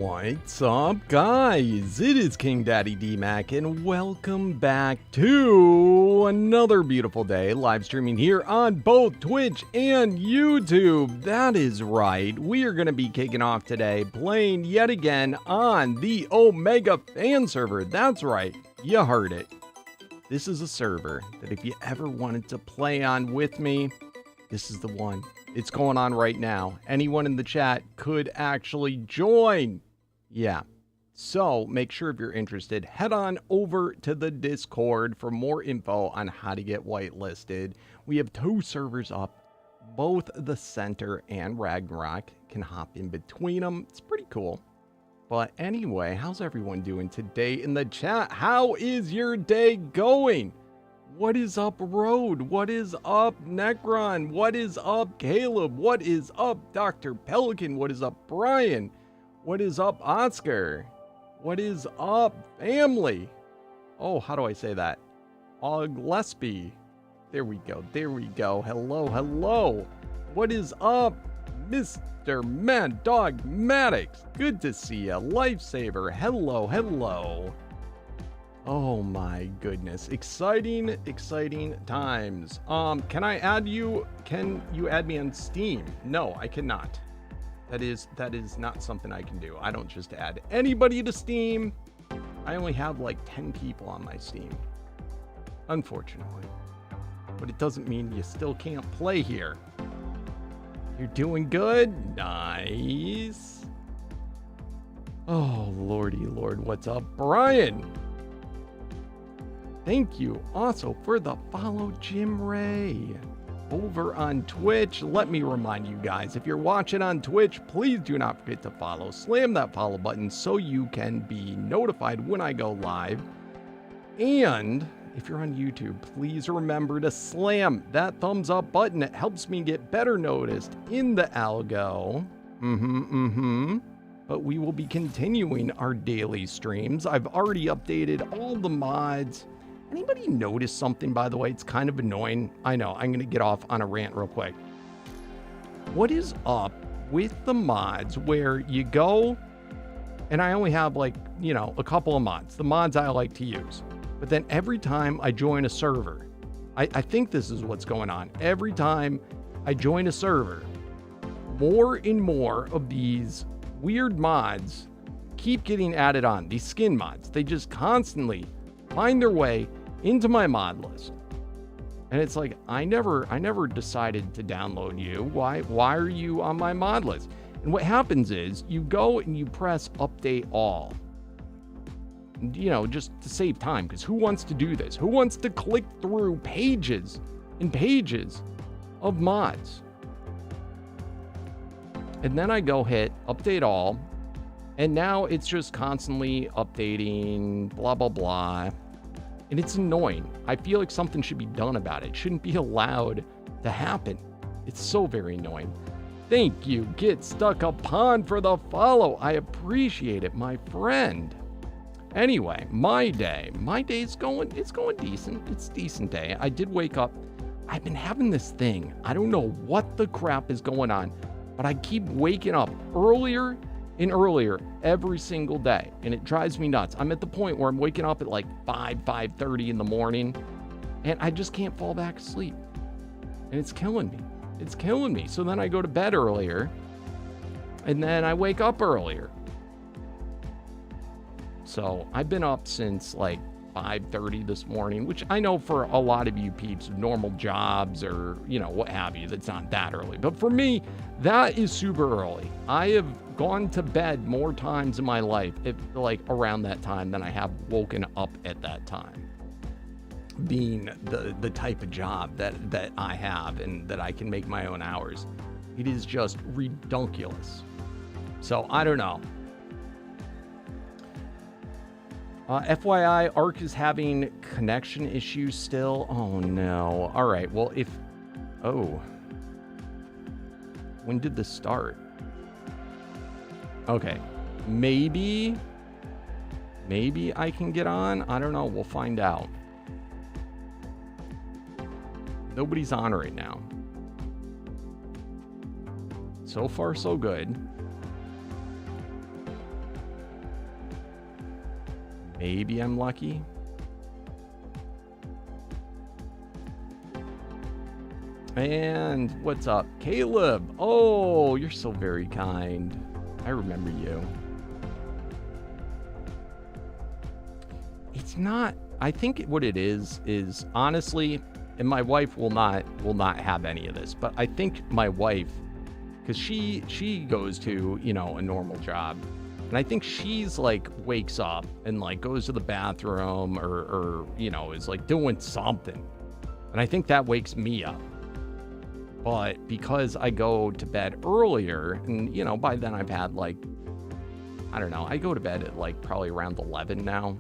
What's up, guys? It is KingDaddyDMAC, and welcome back to another beautiful day live streaming here on both Twitch and YouTube. That is right, we are going to be kicking off today playing yet again on the Omega fan server. That's right, you heard it. This is a server that if you ever wanted to play on with me, this is the one. It's going on right now. Anyone in the chat could actually join. Yeah. So make sure if you're interested, head on over to the Discord for more info on how to get whitelisted. We have 2 servers up. Both the Center and Ragnarok can hop in between them. It's pretty cool. But anyway, how's everyone doing today in the chat? How is your day going? What is up, Road? What is up, Necron? What is up, Caleb? What is up, Dr. Pelican? What is up, Brian? What is up, Oscar? What is up, family? Oh, how do I say that? Gillespie. There we go. There we go. Hello, hello. What is up, Mr. Mad Dog Maddox? Good to see ya. Lifesaver. Hello, hello. Oh my goodness. Exciting, exciting times. Can I add you? Can you add me on Steam? No, I cannot. That is not something I can do. I don't just add anybody to Steam. I only have like 10 people on my Steam, unfortunately. But it doesn't mean you still can't play here. You're doing good? Nice. Oh, lordy lord, what's up, Brian? Thank you also for the follow, Jim Ray. Over on Twitch, let me remind you guys, if you're watching on Twitch, please do not forget to follow. Slam that follow button so you can be notified when I go live. And if you're on YouTube, please remember to slam that thumbs up button. It helps me get better noticed in the algo. But we will be continuing our daily streams. I've already updated all the mods. Anybody notice something, by the way? It's kind of annoying. I know, I'm going to get off on a rant real quick. What is up with the mods where you go, and I only have like, you know, a couple of mods, the mods I like to use. But then every time I join a server, I think this is what's going on. Every time I join a server, more and more of these weird mods keep getting added on. These skin mods, they just constantly find their way into my mod list. And it's like, I never decided to download you. Why are you on my mod list? And what happens is you go and you press update all, you know, just to save time, because who wants to do this? Who wants to click through pages and pages of mods? And then I go hit update all, and now it's just constantly updating, blah, blah, blah. And it's annoying. I feel like something should be done about it. It shouldn't be allowed to happen. It's so very annoying. Thank you, Get Stuck Upon, for the follow. I appreciate it, my friend. Anyway, my day's going, it's going decent. It's a decent day. I did wake up. I've been having this thing. I don't know what the crap is going on, but I keep waking up earlier and earlier every single day, and it drives me nuts. I'm at the point where I'm waking up at like 5:30 in the morning, and I just can't fall back asleep, and it's killing me. It's killing me. So then I go to bed earlier, and then I wake up earlier. So I've been up since like 5:30 this morning, which I know for a lot of you peeps with normal jobs or, you know, what have you, that's not that early. But for me, that is super early. I have gone to bed more times in my life at like around that time than I have woken up at that time. Being the type of job that I have and that I can make my own hours, it is just redunculous. So I don't know. FYI, Ark is having connection issues still. Oh no. All right. Well, when did this start? Okay. Maybe I can get on. I don't know. We'll find out. Nobody's on right now. So far, so good. Maybe I'm lucky. And what's up, Caleb? Oh, you're so very kind. I remember you. It's not, I think what it is honestly, and my wife will not have any of this, but I think my wife, because she goes to, you know, a normal job, and I think she's like wakes up and like goes to the bathroom or you know, is like doing something, and I think that wakes me up. But because I go to bed earlier, and you know, by then I've had like, I don't know, I go to bed at like probably around 11 now,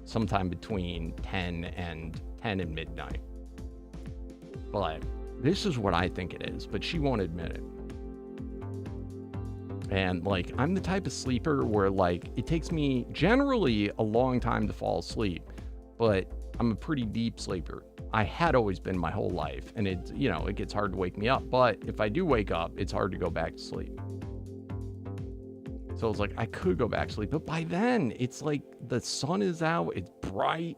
sometime between 10 and midnight. But this is what I think it is, but she won't admit it. And like, I'm the type of sleeper where like, it takes me generally a long time to fall asleep, but I'm a pretty deep sleeper. I had always been my whole life, and it, you know, it gets hard to wake me up, but if I do wake up, it's hard to go back to sleep. So it's like, I could go back to sleep, but by then it's like the sun is out, it's bright.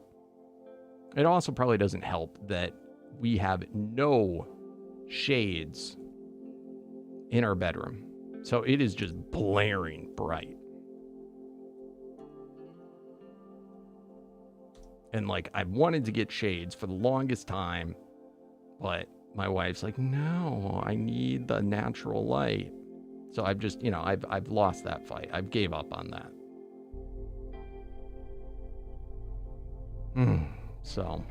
It also probably doesn't help that we have no shades in our bedroom. So it is just blaring bright. And like, I've wanted to get shades for the longest time, but my wife's like, no, I need the natural light. So I've just, you know, I've lost that fight. I've gave up on that. So,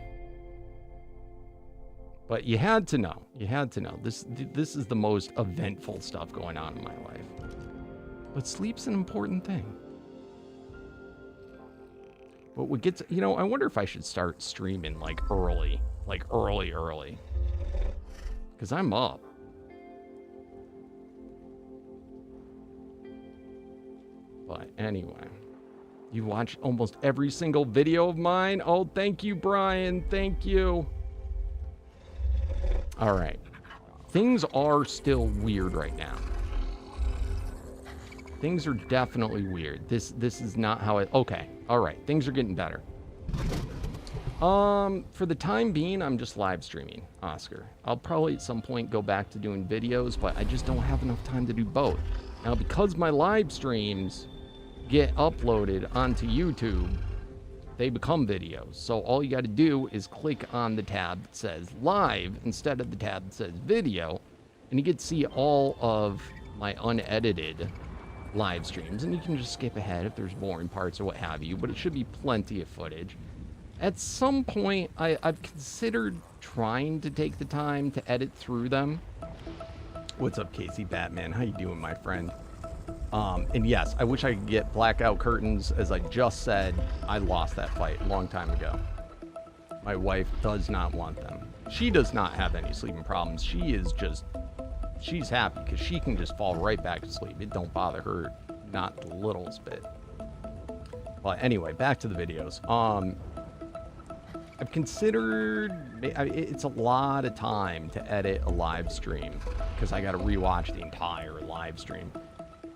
but you had to know. You had to know. This is the most eventful stuff going on in my life. But sleep's an important thing. But what gets, you know, I wonder if I should start streaming like early. Because I'm up. But anyway, you watch almost every single video of mine. Oh, thank you, Brian. Thank you. All right. Things are still weird right now. Things are definitely weird. This is not how it... Okay. All right. Things are getting better. For the time being, I'm just live streaming, Oscar. I'll probably at some point go back to doing videos, but I just don't have enough time to do both. Now, because my live streams get uploaded onto YouTube, they become videos. So all you got to do is click on the tab that says live instead of the tab that says video, and you get to see all of my unedited live streams, and you can just skip ahead if there's boring parts or what have you, but it should be plenty of footage. At some point, I've considered trying to take the time to edit through them. What's up, Casey Batman? How you doing, my friend? And yes, I wish I could get blackout curtains. As I just said, I lost that fight a long time ago. My wife does not want them. She does not have any sleeping problems. She is just... She's happy because she can just fall right back to sleep. It don't bother her, not the littlest bit. But anyway, back to the videos. I've considered, it's a lot of time to edit a live stream because I got to rewatch the entire live stream.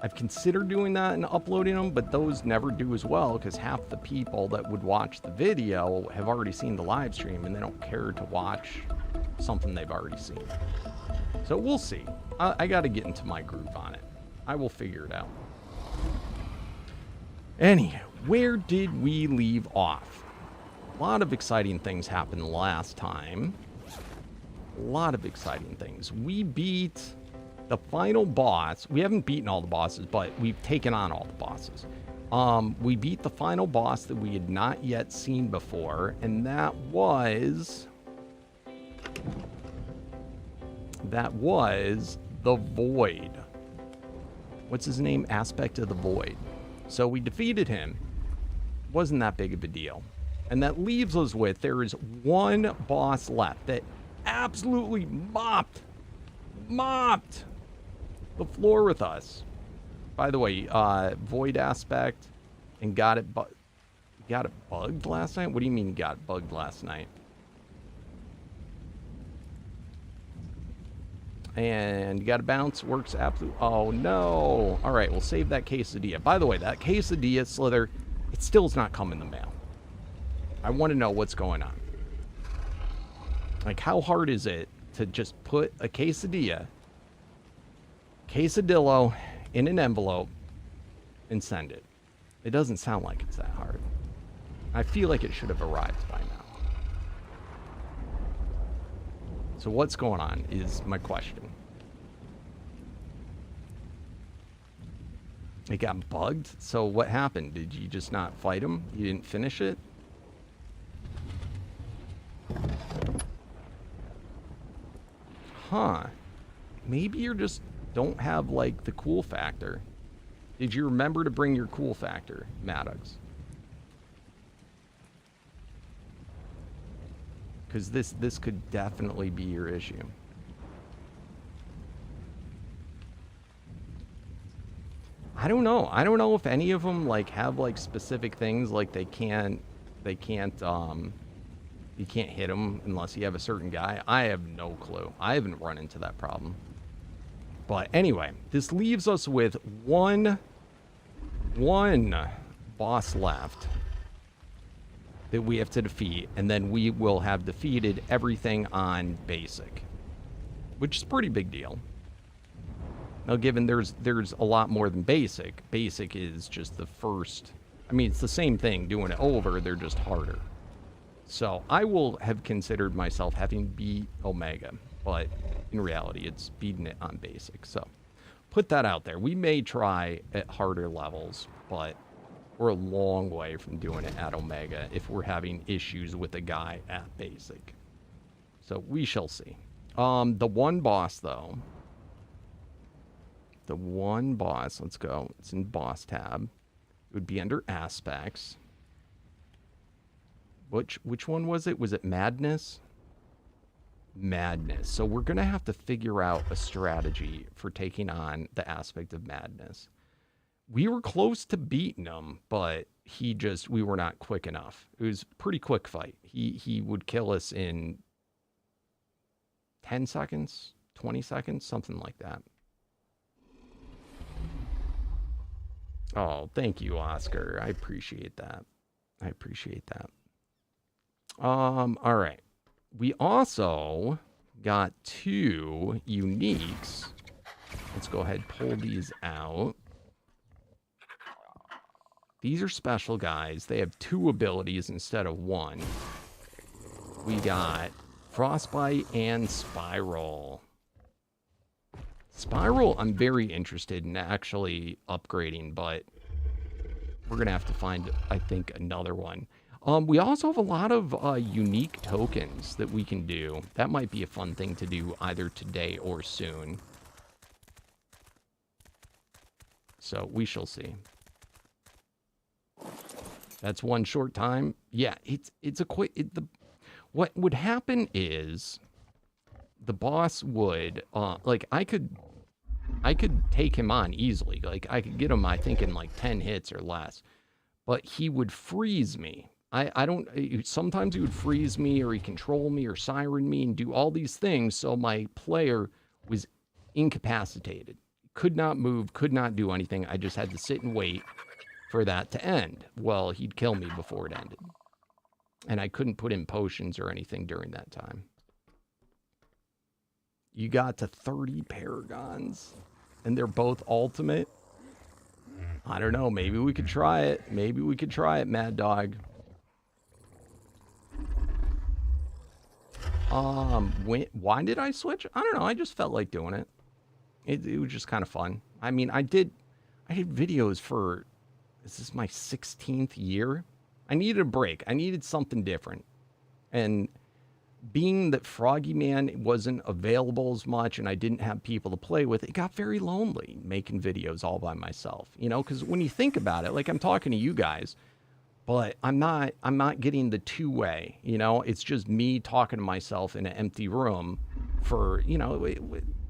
I've considered doing that and uploading them, but those never do as well because half the people that would watch the video have already seen the live stream and they don't care to watch something they've already seen. So we'll see. I got to get into my groove on it. I will figure it out. Anyhow, where did we leave off? A lot of exciting things happened last time. A lot of exciting things. We beat the final boss. We haven't beaten all the bosses, but we've taken on all the bosses. We beat the final boss that we had not yet seen before, and that was the Void. What's his name? Aspect of the Void. So we defeated him. Wasn't that big of a deal. And that leaves us with, there is one boss left that absolutely mopped the floor with us. By the way, Void Aspect and got it bugged last night? What do you mean got it bugged last night? And you got to bounce. Works absolutely. Oh, no. All right, we'll save that quesadilla. By the way, that quesadilla, Slither, It still's not come in the mail. I want to know what's going on. Like, how hard is it to just put a quesadillo in an envelope and send it? It doesn't sound like it's that hard. I feel like it should have arrived by now. So what's going on is my question. It got bugged? So what happened? Did you just not fight him? You didn't finish it? Huh. Maybe you just don't have, like, the cool factor. Did you remember to bring your cool factor, Maddox? Because this could definitely be your issue. I don't know. I don't know if any of them, like, have, like, specific things, like you can't hit them unless you have a certain guy. I have no clue. I haven't run into that problem. But anyway, this leaves us with one boss left that we have to defeat, and then we will have defeated everything on basic, which is a pretty big deal. Now, given there's a lot more than basic. Basic is just the first. I mean, it's the same thing, doing it over, they're just harder. So I will have considered myself having beat Omega, but in reality, it's beating it on basic. So put that out there. We may try at harder levels, but we're a long way from doing it at Omega if we're having issues with a guy at basic. So we shall see. The one boss, though. The one boss, let's go. It's in boss tab. It would be under aspects. Which one was it? Was it Madness? Madness. So we're going to have to figure out a strategy for taking on the aspect of Madness. We were close to beating him, but we were not quick enough. It was a pretty quick fight. He would kill us in 10 seconds, 20 seconds, something like that. Oh, thank you, Oscar. I appreciate that. I appreciate that. All right. We also got 2 uniques. Let's go ahead and pull these out. These are special guys. They have 2 abilities instead of 1. We got Frostbite and Spiral. Spiral, I'm very interested in actually upgrading, but we're going to have to find, I think, another one. We also have a lot of unique tokens that we can do. That might be a fun thing to do either today or soon. So we shall see. That's one short time. Yeah, it's a quick. What would happen is the boss would like I could take him on easily. Like I could get him, I think, in like 10 hits or less. But he would freeze me. Sometimes he would freeze me, or he control me, or siren me, and do all these things. So my player was incapacitated, could not move, could not do anything. I just had to sit and wait for that to end. Well, he'd kill me before it ended, and I couldn't put in potions or anything during that time. You got to 30 Paragons, and they're both ultimate. I don't know. Maybe we could try it. Maybe we could try it, Mad Dog. Why did I switch? I don't know. I just felt like doing it. It was just kind of fun. I mean, I did videos for, this is my 16th year. I needed a break. I needed something different. And being that Froggy Man wasn't available as much and I didn't have people to play with, it got very lonely making videos all by myself. You know, because when you think about it, like I'm talking to you guys, but I'm not getting the two-way, you know? It's just me talking to myself in an empty room for, you know, it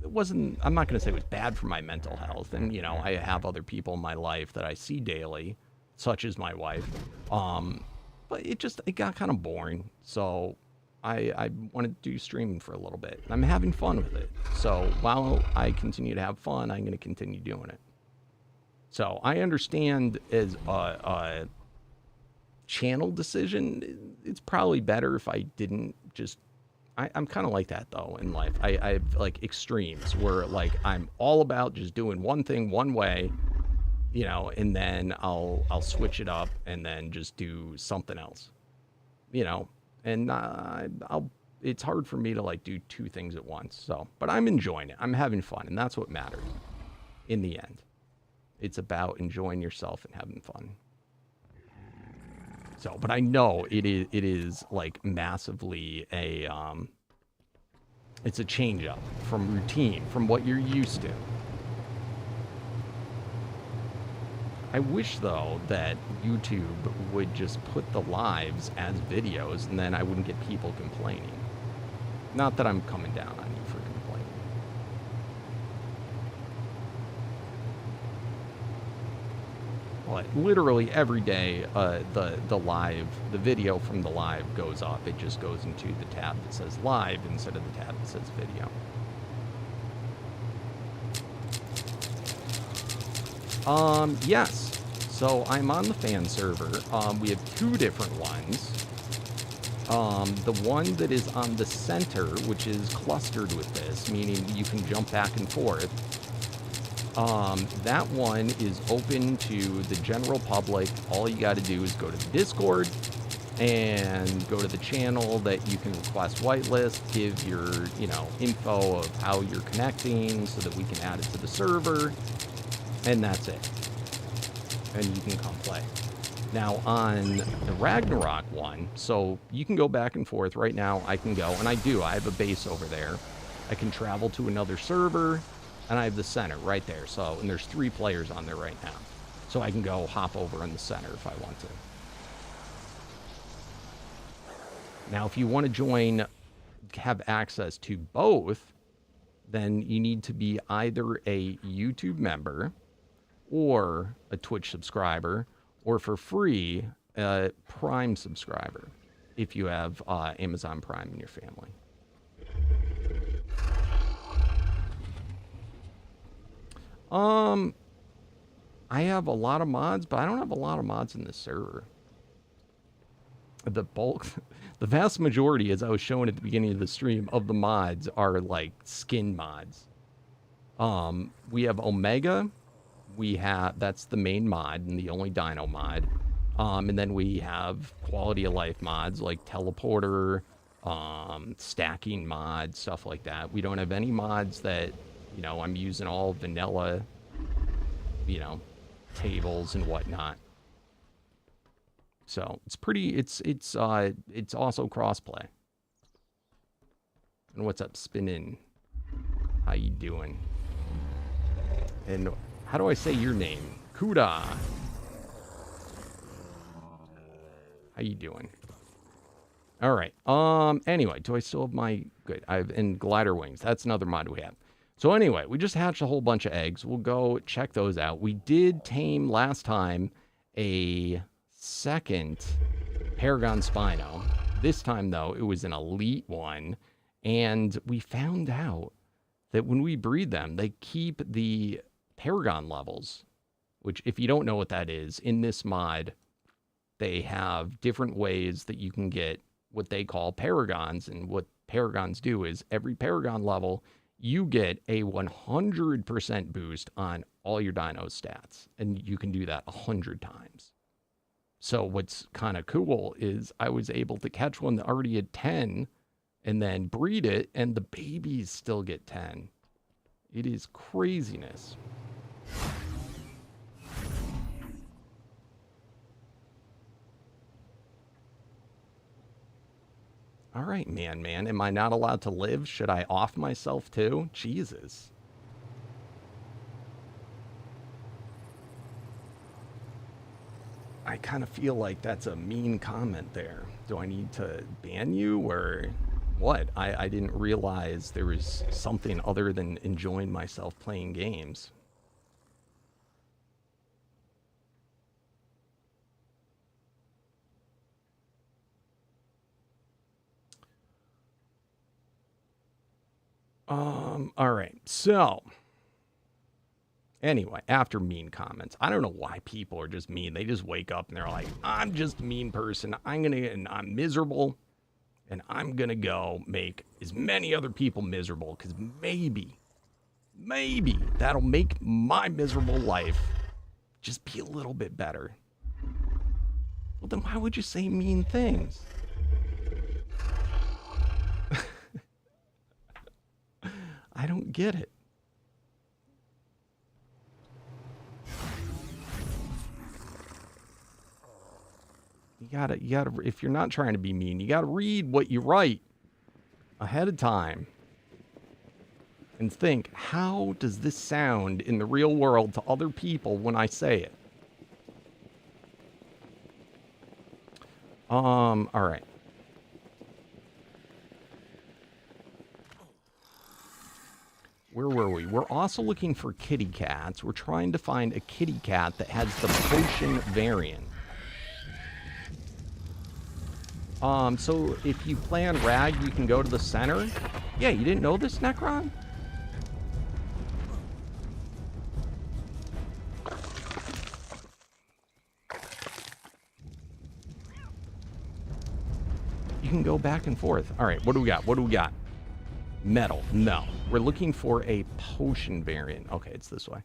wasn't, I'm not going to say it was bad for my mental health. And, you know, I have other people in my life that I see daily, such as my wife. But it got kind of boring. So I wanted to do streaming for a little bit. I'm having fun with it. So while I continue to have fun, I'm going to continue doing it. So I understand as channel decision, it's probably better if I didn't just. I'm kind of like that though in life. I have like extremes where like I'm all about just doing one thing one way, you know, and then I'll switch it up and then just do something else, you know, and I'll. It's hard for me to like do two things at once. So, but I'm enjoying it. I'm having fun, and that's what matters in the end. It's about enjoying yourself and having fun. So, but I know it is like massively a it's a change up from routine, from what you're used to. I wish though that YouTube would just put the lives as videos and then I wouldn't get people complaining. Not that I'm coming down on you for complaining. But literally every day, the video from the live goes up. It just goes into the tab that says live instead of the tab that says video. Yes. So I'm on the fan server. We have two different ones. The one that is on the center, which is clustered with this, meaning you can jump back and forth. That one is open to the general public. All you got to do is go to the Discord and go to the channel that you can request whitelist, give your, you know, info of how you're connecting so that we can add it to the server, and that's it. And you can come play. Now on the Ragnarok one, so you can go back and forth. Right now I can go, and I do. I have a base over there. I can travel to another server. And I have the center right there. So, and there's 3 players on there right now. So I can go hop over in the center if I want to. Now, if you want to join, have access to both, then you need to be either a YouTube member or a Twitch subscriber, or for free, a Prime subscriber if you have Amazon Prime in your family. I have a lot of mods, but I don't have a lot of mods in this server. The vast majority, as I was showing at the beginning of the stream, of the mods are like skin mods. We have Omega. That's the main mod and the only Dino mod. And then we have quality of life mods like teleporter, stacking mods, stuff like that. We don't have any mods that, you know, I'm using all vanilla, you know, tables and whatnot. So it's pretty. It's also crossplay. And what's up, Spinning? How you doing? And how do I say your name? Kuda. How you doing? All right. Anyway, do I still have my good? And glider wings. That's another mod we have. So anyway, we just hatched a whole bunch of eggs. We'll go check those out. We did tame last time a second Paragon Spino. This time, though, it was an elite one. And we found out that when we breed them, they keep the Paragon levels, which if you don't know what that is, in this mod, they have different ways that you can get what they call Paragons. And what Paragons do is every Paragon level, you get a 100% boost on all your dino stats. And you can do that 100 times. So what's kind of cool is I was able to catch one that already had 10 and then breed it, and the babies still get 10. It is craziness. All right, man. Am I not allowed to live? Should I off myself too? Jesus. I kind of feel like that's a mean comment there. Do I need to ban you or what? I didn't realize there was something other than enjoying myself playing games. All right. So Anyway, after mean comments, I don't know why people are just mean. They just wake up and they're like, I'm just a mean person. And I'm miserable. And I'm going to go make as many other people miserable because maybe that'll make my miserable life just be a little bit better. Well, then why would you say mean things? I don't get it. You gotta, if you're not trying to be mean, you gotta read what you write ahead of time and think, how does this sound in the real world to other people when I say it? All right. Where were we? We're also looking for kitty cats. We're trying to find a kitty cat that has the potion variant. So if you play on Rag, you can go to the center. Yeah, you didn't know this, Necron? You can go back and forth. All right, what do we got? What do we got? Metal. No. We're looking for a potion variant. Okay, it's this way.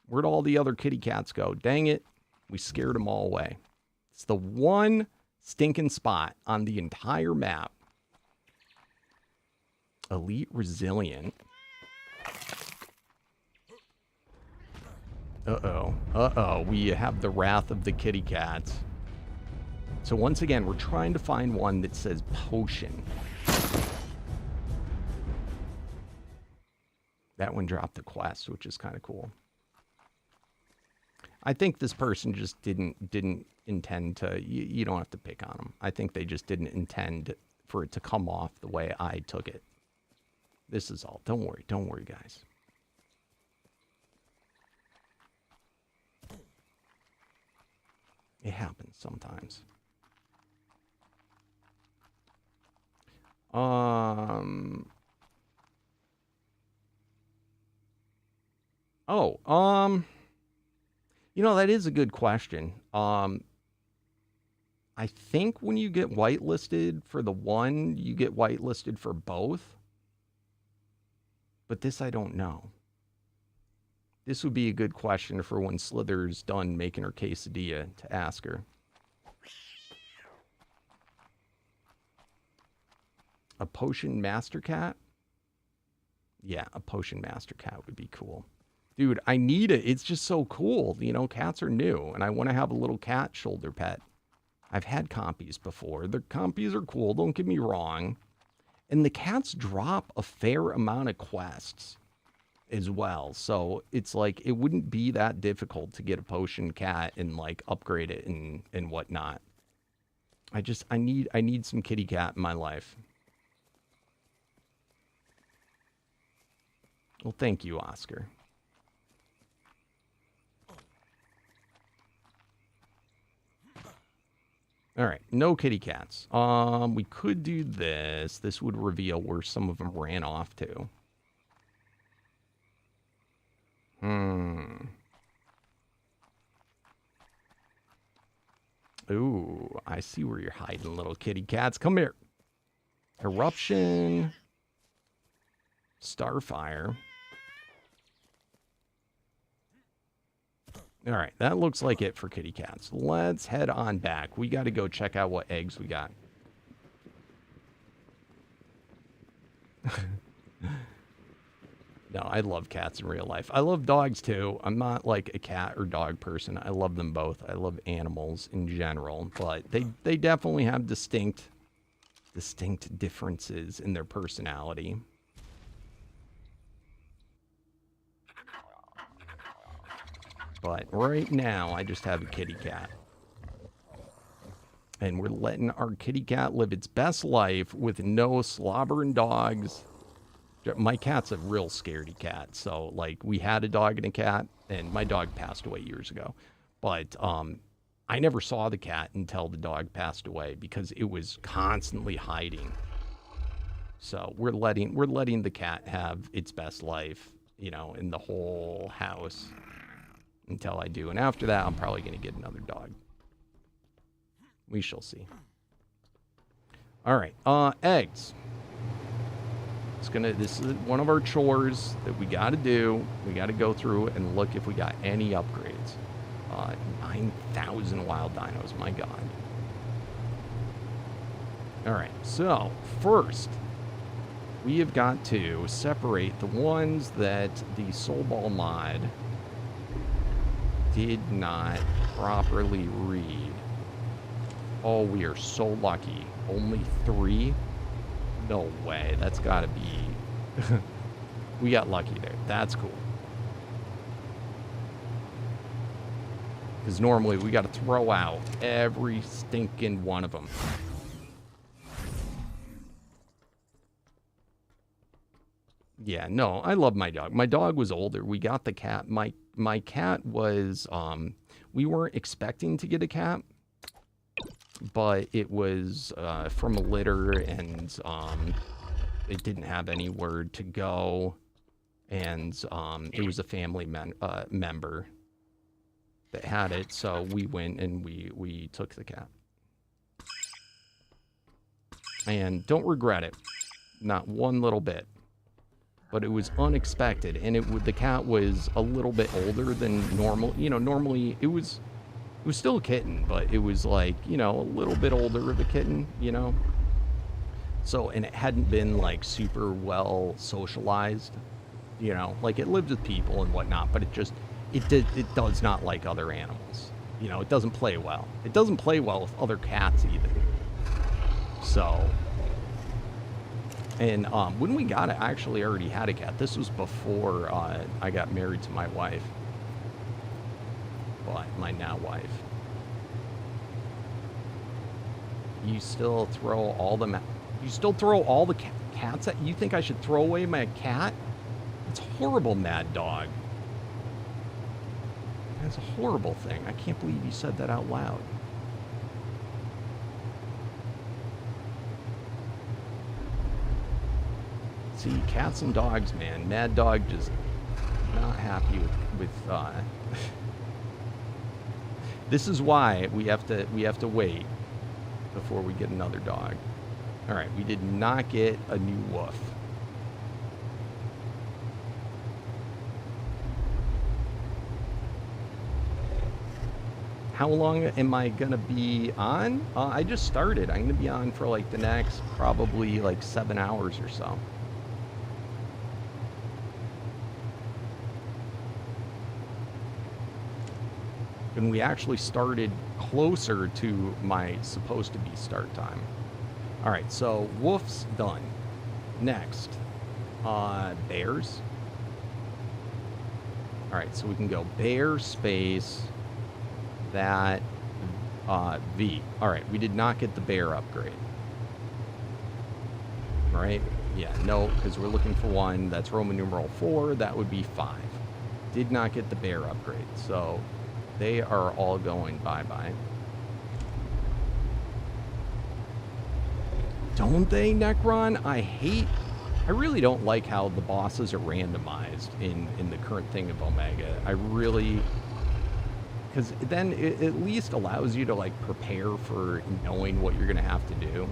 Where'd all the other kitty cats go? Dang it. We scared them all away. It's the one stinking spot on the entire map. Elite Resilient. Uh-oh. Uh-oh. We have the wrath of the kitty cats. So once again, we're trying to find one that says potion. That one dropped the quest, which is kind of cool. I think this person just didn't intend to, you don't have to pick on them. I think they just didn't intend for it to come off the way I took it. This is all. Don't worry, guys. It happens sometimes. You know, that is a good question. I think when you get whitelisted for the one, you get whitelisted for both. But this I don't know. This would be a good question for when Slither's done making her quesadilla to ask her. A potion master cat? Yeah, a potion master cat would be cool. Dude, I need it. It's just so cool. You know, cats are new, and I want to have a little cat shoulder pet. I've had compies before. The compies are cool, don't get me wrong. And the cats drop a fair amount of quests as well. So it's like, it wouldn't be that difficult to get a potion cat and like upgrade it and whatnot. I need some kitty cat in my life. Well, thank you, Oscar. All right, no kitty cats. We could do this. This would reveal where some of them ran off to. Ooh, I see where you're hiding, little kitty cats. Come here. Eruption. Starfire. All right, that looks like it for kitty cats. Let's head on back. We got to go check out what eggs we got. No, I love cats in real life. I love dogs too. I'm not like a cat or dog person. I love them both. I love animals in general, but they definitely have distinct differences in their personality. But right now, I just have a kitty cat. And we're letting our kitty cat live its best life with no slobbering dogs. My cat's a real scaredy cat. So, like, we had a dog and a cat, and my dog passed away years ago. But I never saw the cat until the dog passed away because it was constantly hiding. So we're letting the cat have its best life. you know, in the whole house until I do. And after that, I'm probably going to get another dog. We shall see. All right, eggs. This is one of our chores that we got to do. We got to go through and look if we got any upgrades. 9,000 wild dinos, my God. All right, so first, we have got to separate the ones that the Soul Ball mod did not properly read. Oh, we are so lucky. Only 3? No way. That's got to be... We got lucky there. That's cool. Because normally we got to throw out every stinking one of them. Yeah, no, I love my dog. My dog was older. We got the cat. My cat was... we weren't expecting to get a cat. But it was from a litter, and it didn't have anywhere to go, and it was a family member that had it, so we went and we took the cat. And don't regret it, not one little bit. But it was unexpected, and the cat was a little bit older than normal. You know, normally it was still a kitten, but it was like, you know, a little bit older of a kitten, you know? So, and it hadn't been like super well socialized, you know? Like it lived with people and whatnot, but it does not like other animals. You know, it doesn't play well. It doesn't play well with other cats either. So, and when we got it, I actually already had a cat. This was before I got married to my wife. My now wife. You still throw all the cats at you? Think I should throw away my cat? It's horrible, Mad Dog. That's a horrible thing. I can't believe you said that out loud. See, cats and dogs, man. Mad Dog just not happy with This is why we have to wait before we get another dog. All right, we did not get a new wolf. How long am I gonna be on? I just started. I'm gonna be on for like the next probably like 7 hours or so. And we actually started closer to my supposed to be start time. All right, so wolf's done. Next, bears. All right, so we can go bear space that V. All right, we did not get the bear upgrade. All right, yeah, no, because we're looking for one. That's Roman numeral 4. That would be 5. Did not get the bear upgrade, so they are all going bye-bye. Don't they, Necron? I really don't like how the bosses are randomized in the current thing of Omega. I really... Because then it at least allows you to, like, prepare for knowing what you're going to have to do.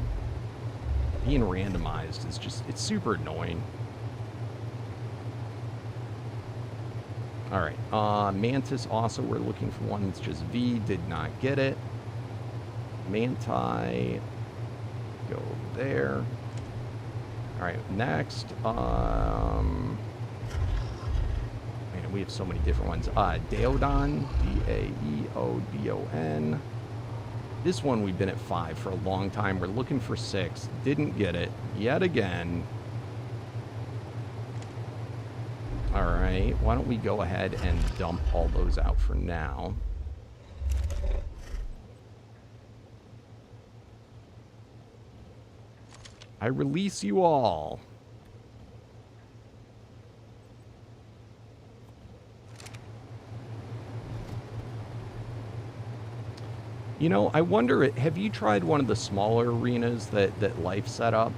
Being randomized is just... It's super annoying. All right, Mantis also, we're looking for one that's just V, did not get it. Manti, go there. All right, next, man, we have so many different ones. Daeodon, D-A-E-O-D-O-N. This one we've been at 5 for a long time. We're looking for 6, didn't get it yet again. All right, why don't we go ahead and dump all those out for now. I release you all. You know, I wonder, have you tried one of the smaller arenas that Life set up?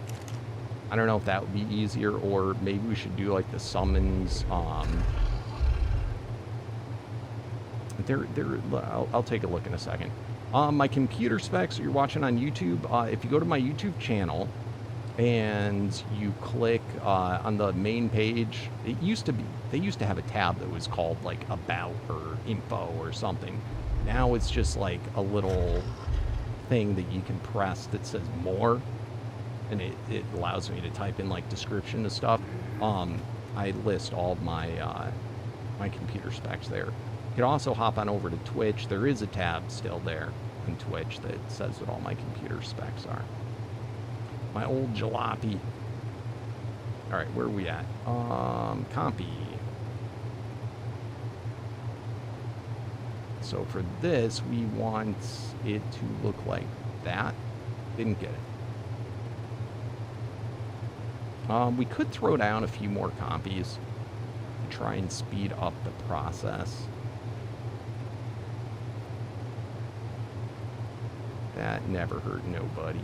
I don't know if that would be easier, or maybe we should do like the summons. I'll take a look in a second. My computer specs you're watching on YouTube, if you go to my YouTube channel and you click on the main page, they used to have a tab that was called like about or info or something. Now it's just like a little thing that you can press that says more, and it allows me to type in like description of stuff. I list all of my my computer specs there. You can also hop on over to Twitch. There is a tab still there on Twitch that says what all my computer specs are. My old jalopy. All right, where are we at? Compy. So for this, we want it to look like that. Didn't get it. We could throw down a few more compies to try and speed up the process. That never hurt nobody.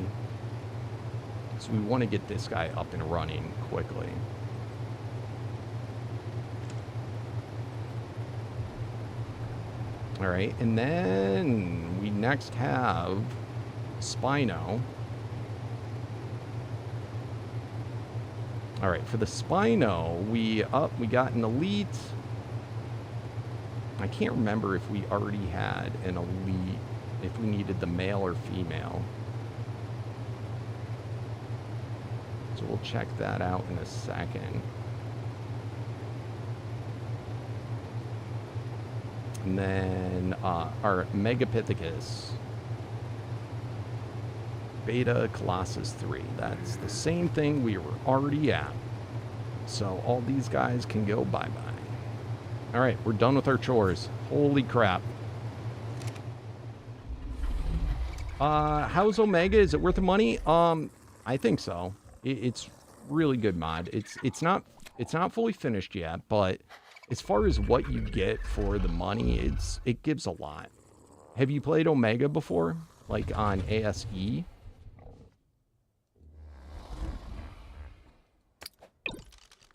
So we want to get this guy up and running quickly. All right, and then we next have Spino. All right, for the Spino, we got an elite. I can't remember if we already had an elite, if we needed the male or female. So we'll check that out in a second. And then our Megapithecus. Beta Colossus 3. That's the same thing we were already at. So all these guys can go bye-bye. All right, we're done with our chores. Holy crap. How's Omega? Is it worth the money? I think so. It's really good mod. It's not fully finished yet, but as far as what you get for the money, it gives a lot. Have you played Omega before? Like on ASE?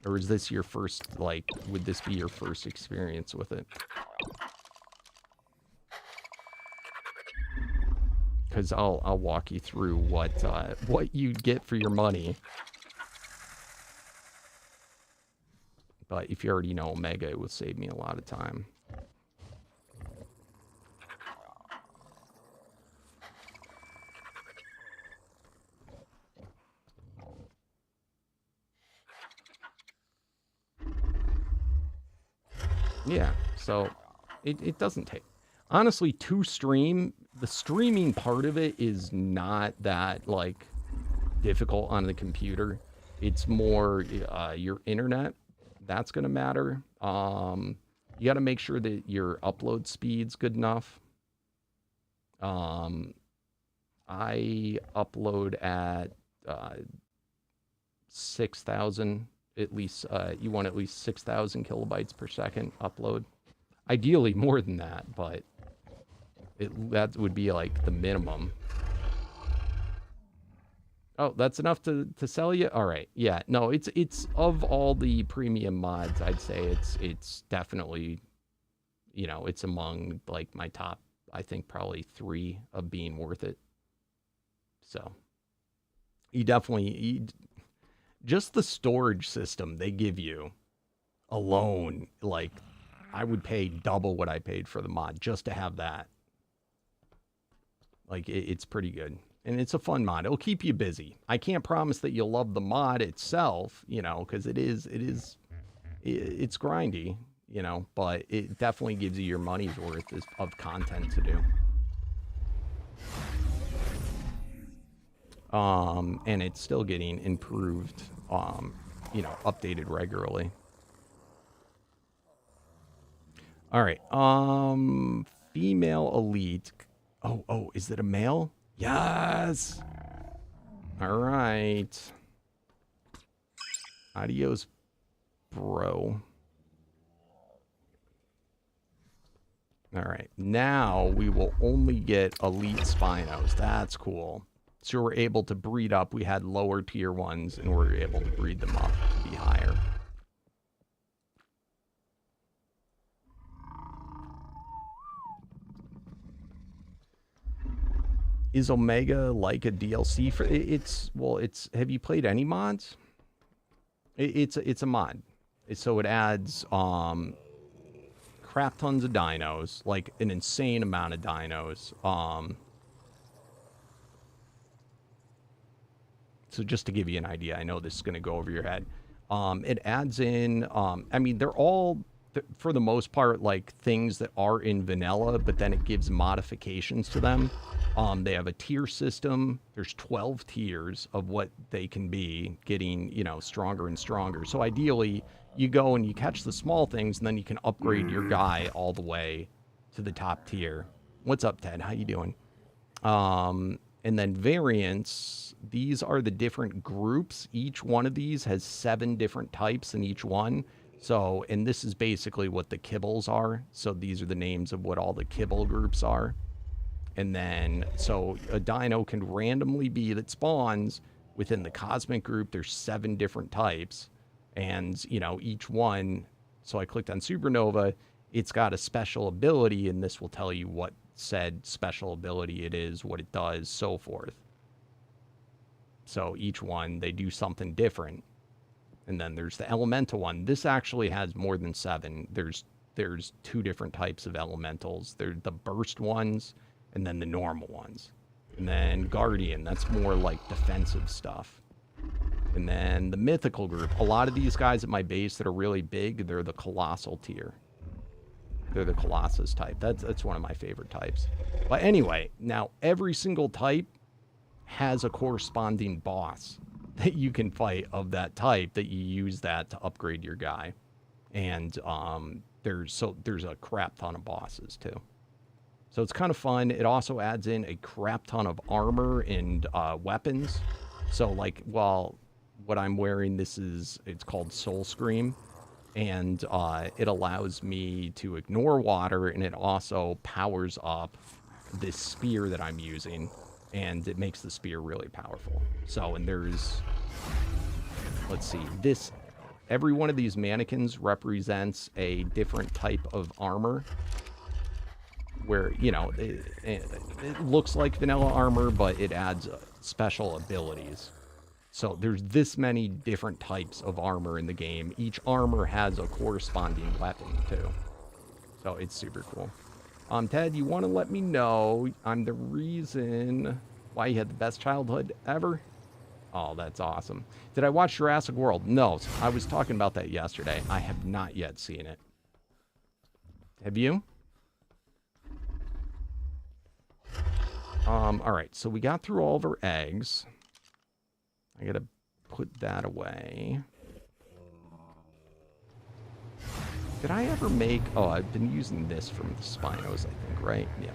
Or is this your first, like, would this be your first experience with it? Because I'll walk you through what you get for your money. But if you already know Omega, it would save me a lot of time. Yeah, so it doesn't take... Honestly, to stream, the streaming part of it is not that, like, difficult on the computer. It's more your internet. That's going to matter. You got to make sure that your upload speed's good enough. I upload at 6,000, at least. You want at least 6,000 kilobytes per second upload. Ideally more than that, but that would be like the minimum. Oh, that's enough to sell you? All right. Yeah, no, it's of all the premium mods, I'd say it's definitely, you know, it's among like my top, I think probably 3 of being worth it. So you definitely, just the storage system they give you alone, like I would pay double what I paid for the mod just to have that. Like it's pretty good. And it's a fun mod. It'll keep you busy. I can't promise that you'll love the mod itself, you know, because it's grindy, you know, but it definitely gives you your money's worth of content to do. And it's still getting improved, you know, updated regularly. All right. Female elite. Oh, is it a male? Yes. All right. Adios, bro. All right. Now we will only get elite Spinos. That's cool. So we're able to breed up. We had lower tier ones, and we're able to breed them up to be higher. Is Omega like a DLC for it's? Well, it's. Have you played any mods? It's a mod. So it adds crap tons of dinos, like an insane amount of dinos. So just to give you an idea, I know this is going to go over your head. It adds in, I mean, they're all, for the most part, like things that are in vanilla, but then it gives modifications to them. They have a tier system. There's 12 tiers of what they can be, getting, you know, stronger and stronger. So ideally, you go and you catch the small things, and then you can upgrade your guy all the way to the top tier. What's up, Ted? How you doing? And then variants, these are the different groups. Each one of these has 7 different types in each one. So, and this is basically what the kibbles are. So these are the names of what all the kibble groups are. And then, so a dino can randomly be that spawns within the cosmic group. There's 7 different types. And, you know, each one, so I clicked on Supernova, it's got a special ability, and this will tell you what said special ability it is, what it does, so forth. So each one, they do something different. And then there's the elemental one. This actually has more than 7. There's 2 different types of elementals. They're the burst ones, and then the normal ones. And then Guardian, that's more like defensive stuff. And then the mythical group. A lot of these guys at my base that are really big, they're the colossal tier. They're the Colossus type. That's one of my favorite types. But anyway, now every single type has a corresponding boss that you can fight of that type, that you use that to upgrade your guy. And there's a crap ton of bosses too. So it's kind of fun. It also adds in a crap ton of armor and weapons. So like, well, what I'm wearing, it's called Soul Scream. And it allows me to ignore water, and it also powers up this spear that I'm using, and it makes the spear really powerful. So, and there's, let's see, every one of these mannequins represents a different type of armor, where, you know, it looks like vanilla armor, but it adds special abilities. So there's this many different types of armor in the game. Each armor has a corresponding weapon too. So it's super cool. Ted, you want to let me know I'm the reason why you had the best childhood ever? Oh, that's awesome. Did I watch Jurassic World? No, I was talking about that yesterday. I have not yet seen it. Have you? All right, so we got through all of our eggs. I gotta put that away. Did I ever make... Oh, I've been using this from the Spinos, I think, right? Yeah.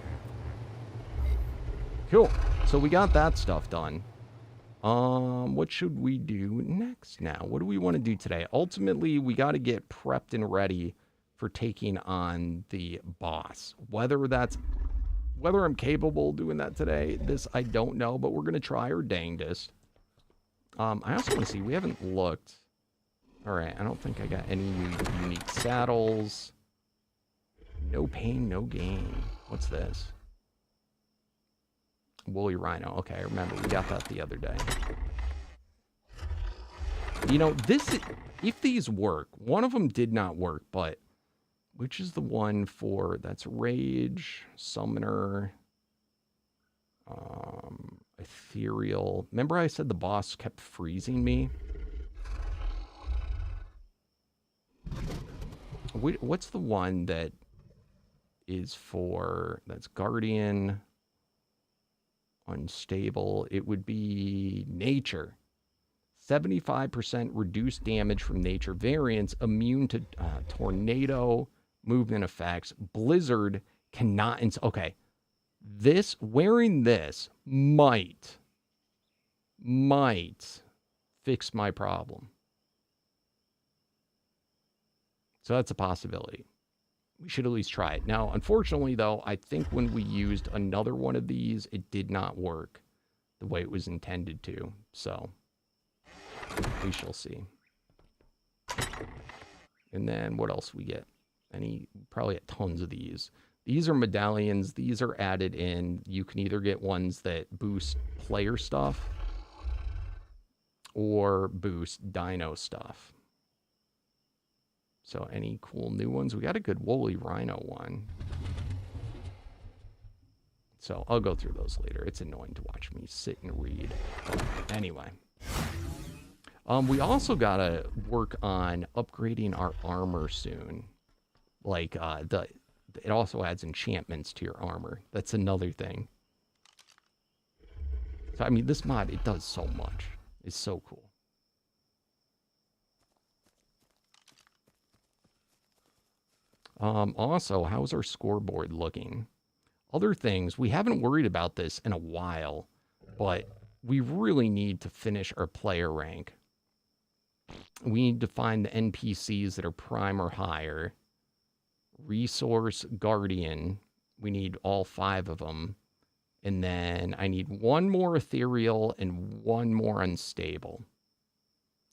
Cool. So we got that stuff done. What should we do next now? What do we want to do today? Ultimately, we got to get prepped and ready for taking on the boss. Whether I'm capable of doing that today, this I don't know, but we're going to try our dangdest. I also want to see, we haven't looked. All right, I don't think I got any unique saddles. No pain, no gain. What's this? Woolly Rhino. Okay, I remember. We got that the other day. You know, if these work, one of them did not work, but which is the one for, that's Rage, Summoner, Ethereal. Remember I said the boss kept freezing me? What's the one that is for, that's Guardian, Unstable? It would be Nature. 75% reduced damage from nature variants, immune to tornado movement effects. Blizzard cannot... Okay. Wearing this might fix my problem. So that's a possibility. We should at least try it. Now, unfortunately, though, I think when we used another one of these, it did not work. the way it was intended to. So we shall see. And then what else we get? Probably get tons of these. These are medallions. These are added in. You can either get ones that boost player stuff or boost dino stuff. So any cool new ones? We got a good woolly rhino one. So I'll go through those later. It's annoying to watch me sit and read. Anyway. We also got to work on upgrading our armor soon. Like, it also adds enchantments to your armor. That's another thing. So, I mean, this mod, it does so much. It's so cool. Also, how's our scoreboard looking? Other things, we haven't worried about this in a while, but we really need to finish our player rank. We need to find the NPCs that are prime or higher. Resource Guardian, we need all 5 of them. And then I need 1 more ethereal and 1 more unstable.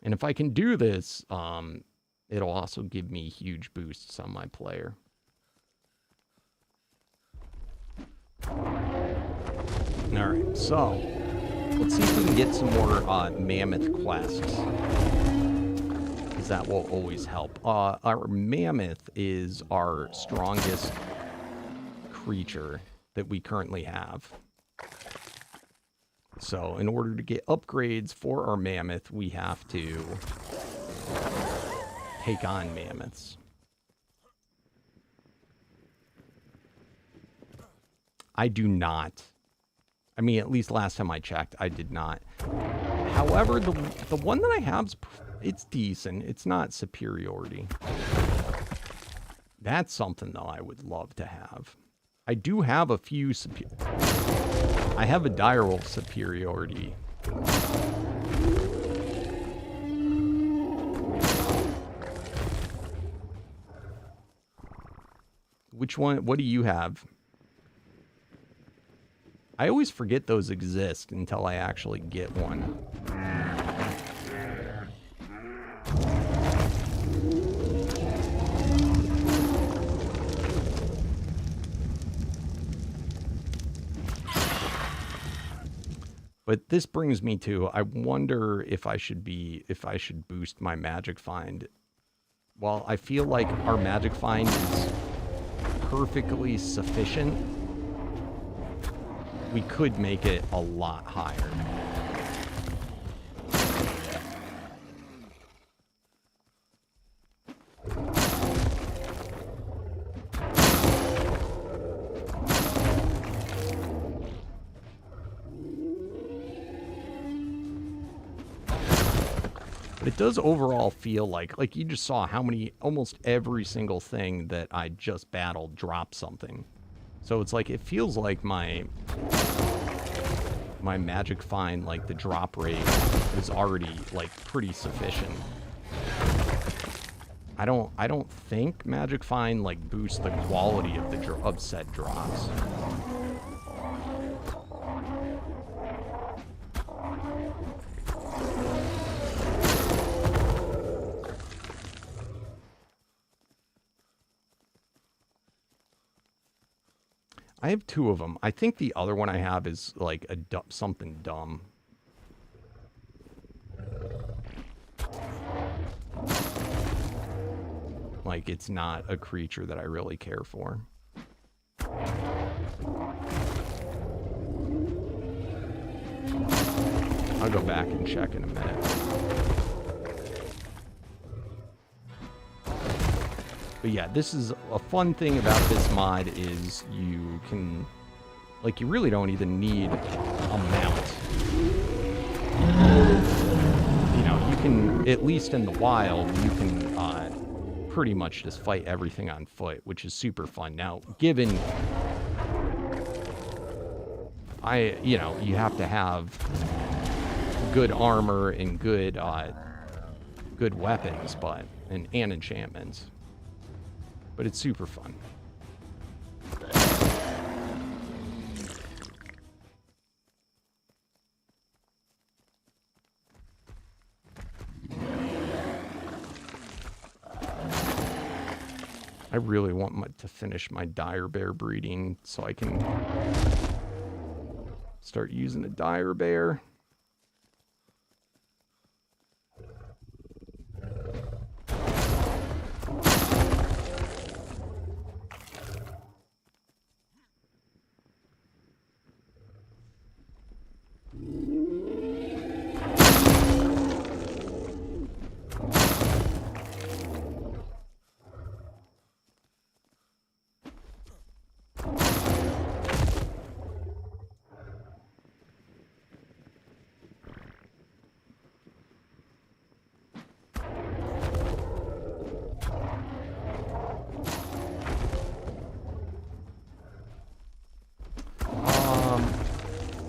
And if I can do this, it'll also give me huge boosts on my player. Alright, so let's see if we can get some more mammoth quests. Because that will always help. Our mammoth is our strongest creature that we currently have. So in order to get upgrades for our mammoth, we have to take on mammoths. I do not. I mean, at least last time I checked, I did not. However, the one that I have, it's decent. It's not superiority. That's something, though, I would love to have. I do have a few I have a direwolf superiority. Which one? What do you have? I always forget those exist until I actually get one. But this brings me to, I wonder if I should boost my magic find. Well, I feel like our magic find is perfectly sufficient. We could make it a lot higher. But it does overall feel like you just saw how many, almost every single thing that I just battled dropped something. So it's like, it feels like my magic find, like the drop rate is already like pretty sufficient. I don't think magic find like boosts the quality of the said drops. I have 2 of them. I think the other one I have is like something dumb. Like it's not a creature that I really care for. I'll go back and check in a minute. But yeah, this is a fun thing about this mod is you can, like, you really don't even need a mount. You know, you can, at least in the wild, you can pretty much just fight everything on foot, which is super fun. Now, given, you know, you have to have good armor and good weapons, and enchantments. But it's super fun. I really want to finish my dire bear breeding so I can start using a dire bear.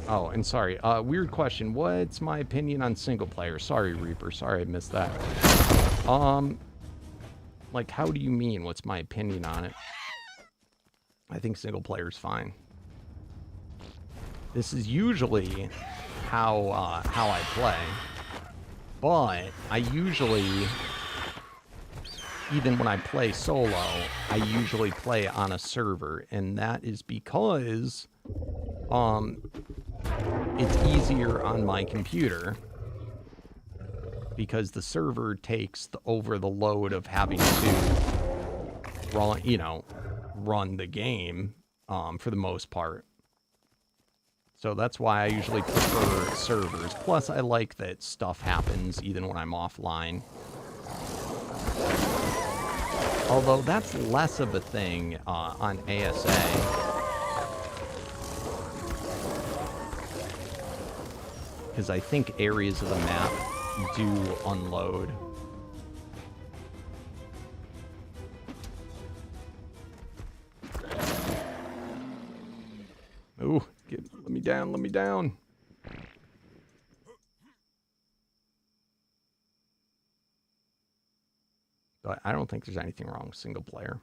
Oh, and sorry, weird question. What's my opinion on single player? Sorry, Reaper. Sorry I missed that. Like, how do you mean? What's my opinion on it? I think single player's fine. This is usually how I play, but I usually, even when I play solo, I usually play on a server, and that is because it's easier on my computer because the server takes over the load of having to run the game for the most part. So that's why I usually prefer servers. Plus, I like that stuff happens even when I'm offline. Although that's less of a thing on ASA. Because I think areas of the map do unload. Ooh, let me down, let me down. But I don't think there's anything wrong with single player.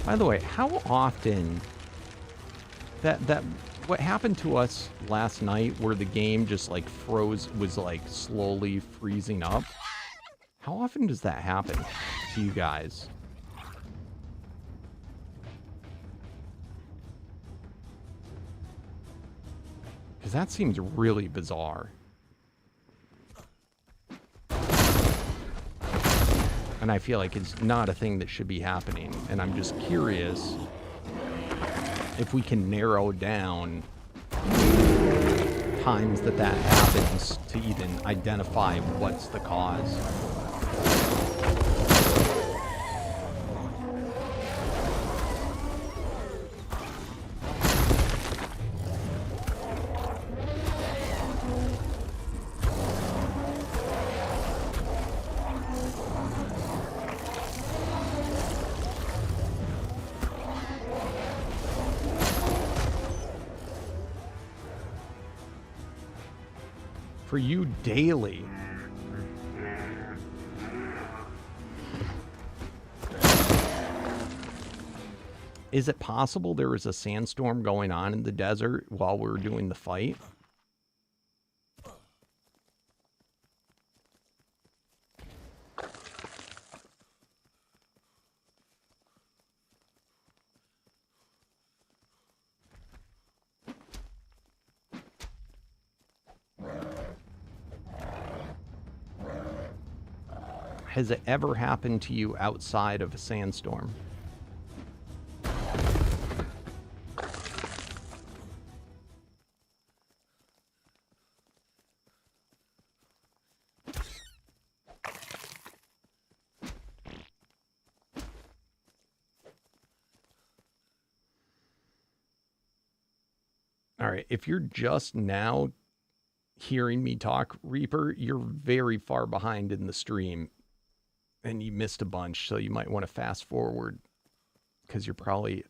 By the way, how often what happened to us last night where the game just like froze, was like slowly freezing up? How often does that happen to you guys? Because that seems really bizarre. And I feel like it's not a thing that should be happening. And I'm just curious if we can narrow down times that happens to even identify what's the cause. For you daily. Is it possible there was a sandstorm going on in the desert while we were doing the fight? Has it ever happened to you outside of a sandstorm? All right, if you're just now hearing me talk, Reaper, you're very far behind in the stream and you missed a bunch, so you might want to fast forward because you're probably,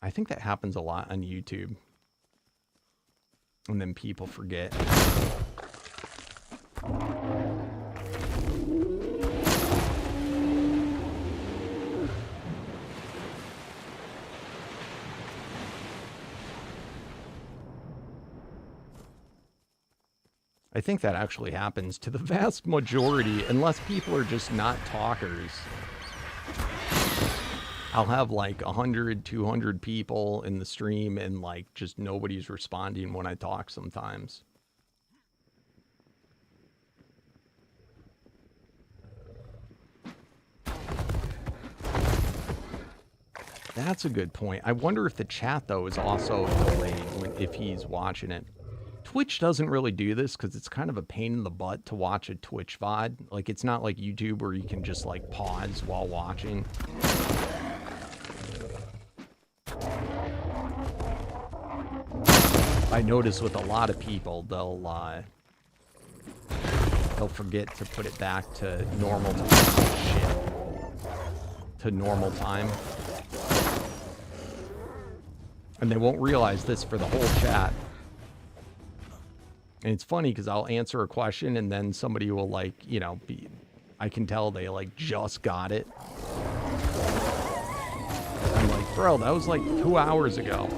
I think that happens a lot on YouTube. And then people forget. I think that actually happens to the vast majority, unless people are just not talkers. I'll have like 100, 200 people in the stream and like just nobody's responding when I talk sometimes. That's a good point. I wonder if the chat though is also delayed if he's watching it. Twitch doesn't really do this because it's kind of a pain in the butt to watch a Twitch VOD. Like, it's not like YouTube where you can just, like, pause while watching. I notice with a lot of people, they'll forget to put it back to normal time. To normal time. And they won't realize this for the whole chat. And it's funny because I'll answer a question and then somebody will like, you know, I can tell they like just got it. I'm like, bro, that was like 2 hours ago.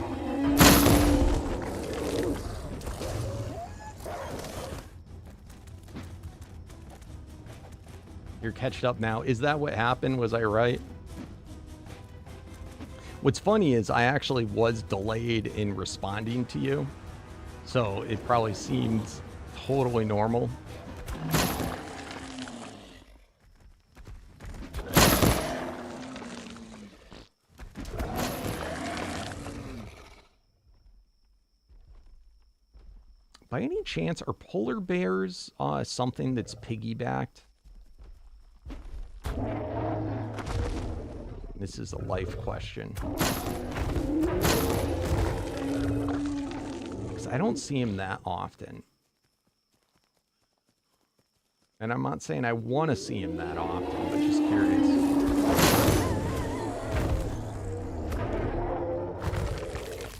You're catched up now. Is that what happened? Was I right? What's funny is I actually was delayed in responding to you. So it probably seems totally normal. By any chance, are polar bears something that's piggybacked? This is a life question. I don't see him that often. And I'm not saying I want to see him that often, but just curious.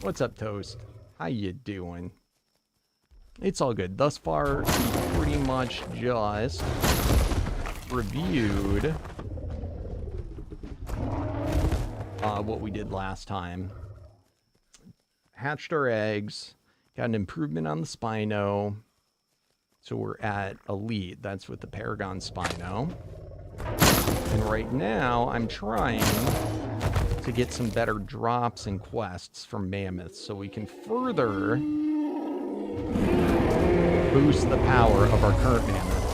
What's up, Toast? How you doing? It's all good. Thus far, we pretty much just reviewed what we did last time. Hatched our eggs. Got an improvement on the Spino. So we're at Elite. That's with the Paragon Spino. And right now, I'm trying to get some better drops and quests from mammoths so we can further boost the power of our current mammoth.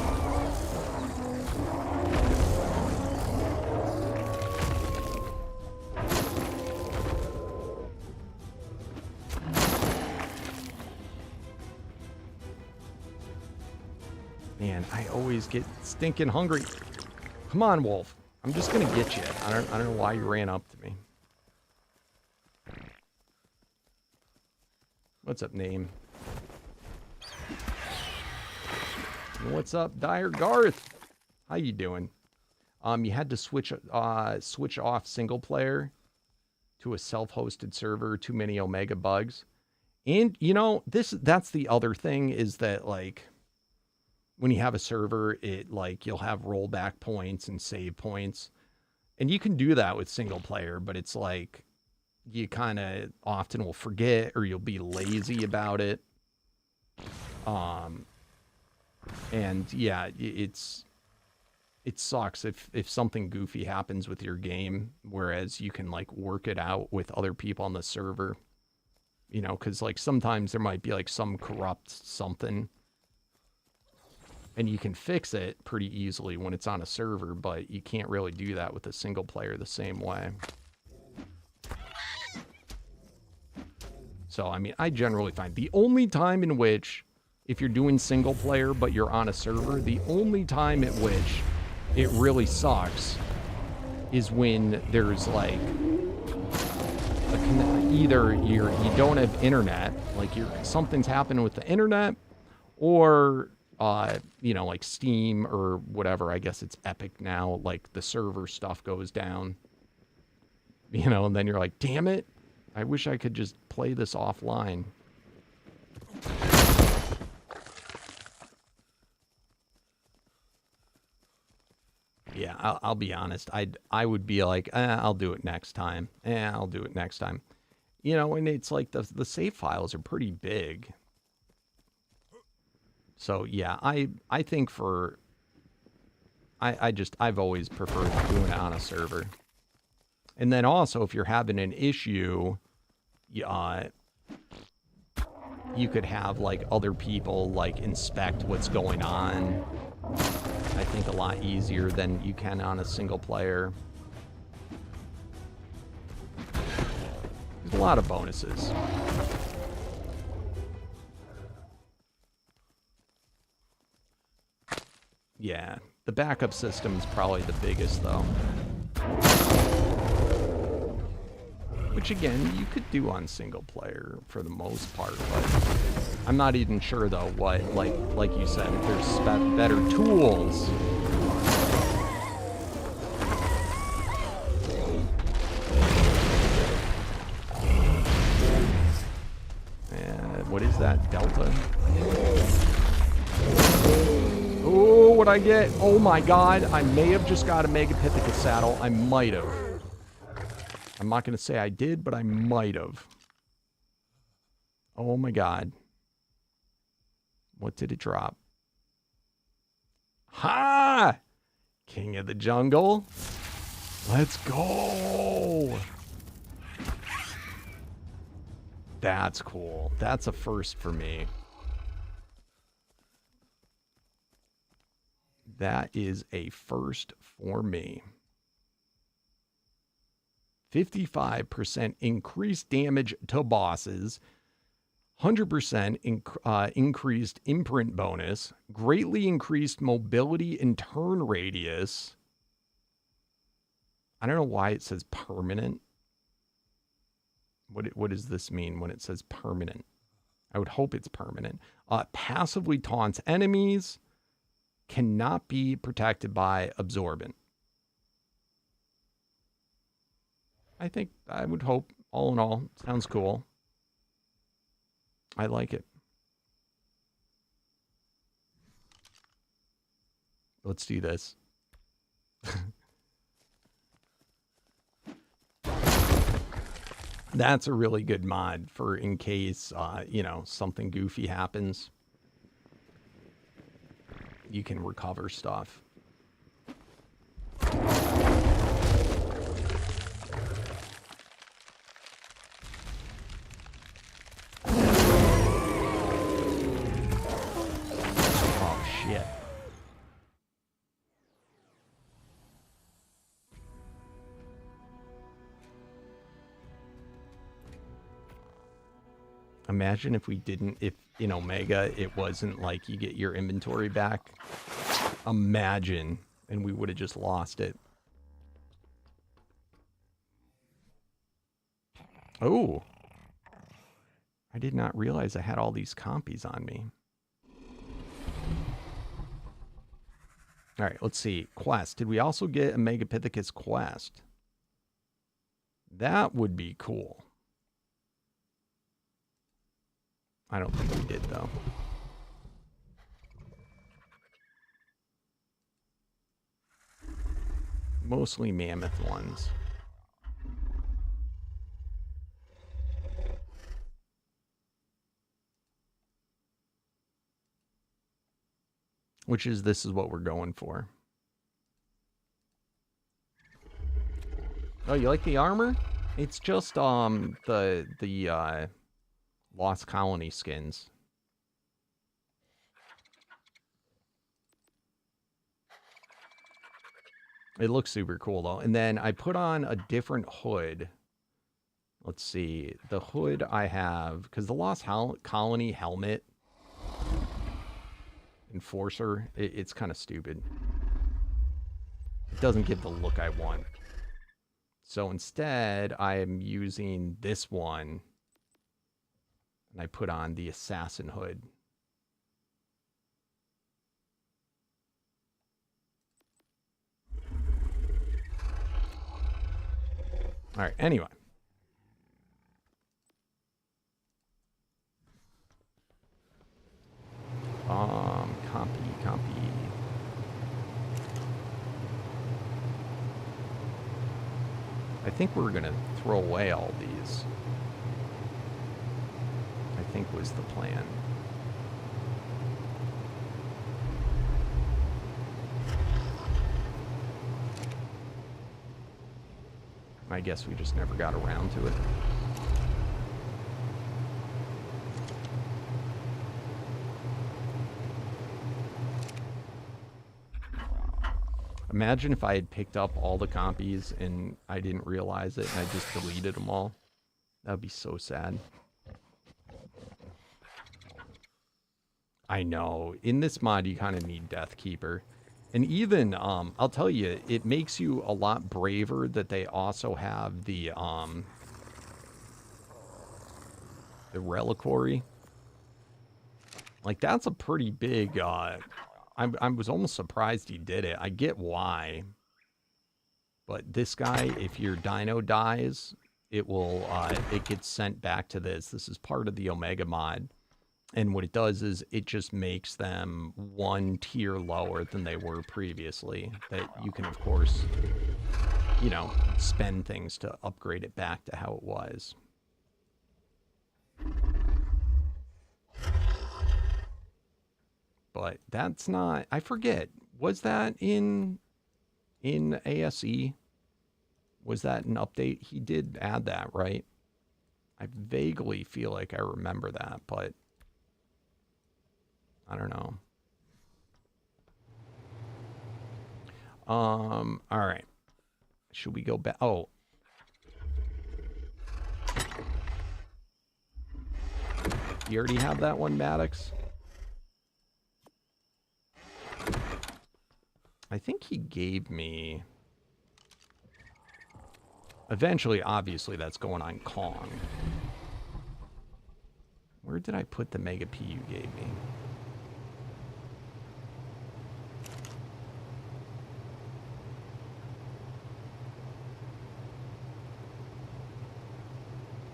Man, I always get stinking hungry. Come on, Wolf. I'm just gonna get you. I don't know why you ran up to me. What's up, name? What's up, Dire Garth? How you doing? You had to switch off single player to a self-hosted server. Too many Omega bugs. And you know, that's the other thing is that like when you have a server, it like you'll have rollback points and save points. And you can do that with single player, but it's like you kind of often will forget or you'll be lazy about it. And yeah, it sucks if something goofy happens with your game, whereas you can like work it out with other people on the server, you know, because like sometimes there might be like some corrupt something. And you can fix it pretty easily when it's on a server, but you can't really do that with a single player the same way. So, I mean, I generally find the only time in which, if you're doing single player but you're on a server, the only time at which it really sucks is when there's like either you don't have internet, like something's happening with the internet, or you know, like Steam or whatever. I guess it's Epic now. Like the server stuff goes down, you know, and then you're like, damn it, I wish I could just play this offline. Yeah, I'll be honest. I would be like, I'll do it next time. I'll do it next time. You know, and it's like the save files are pretty big. So yeah, I think for I've always preferred doing it on a server. And then also, if you're having an issue, you could have like other people like inspect what's going on. I think a lot easier than you can on a single player. There's a lot of bonuses. Yeah, the backup system is probably the biggest though. Which again, you could do on single player for the most part, but I'm not even sure though what, like you said, if there's better tools. And what is that, Delta? Oh, what'd I get? Oh my god, I may have just got a Megapithecus saddle. I might have. I'm not going to say I did, but I might have. Oh my god. What did it drop? Ha! King of the Jungle. Let's go! That's cool. That's a first for me. That is a first for me. 55% increased damage to bosses, 100% increased imprint bonus, greatly increased mobility and turn radius. I don't know why it says permanent. What does this mean when it says permanent? I would hope it's permanent. Passively taunts enemies, cannot be protected by absorbent. I would hope, all in all, sounds cool. I like it. Let's do this. That's a really good mod for in case, you know, something goofy happens. You can recover stuff. Imagine if we didn't, if in Omega it wasn't like you get your inventory back. Imagine, and we would have just lost it. Oh, I did not realize I had all these compies on me. All right, let's see. Quest. Did we also get a Megapithecus quest? That would be cool. I don't think we did, though. Mostly mammoth ones. Which is, this is what we're going for. Oh, you like the armor? It's just the Lost Colony skins. It looks super cool, though. And then I put on a different hood. Let's see. The hood I have, because the Lost Colony helmet Enforcer, it's kind of stupid. It doesn't give the look I want. So instead, I am using this one. And I put on the Assassin hood. All right, anyway. Copy. I think we're going to throw away all these. I think was the plan. I guess we just never got around to it. Imagine if I had picked up all the copies and I didn't realize it and I just deleted them all. That would be so sad. I know. In this mod, you kind of need Deathkeeper. And even, I'll tell you, it makes you a lot braver that they also have the reliquary. Like, that's a pretty big, I was almost surprised he did it. I get why. But this guy, if your dino dies, it will, it gets sent back to this. This is part of the Omega mod. And what it does is it just makes them one tier lower than they were previously. That you can, of course, you know, spend things to upgrade it back to how it was. But that's not, I forget, was that in ASE? Was that an update? He did add that, right? I vaguely feel like I remember that, but I don't know. All right. Should we go back? Oh. You already have that one, Maddox? I think he gave me... Eventually, obviously, that's going on Kong. Where did I put the Mega P you gave me?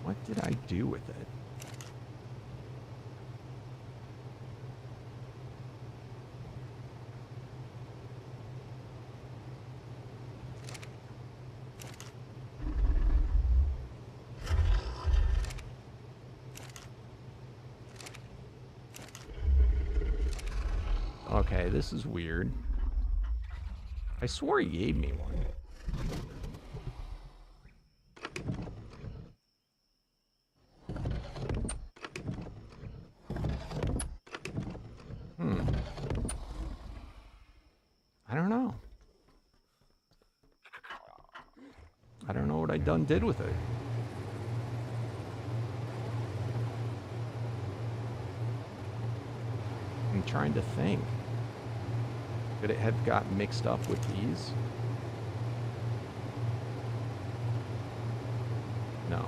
What did I do with it? Okay, this is weird. I swore he gave me one. I don't know. I don't know what I done did with it. I'm trying to think. Could it have got mixed up with these? No.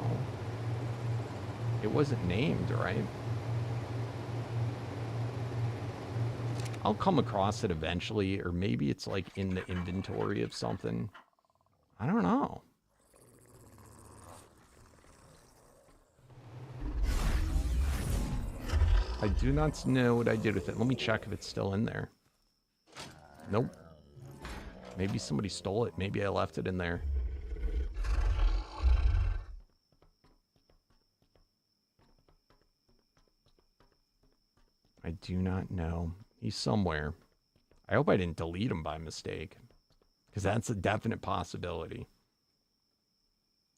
It wasn't named, right? I'll come across it eventually, or maybe it's like in the inventory of something. I don't know. I do not know what I did with it. Let me check if it's still in there. Nope. Maybe somebody stole it. Maybe I left it in there. I do not know. He's somewhere. I hope I didn't delete him by mistake, because that's a definite possibility.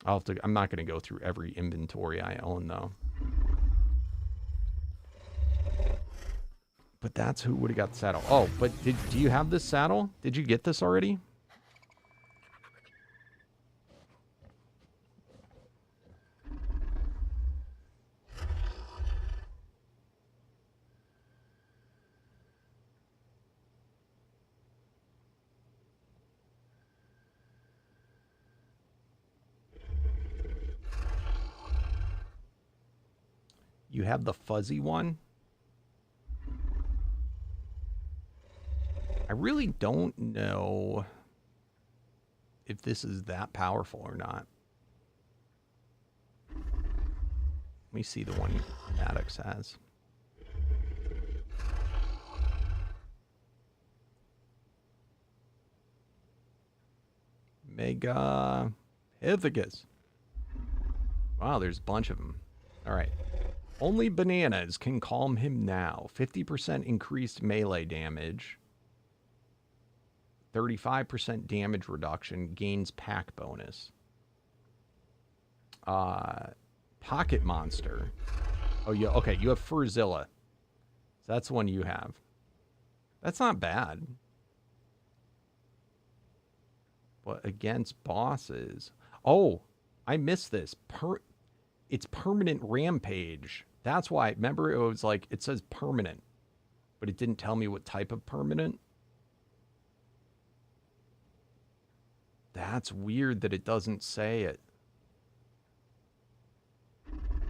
I'll have to, I'm not going to go through every inventory I own, though. But that's who would have got the saddle. Oh, but do you have this saddle? Did you get this already? You have the fuzzy one? I really don't know if this is that powerful or not. Let me see the one Maddox has. Mega Ithacus. Wow, there's a bunch of them. All right. Only bananas can calm him now. 50% increased melee damage. 35% damage reduction. Gains pack bonus. Pocket monster. Oh, yeah. Okay, you have Furzilla. So that's one you have. That's not bad. But against bosses. Oh, I missed this. It's permanent rampage. That's why. Remember, it was like, it says permanent, but it didn't tell me what type of permanent. That's weird that it doesn't say it.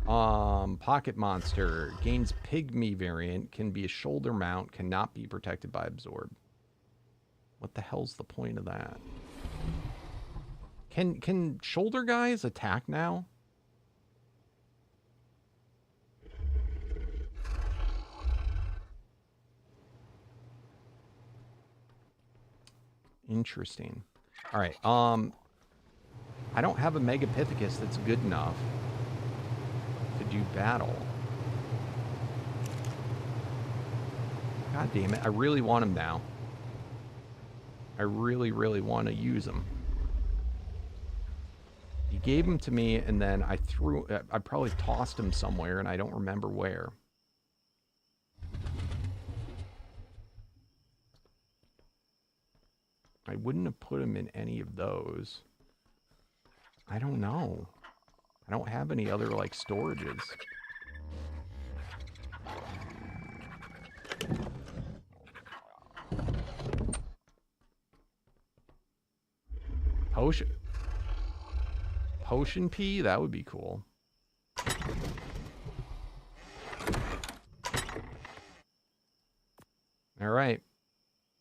Pocket monster gains pygmy variant, can be a shoulder mount, cannot be protected by absorb. What the hell's the point of that? Can shoulder guys attack now? Interesting. All right. I don't have a Megapithecus that's good enough to do battle. God damn it. I really want him now. I really, really want to use him. He gave him to me, and then I probably tossed him somewhere, and I don't remember where. I wouldn't have put him in any of those. I don't know. I don't have any other, like, storages. Potion P? That would be cool. All right.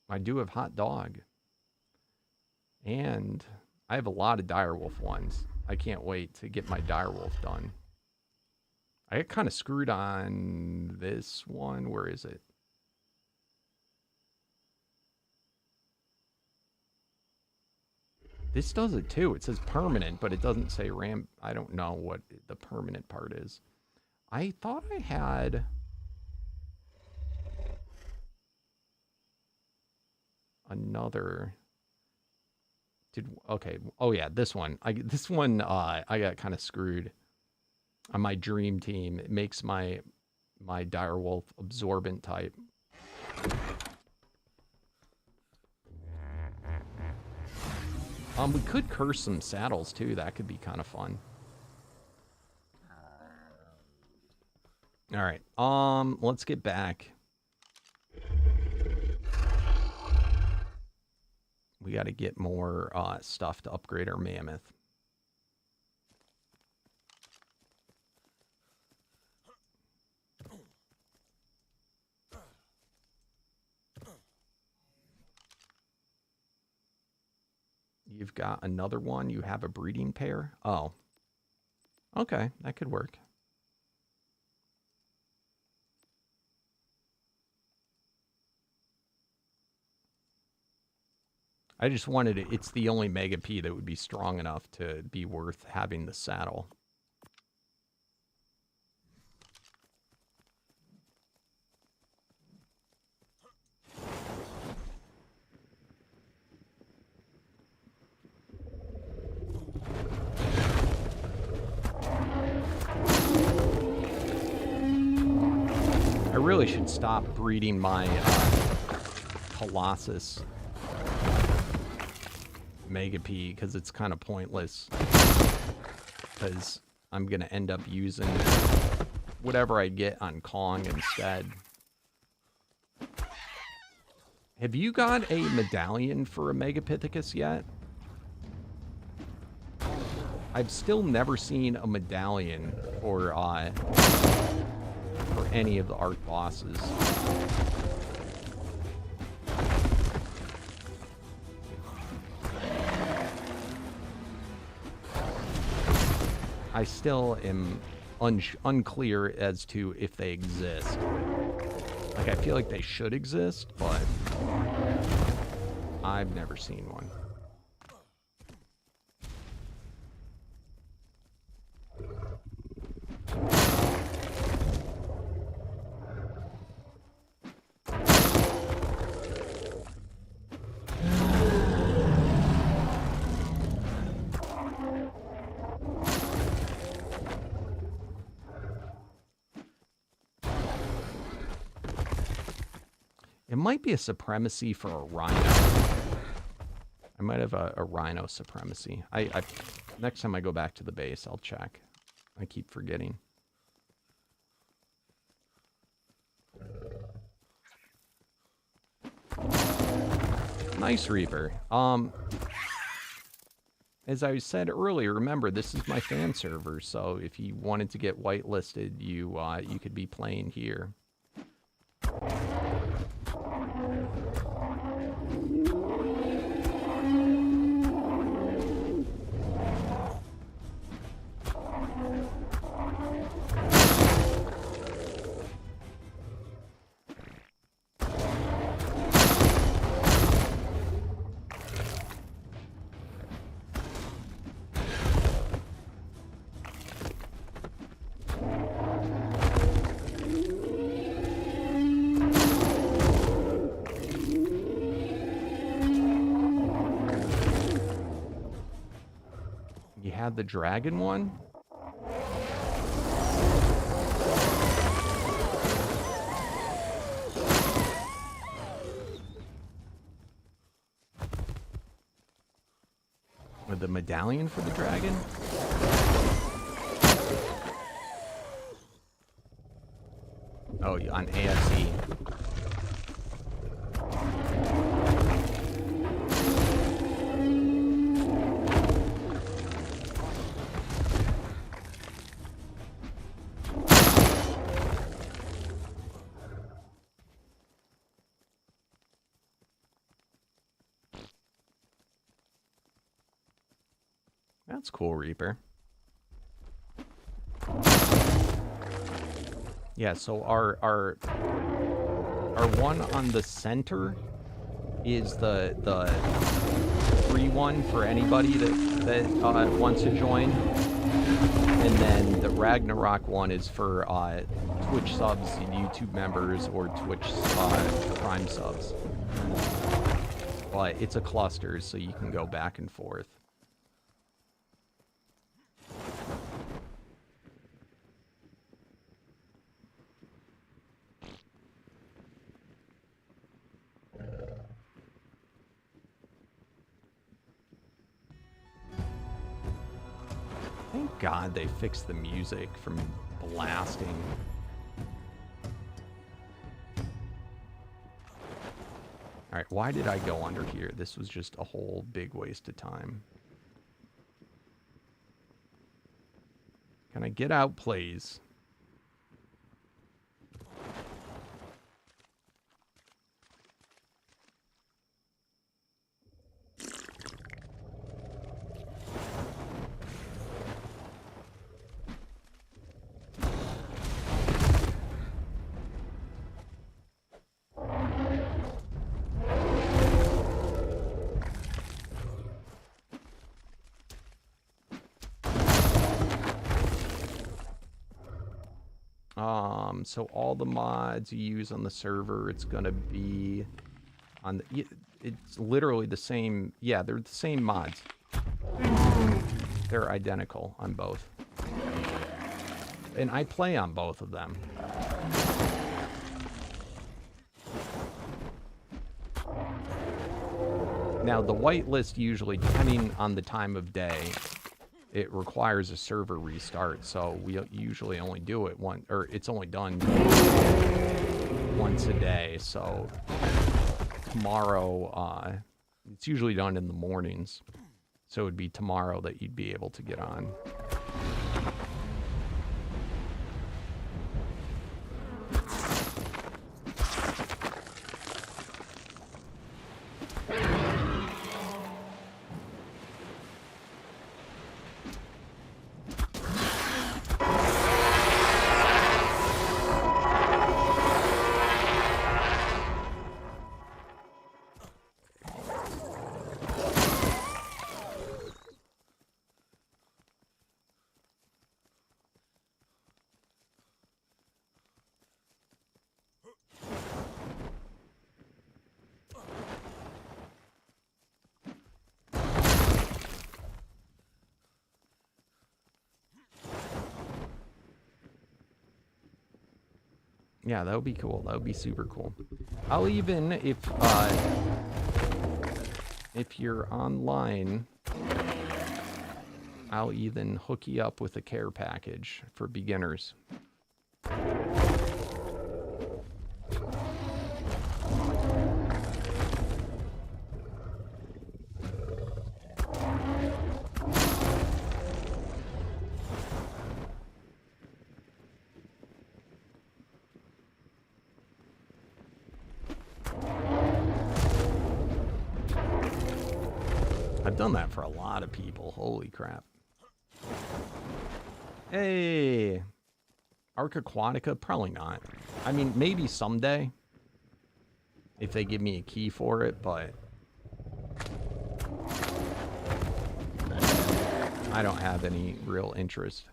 I do have Hot Dog. And I have a lot of Direwolf ones. I can't wait to get my Direwolf done. I got kind of screwed on this one. Where is it? This does it too. It says permanent, but it doesn't say ram. I don't know what the permanent part is. I thought I had another. Okay. Oh yeah, this one. I got kind of screwed on my dream team. It makes my Direwolf absorbent type. We could curse some saddles too. That could be kind of fun. All right. Let's get back. We got to get more stuff to upgrade our mammoth. You've got another one. You have a breeding pair. Oh. Okay, that could work. I just wanted it. It's the only Mega P that would be strong enough to be worth having the saddle. I really should stop breeding my Colossus Mega P because it's kind of pointless, because I'm gonna end up using whatever I get on Kong instead. Have you got a medallion for a Megapithecus yet? I've still never seen a medallion for for any of the art bosses. I still am unclear as to if they exist. Like, I feel like they should exist, but I've never seen one. It might be a supremacy for a rhino. I might have a rhino supremacy. Next time I go back to the base, I'll check. I keep forgetting. Nice, Reaper. As I said earlier, remember, this is my fan server, so if you wanted to get whitelisted, you could be playing here. The dragon one? With the medallion for the dragon? Oh, on AFC. That's cool, Reaper. Yeah, so our one on the center is the free one for anybody that wants to join, and then the Ragnarok one is for Twitch subs, YouTube members, or Twitch Prime subs. But it's a cluster, so you can go back and forth. Thank God they fixed the music from blasting. Alright, why did I go under here? This was just a whole big waste of time. Can I get out, please? So all the mods you use on the server, it's gonna be on the, it's literally the same. Yeah, they're the same mods. They're identical on both. And I play on both of them. Now, the whitelist usually, depending on the time of day, it requires a server restart, so we usually only do it once, or it's only done once a day, so tomorrow, it's usually done in the mornings, so it would be tomorrow that you'd be able to get on. Yeah, that would be cool. That would be super cool. I'll even, if you're online, I'll even hook you up with a care package for beginners. I've done that for a lot of people. Holy crap. Hey. Arc Aquatica? Probably not. I mean, maybe someday. If they give me a key for it, but... I don't have any real interest.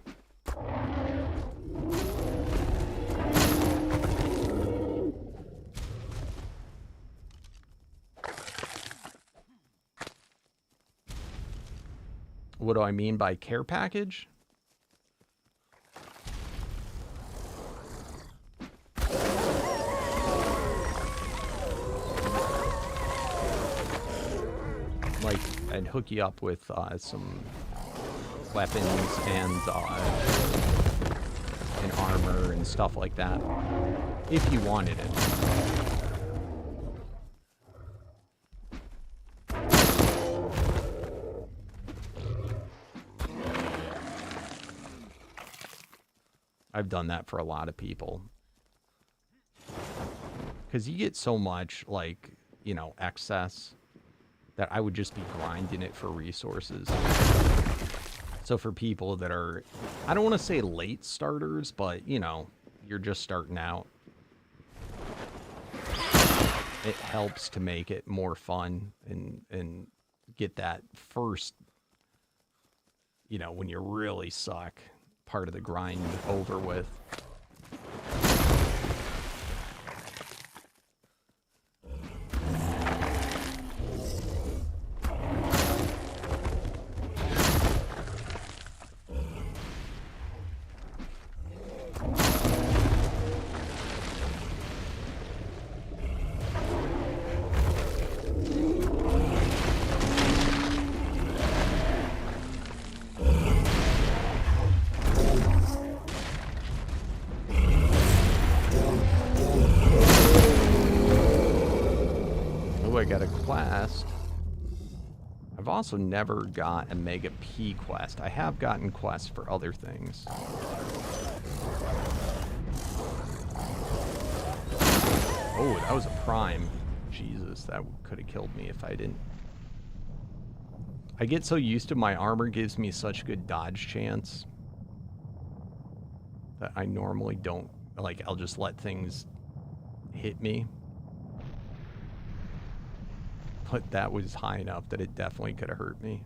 What do I mean by care package? Like, I'd hook you up with some weapons and armor and stuff like that, if you wanted it. I've done that for a lot of people. Because you get so much, like, you know, excess that I would just be grinding it for resources. So for people that are, I don't want to say late starters, but, you know, you're just starting out. It helps to make it more fun and get that first, you know, when you really suck, part of the grind over with. I've also never got a Mega P quest. I have gotten quests for other things. Oh, that was a prime. Jesus, that could have killed me if I didn't. I get so used to my armor gives me such good dodge chance that I normally don't, like, I'll just let things hit me. But that was high enough that it definitely could have hurt me.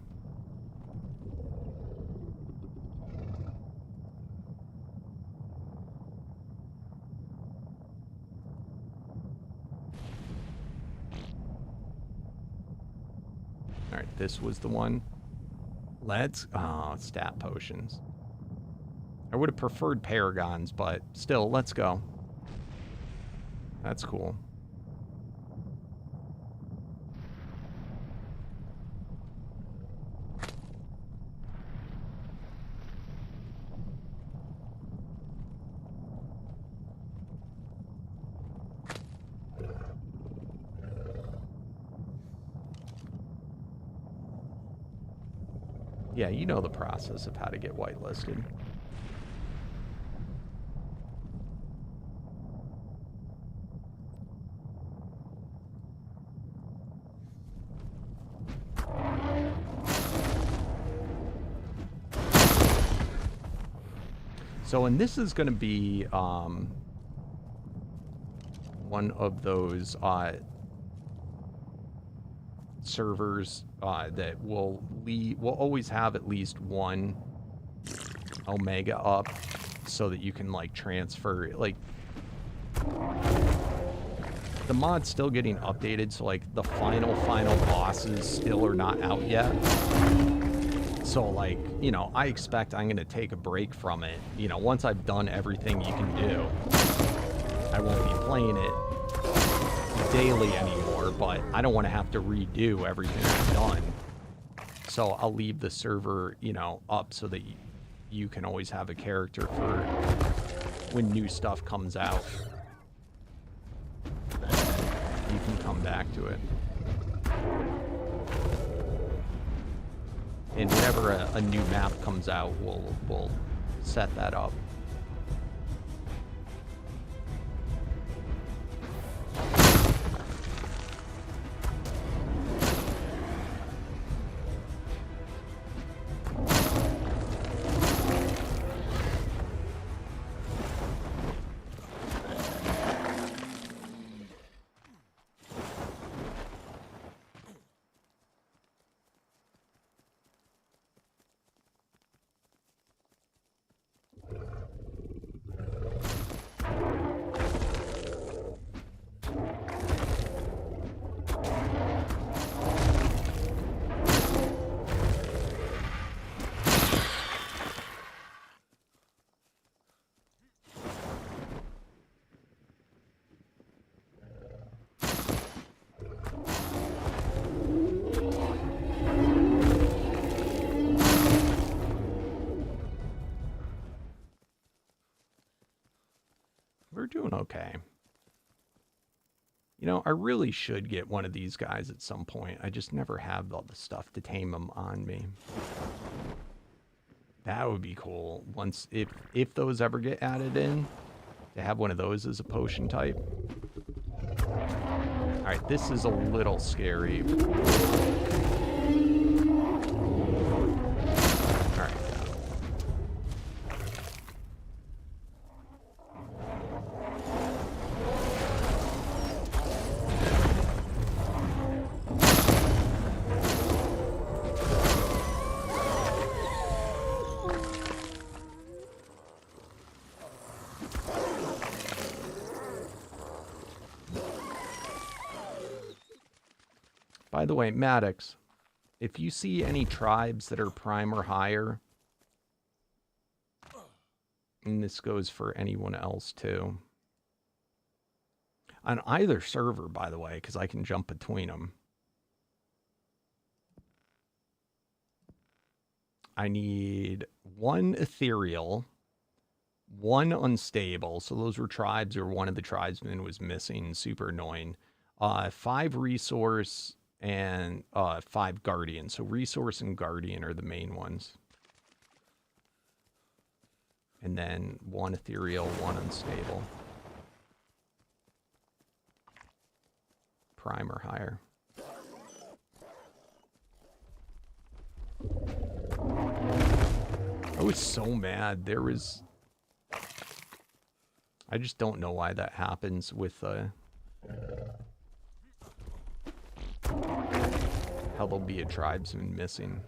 Alright, this was the one. Let's... oh, stat potions. I would have preferred Paragons, but still, let's go. That's cool. Yeah, you know the process of how to get whitelisted. So, and this is going to be one of those servers that will always have at least one Omega up so that you can, like, transfer, like, the mod's still getting updated, so, like, the final bosses still are not out yet. So, like, you know, I expect I'm going to take a break from it, you know, once I've done everything you can do. I won't be playing it daily anymore, but I don't want to have to redo everything I've done. So I'll leave the server, you know, up so that you can always have a character for when new stuff comes out. You can come back to it. And whenever a new map comes out, we'll set that up. We're doing okay. You know, I really should get one of these guys at some point. I just never have all the stuff to tame them on me. That would be cool. Once, if those ever get added in, to have one of those as a potion type. Alright, this is a little scary. Alright. By the way, Maddox, if you see any tribes that are prime or higher, and this goes for anyone else too, on either server, by the way, because I can jump between them, I need 1 ethereal, 1 unstable, so those were tribes or one of the tribesmen was missing, super annoying, 5 resource, and 5 guardian. So resource and guardian are the main ones. And then 1 ethereal, 1 unstable. Prime or higher. I was so mad. There was... I just don't know why that happens with... how there'll be a tribesman missing.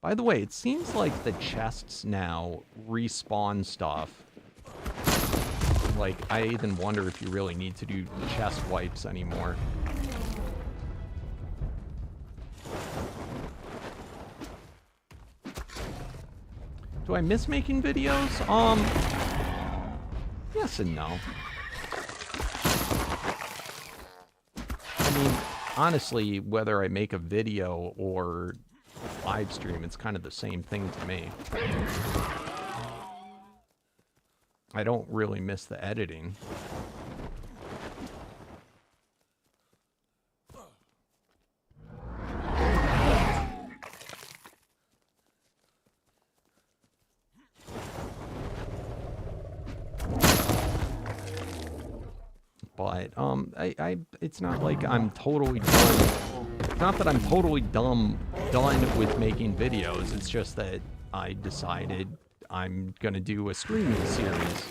By the way, it seems like the chests now respawn stuff. Like, I even wonder if you really need to do chest wipes anymore. Do I miss making videos? Yes and no. I mean, honestly, whether I make a video or live stream, it's kind of the same thing to me. I don't really miss the editing. But it's not like I'm totally done. It's not that I'm totally done with making videos. It's just that I decided I'm gonna do a streaming series.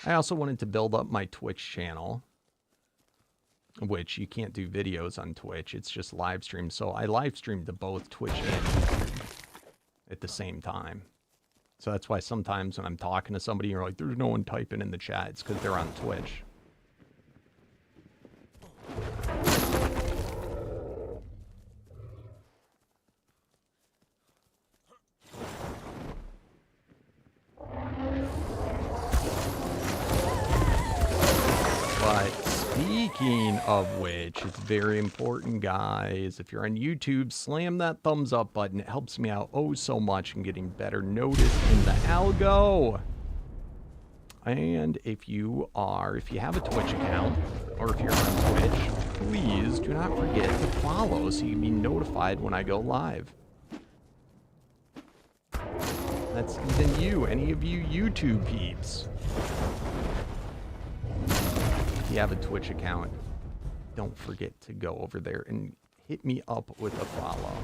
I also wanted to build up my Twitch channel, which you can't do videos on Twitch. It's just live stream. So I live streamed to both Twitch and YouTube at the same time. So that's why sometimes when I'm talking to somebody, you're like, there's no one typing in the chat. It's because they're on Twitch. But speaking of which, it's very important, guys. If you're on YouTube, slam that thumbs up button. It helps me out oh so much in getting better notice in the algo. And if you have a Twitch account, or if you're on Twitch, please do not forget to follow so you can be notified when I go live. That's even you, any of you YouTube peeps. If you have a Twitch account, don't forget to go over there and hit me up with a follow.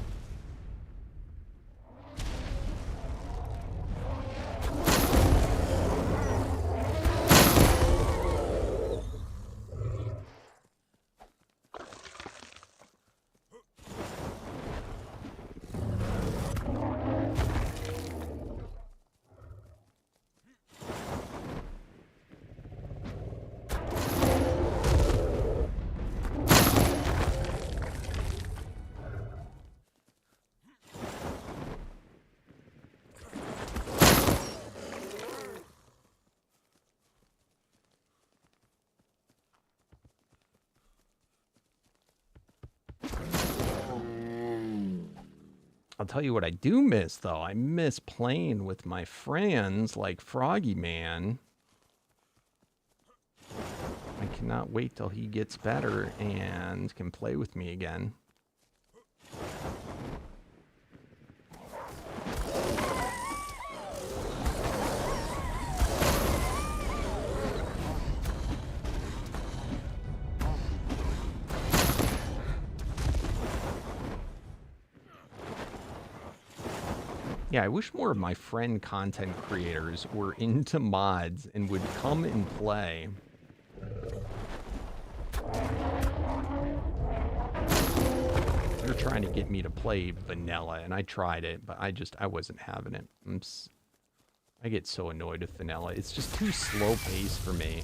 I'll tell you what I do miss, though. I miss playing with my friends like Froggy Man. I cannot wait till he gets better and can play with me again. Yeah, I wish more of my friend content creators were into mods and would come and play. They're trying to get me to play vanilla, and I tried it, but I wasn't having it. I get so annoyed with vanilla. It's just too slow paced for me.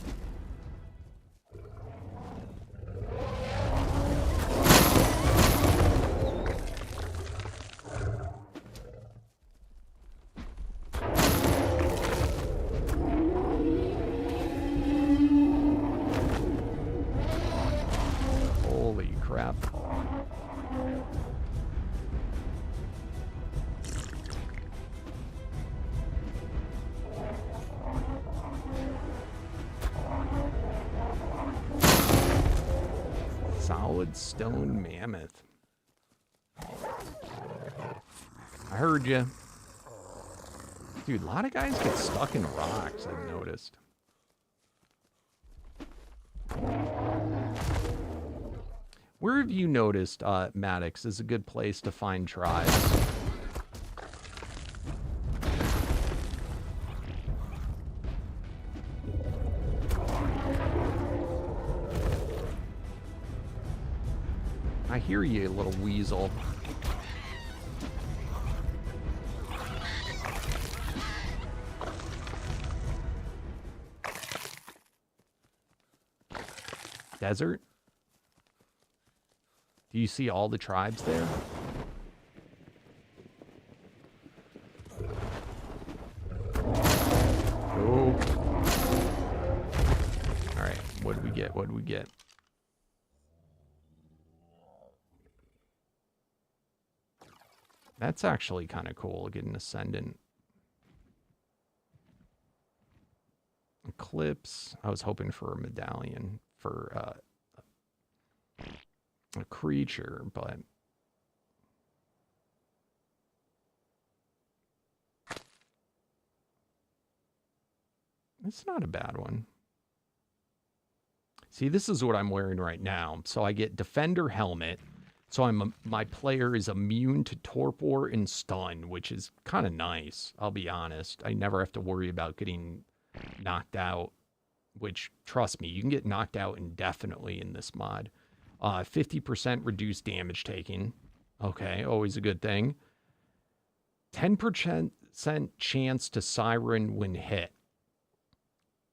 Stone mammoth. I heard you. Dude, a lot of guys get stuck in rocks, I've noticed. Where have you noticed, Maddox, is a good place to find tribes? I hear you, little weasel. Desert? Do you see all the tribes there? Oh. All right, what do we get? What do we get? That's actually kind of cool, getting Ascendant. Eclipse. I was hoping for a Medallion for a creature, but it's not a bad one. See, this is what I'm wearing right now. So I get Defender Helmet. So my player is immune to torpor and stun, which is kind of nice, I'll be honest. I never have to worry about getting knocked out, which, trust me, you can get knocked out indefinitely in this mod. 50% reduced damage taking. Okay, always a good thing. 10% 10% chance to Siren when hit.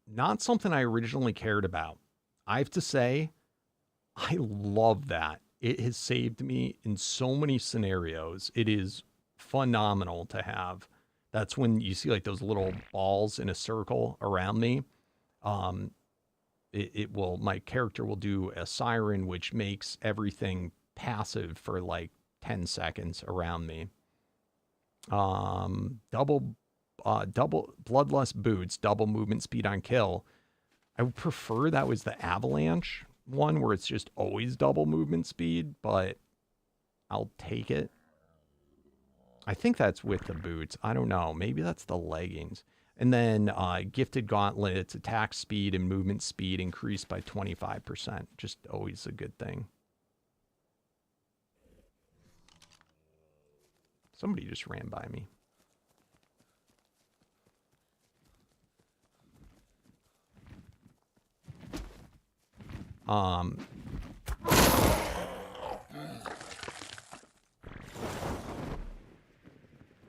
Not something I originally cared about. I have to say, I love that. It has saved me in so many scenarios. It is phenomenal to have. That's when you see like those little balls in a circle around me. It will, my character will do a siren, which makes everything passive for like 10 seconds around me. Double bloodlust boots, double movement speed on kill. I would prefer that was the avalanche one where it's just always double movement speed, but I'll take it. I think that's with the boots. I don't know. Maybe that's the leggings. And then gifted gauntlets, attack speed and movement speed increased by 25%. Just always a good thing. Somebody just ran by me.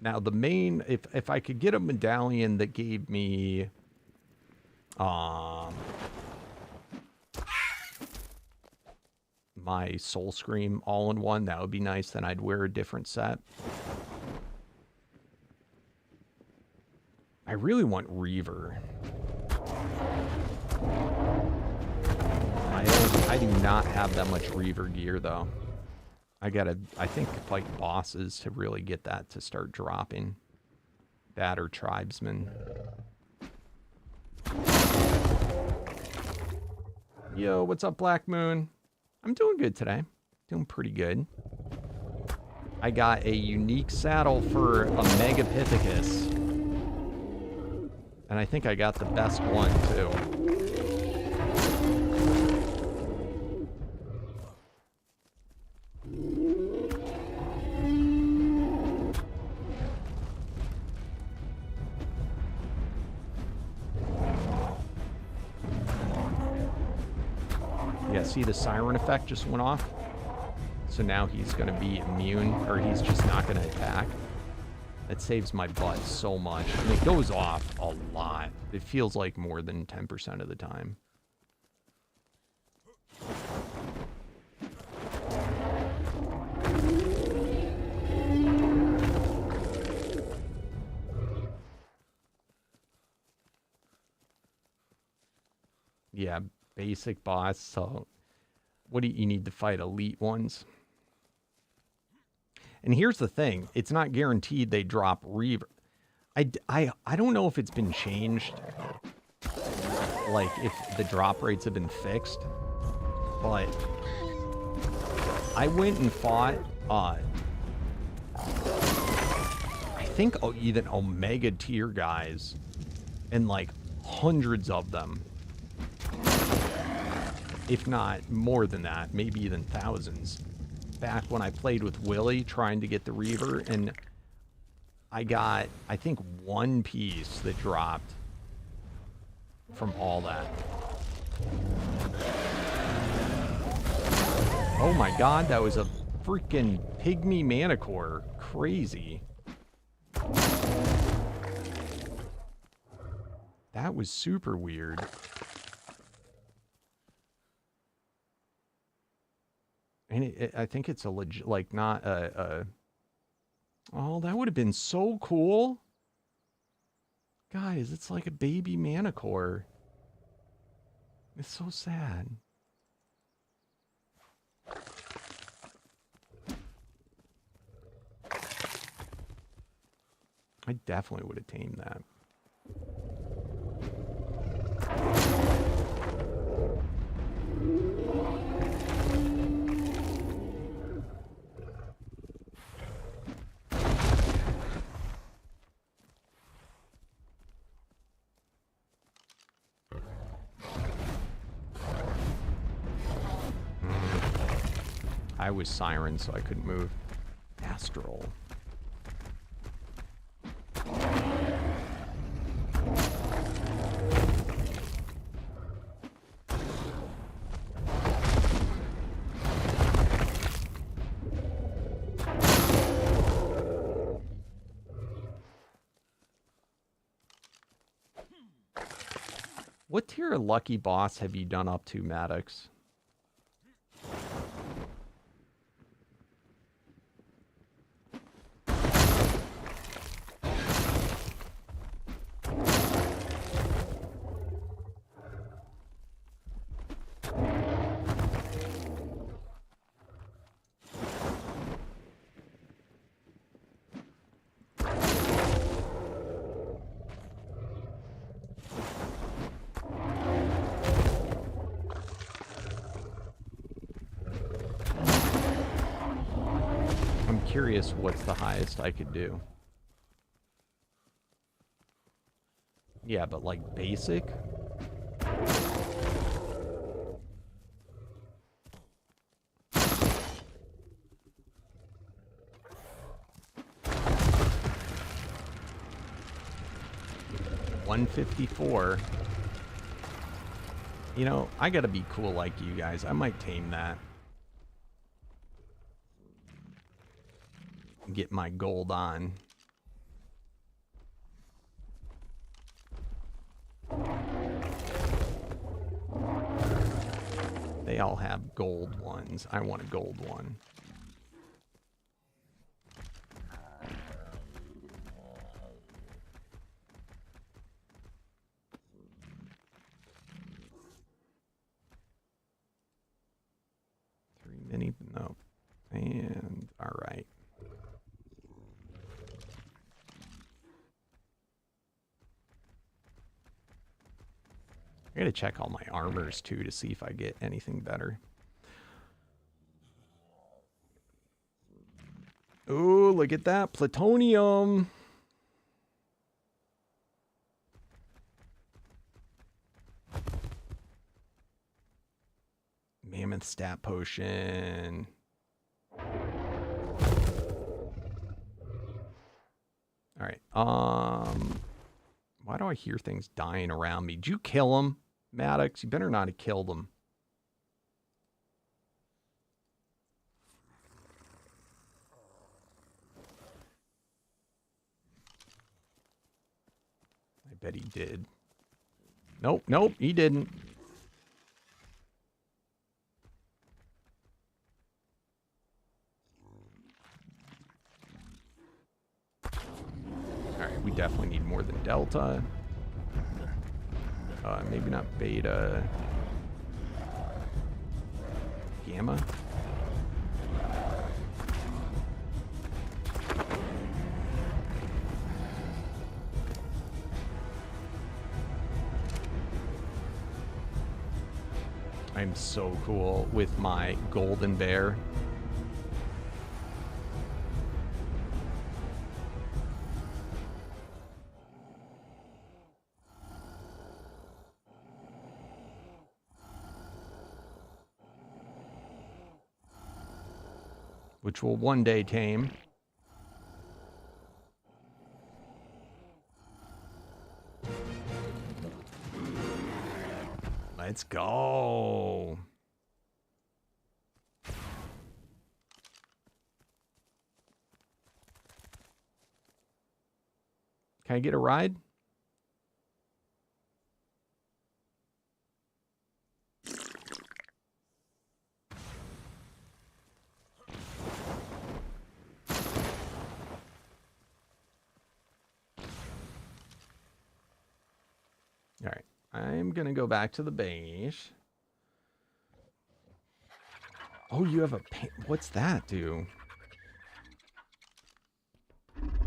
Now the main, if I could get a medallion that gave me my soul scream all in one, that would be nice. Then I'd wear a different set. I really want Reaver. I do not have that much Reaver gear though. I think fight bosses to really get that to start dropping. That or tribesmen. Yo, what's up, Black Moon? I'm doing good today. Doing pretty good. I got a unique saddle for a Megapithecus. And I think I got the best one, too. Yeah, see the siren effect just went off? So now he's going to be immune, or he's just not going to attack. That saves my butt so much. And it goes off a lot. It feels like more than 10% of the time. Yeah, basic boss. So what do you need to fight? Elite ones? And here's the thing. It's not guaranteed they drop Reaver. I don't know if it's been changed. Like, if the drop rates have been fixed. But I went and fought, I think even Omega tier guys. And, like, hundreds of them. If not more than that. Maybe even thousands. Back when I played with Willie trying to get the Reaver, and I got, I think, one piece that dropped from all that. Oh my god, that was a freaking pygmy manicore. Crazy. That was super weird. And I think it's a legit, like, not a... Oh, that would have been so cool. Guys, it's like a baby manicore. It's so sad. I definitely would have tamed that. I was Siren, so I couldn't move. Astral. What tier of lucky boss have you done up to, Maddox? Curious what's the highest I could do. Yeah, but like basic? $154. You know, I gotta be cool like you guys. I might tame that. Get my gold on. They all have gold ones. I want a gold one. No. And all right. I gotta check all my armors too to see if I get anything better. Ooh, look at that plutonium. Mammoth stat potion. All right. Why do I hear things dying around me? Did you kill them, Maddox? You better not have killed them. I bet he did. Nope, nope, he didn't. Alright, we definitely need more than Delta. Maybe not Beta. Gamma. I'm so cool with my golden bear. Which will one day tame. Let's go. Can I get a ride? All right. I'm going to go back to the base. Oh, you have a... What's that do?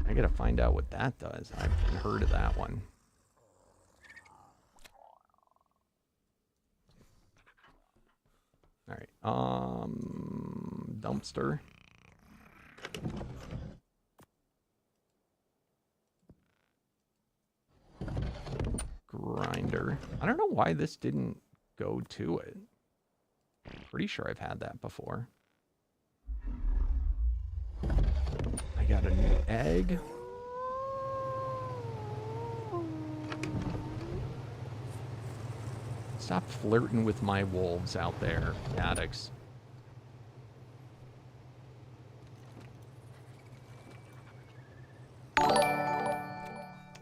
I got to find out what that does. I've heard of that one. All right. Dumpster. Grinder. I don't know why this didn't go to it. Pretty sure I've had that before. I got a new egg. Stop flirting with my wolves out there, Maddox.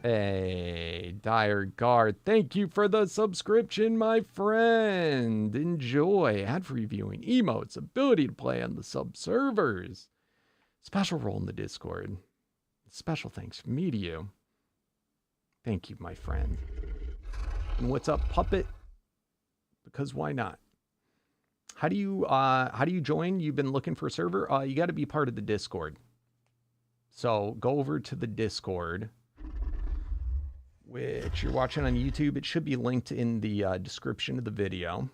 Hey, Dire Guard, thank you for the subscription, my friend. Enjoy ad-free viewing, emotes, ability to play on the sub-servers. Special role in the Discord. Special thanks from me to you. Thank you, my friend. And what's up, Puppet? Because why not? How do you join? You've been looking for a server? You got to be part of the Discord. So go over to the Discord, which you're watching on YouTube. It should be linked in the description of the video.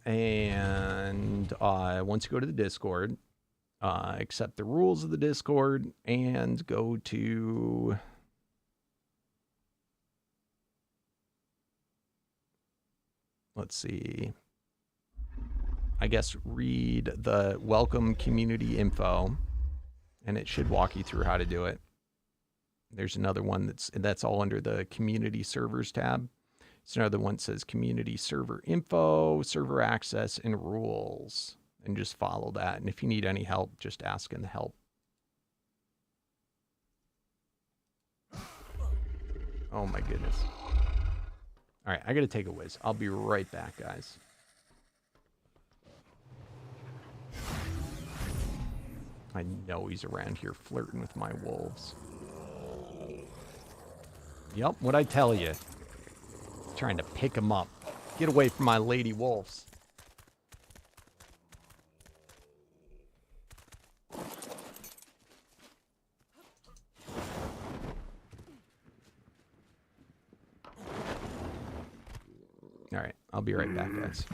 And once you go to the Discord, accept the rules of the Discord and go to... Let's see. I guess read the welcome community info, and it should walk you through how to do it. There's another one that's all under the community servers tab. There's another one that says community server info, server access, and rules. And just follow that. And if you need any help, just ask in the help. Oh my goodness. All right, I got to take a whiz. I'll be right back, guys. I know he's around here flirting with my wolves. Yep, what'd I tell you? Trying to pick him up. Get away from my lady wolves. All right, I'll be right back, guys.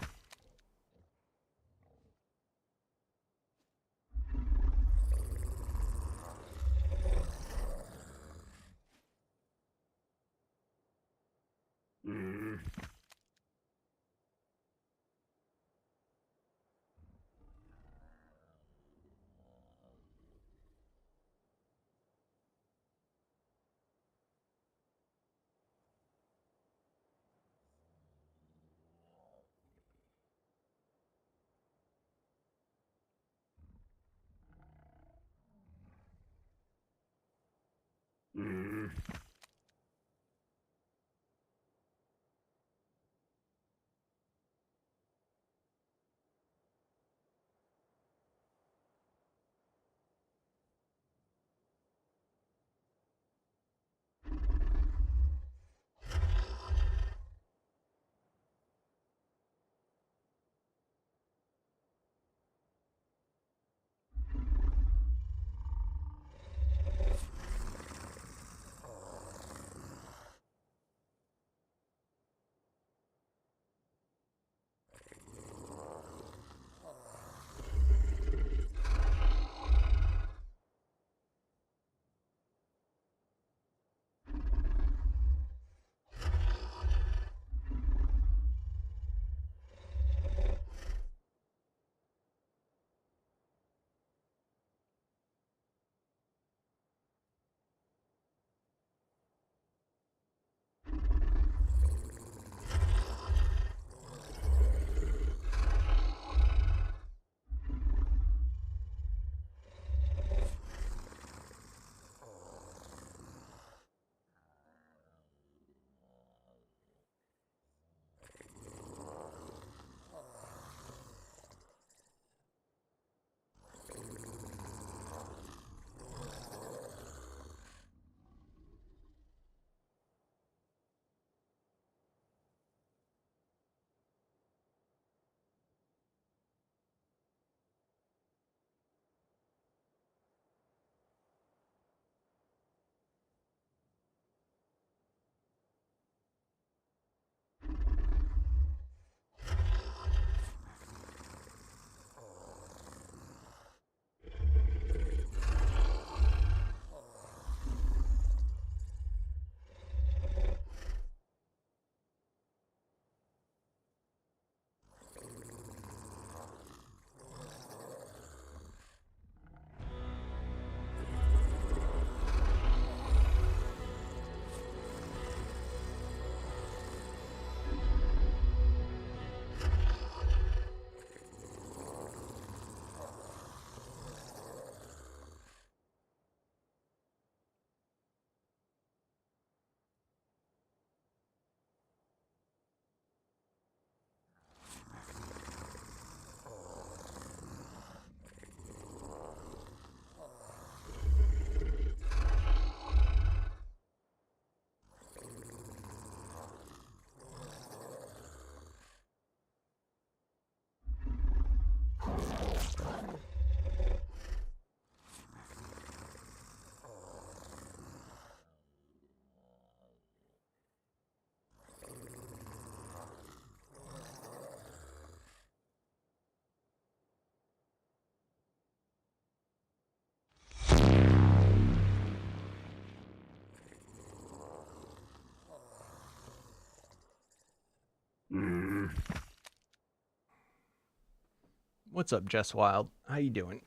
What's up, Jess Wild? How you doing?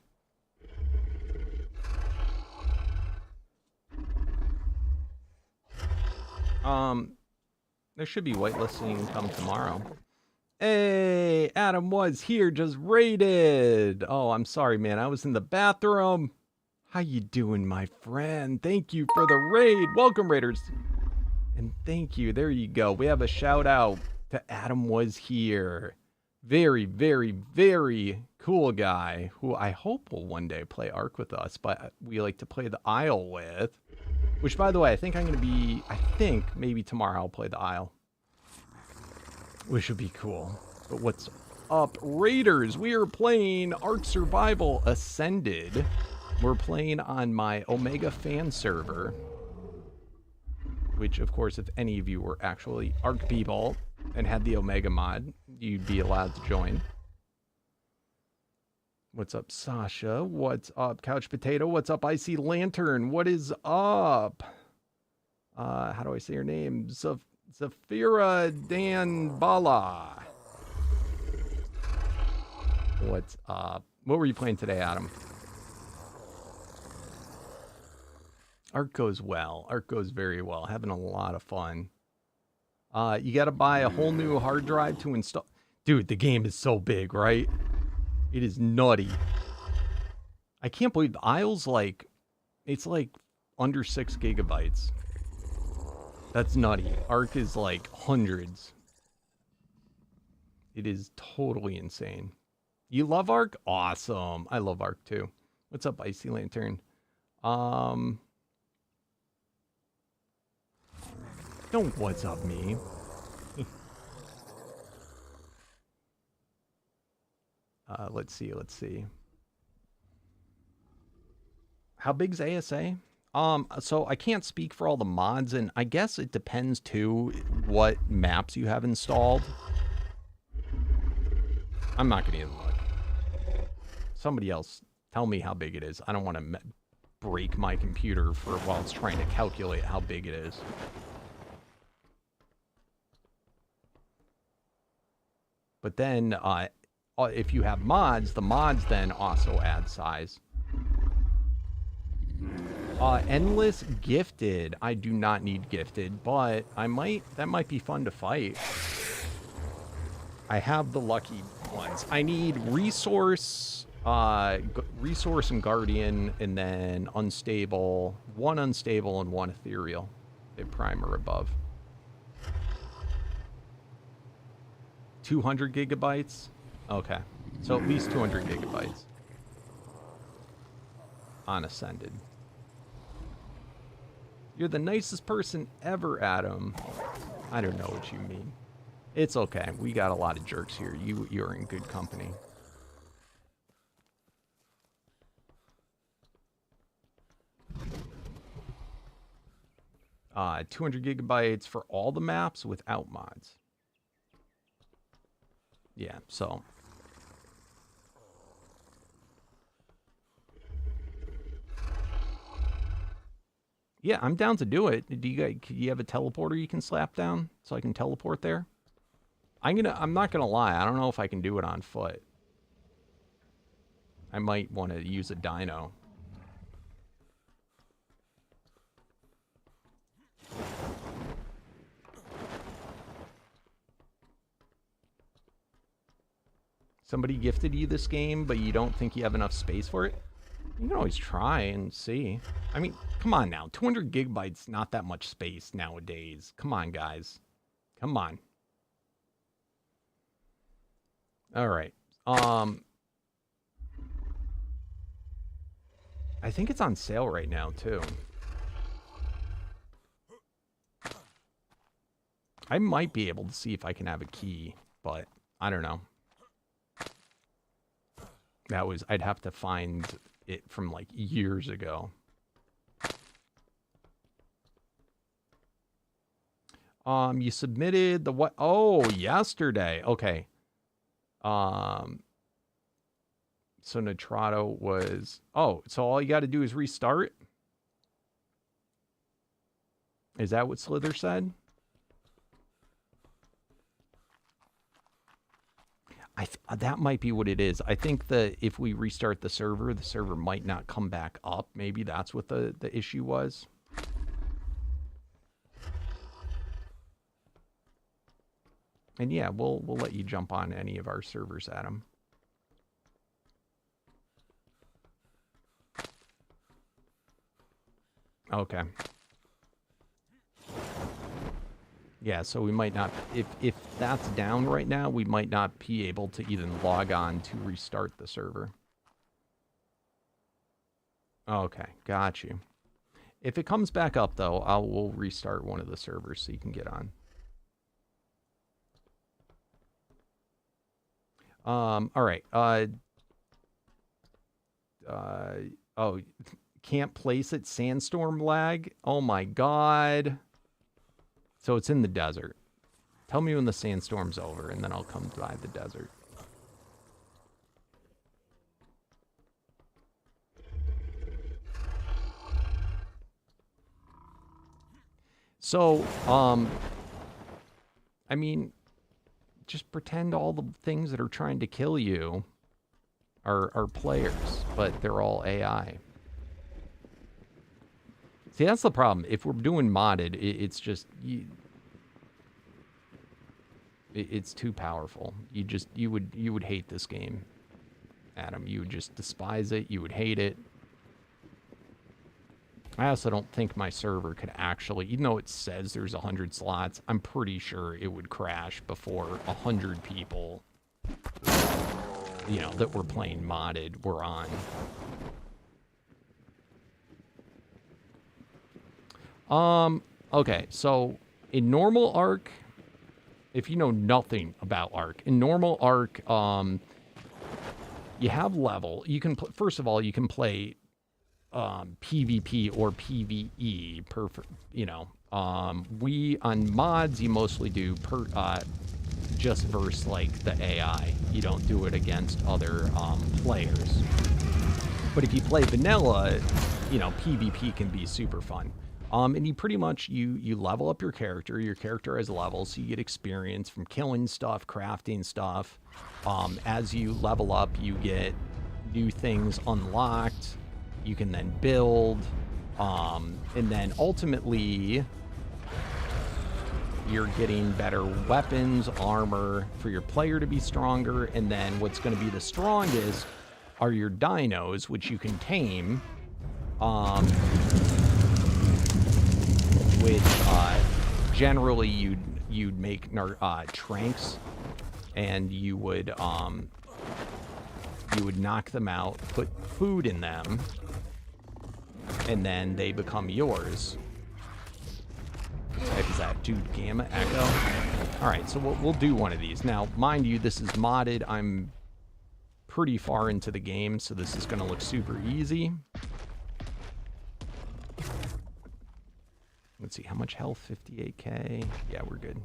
There should be whitelisting come tomorrow. Hey, Adam was here, just raided. Oh, I'm sorry, man. I was in the bathroom. How you doing, my friend? Thank you for the raid. Welcome, raiders. And thank you. There you go. We have a shout out to Adam was here. Very, very, very cool guy who I hope will one day play Ark with us, but we like to play the Isle with. Which, by the way, I think maybe tomorrow I'll play the Isle. Which would be cool. But what's up, Raiders? We are playing Ark Survival Ascended. We're playing on my Omega fan server. Which, of course, if any of you were actually Ark people and had the Omega mod, you'd be allowed to join. What's up, Sasha? What's up, Couch Potato? What's up, Icy Lantern? What is up? How do I say your name? Zafira Danbala. What's up? What were you playing today, Adam? Ark goes well. Ark goes very well. Having a lot of fun. You got to buy a whole new hard drive to install. Dude, the game is so big, right? It is nutty. I can't believe the Isle's like, it's like under 6 gigabytes. That's nutty. Ark is like hundreds. It is totally insane. You love Ark? Awesome. I love Ark too. What's up, Icy Lantern? Don't what's up me. Let's see. How big's ASA? So I can't speak for all the mods, and I guess it depends too what maps you have installed. I'm not gonna even look. Somebody else tell me how big it is. I don't want to break my computer while it's trying to calculate how big it is. But then, if you have mods, the mods then also add size. Endless gifted. I do not need gifted, but that might be fun to fight. I have the lucky ones. I need resource and guardian, and then unstable. One unstable and one ethereal. A prime or above. 200 gigabytes? Okay. So at least 200 gigabytes. On Ascended. You're the nicest person ever, Adam. I don't know what you mean. It's okay. We got a lot of jerks here. You're in good company. Uh, 200 gigabytes for all the maps without mods. Yeah, so. Yeah, I'm down to do it. Do you have a teleporter you can slap down so I can teleport there? I'm not gonna lie, I don't know if I can do it on foot. I might want to use a dino. Somebody gifted you this game, but you don't think you have enough space for it? You can always try and see. I mean, come on now. 200 gigabytes, not that much space nowadays. Come on, guys. Come on. All right. I think it's on sale right now, too. I might be able to see if I can have a key, but I don't know. I'd have to find it from like years ago. You submitted the what? Oh, yesterday. Okay. So Nitrato was, oh, so all you got to do is restart? Is that what Slither said? That might be what it is. I think that if we restart the server might not come back up. Maybe that's what the issue was. And yeah, we'll let you jump on any of our servers, Adam. Okay. Yeah, so we might not, if that's down right now, we might not be able to even log on to restart the server. Okay, got you. If it comes back up, though, we'll restart one of the servers so you can get on. All right. Oh, can't place it. Sandstorm lag. Oh my God. So it's in the desert. Tell me when the sandstorm's over, and then I'll come by the desert. So, I mean, just pretend all the things that are trying to kill you are players, but they're all AI. See, that's the problem. If we're doing modded, it's just... it's too powerful. You would hate this game, Adam. You would just despise it. You would hate it. I also don't think my server could actually, even though it says there's 100 slots, I'm pretty sure it would crash before 100 people, you know, that were playing modded were on. Okay, so in normal Ark, if you know nothing about Ark, in normal Ark, you have level. You can, first of all, you can play PvP or PvE, you know. We, on mods, you mostly do just versus, like, the AI. You don't do it against other players. But if you play vanilla, you know, PvP can be super fun. And you pretty much, you level up your character. Your character has levels, so you get experience from killing stuff, crafting stuff. As you level up, you get new things unlocked. You can then build, and then ultimately, you're getting better weapons, armor, for your player to be stronger, and then what's going to be the strongest are your dinos, which you can tame, which generally you'd make tranks, and you would knock them out, put food in them, and then they become yours. What is that, dude? Gamma Echo? Alright, so we'll do one of these. Now, mind you, this is modded. I'm pretty far into the game, so this is going to look super easy. Let's see, how much health? 58k? Yeah, we're good.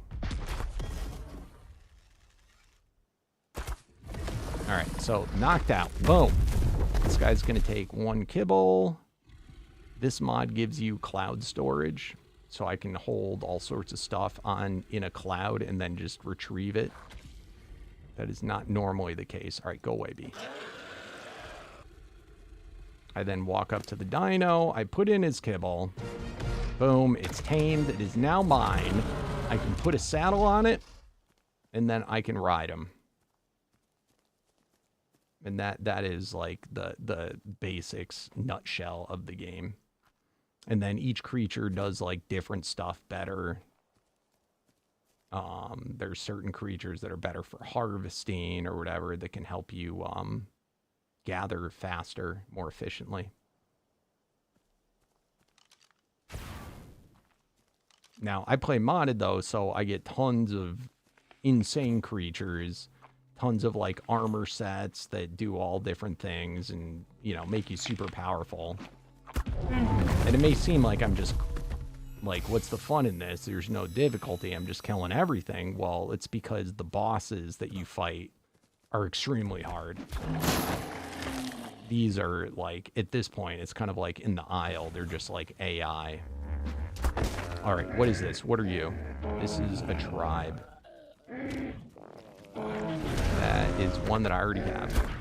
Alright, so knocked out. Boom. This guy's going to take 1 kibble. This mod gives you cloud storage, so I can hold all sorts of stuff in a cloud and then just retrieve it. That is not normally the case. Alright, go away, B. I then walk up to the dino. I put in his kibble. Boom, it's tamed. It is now mine. I can put a saddle on it, and then I can ride him. And that is like the basics nutshell of the game. And then each creature does like different stuff better. There's certain creatures that are better for harvesting or whatever that can help you gather faster, more efficiently. Now, I play modded though, so I get tons of insane creatures. Tons of, like, armor sets that do all different things and, you know, make you super powerful. And it may seem like I'm just, like, what's the fun in this? There's no difficulty. I'm just killing everything. Well, it's because the bosses that you fight are extremely hard. These are, like, at this point, it's kind of like in the aisle. They're just, like, AI. All right, what is this? What are you? This is a tribe. That is one that I already have.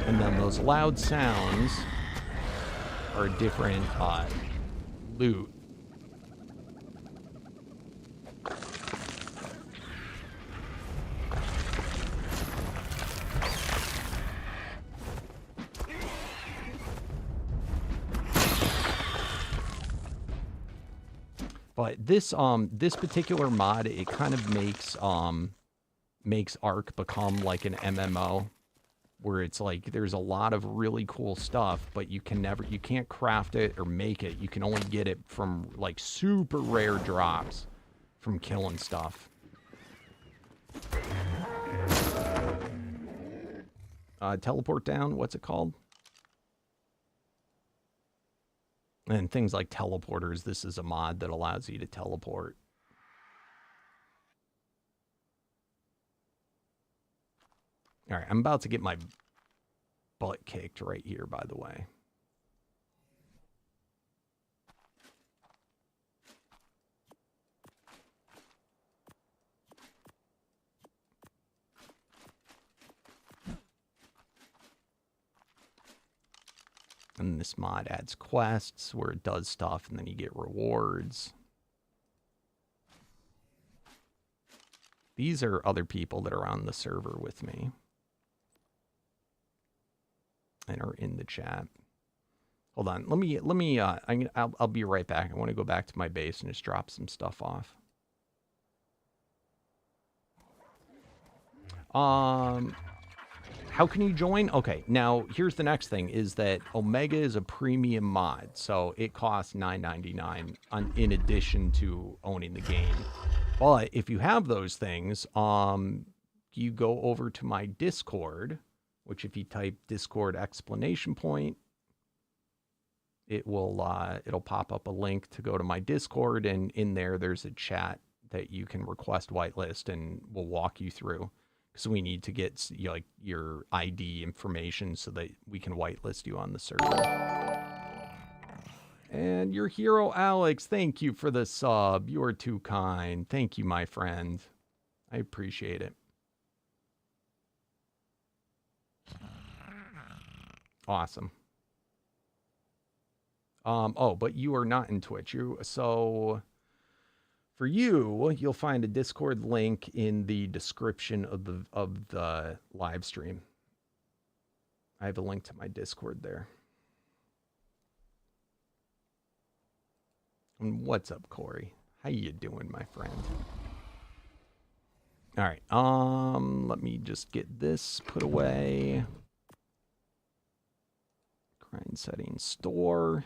And then those loud sounds are different loot. But this this particular mod, it kind of makes Ark become like an MMO, where it's like there's a lot of really cool stuff, but you can't craft it or make it. You can only get it from like super rare drops from killing stuff. Teleport down, what's it called? And things like teleporters, this is a mod that allows you to teleport. All right, I'm about to get my butt kicked right here, by the way. And this mod adds quests where it does stuff and then you get rewards. These are other people that are on the server with me and are in the chat. Hold on. I'll be right back. I want to go back to my base and just drop some stuff off. How can you join? Okay, now here's the next thing, is that Omega is a premium mod, so it costs $9.99 in addition to owning the game. But if you have those things, you go over to my Discord, which if you type Discord ! It will it'll pop up a link to go to my Discord, and in there there's a chat that you can request whitelist, and we'll walk you through. Because we need to get like your ID information so that we can whitelist you on the server. And your hero, Alex, thank you for the sub. You are too kind. Thank you, my friend. I appreciate it. Awesome. Oh, but you are not in Twitch. So for you, you'll find a Discord link in the description of the live stream. I have a link to my Discord there. And what's up, Corey? How you doing, my friend? All right. Let me just get this put away. Grind settings, store.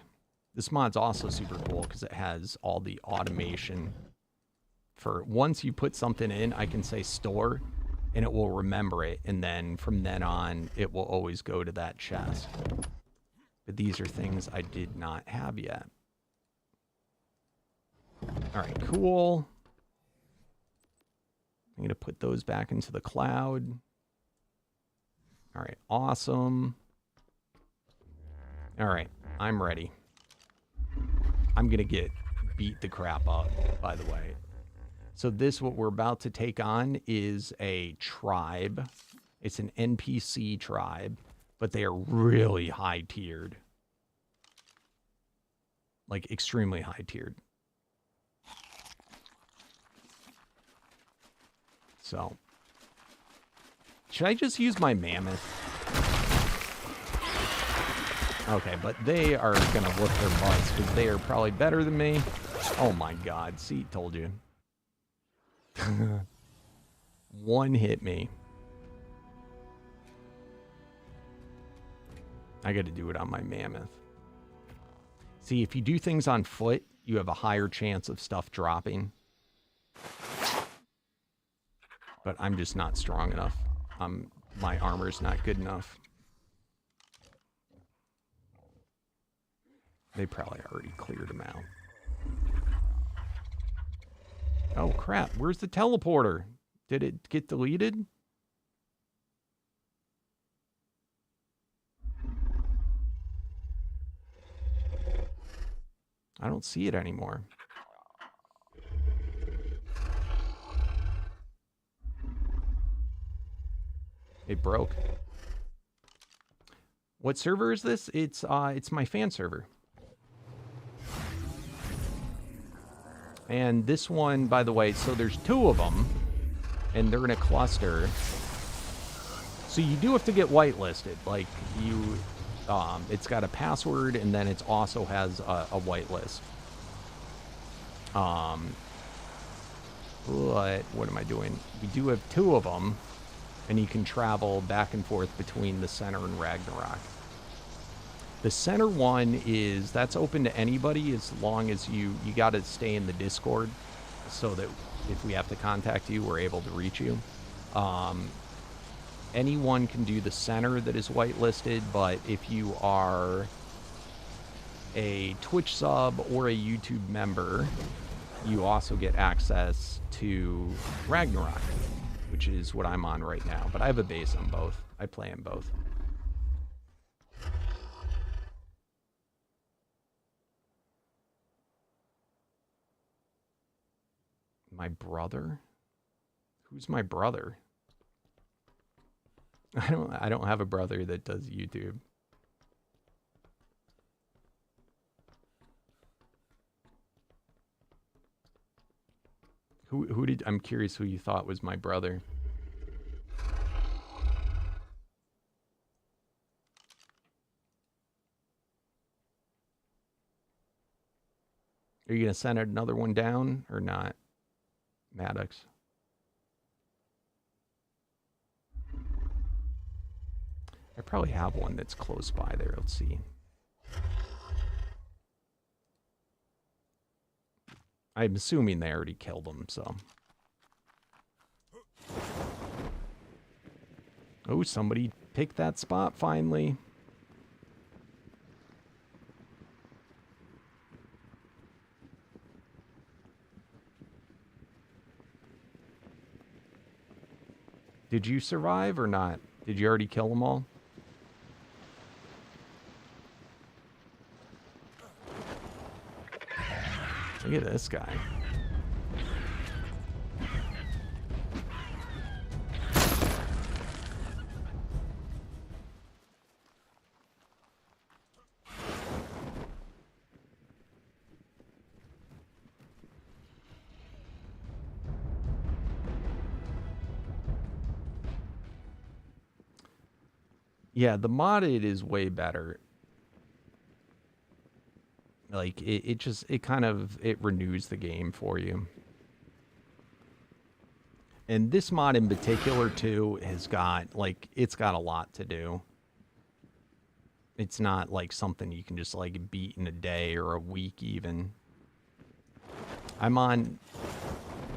This mod's also super cool because it has all the automation. For once you put something in, I can say store, and it will remember it, and then from then on, it will always go to that chest. But these are things I did not have yet. All right, cool. I'm going to put those back into the cloud. All right, awesome. All right, I'm ready. I'm going to get beat the crap up, by the way. So this, what we're about to take on, is a tribe. It's an NPC tribe, but they are really high-tiered. Like, extremely high-tiered. So, should I just use my mammoth? Okay, but they are going to whoop their butts because they are probably better than me. Oh my god, see, told you. One hit me. I got to do it on my mammoth. See, if you do things on foot, you have a higher chance of stuff dropping. But I'm just not strong enough. My armor's not good enough. They probably already cleared them out. Oh, crap. Where's the teleporter? Did it get deleted? I don't see it anymore. It broke. What server is this? It's my fan server. And this one, by the way, so there's 2 of them, and they're in a cluster. So you do have to get whitelisted. Like, you, it's got a password, and then it also has a whitelist. But what am I doing? We do have 2 of them, and you can travel back and forth between the center and Ragnarok. The center one that's open to anybody as long as you got to stay in the Discord so that if we have to contact you, we're able to reach you. Anyone can do the center that is whitelisted, but if you are a Twitch sub or a YouTube member, you also get access to Ragnarok, which is what I'm on right now. But I have a base on both. I play in both. My brother? Who's my brother? I don't have a brother that does YouTube. I'm curious who you thought was my brother. Are you gonna send another one down or not? Maddox. I probably have one that's close by there. Let's see. I'm assuming they already killed him, so. Oh, somebody picked that spot finally. Did you survive or not? Did you already kill them all? Look at this guy. Yeah, the modded is way better. Like, it kind of renews the game for you. And this mod in particular, too, has got, like, it's got a lot to do. It's not, like, something you can just, like, beat in a day or a week, even. I'm on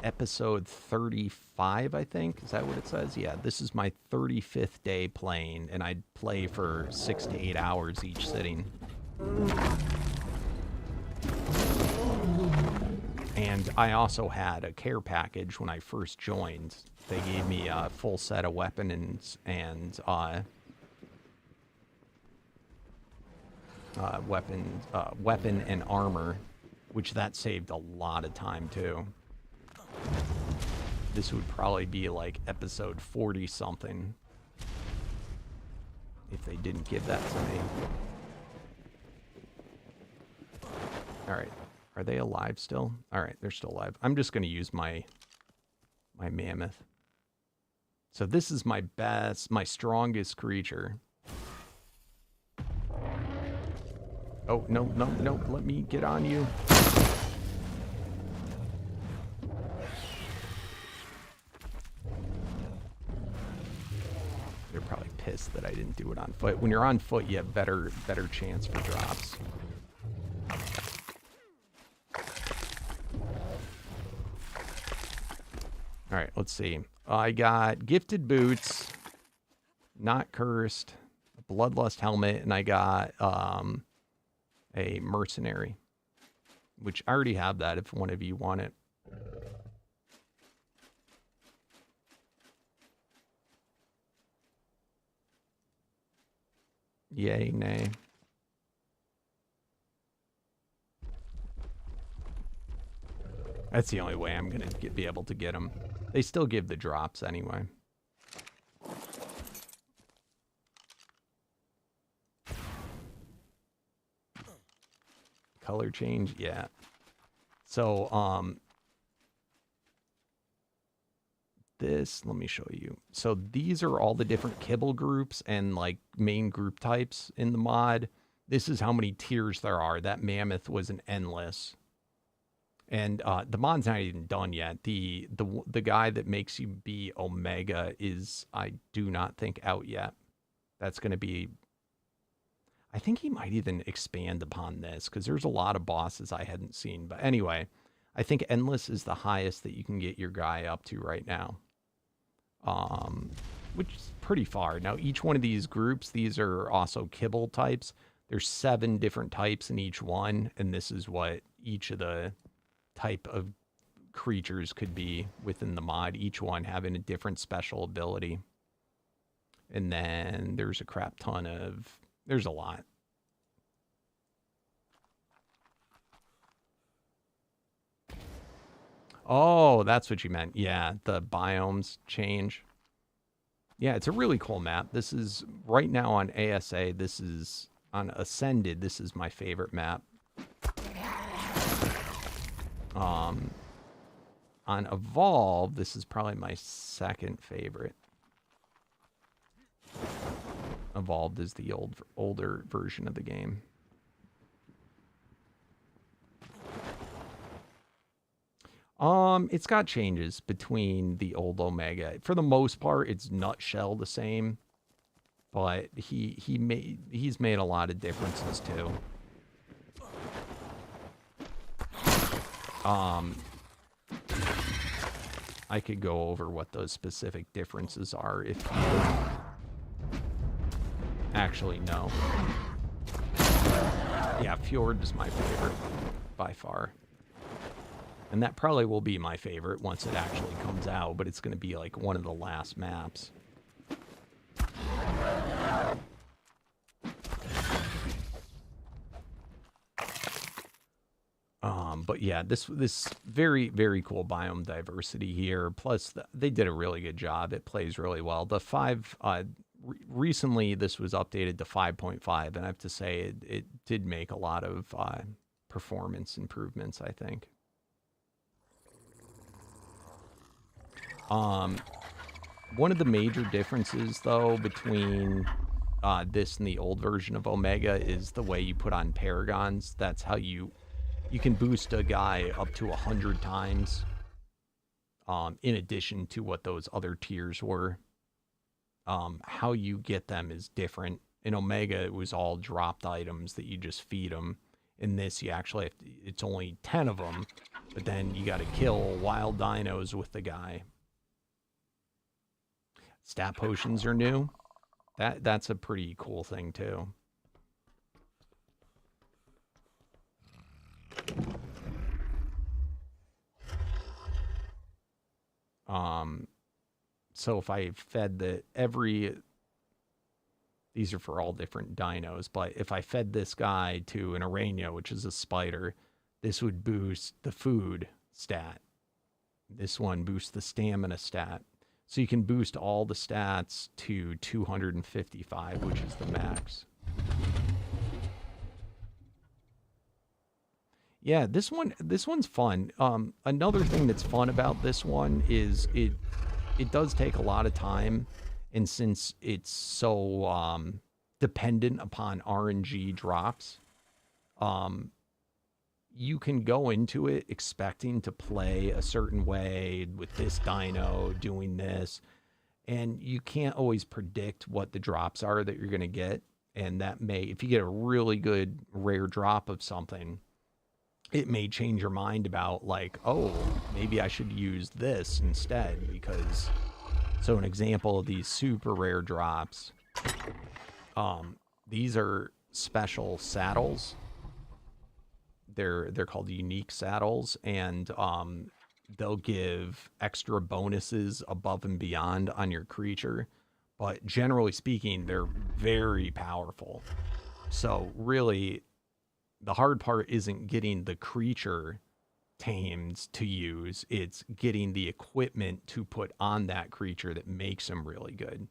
episode 35, I think. Is that what it says? Yeah, this is my 35th day playing, and I play for 6 to 8 hours each sitting. And I also had a care package when I first joined. They gave me a full set of weapon and weapon and armor, which that saved a lot of time too. This would probably be like episode 40 something if they didn't give that to me. All right. Are they alive still? All right, they're still alive. I'm just going to use my mammoth. So this is my strongest creature. Oh, no, no, no, let me get on you. They're probably pissed that I didn't do it on foot. When you're on foot, you have better chance for drops. All right, let's see. I got gifted boots, not cursed, a bloodlust helmet, and I got a mercenary, which I already have that if one of you want it. Yay, nay. That's the only way I'm going to be able to get them. They still give the drops anyway. color change? Yeah. So, this, let me show you. So these are all the different kibble groups and like main group types in the mod. This is how many tiers there are. That mammoth was an endless. And the mod's not even done yet. The guy that makes you be Omega is, I do not think, out yet. That's going to be, I think he might even expand upon this because there's a lot of bosses I hadn't seen. But anyway, I think endless is the highest that you can get your guy up to right now. Which is pretty far. Now, each one of these groups, these are also kibble types. There's 7 different types in each one, and this is what each of the type of creatures could be within the mod, each one having a different special ability. And then there's a crap ton of, there's a lot. Oh, that's what you meant. Yeah, the biomes change. Yeah, it's a really cool map. This is, right now on ASA, this is, on Ascended, this is my favorite map. On Evolve, this is probably my second favorite. Evolved is the older version of the game. It's got changes between the old Omega. For the most part, it's nutshell the same, but he's made a lot of differences too. I could go over what those specific differences are if you actually know. Yeah, Fjord is my favorite by far. And that probably will be my favorite once it actually comes out, but it's going to be like one of the last maps. But yeah, this very, very cool biome diversity here. Plus, they did a really good job. It plays really well. The 5, recently this was updated to 5.5, and I have to say it did make a lot of performance improvements, I think. One of the major differences, though, between this and the old version of Omega is the way you put on Paragons. That's how you can boost a guy up to 100 times, in addition to what those other tiers were. How you get them is different. In Omega, it was all dropped items that you just feed them. In this, you actually have to, it's only 10 of them, but then you got to kill wild dinos with the guy. Stat potions are new. That's a pretty cool thing too. So if I fed these are for all different dinos, but if I fed this guy to an Araña, which is a spider, this would boost the food stat. This one boosts the stamina stat. So you can boost all the stats to 255, which is the max. Yeah, this one's fun. Another thing that's fun about this one is it does take a lot of time, and since it's so dependent upon RNG drops, you can go into it expecting to play a certain way with this dino doing this, and you can't always predict what the drops are that you're going to get, and that may, if you get a really good rare drop of something, it may change your mind about like, oh, maybe I should use this instead, because, so an example of these super rare drops, these are special saddles. They're called unique saddles, and they'll give extra bonuses above and beyond on your creature, but generally speaking, they're very powerful. So really, the hard part isn't getting the creature tamed to use, it's getting the equipment to put on that creature that makes them really good.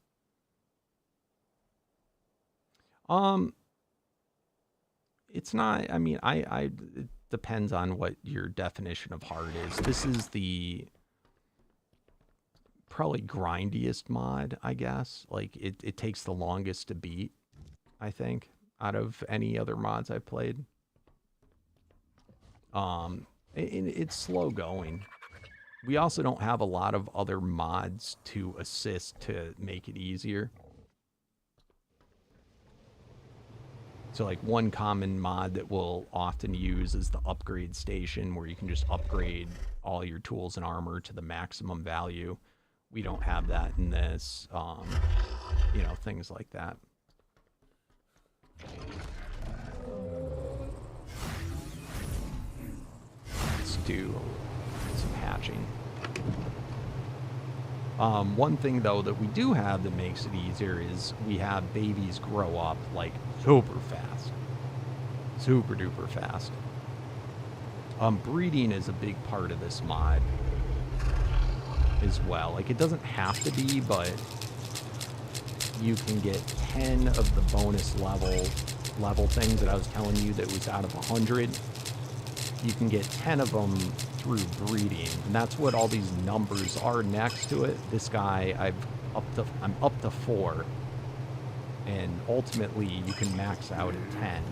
It's not, I mean, it depends on what your definition of hard is. This is the probably grindiest mod, I guess. Like, it takes the longest to beat, I think, out of any other mods I've played. It's slow going. We also don't have a lot of other mods to assist to make it easier. So like one common mod that we'll often use is the upgrade station, where you can just upgrade all your tools and armor to the maximum value. We don't have that in this, you know, things like that. Let's do some hatching. One thing, though, that we do have that makes it easier is we have babies grow up, like, super fast. Super duper fast. Breeding is a big part of this mod as well. Like, it doesn't have to be, but you can get 10 of the bonus level things that I was telling you that was out of 100. You can get 10 of them through breeding, and that's what all these numbers are next to it. This guy, I'm up to 4, and ultimately you can max out at 10.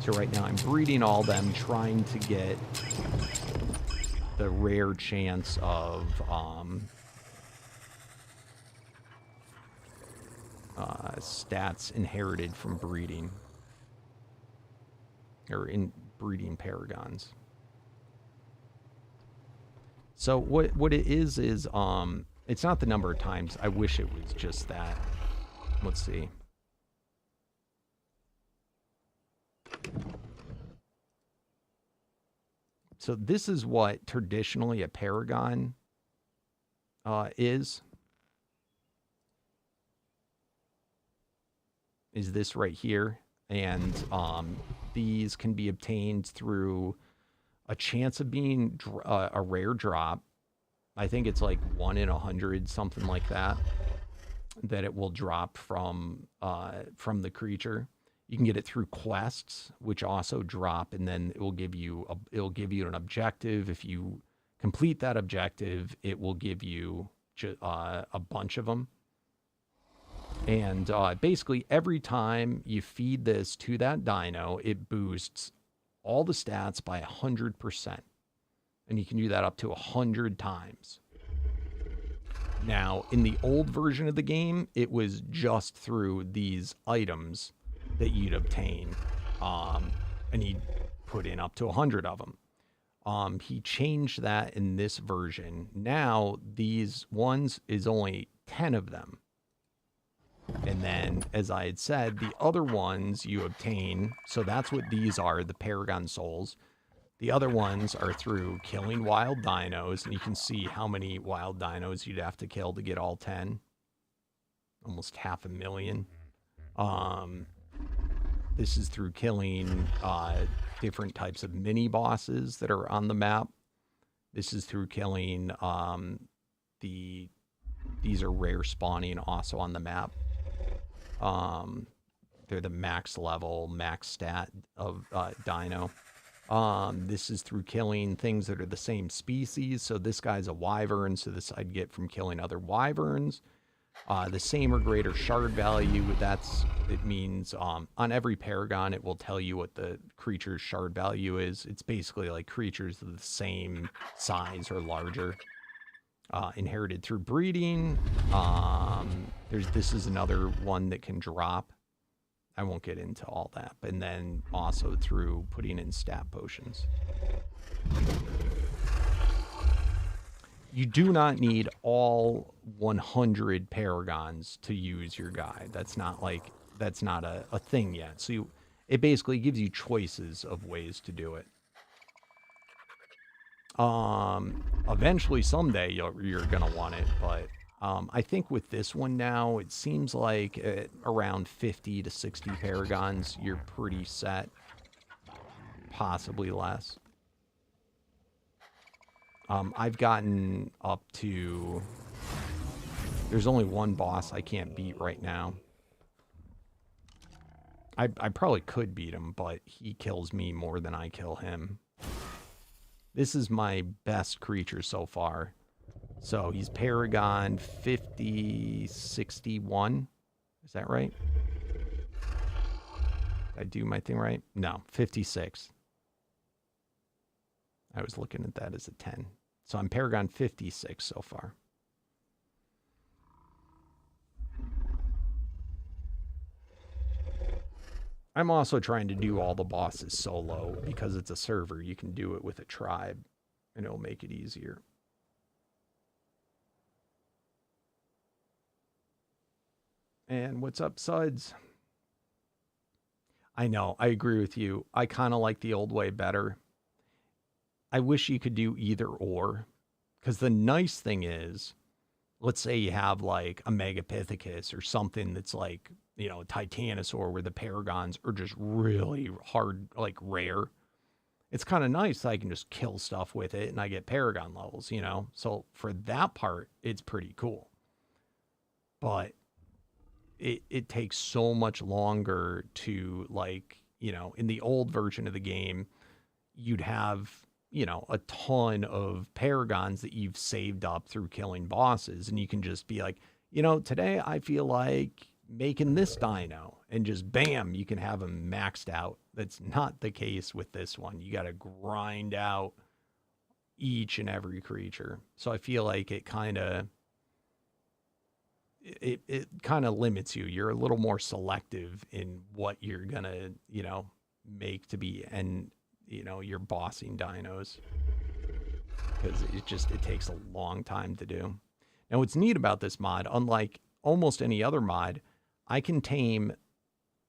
So right now I'm breeding all them, trying to get the rare chance of stats inherited from breeding, or in breeding paragons. So what it is it's not the number of times. I wish it was just that. Let's see. So this is what traditionally a paragon is this right here. And these can be obtained through a chance of being a rare drop. I think it's like 1 in 100, something like that, that it will drop from the creature. You can get it through quests, which also drop, and then it will give you an objective. If you complete that objective, it will give you a bunch of them. And basically, every time you feed this to that dino, it boosts all the stats by 100%. And you can do that up to 100 times. Now, in the old version of the game, it was just through these items that you'd obtain. And he'd put in up to 100 of them. He changed that in this version. Now, these ones is only 10 of them. And then, as I had said, the other ones you obtain, so that's what these are, the Paragon souls. The other ones are through killing wild dinos, and you can see how many wild dinos you'd have to kill to get all 10. Almost 500,000. This is through killing different types of mini bosses that are on the map. This is through killing these are rare spawning also on the map. They're the max level, max stat of dino. This is through killing things that are the same species. So this guy's a wyvern, so this I'd get from killing other wyverns. The same or greater shard value, it means on every paragon it will tell you what the creature's shard value is. It's basically like creatures of the same size or larger. Inherited through breeding. This is another one that can drop. I won't get into all that. And then also through putting in stat potions. You do not need all 100 paragons to use your guide. That's not a thing yet. So it basically gives you choices of ways to do it. Eventually someday you're gonna want it, but I think with this one now, it seems like at around 50 to 60 paragons, you're pretty set. Possibly less. I've gotten up to... There's only one boss I can't beat right now. I probably could beat him, but he kills me more than I kill him. This is my best creature so far. So he's Paragon 5061. Is that right? Did I do my thing right? No, 56. I was looking at that as a 10. So I'm Paragon 56 so far. I'm also trying to do all the bosses solo because it's a server. You can do it with a tribe and it'll make it easier. And what's up, Suds? I know, I agree with you. I kind of like the old way better. I wish you could do either or. Because the nice thing is, let's say you have like a Megapithecus or something that's like, you know, Titanosaur where the Paragons are just really hard, like rare. It's kind of nice that I can just kill stuff with it and I get Paragon levels, you know? So for that part, it's pretty cool. But it takes so much longer to, like, you know, in the old version of the game, you'd have, you know, a ton of Paragons that you've saved up through killing bosses. And you can just be like, you know, today I feel like making this dino, and just bam, you can have them maxed out. That's not the case with this one. You got to grind out each and every creature. So I feel like it kind of limits you. You're a little more selective in what you're gonna, you know, make to be, and you know, you're bossing dinos, because it takes a long time to do. Now what's neat about this mod, unlike almost any other mod, I can tame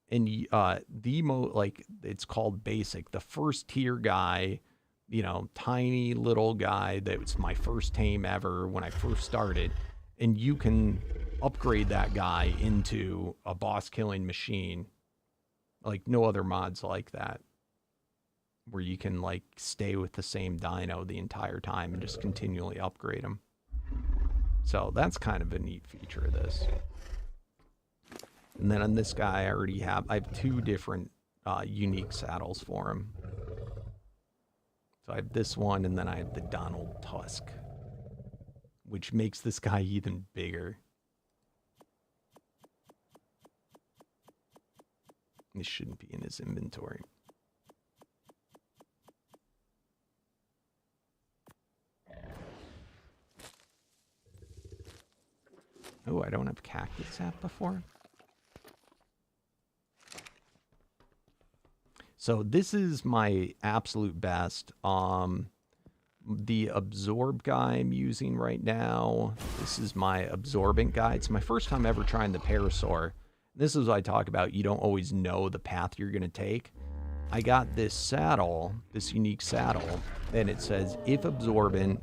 in like it's called basic, the first tier guy, you know, tiny little guy that was my first tame ever when I first started, and you can upgrade that guy into a boss killing machine. Like no other mods like that, where you can like stay with the same dino the entire time and just continually upgrade him. So that's kind of a neat feature of this. And then on this guy, I have two different unique saddles for him. So I have this one, and then I have the Donald Tusk, which makes this guy even bigger. This shouldn't be in his inventory. Oh, I don't have cactus sap before. So this is my absolute best. The absorb guy I'm using right now. This is my absorbent guy. It's my first time ever trying the Parasaur. This is what I talk about. You don't always know the path you're going to take. I got this saddle, this unique saddle, and it says if absorbent,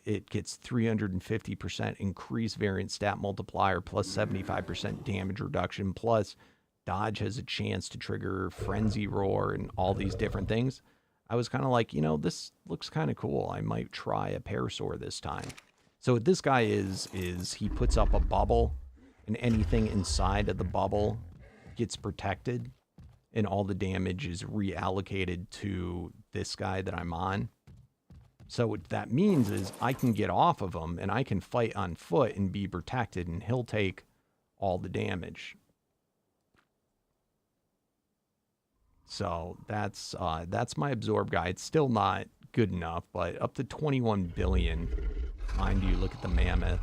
it gets 350% increased variant stat multiplier plus 75% damage reduction, plus dodge has a chance to trigger frenzy roar and all these different things. I was kind of like, you know, this looks kind of cool. I might try a Parasaur this time. So what this guy is he puts up a bubble, and anything inside of the bubble gets protected, and all the damage is reallocated to this guy that I'm on. So what that means is I can get off of him and I can fight on foot and be protected, and he'll take all the damage. So that's my absorb guy. It's still not good enough, but up to 21 billion. Mind you, look at the mammoth.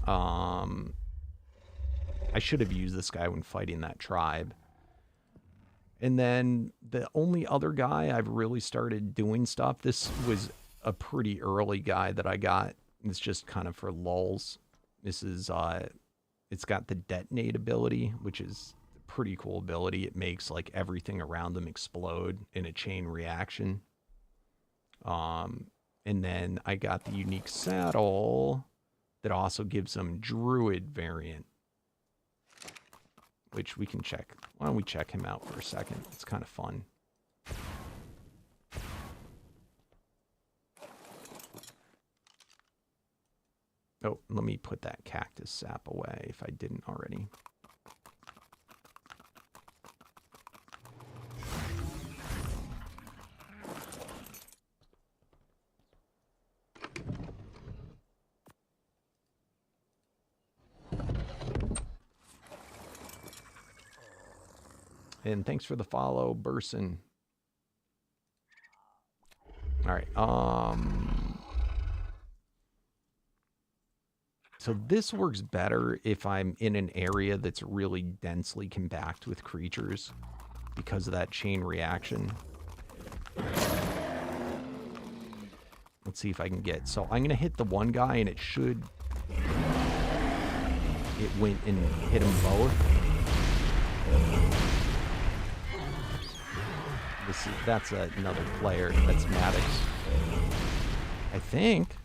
I should have used this guy when fighting that tribe. And then the only other guy I've really started doing stuff, this was a pretty early guy that I got. It's just kind of for lulz. This is, it's got the detonate ability, which is a pretty cool ability. It makes like everything around them explode in a chain reaction. And then I got the unique saddle that also gives them druid variant, which we can check. Why don't we check him out for a second? It's kind of fun. Oh, let me put that cactus sap away if I didn't already. And thanks for the follow, Burson. All right. So this works better if I'm in an area that's really densely compact with creatures because of that chain reaction. Let's see if I can get... So I'm going to hit the one guy, and it should... It went and hit them both. That's another player. That's Maddox. I think.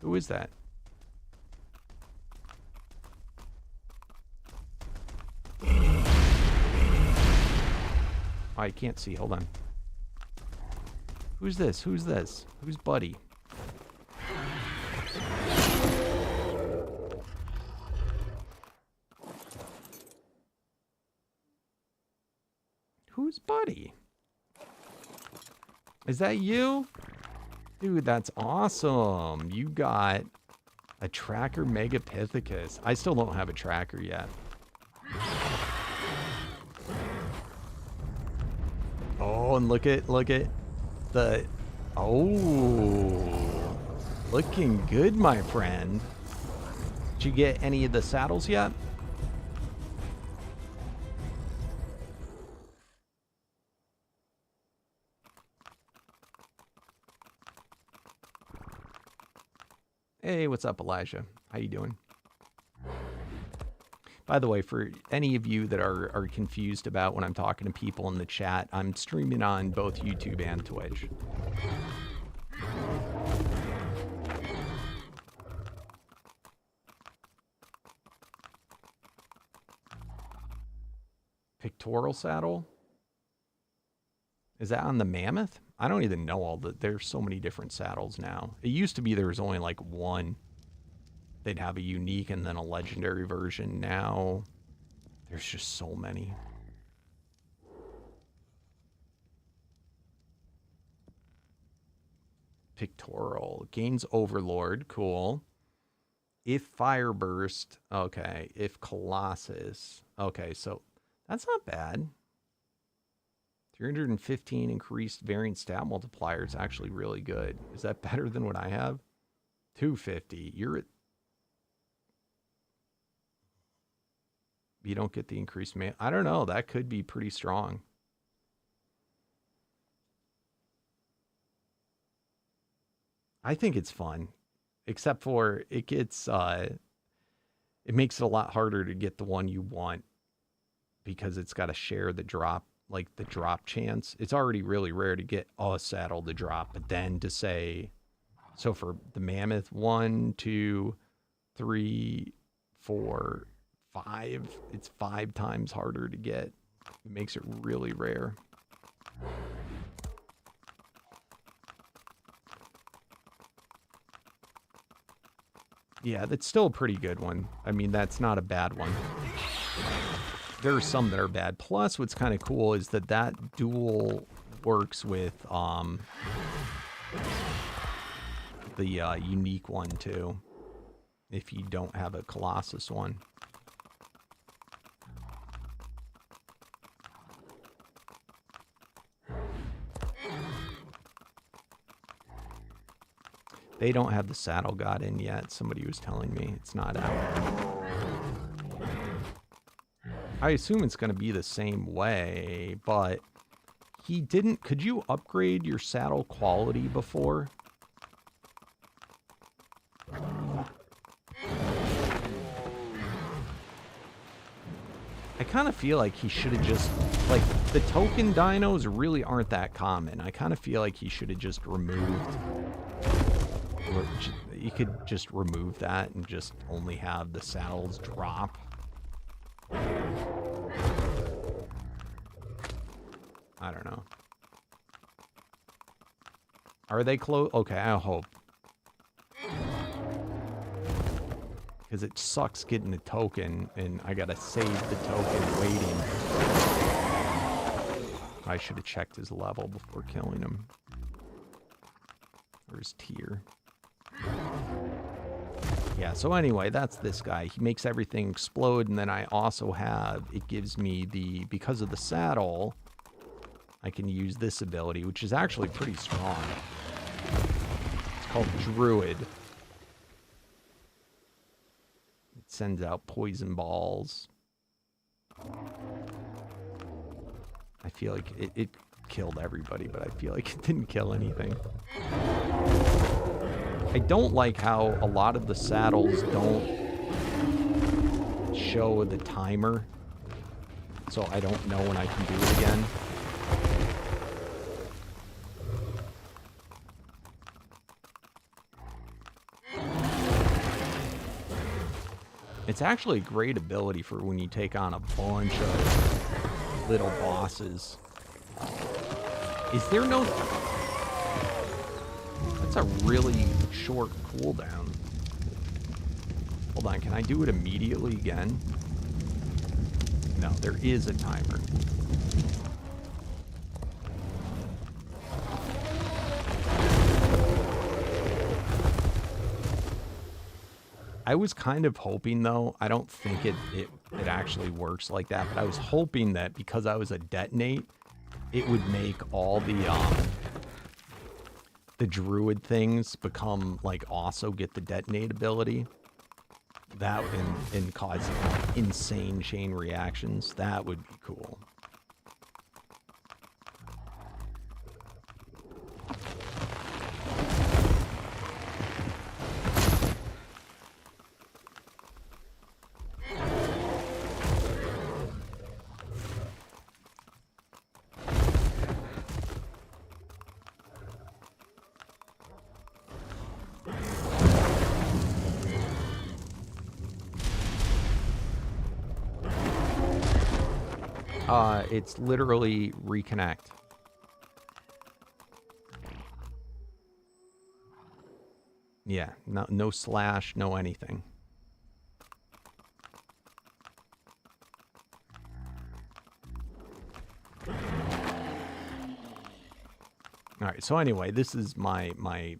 Who is that? I can't see. Hold on. Who's this? Who's this? Who's Buddy? Who's Buddy? Is that you? Dude, that's awesome. You got a tracker Megapithecus. I still don't have a tracker yet. Oh, and look at the... Oh, looking good, my friend. Did you get any of the saddles yet? Hey, what's up, Elijah? How you doing? By the way, for any of you that are confused about when I'm talking to people in the chat, I'm streaming on both YouTube and Twitch. Pictorial saddle? Is that on the Mammoth? I don't even know all the... There's so many different saddles now. It used to be there was only like one. They'd have a unique and then a legendary version. Now, there's just so many. Pictorial. Gains Overlord. Cool. If Fireburst. Okay. If Colossus. Okay, so that's not bad. 315 increased variant stat multiplier is actually really good. Is that better than what I have? 250. You're... You don't get the increased man. I don't know. That could be pretty strong. I think it's fun. Except for it gets... it makes it a lot harder to get the one you want. Because it's got to share the drop. Like the drop chance. It's already really rare to get a saddle to drop. But then to say... So for the Mammoth, 1, 2, 3, 4... 5, it's 5 times harder to get. It makes it really rare. Yeah, that's still a pretty good one. I mean, that's not a bad one. There are some that are bad. Plus, what's kind of cool is that that dual works with the unique one too. If you don't have a Colossus one. They don't have the Saddle God in yet. Somebody was telling me it's not out. I assume it's going to be the same way, but he didn't... Could you upgrade your saddle quality before? I kind of feel like he should have just... Like, the token dinos really aren't that common. I kind of feel like he should have just removed... Or you could just remove that and just only have the saddles drop. I don't know. Are they close? Okay, I hope. Because it sucks getting a token, and I gotta save the token waiting. I should have checked his level before killing him. Or his tier. Yeah, so anyway, that's this guy. He makes everything explode, and then I also have, it gives me the, because of the saddle, I can use this ability, which is actually pretty strong. It's called Druid. It sends out poison balls. I feel like it killed everybody, but I feel like it didn't kill anything. I don't like how a lot of the saddles don't show the timer, so I don't know when I can do it again. It's actually a great ability for when you take on a bunch of little bosses. Is there no... That's a really short cooldown. Hold on, can I do it immediately again? No, there is a timer. I was kind of hoping, though, I don't think it actually works like that, but I was hoping that because I was a detonate, it would make all the druid things become, like, also get the detonate ability. That and cause like, insane chain reactions. That would be cool. It's literally reconnect. Yeah, no slash, no anything. All right, so anyway, this is my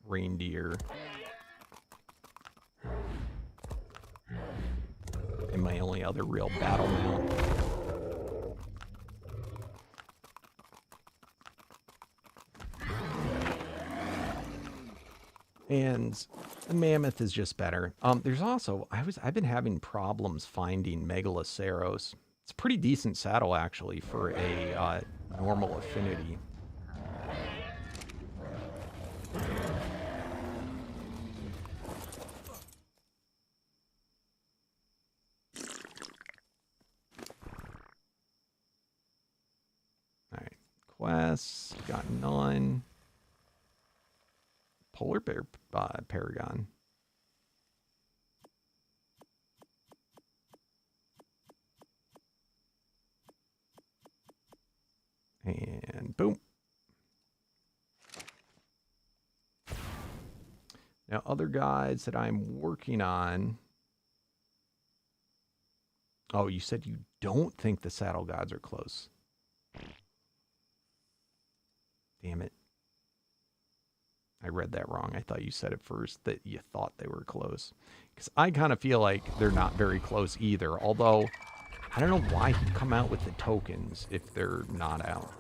reindeer. And my only other real battle mount. And the mammoth is just better. There's also I've been having problems finding Megaloceros. It's a pretty decent saddle actually for a normal affinity. All right, quests got none. Polar bear Paragon. And boom. Now, other guides that I'm working on. Oh, you said you don't think the saddle gods are close. Damn it. I read that wrong. I thought you said at first that you thought they were close. Because I kind of feel like they're not very close either. Although, I don't know why he'd come out with the tokens if they're not out.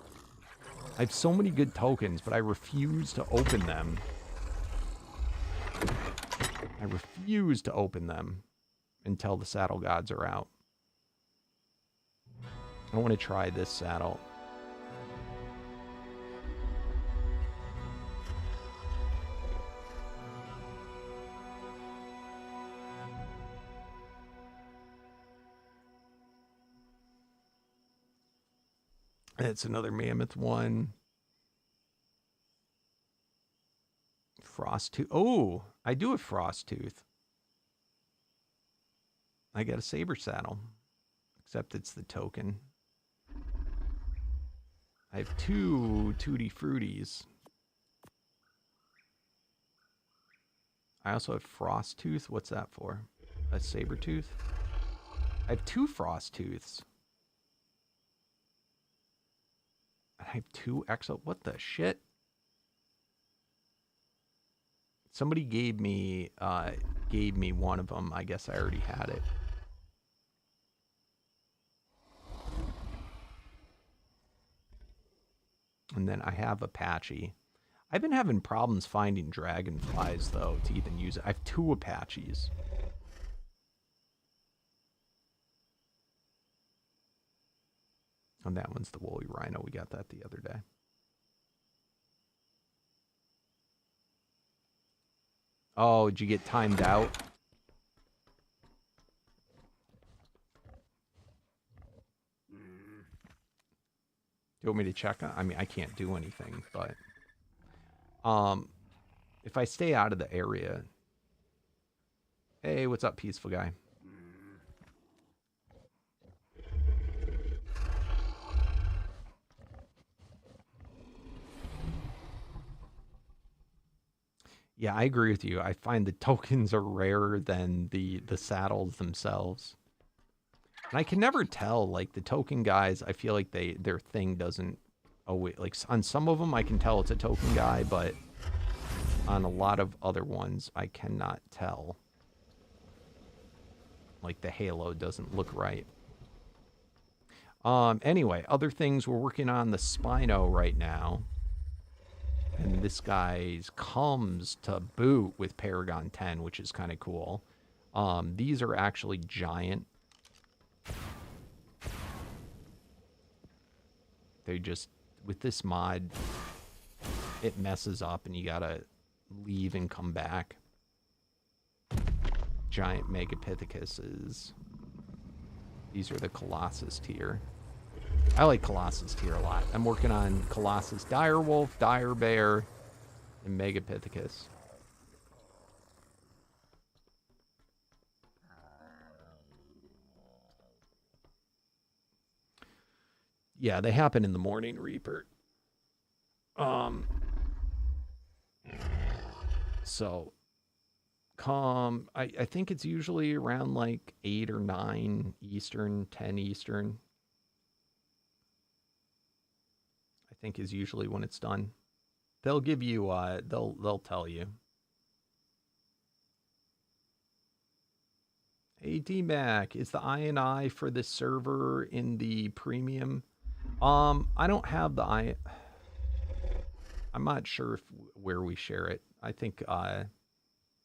I have so many good tokens, but I refuse to open them. I refuse to open them until the saddle gods are out. I want to try this saddle. It's another mammoth one. Frosttooth. Oh, I do have Frosttooth. I got a saber saddle. Except it's the token. I have two Tutti Fruities. I also have Frosttooth. What's that for? A Sabertooth? I have two Frosttooths. I have two Exo... What the shit? Somebody gave me one of them. I guess I already had it. And then I have Apache. I've been having problems finding dragonflies, though, to even use it. I have 2 Apaches. And that one's the woolly rhino. We got that the other day. Oh, did you get timed out? Do you want me to check on? I mean, I can't do anything, but if I stay out of the area. Hey, what's up, peaceful guy? Yeah, I agree with you. I find the tokens are rarer than the saddles themselves. And I can never tell, like, the token guys, I feel like their thing doesn't... Oh, wait, like, on some of them I can tell it's a token guy, but on a lot of other ones I cannot tell. Like, the halo doesn't look right. Anyway, other things, we're working on the Spino right now. And this guy's comes to boot with Paragon 10, which is kind of cool. These are actually giant. They just, with this mod, it messes up and you gotta leave and come back. Giant Megapithecus. These are the Colossus tier. I like Colossus tier a lot. I'm working on Colossus Direwolf, Dire Bear, and Megapithecus. Yeah, they happen in the morning, Reaper. So, I think it's usually around like 8 or 9 Eastern, 10 Eastern. I think is usually when it's done. They'll give you, they'll tell you. Hey, DMAC, is the INI for this server in the premium? I don't have the I'm not sure where we share it. I think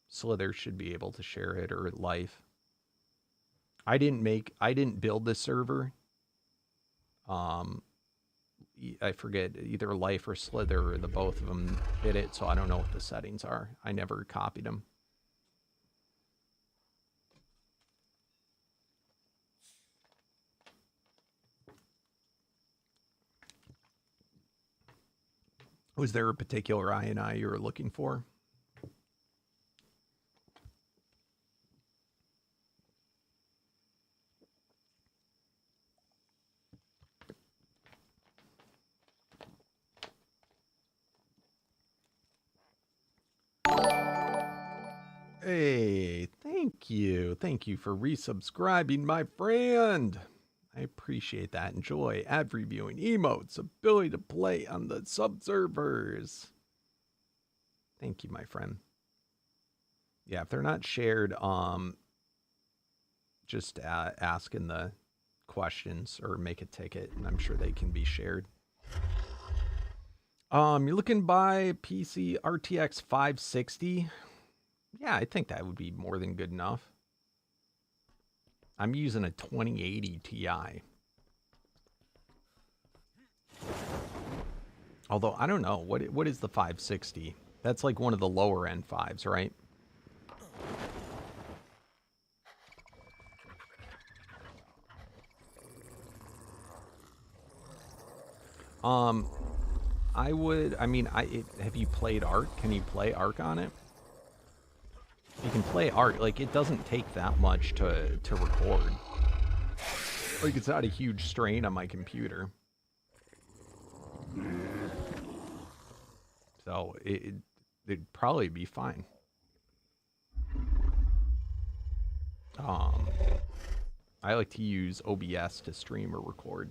Slither should be able to share it, or Life. I didn't build this server. I forget, either Life or Slither, or the both of them did it, so I don't know what the settings are. I never copied them. Was there a particular INI you were looking for? Hey, thank you. Thank you for resubscribing, my friend. I appreciate that. Enjoy ad reviewing, emotes, ability to play on the subservers. Thank you, my friend. Yeah, if they're not shared, just ask in the questions or make a ticket, and I'm sure they can be shared. You're looking to buy PC RTX 560? Yeah, I think that would be more than good enough. I'm using a 2080 Ti. Although, I don't know. What is the 560? That's like one of the lower end 5s, right? Have you played Ark? Can you play Ark on it? You can play Ark, like, it doesn't take that much to record. Like, it's not a huge strain on my computer. So, it'd probably be fine. I like to use OBS to stream or record.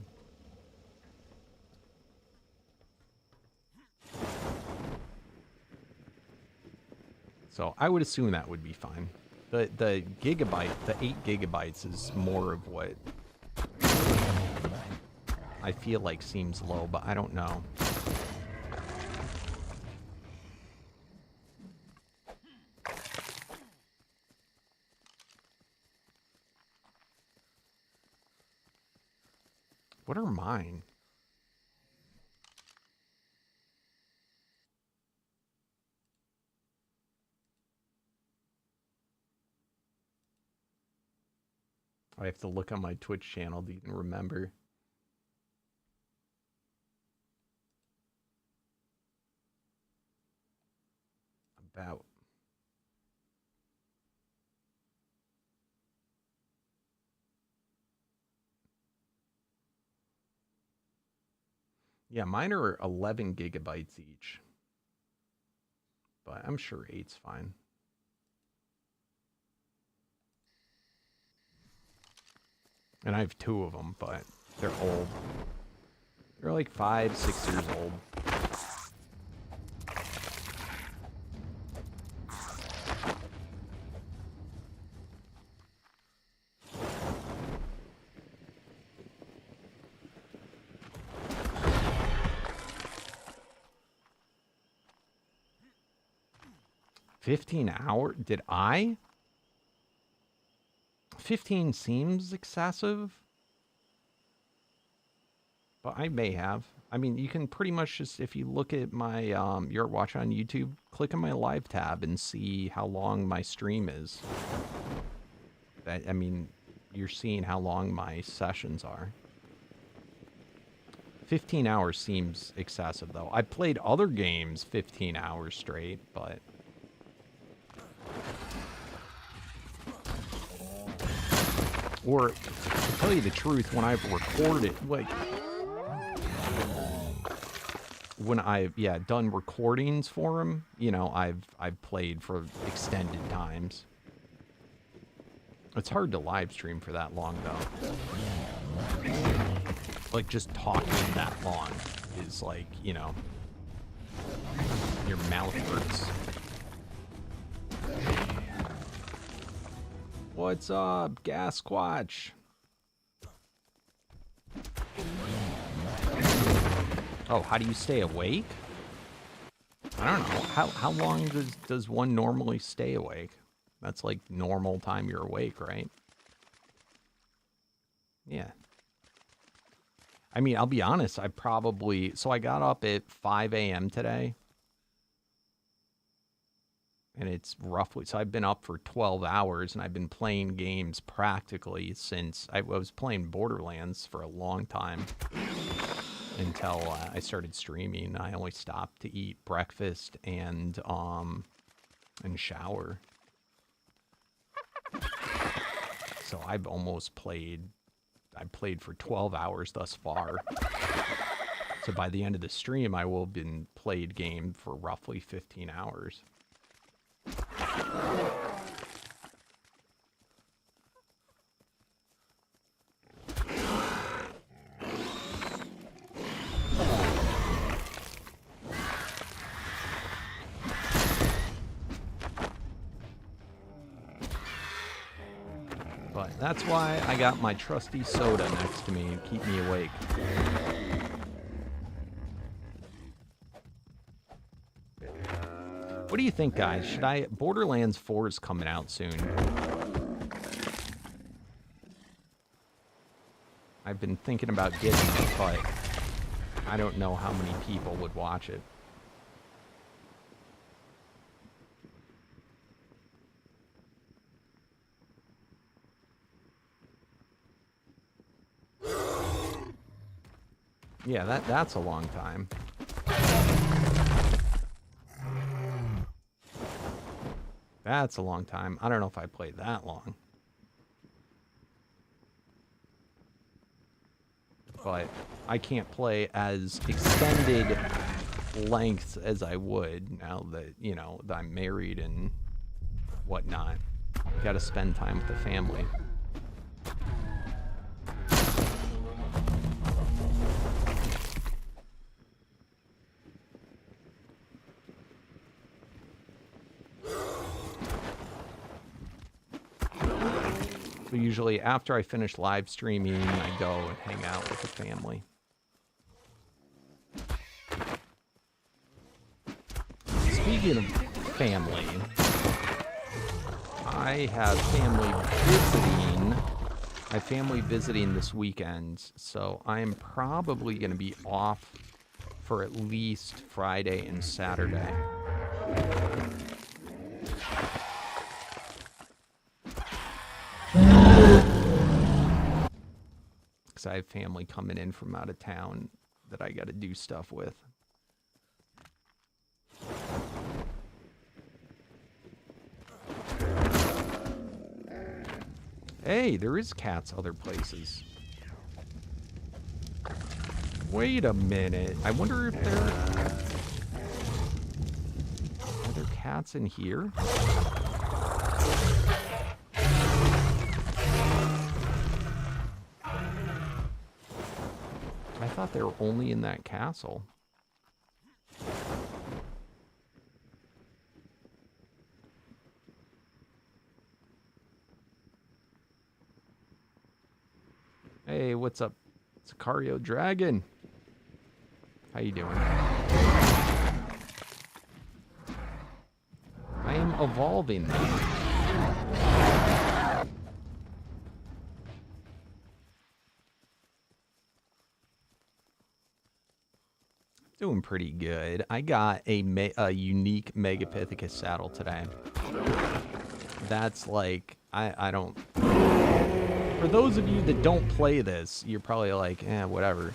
So I would assume that would be fine. The gigabyte, the 8 gigabytes is more of what I feel like seems low, but I don't know. What are mine? I have to look on my Twitch channel to even remember. About. Yeah, mine are 11 gigabytes each. But I'm sure 8's fine. And I have 2 of them, but they're old. They're like 5, 6 years old. $15 did I? 15 seems excessive. But I may have. I mean, you can pretty much just, if you look at my, you're watching on YouTube, click on my live tab and see how long my stream is. I mean, you're seeing how long my sessions are. 15 hours seems excessive, though. I played other games 15 hours straight, but... Or, to tell you the truth, when I've recorded, like... When I've, yeah, done recordings for him, you know, I've played for extended times. It's hard to live stream for that long, though. Like, just talking that long is like, you know, your mouth hurts. What's up, Gasquatch? Oh, how do you stay awake? I don't know. How long does one normally stay awake? That's like normal time you're awake, right? Yeah. I mean, I'll be honest, I probably... So I got up at 5 a.m. today. And it's roughly... So I've been up for 12 hours, and I've been playing games practically since... I was playing Borderlands for a long time. Until I started streaming. I only stopped to eat breakfast and shower. So I've almost played... I played for 12 hours thus far. So by the end of the stream, I will have been played game for roughly 15 hours. But that's why I got my trusty soda next to me to keep me awake. What do you think, guys? Should I... Borderlands 4 is coming out soon. I've been thinking about getting it, but I don't know how many people would watch it. Yeah, that's a long time. That's a long time. I don't know if I played that long. But I can't play as extended lengths as I would now that, you know, that I'm married and whatnot. Gotta spend time with the family. So usually after I finish live streaming, I go and hang out with the family. Speaking of family, I have family visiting this weekend, so I am probably going to be off for at least Friday and Saturday. Because I have family coming in from out of town that I got to do stuff with. Hey, there is cats other places. Wait a minute. I wonder if are there cats in here? I thought they were only in that castle. Hey, what's up, Sicario Dragon? How you doing? I am evolving them. Doing pretty good. I got a unique Megapithecus saddle today. That's like, I don't... For those of you that don't play this, you're probably like, whatever.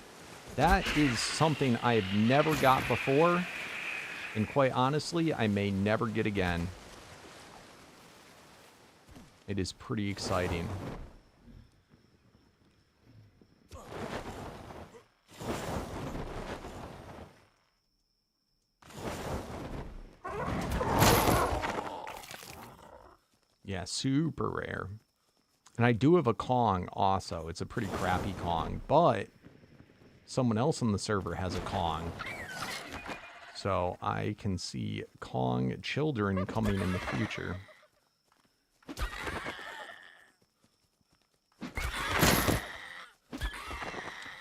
That is something I've never got before, and quite honestly, I may never get again. It is pretty exciting. Yeah, super rare. And I do have a Kong also. It's a pretty crappy Kong, but someone else on the server has a Kong. So I can see Kong children coming in the future.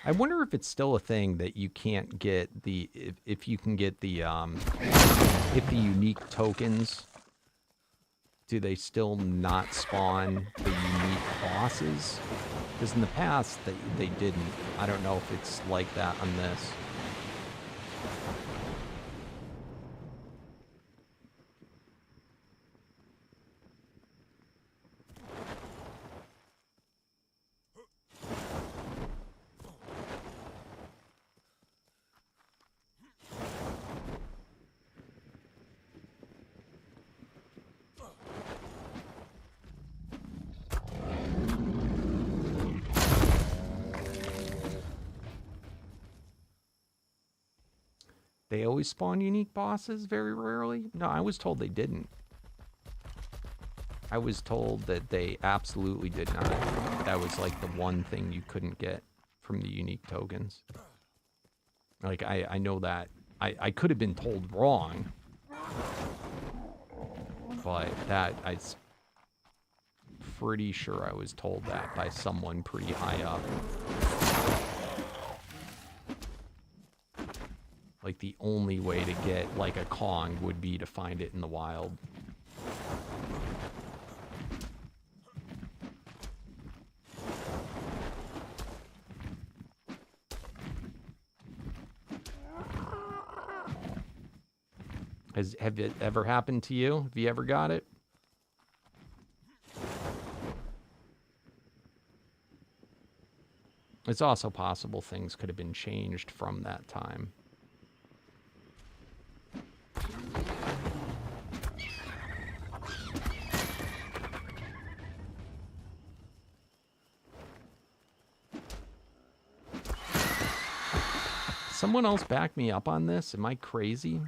I wonder if it's still a thing that you can't get the, if you can get the, if the unique tokens, do they still not spawn the unique bosses? Because in the past, they didn't. I don't know if it's like that on this. They always spawn unique bosses very rarely? No, I was told they didn't. I was told that they absolutely did not. That was like the one thing you couldn't get from the unique tokens. Like, I know that. I could have been told wrong. But that, I'm pretty sure I was told that by someone pretty high up. Like, the only way to get, like, a Kong would be to find it in the wild. Have it ever happened to you? Have you ever got it? It's also possible things could have been changed from that time. Someone else back me up on this? Am I crazy?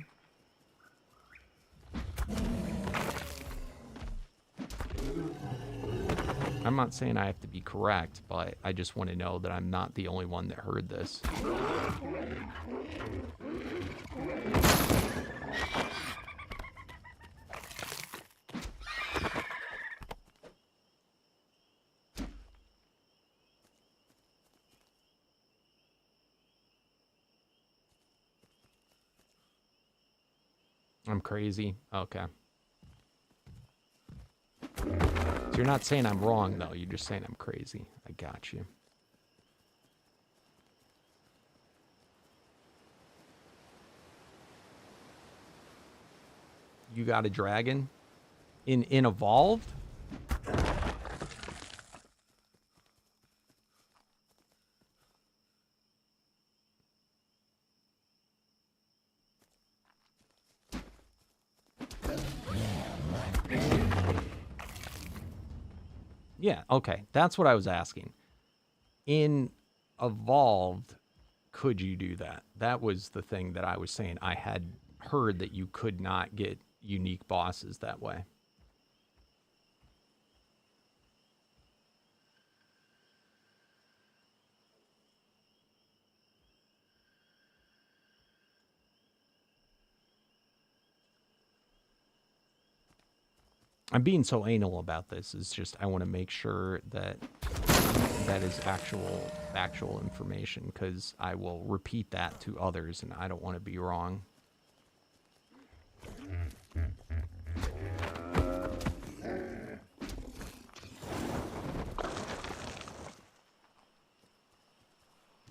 I'm not saying I have to be correct, but I just want to know that I'm not the only one that heard this. I'm crazy? Okay. So you're not saying I'm wrong, though. You're just saying I'm crazy. I got you. You got a dragon? In Evolved? Yeah, okay. That's what I was asking. In Evolved, could you do that? That was the thing that I was saying. I had heard that you could not get unique bosses that way. I'm being so anal about this. It's just I want to make sure that that is actual information, because I will repeat that to others, and I don't want to be wrong.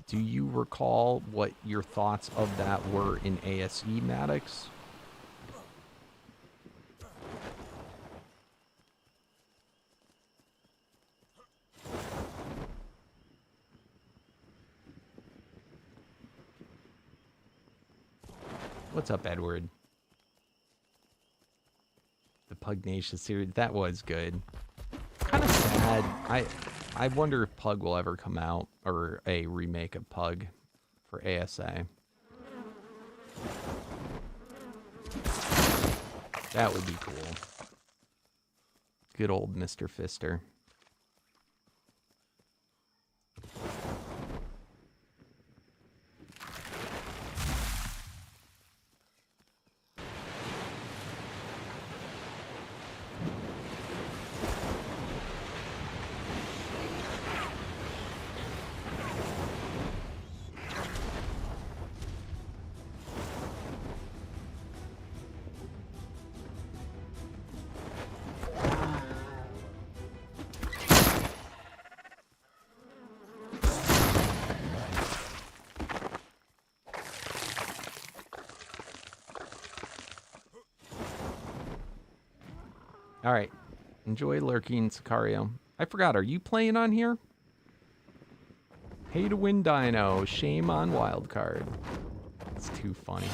Do you recall what your thoughts of that were in ASE, Maddox? What's up, Edward? The Pugnacious series, that was good. Kind of sad. I wonder if Pug will ever come out, or a remake of Pug for ASA. That would be cool. Good old Mr. Fister. All right. Enjoy lurking, Sicario. I forgot, are you playing on here? Pay to win Dino. Shame on Wildcard. It's too funny.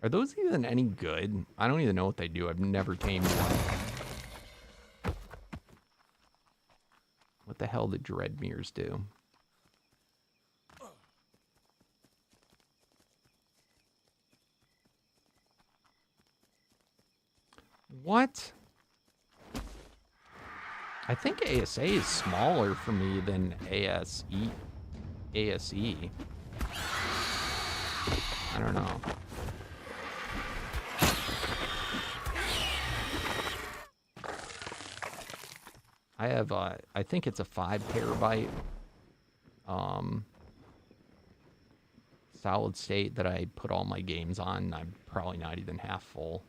Are those even any good? I don't even know what they do. I've never tamed one. What the hell did Dreadmeres do? What? I think ASA is smaller for me than ASE. I don't know. I have I think it's a 5 terabyte solid state that I put all my games on. I'm probably not even half full.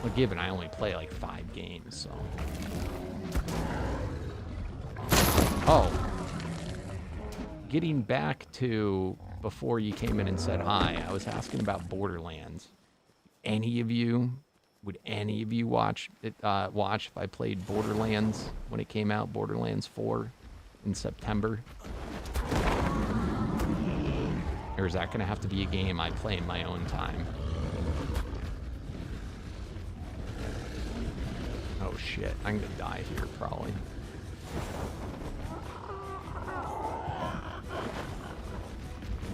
Well, given I only play like 5 games, so. Oh. Getting back to before you came in and said hi, I was asking about Borderlands. Would any of you watch if I played Borderlands when it came out, Borderlands 4 in September? Or is that going to have to be a game I play in my own time? Oh shit, I'm gonna die here probably.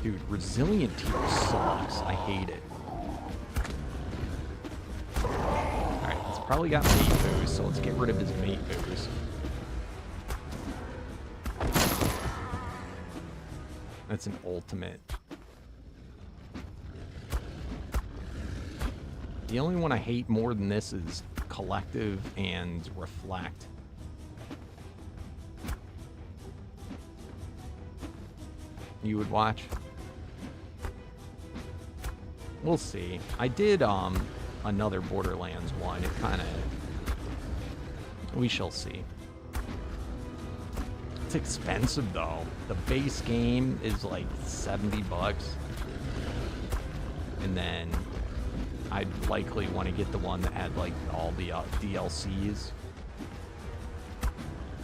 Dude, Resilient tier sucks. I hate it. Alright, it's probably got mate boost, so let's get rid of his mate boost. That's an ultimate. The only one I hate more than this is Collective and Reflect. you would watch? We'll see. I did another Borderlands one. It kind of... We shall see. It's expensive though. The base game is like $70. And then I'd likely want to get the one that had like all the DLCs.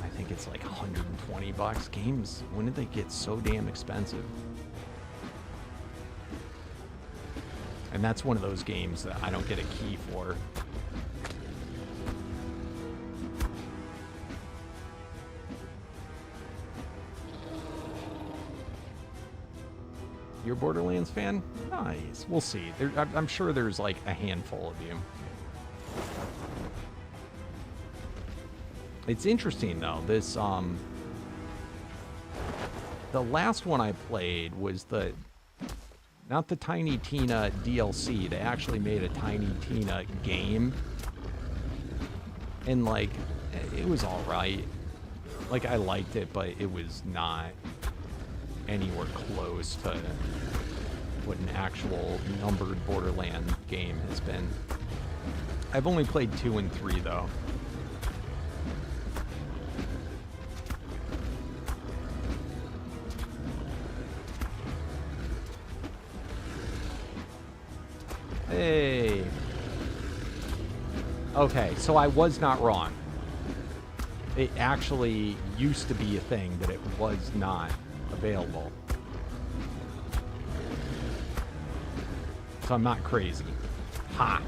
I think it's like $120. Games, when did they get so damn expensive? And that's one of those games that I don't get a key for. You're a Borderlands fan? Nice. We'll see. I'm sure there's like a handful of you. It's interesting though. This the last one I played was not the Tiny Tina DLC. They actually made a Tiny Tina game. And like it was all right. Like I liked it, but it was not anywhere close to what an actual numbered Borderland game has been. I've only played 2 and 3 though. Hey. Okay, so I was not wrong. It actually used to be a thing that it was not available. So I'm not crazy. Ha!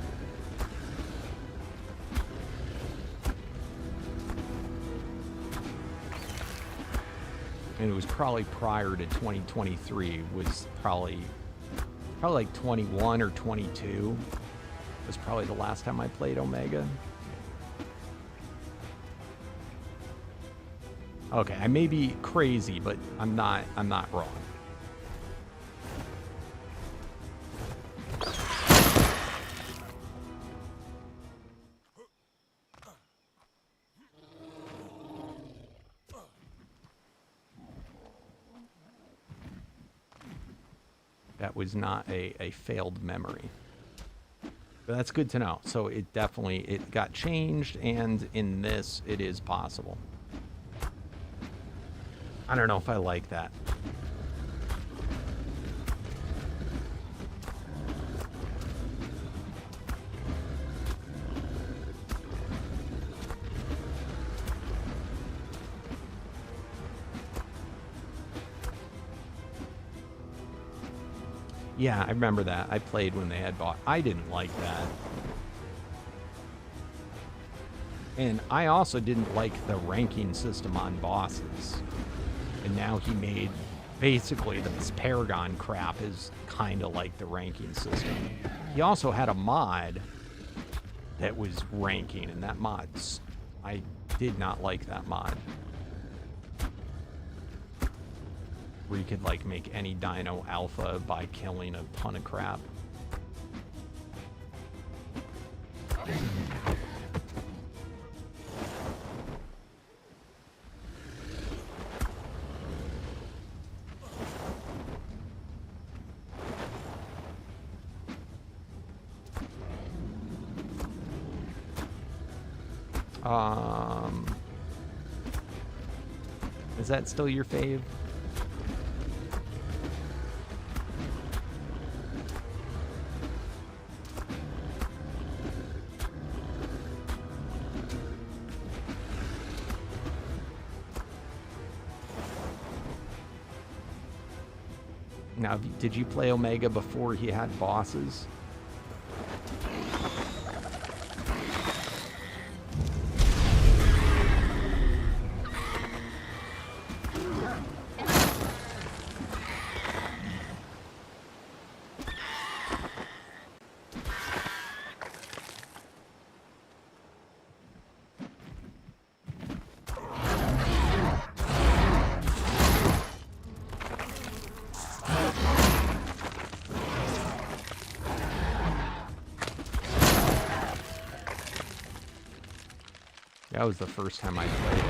And it was probably prior to 2023. Was probably like 21 or 22. Was probably the last time I played Omega. Okay, I may be crazy, but I'm not wrong. That was not a failed memory. But that's good to know. So it got changed, and in this, it is possible. I don't know if I like that. Yeah, I remember that. I played when they had bought. I didn't like that. And I also didn't like the ranking system on bosses. And now he made basically this Paragon crap is kind of like the ranking system. He also had a mod that was ranking, and that mod's... I did not like that mod. Where you could like make any dino alpha by killing a ton of crap. Is that still your fave? Now, did you play Omega before he had bosses? That was the first time I played it.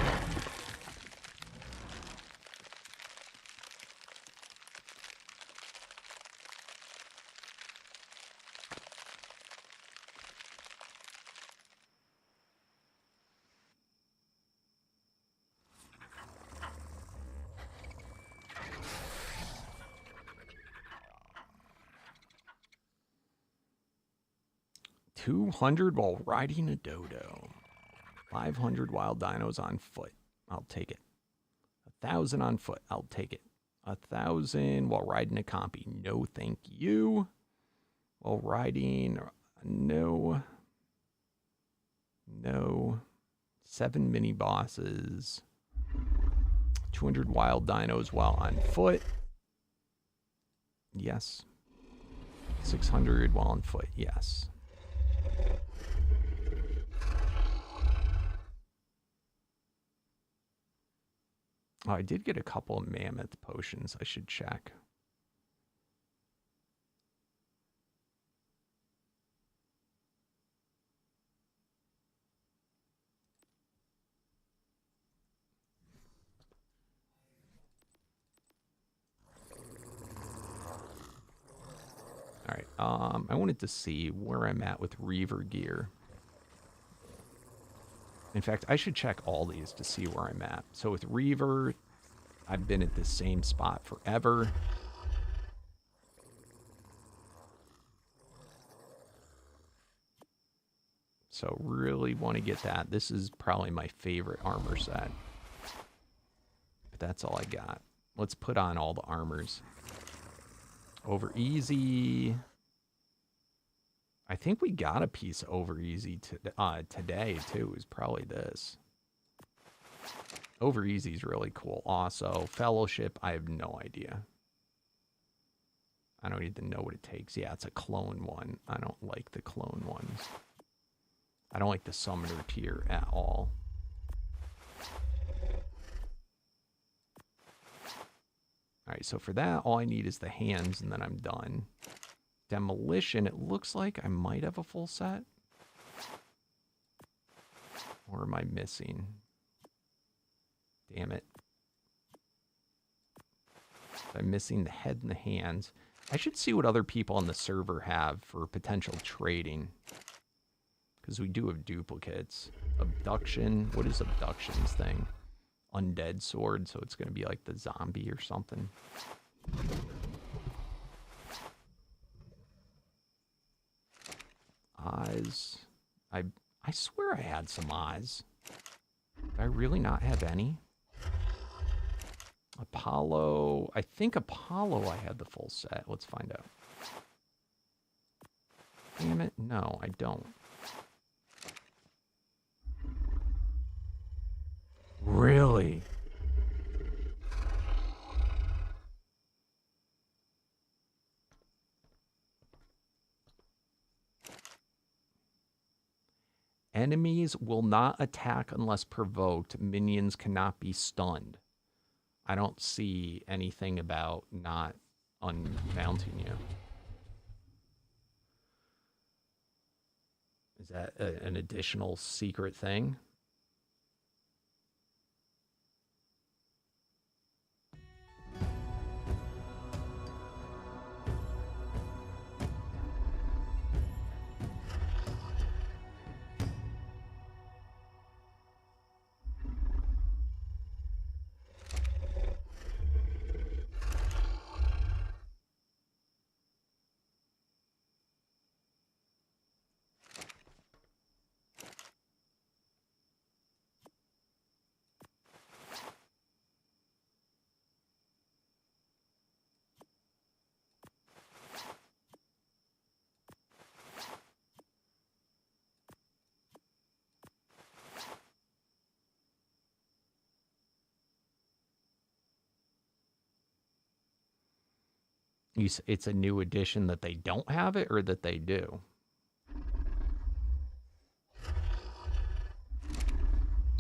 200 while riding a dodo. 500 wild dinos on foot. I'll take it. 1,000 on foot. I'll take it. 1,000 while riding a compy. No, thank you. While riding, no. No. 7 mini bosses. 200 wild dinos while on foot. Yes. 600 while on foot. Yes. Oh, I did get a couple of mammoth potions. I should check. All right. I wanted to see where I'm at with Reaver gear. In fact, I should check all these to see where I'm at. So with Reaver, I've been at the same spot forever. So really want to get that. This is probably my favorite armor set. But that's all I got. Let's put on all the armors. Over easy. I think we got a piece over easy today too. Is probably this. Over easy is really cool. Also, fellowship. I have no idea. I don't even know what it takes. Yeah, it's a clone one. I don't like the clone ones. I don't like the summoner tier at all. Alright, so for that, all I need is the hands, and then I'm done. Demolition, it looks like I might have a full set. Or am I missing? Damn it. I'm missing the head and the hands. I should see what other people on the server have for potential trading. Because we do have duplicates. Abduction, what is abduction's thing? Undead sword, so it's going to be like the zombie or something. Eyes. I swear I had some eyes. Did I really not have any? Apollo. I think Apollo I had the full set. Let's find out. Damn it. No, I don't. Really? Enemies will not attack unless provoked. Minions cannot be stunned. I don't see anything about not unmounting you. Is that an additional secret thing? It's a new edition that they don't have it, or that they do?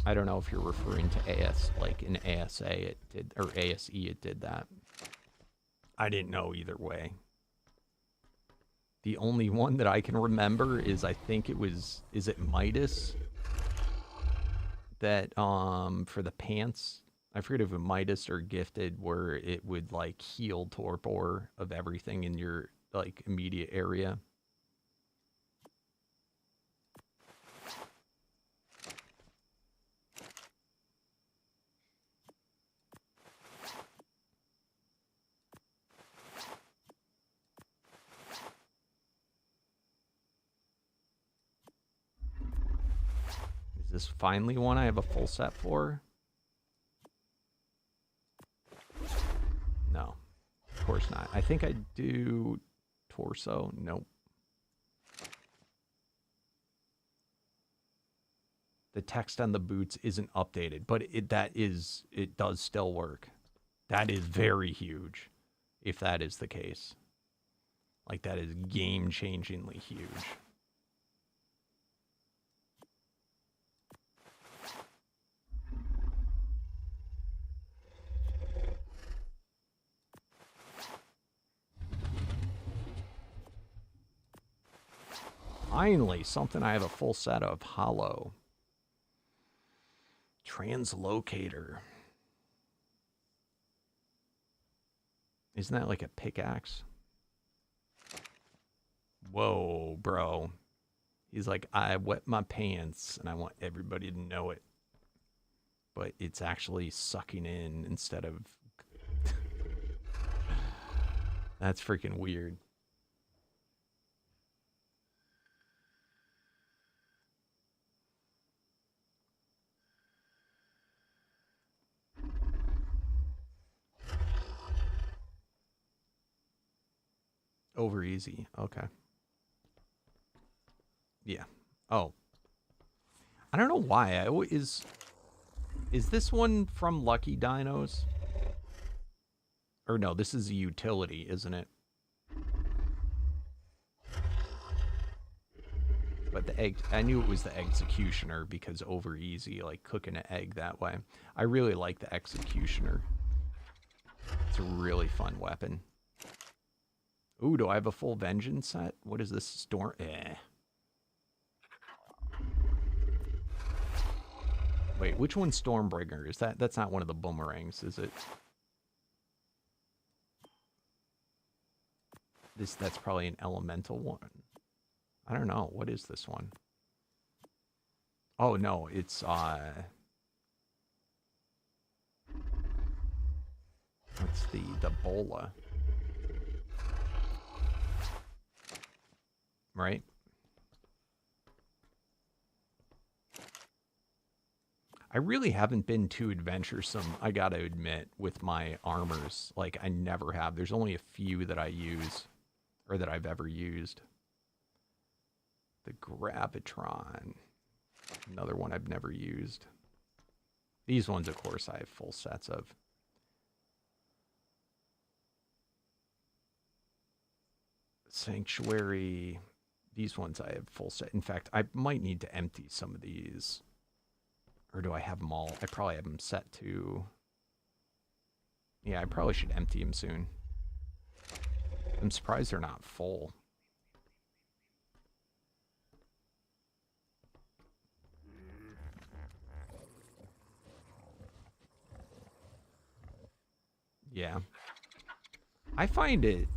I don't know if you're referring to AS, like in ASA it did, or ASE it did that. I didn't know either way. The only one that I can remember is, I think it was, is it Midas? That, for the pants, I forget if it was Midas or Gifted, where it would, like, heal torpor of everything in your, like, immediate area. this finally one I have a full set for? No, of course not. I think I do torso. Nope. The text on the boots isn't updated, but it does still work. That is very huge, if that is the case. Like, that is game-changingly huge. Finally, something I have a full set of. Hollow. Translocator. Isn't that like a pickaxe? Whoa, bro. He's like, I wet my pants and I want everybody to know it. But it's actually sucking in instead of... That's freaking weird. Over easy. Okay. Yeah. Oh. I don't know why. Is this one from Lucky Dinos? Or no, this is a utility, isn't it? But the egg, I knew it was the executioner because over easy, like cooking an egg that way. I really like the executioner. It's a really fun weapon. Ooh, do I have a full vengeance set? What is this? Storm? Wait, which one's Stormbringer? Is that's not one of the boomerangs, is it? That's probably an elemental one. I don't know. What is this one? Oh no, it's what's the bola? Right? I really haven't been too adventuresome, I gotta admit, with my armors. Like, I never have. There's only a few that I use, or that I've ever used. The Gravitron. Another one I've never used. These ones, of course, I have full sets of. Sanctuary. These ones I have full set. In fact, I might need to empty some of these. Or do I have them all? I probably have them set to... Yeah, I probably should empty them soon. I'm surprised they're not full. Yeah. I find it,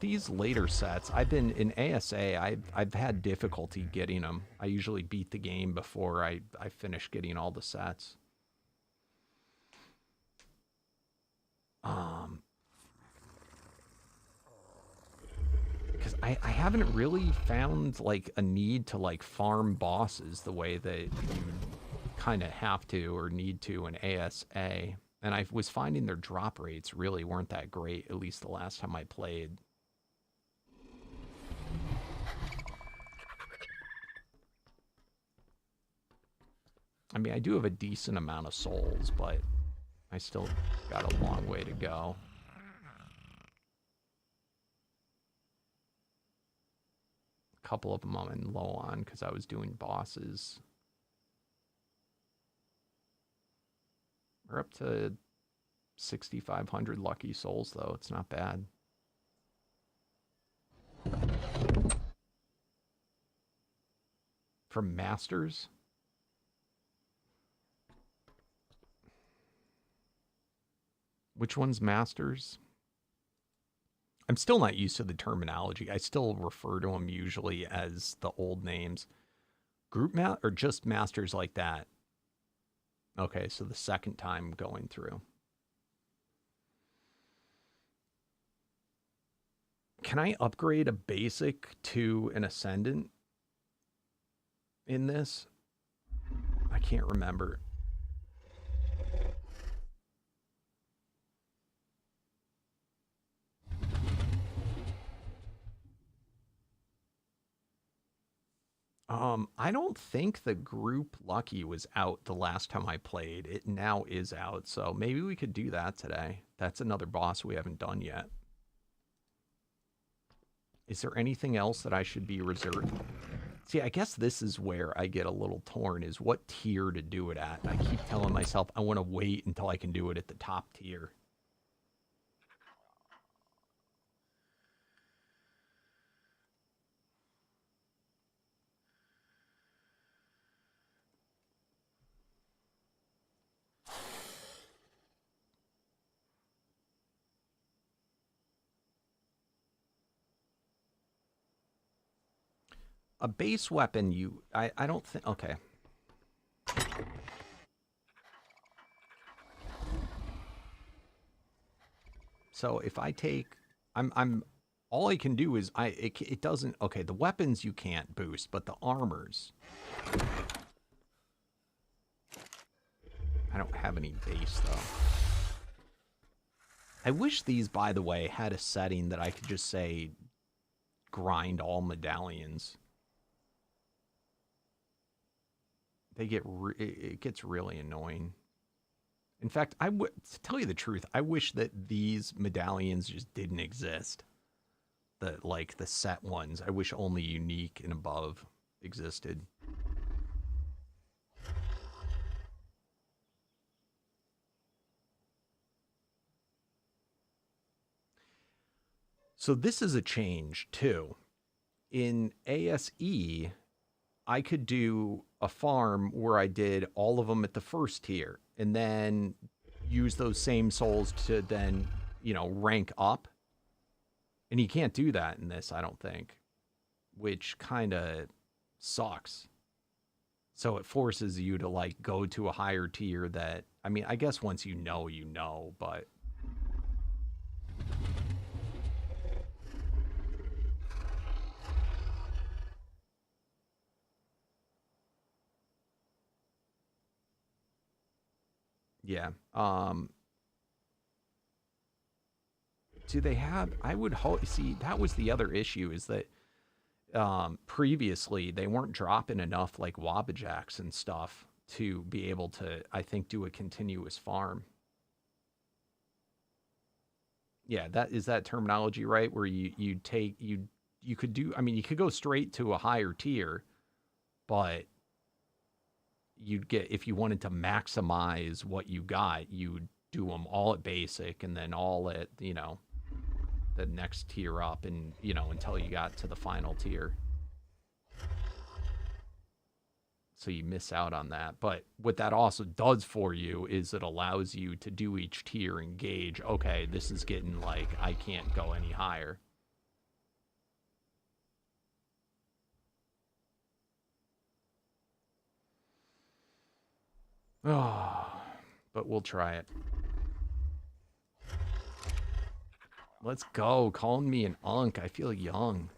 these later sets, I've been in ASA, I've had difficulty getting them. I usually beat the game before I finish getting all the sets. Because I haven't really found like a need to like farm bosses the way that you kind of have to or need to in ASA. And I was finding their drop rates really weren't that great, at least the last time I played. I mean, I do have a decent amount of souls, but I still got a long way to go. A couple of them I'm low on because I was doing bosses. We're up to 6,500 lucky souls, though. It's not bad. From Masters? Which one's Masters? I'm still not used to the terminology. I still refer to them usually as the old names. Group or just Masters like that? Okay, so the second time going through. Can I upgrade a basic to an ascendant in this? I can't remember. I don't think the group Lucky was out the last time I played. It now is out, so maybe we could do that today. That's another boss we haven't done yet. Is there anything else that I should be reserved? See, I guess this is where I get a little torn, is what tier to do it at. I keep telling myself I want to wait until I can do it at the top tier. A base weapon, I don't think, okay. So if I take, all I can do is, it doesn't, okay, the weapons you can't boost, but the armors. I don't have any base, though. I wish these, by the way, had a setting that I could just say, grind all medallions. It gets really annoying. In fact, to tell you the truth, I wish that these medallions just didn't exist. Like the set ones. I wish only unique and above existed. So this is a change too. In ASE, I could do a farm where I did all of them at the first tier and then use those same souls to then, rank up. And you can't do that in this, I don't think, which kind of sucks. So it forces you to like go to a higher tier that, I mean, I guess once you know, but yeah. Do they have, I would hope, see, that was the other issue, is that previously they weren't dropping enough like Wabajaks and stuff to be able to, I think, do a continuous farm. Yeah, is that terminology right? Where you could do, I mean, you could go straight to a higher tier, but you'd get, if you wanted to maximize what you got, you'd do them all at basic and then all at, the next tier up, and until you got to the final tier. So you miss out on that. But what that also does for you is it allows you to do each tier and gauge, okay, this is getting like, I can't go any higher. Oh, but we'll try it. Let's go. Calling me an unk. I feel young.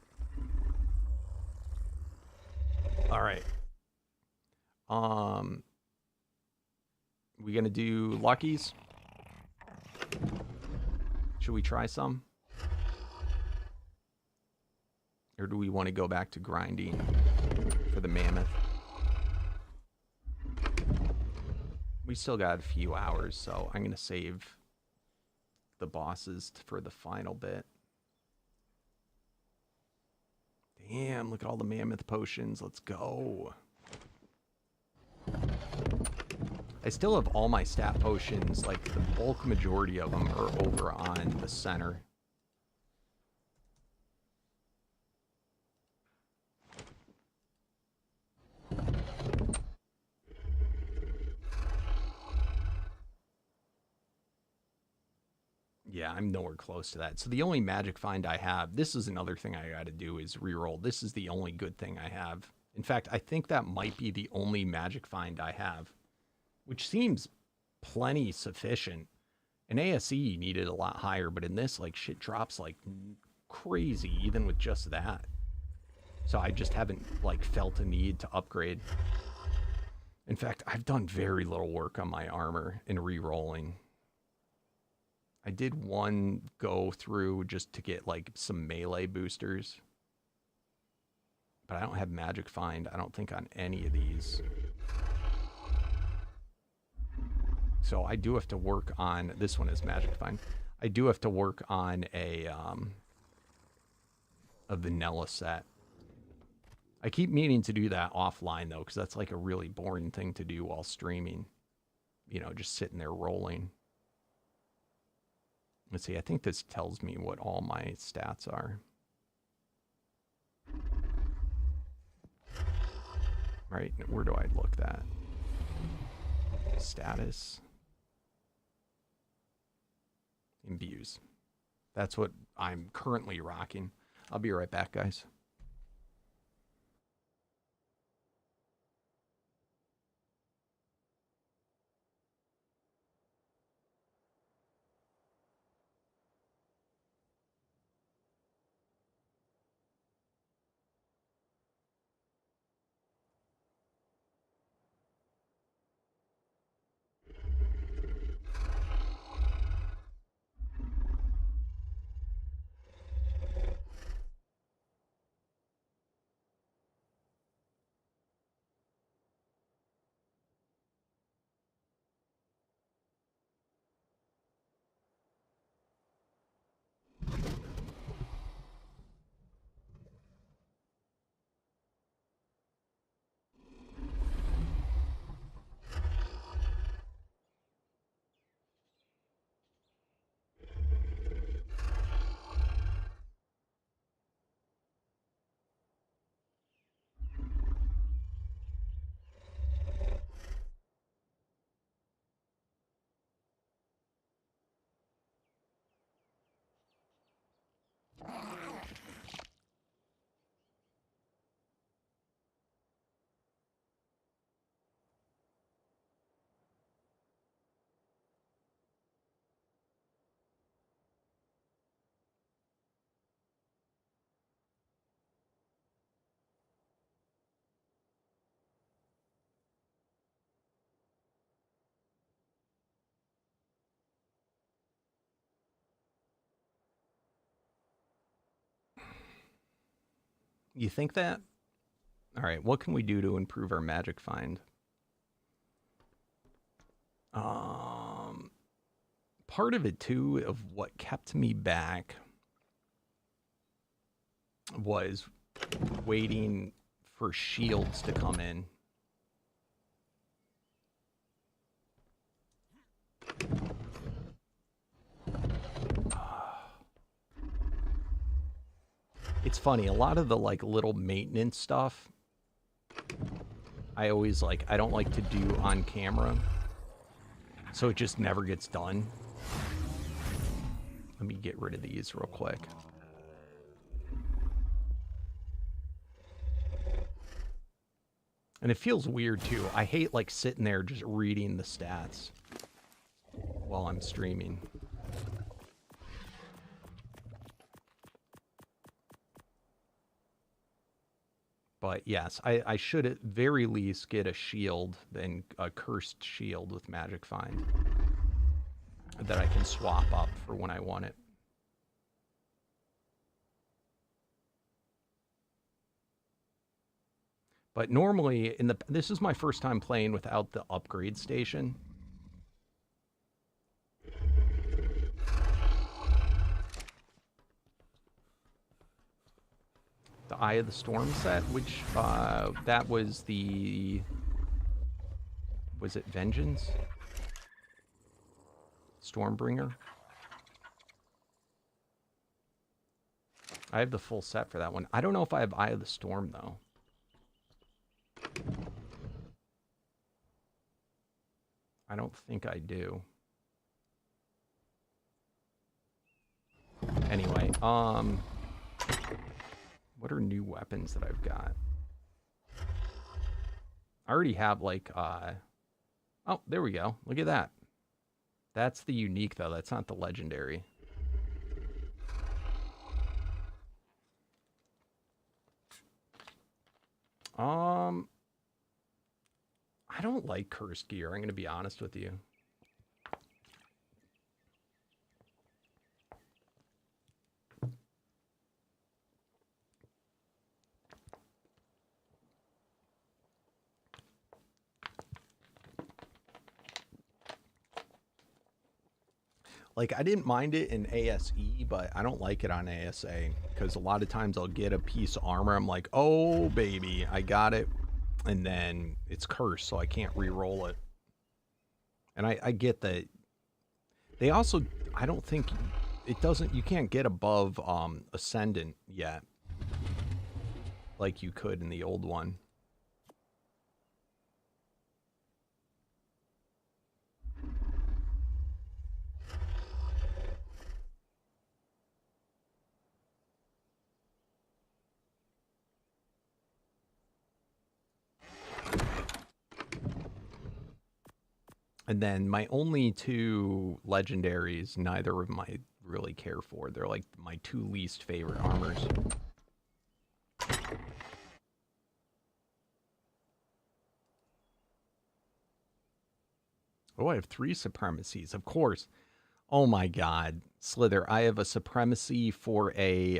All right. We gonna do Luckies? Should we try some? Or do we want to go back to grinding for the mammoth? We still got a few hours, so I'm gonna save the bosses for the final bit. Damn, look at all the mammoth potions. Let's go. I still have all my stat potions, like the bulk majority of them are over on the center. Yeah, I'm nowhere close to that. So the only magic find I have, this is another thing I got to do, is reroll. This is the only good thing I have. In fact, I think that might be the only magic find I have, which seems plenty sufficient. In ASE, you needed a lot higher, but in this, like, shit drops like crazy, even with just that. So I just haven't, like, felt a need to upgrade. In fact, I've done very little work on my armor in re-rolling. I did one go through just to get like some melee boosters. But I don't have magic find, I don't think, on any of these. So I do have to work on, this one is magic find. I do have to work on a vanilla set. I keep meaning to do that offline though, because that's like a really boring thing to do while streaming. You know, just sitting there rolling. Let's see, I think this tells me what all my stats are. Right, where do I look that? Status. Imbues. That's what I'm currently rocking. I'll be right back, guys. You think that? All right, what can we do to improve our magic find? Part of it too, of what kept me back, was waiting for shields to come in. It's funny, a lot of the like little maintenance stuff I always like, I don't like to do on camera, so it just never gets done. Let me get rid of these real quick. And it feels weird too. I hate like sitting there just reading the stats while I'm streaming. But yes, I should at very least get a shield, and a cursed shield with magic find that I can swap up for when I want it. But normally, this is my first time playing without the upgrade station. The Eye of the Storm set, which, that was the... Was it Vengeance? Stormbringer? I have the full set for that one. I don't know if I have Eye of the Storm, though. I don't think I do. Anyway, what are new weapons that I've got? I already have, like, oh, there we go. Look at that. That's the unique, though. That's not the legendary. I I don't like cursed gear. I'm going to be honest with you. Like, I didn't mind it in ASE, but I don't like it on ASA. Because a lot of times I'll get a piece of armor. I'm like, oh, baby, I got it. And then it's cursed, so I can't re-roll it. And I get that. They also, I don't think, it doesn't, you can't get above Ascendant yet. Like you could in the old one. And then my only two legendaries, neither of them I really care for. They're like my two least favorite armors. Oh, I have 3 supremacies, of course. Oh my god, Slither, I have a supremacy for a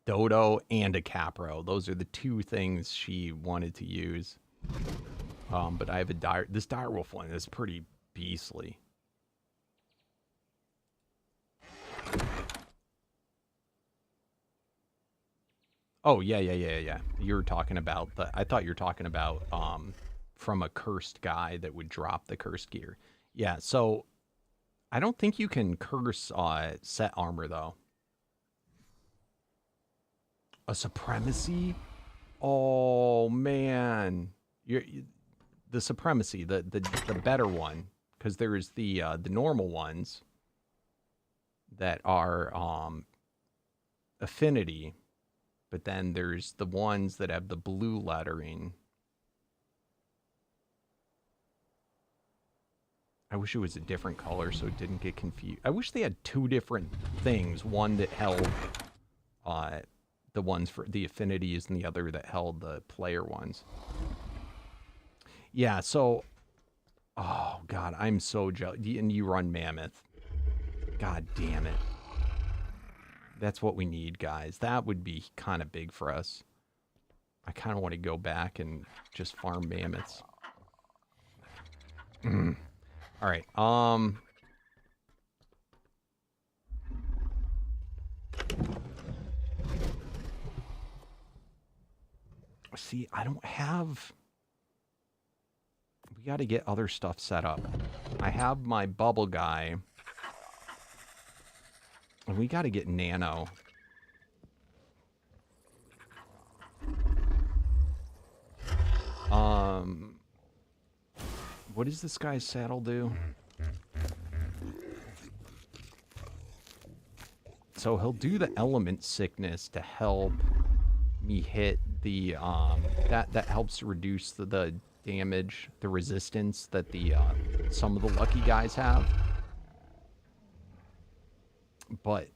Dodo and a Capro. Those are the 2 things she wanted to use. But I have a this direwolf one is pretty beastly. Oh, yeah. You were talking about I thought you were talking about from a cursed guy that would drop the cursed gear. Yeah, so I don't think you can curse set armor though. A supremacy? Oh man. The supremacy, the better one, because there's the normal ones that are affinity, but then there's the ones that have the blue lettering. I wish it was a different color so it didn't get confused. I wish they had 2 different things, one that held the ones for the affinities and the other that held the player ones. Yeah, so, oh god, I'm so jealous. And you run Mammoth. God damn it. That's what we need, guys. That would be kind of big for us. I kind of want to go back and just farm Mammoths. All right. See, I don't have... We got to get other stuff set up. I have my bubble guy. And we got to get Nano. What does this guy's saddle do? So he'll do the element sickness to help me hit the that helps reduce the damage, the resistance that the some of the lucky guys have. But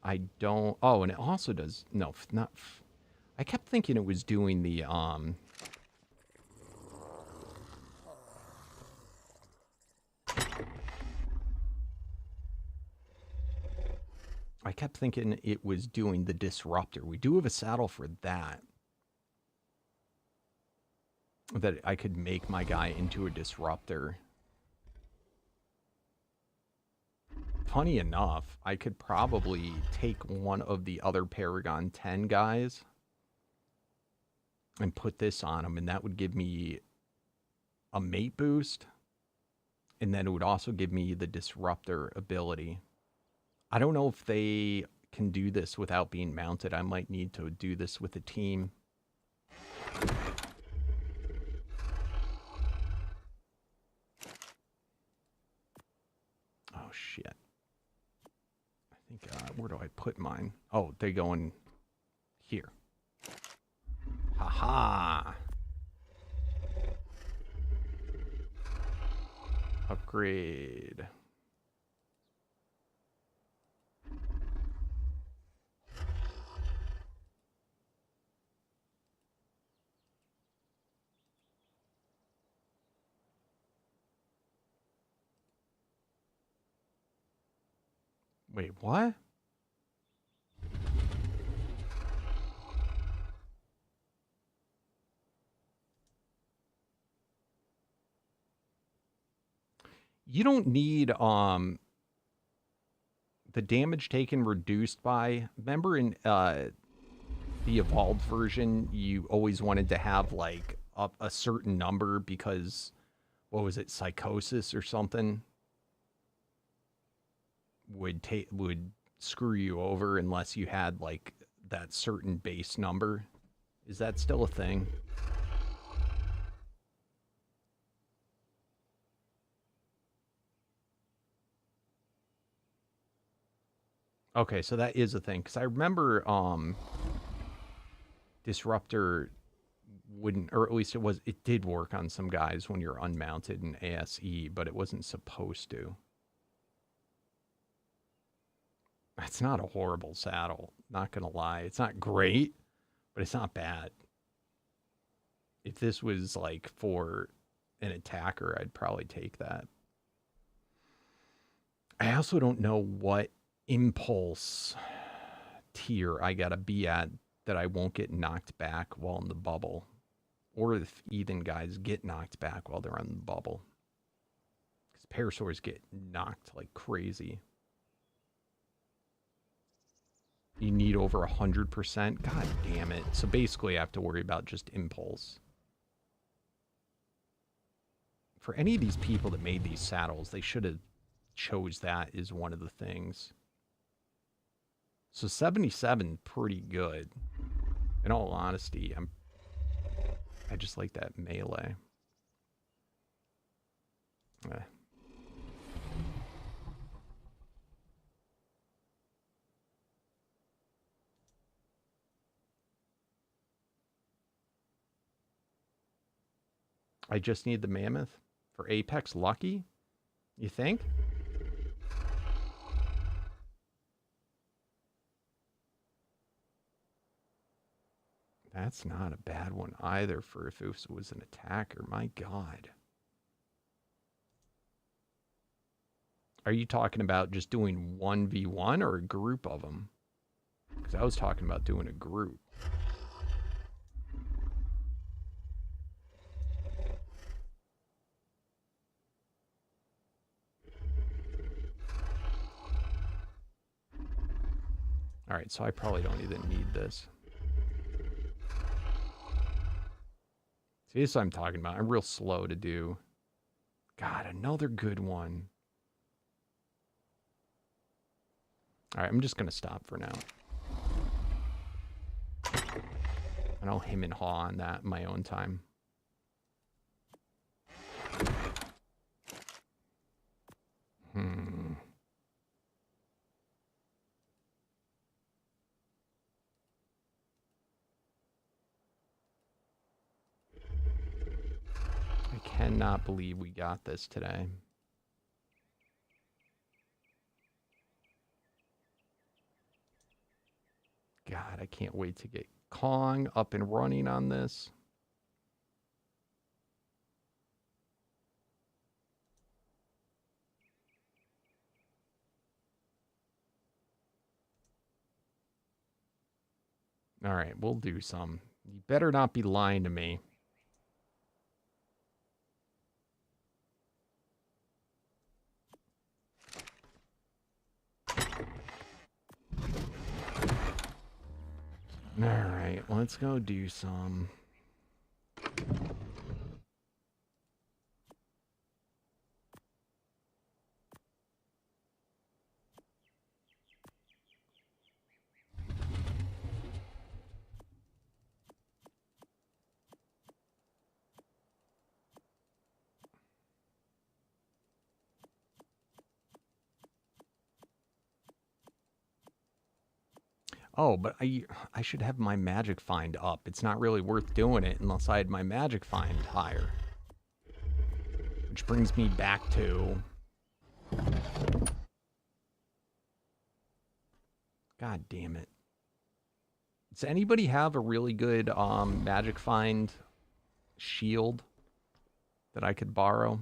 I don't. Oh, and it also does. No, not. I kept thinking it was doing the I kept thinking it was doing the disruptor. We do have a saddle for that. That I could make my guy into a disruptor. Funny enough, I could probably take one of the other Paragon 10 guys and put this on him, and that would give me a mate boost. And then it would also give me the disruptor ability. I don't know if they can do this without being mounted. I might need to do this with a team. Oh, shit. I think, where do I put mine? Oh, they're going here. Haha. Upgrade. Wait, what? You don't need the damage taken reduced by. Remember in the evolved version, you always wanted to have like a certain number because what was it, psychosis or something would screw you over unless you had like that certain base number. Is that still a thing? Okay, so that is a thing. Because I remember Disruptor wouldn't, or at least it did work on some guys when you're unmounted in ASE, but it wasn't supposed to. It's not a horrible saddle, not gonna lie. It's not great, but it's not bad. If this was like for an attacker, I'd probably take that. I also don't know what impulse tier I gotta be at that I won't get knocked back while in the bubble. Or if even guys get knocked back while they're on the bubble. Because Parasaurs get knocked like crazy. You need over 100%? God damn it. So basically I have to worry about just impulse. For any of these people that made these saddles, they should have chose that as one of the things. So 77, pretty good. In all honesty, I just like that melee. I just need the mammoth for Apex Lucky? You think? That's not a bad one either for if it was an attacker. My God. Are you talking about just doing 1v1 or a group of them? Because I was talking about doing a group. All right, so I probably don't even need this. See, this is what I'm talking about. I'm real slow to do. God, another good one. All right, I'm just going to stop for now. And I'll him and haw on that in my own time. I cannot believe we got this today. God, I can't wait to get Kong up and running on this. All right, we'll do some. You better not be lying to me. All right, let's go do some. Oh, but I should have my magic find up. It's not really worth doing it unless I had my magic find higher. Which brings me back to... God damn it. Does anybody have a really good magic find shield that I could borrow?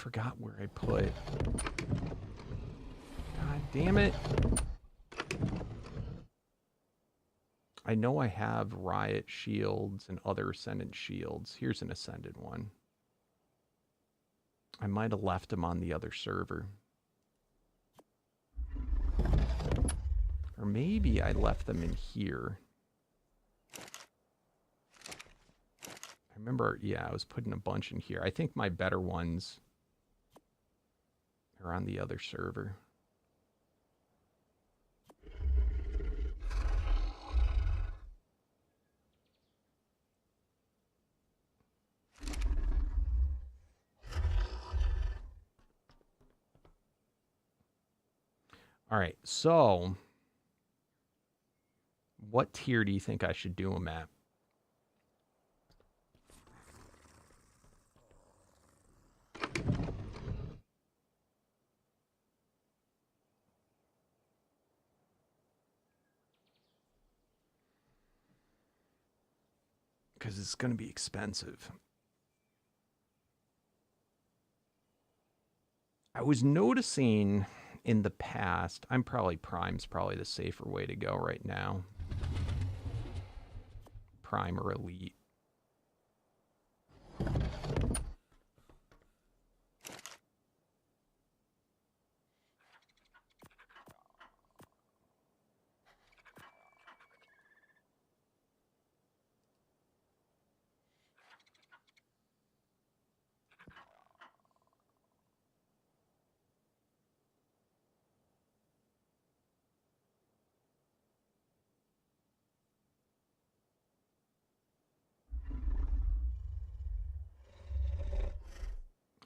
forgot where I put. God damn it. I know I have riot shields and other ascendant shields. Here's an ascendant one. I might have left them on the other server. Or maybe I left them in here. I remember, yeah, I was putting a bunch in here. I think my better ones are on the other server. All right, so what tier do you think I should do them at? Because it's going to be expensive. I was noticing in the past, Prime's probably the safer way to go right now. Prime or Elite.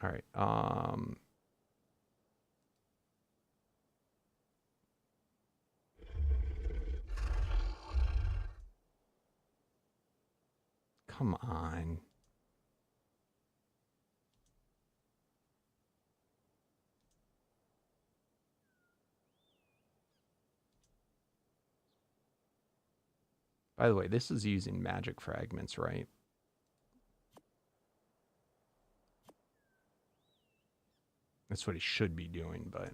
All right. Come on. By the way, this is using magic fragments, right? That's what he should be doing, but...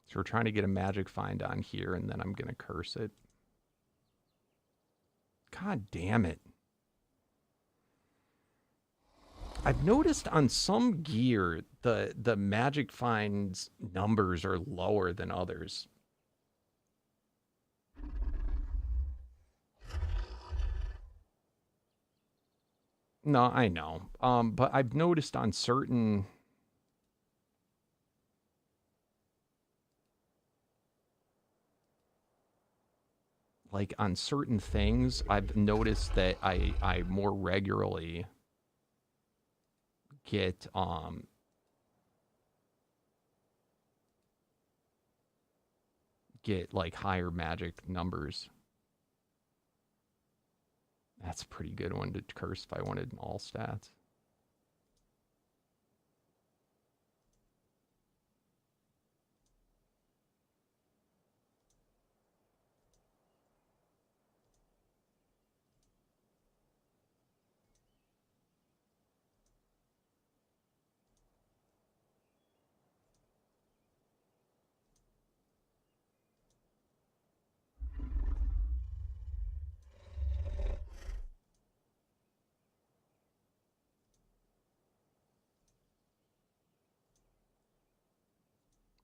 So we're trying to get a magic find on here, and then I'm going to curse it. God damn it. I've noticed on some gear, the magic finds numbers are lower than others. No, I know. But I've noticed on certain... Like, on certain things, I've noticed that I more regularly get, like, higher magic numbers. That's a pretty good one to curse if I wanted all stats.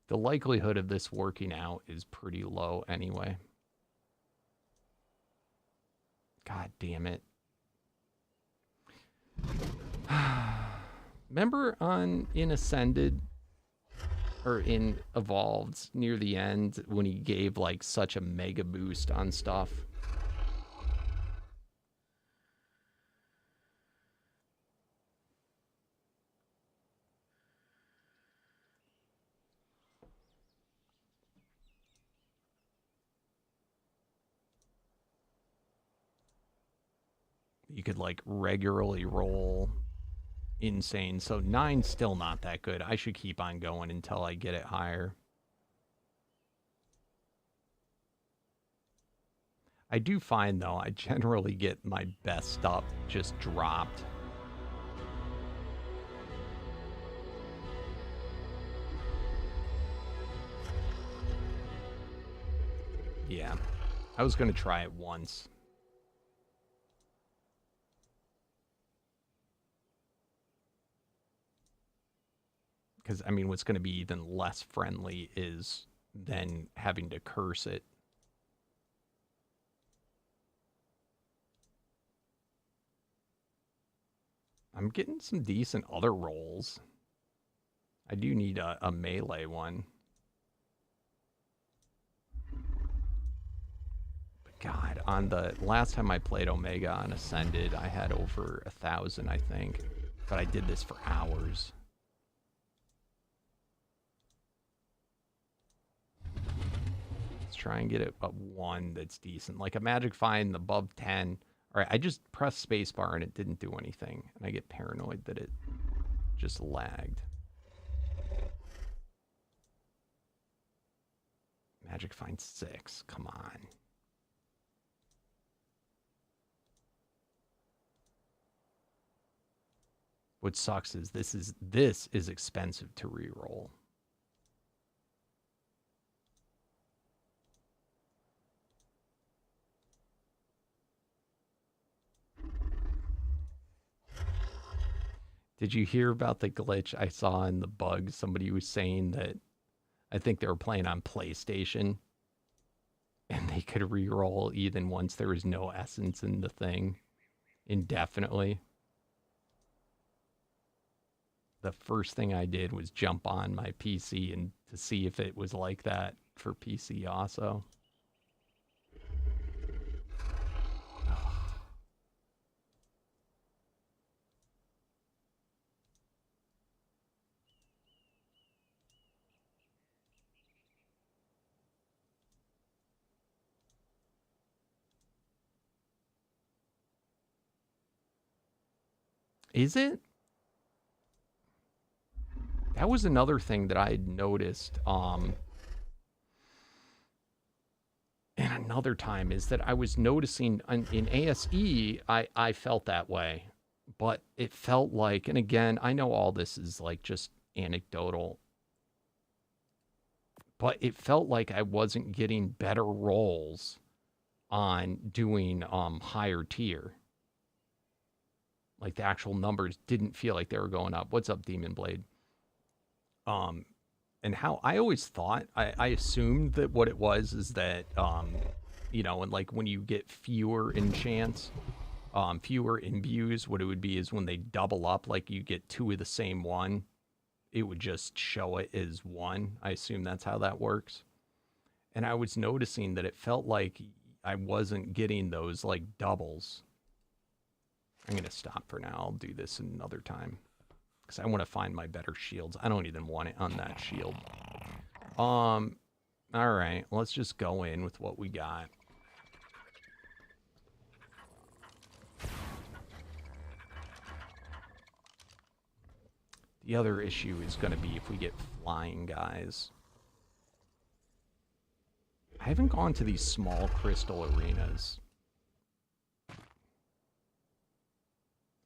The likelihood of this working out is pretty low anyway. God damn it. Remember in Ascended, or in Evolved, near the end, when he gave, like, such a mega boost on stuff? You could like regularly roll insane. So 9's still not that good. I should keep on going until I get it higher. I do find, though, I generally get my best stuff just dropped. Yeah, I was going to try it once. Because, I mean, what's going to be even less friendly is then having to curse it. I'm getting some decent other rolls. I do need a melee one. But God, on the last time I played Omega on Ascended, I had over 1,000, I think. But I did this for hours. Let's try and get it a 1 that's decent. Like a Magic Find above 10. All right, I just pressed spacebar and it didn't do anything. And I get paranoid that it just lagged. Magic Find 6, come on. What sucks is this is expensive to reroll. Did you hear about the glitch I saw in the bug? Somebody was saying that I think they were playing on PlayStation and they could re-roll even once there was no essence in the thing indefinitely. The first thing I did was jump on my PC and to see if it was like that for PC also. Is it? That was another thing that I had noticed and another time is that I was noticing in ASE, I felt that way. But it felt like, and again, I know all this is like just anecdotal, but it felt like I wasn't getting better rolls on doing higher tier. Like the actual numbers didn't feel like they were going up. What's up, Demon Blade? And how I always thought, I assumed that what it was is that, you know, and like when you get fewer enchants, fewer imbues, what it would be is when they double up, like you get 2 of the same one, it would just show it as 1. I assume that's how that works. And I was noticing that it felt like I wasn't getting those like doubles. I'm going to stop for now. I'll do this another time. Because I want to find my better shields. I don't even want it on that shield. Alright. Let's just go in with what we got. The other issue is going to be if we get flying guys. I haven't gone to these small crystal arenas.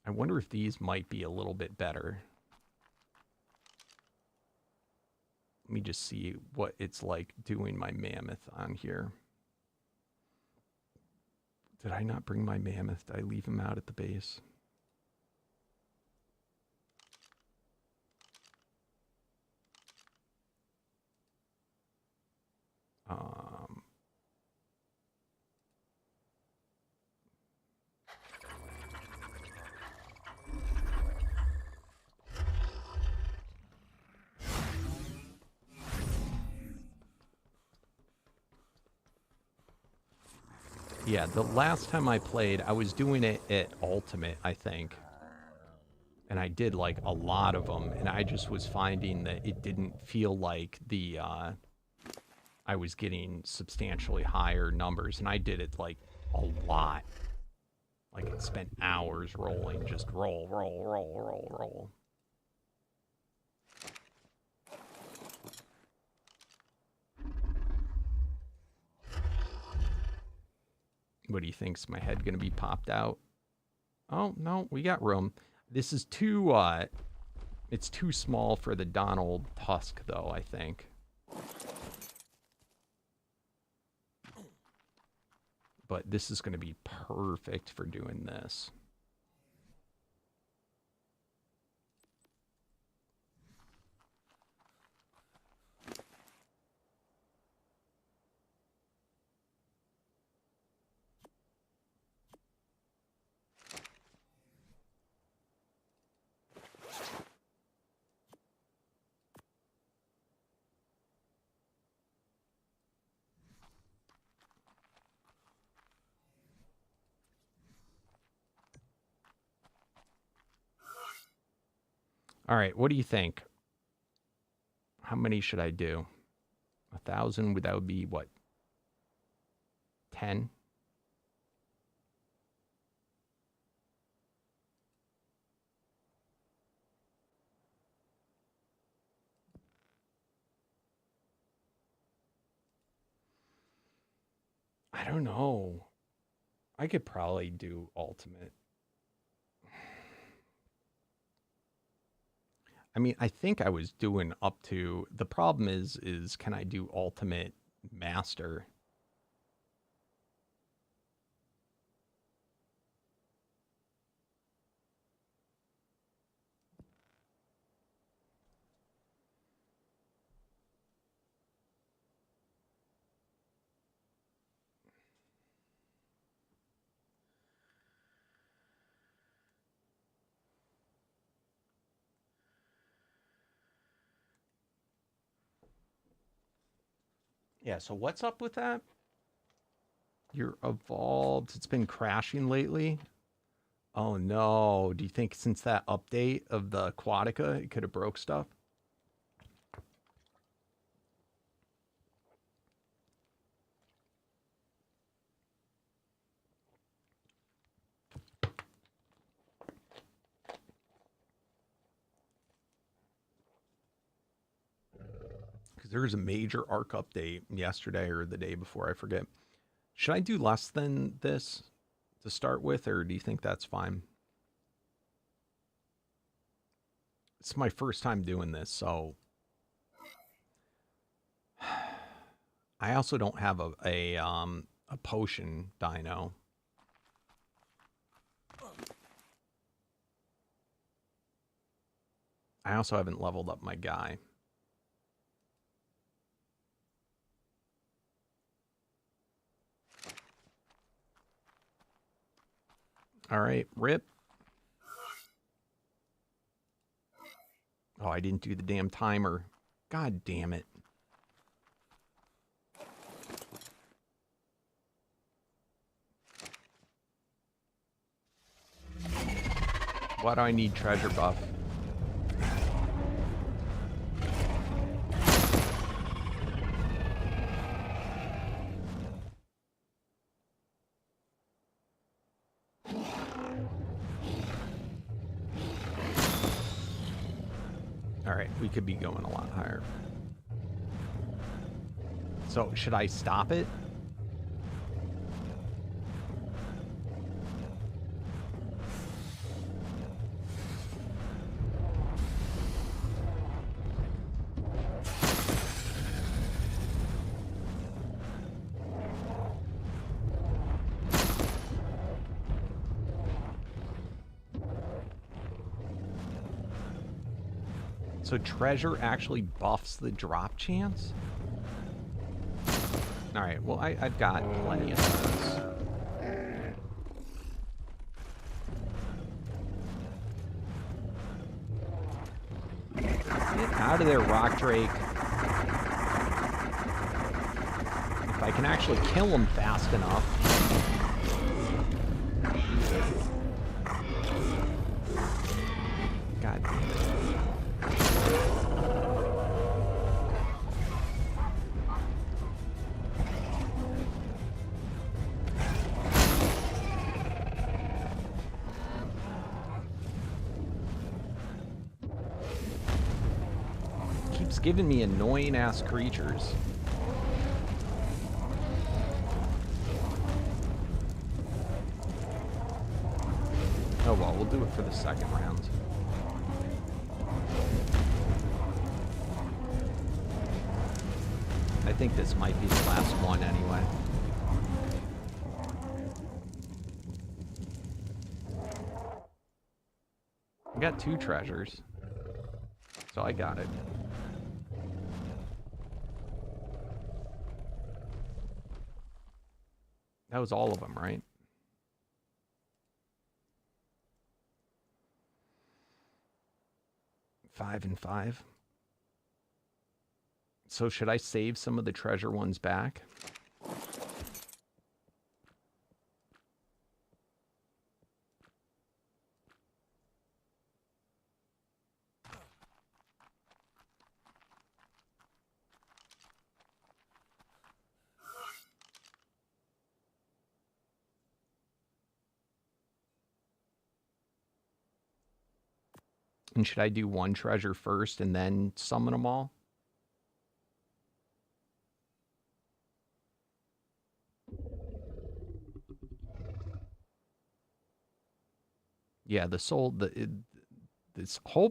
I wonder if these might be a little bit better. Let me just see what it's like doing my mammoth on here. Did I not bring my mammoth? Did I leave him out at the base? Yeah, the last time I played, I was doing it at Ultimate, I think. And I did, like, a lot of them. And I just was finding that it didn't feel like the, I was getting substantially higher numbers. And I did it, like, a lot. Like it spent hours rolling, just roll, roll, roll, roll, roll. What do you think? Is my head gonna be popped out? Oh, no, we got room. This is too, it's too small for the Donald Tusk, though, I think. But this is gonna be perfect for doing this. All right, what do you think? How many should I do? 1,000, that would be what? 10? I don't know. I could probably do ultimate. I mean, I think I was doing up to, the problem is can I do ultimate master? Yeah, so what's up with that? You're evolved. It's been crashing lately. Oh no. Do you think since that update of the Aquatica, it could have broke stuff? Because there was a major ARC update yesterday or the day before, I forget. Should I do less than this to start with, or do you think that's fine? It's my first time doing this, so I also don't have a potion dino. I also haven't leveled up my guy. All right, rip. Oh, I didn't do the damn timer. God damn it. Why do I need treasure buff? Alright, we could be going a lot higher. So, should I stop it? So treasure actually buffs the drop chance? Alright, well, I've got plenty of those. Get out of there, Rock Drake. If I can actually kill him fast enough. God damn it. giving me annoying-ass creatures. Oh well, we'll do it for the second round. I think this might be the last one anyway. I got 2 treasures, so I got it. That was all of them, right? Five and 5. So should I save some of the treasure ones back? And should I do 1 treasure first and then summon them all? Yeah, the soul.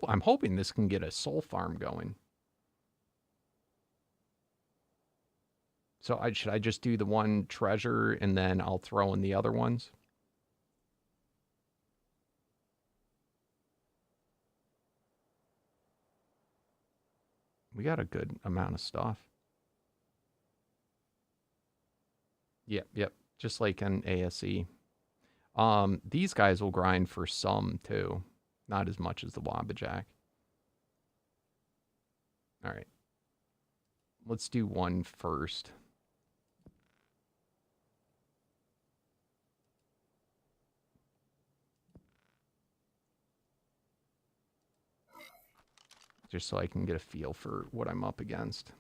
I'm hoping this can get a soul farm going. So should I just do the 1 treasure and then I'll throw in the other ones? We got a good amount of stuff. Yep. Just like an ASE. These guys will grind for some too. Not as much as the Wabbajack. All right. Let's do 1 first. Just so I can get a feel for what I'm up against.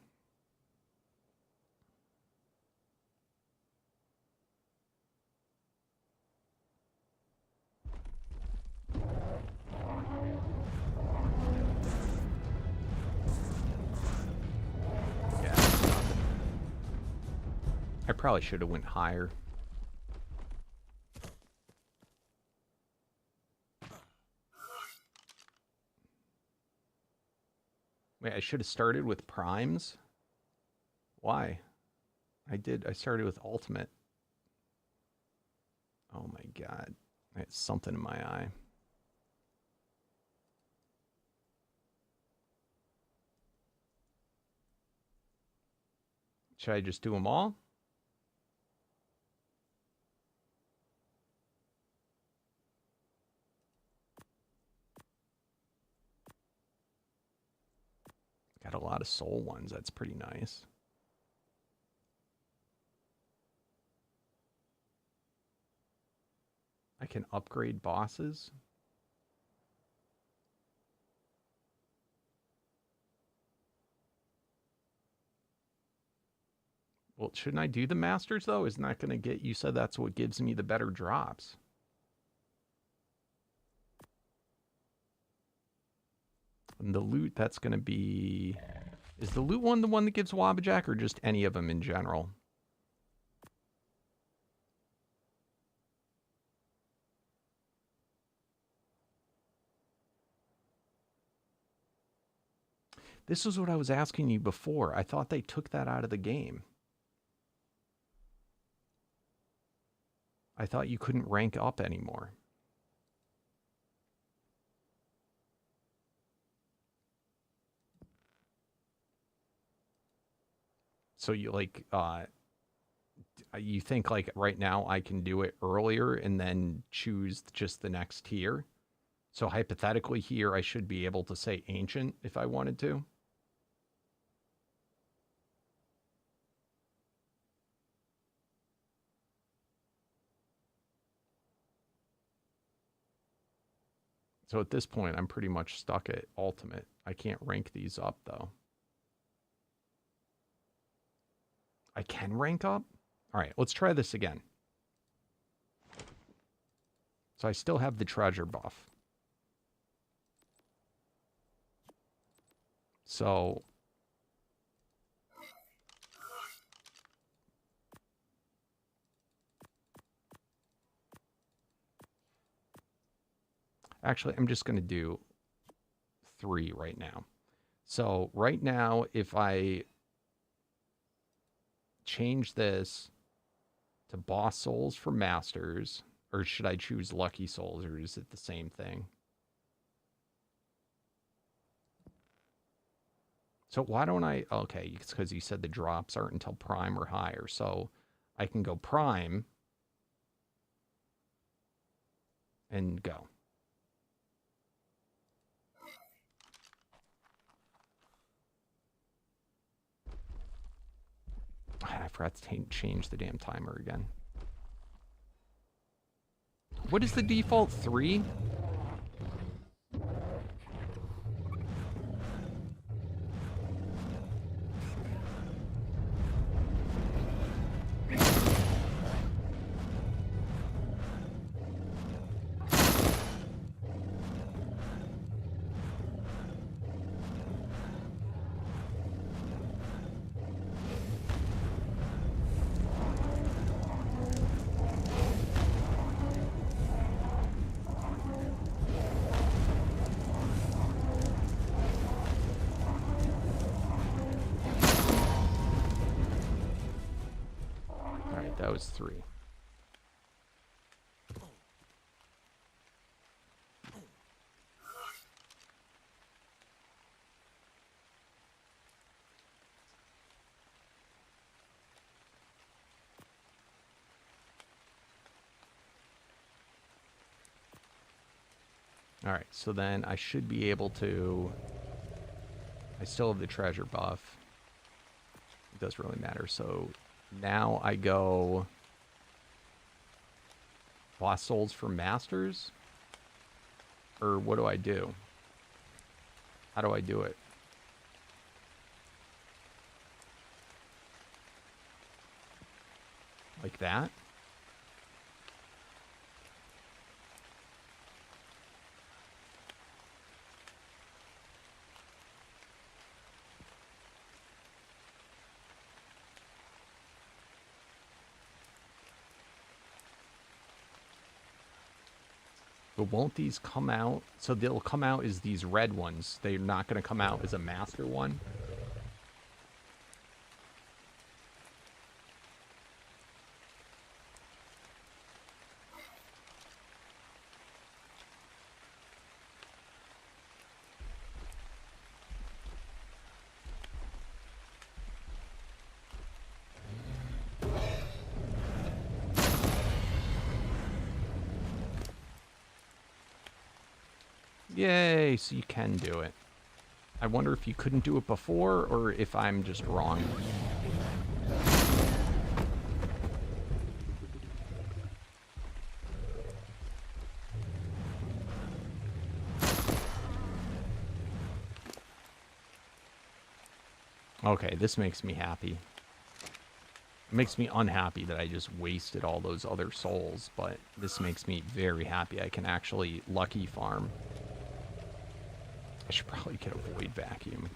Yeah. I probably should have went higher. Wait, I should have started with primes? Why? I started with ultimate. Oh my god. I had something in my eye. Should I just do them all? Got a lot of soul ones. That's pretty nice. I can upgrade bosses. Well, shouldn't I do the masters though? Isn't that going to get, you said that's what gives me the better drops. And the loot, that's going to be, is the loot one the one that gives Wabbajack or just any of them in general? This is what I was asking you before. I thought they took that out of the game. I thought you couldn't rank up anymore. So you like, you think like right now I can do it earlier and then choose just the next tier? So hypothetically here, I should be able to say ancient if I wanted to. So at this point, I'm pretty much stuck at ultimate. I can't rank these up though. I can rank up? All right, let's try this again. So I still have the treasure buff. So Actually, I'm just going to do 3 right now. So right now, if I change this to boss souls for masters, or should I choose lucky souls, or is it the same thing? So why don't I, okay, it's because you said the drops aren't until prime or higher. So I can go prime and go. I forgot to change the damn timer again. What is the default 3? That was 3. All right, so then I should be able to... I still have the treasure buff. It doesn't really matter, so... Now I go boss souls for masters? Or what do I do? How do I do it? Like that? But won't these come out? So they'll come out as these red ones. They're not going to come out as a master one? Yay, so you can do it. I wonder if you couldn't do it before, or if I'm just wrong. Okay, this makes me happy. It makes me unhappy that I just wasted all those other souls, but this makes me very happy. I can actually lucky farm. I should probably get a void vacuum.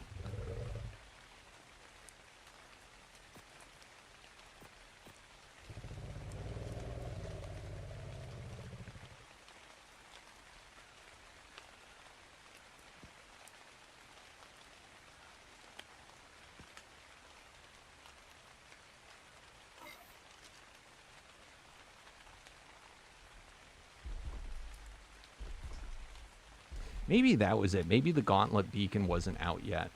Maybe that was it. Maybe the gauntlet beacon wasn't out yet.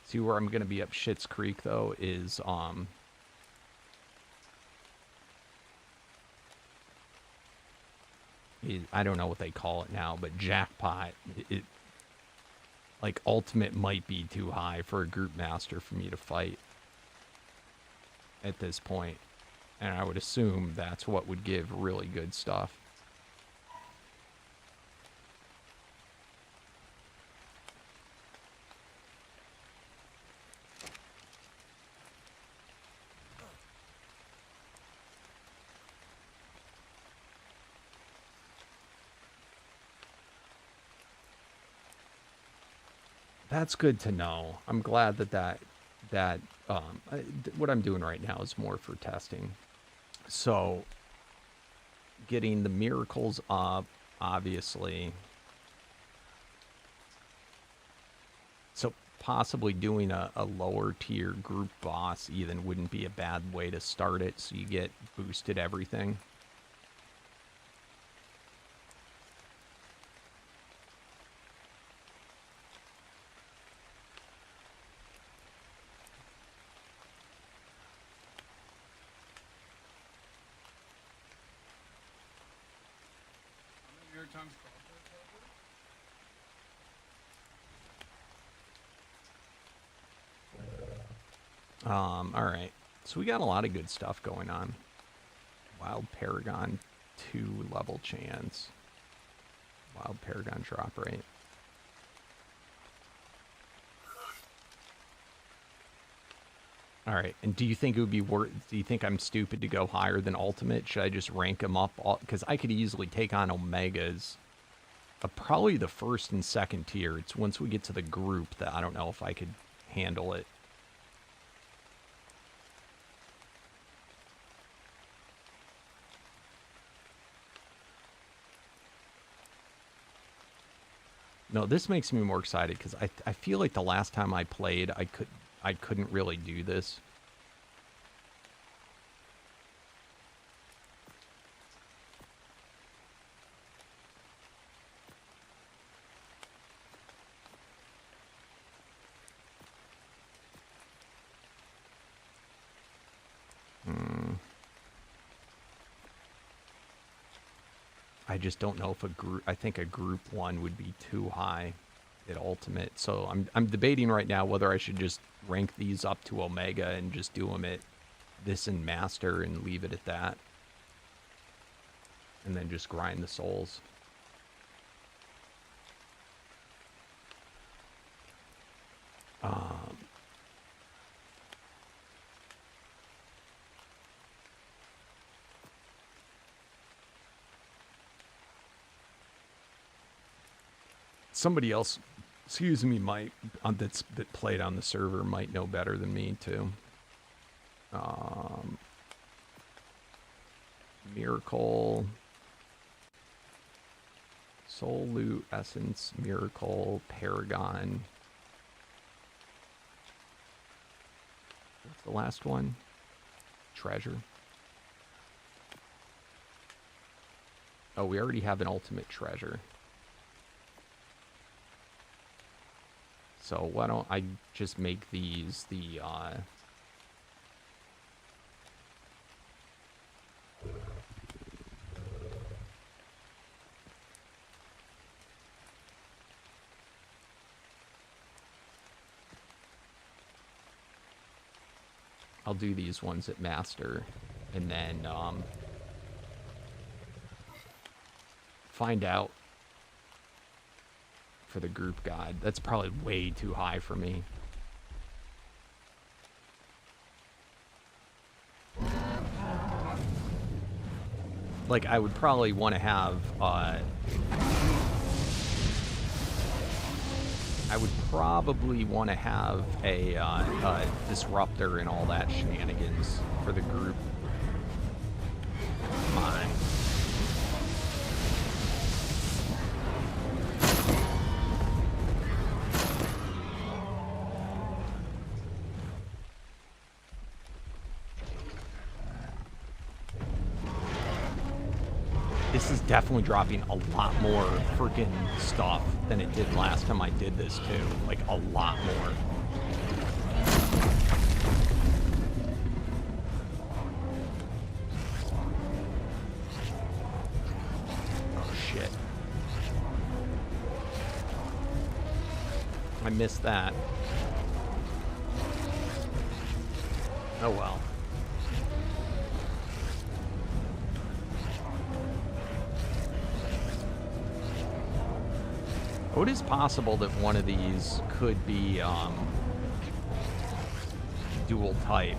See, where I'm going to be up Schitt's Creek, though, is, I don't know what they call it now, but jackpot. Like, ultimate might be too high for a group master for me to fight at this point. And I would assume that's what would give really good stuff. That's good to know. I'm glad that what I'm doing right now is more for testing. So, getting the miracles up, obviously. So, possibly doing a lower tier group boss even wouldn't be a bad way to start it, so you get boosted everything. Alright. So we got a lot of good stuff going on. Wild Paragon 2 level chance. Wild Paragon drop rate. Alright, and do you think it would be worth... Do you think I'm stupid to go higher than Ultimate? Should I just rank them up? Because I could easily take on Omegas. Probably the first and second tier. It's once we get to the group that I don't know if I could handle it. No, this makes me more excited because I feel like the last time I played, I couldn't really do this. I just don't know if a group... I think a group 1 would be too high at Ultimate. So I'm debating right now whether I should just rank these up to Omega and just do them at this and Master and leave it at that. And then just grind the souls. Somebody else, excuse me, might that played on the server might know better than me too. Miracle, Soul Loot, Essence, Miracle, Paragon. What's the last one? Treasure. Oh, we already have an Ultimate Treasure. So why don't I just make these the, I'll do these ones at Master, and then, find out for the group guide. That's probably way too high for me. Like, I would probably want to have, I would probably want to have a disruptor and all that shenanigans for the group. Come on. This is definitely dropping a lot more freaking stuff than it did last time I did this too. Like, a lot more. Oh shit. I missed that. Oh well. Oh, it is possible that one of these could be dual type.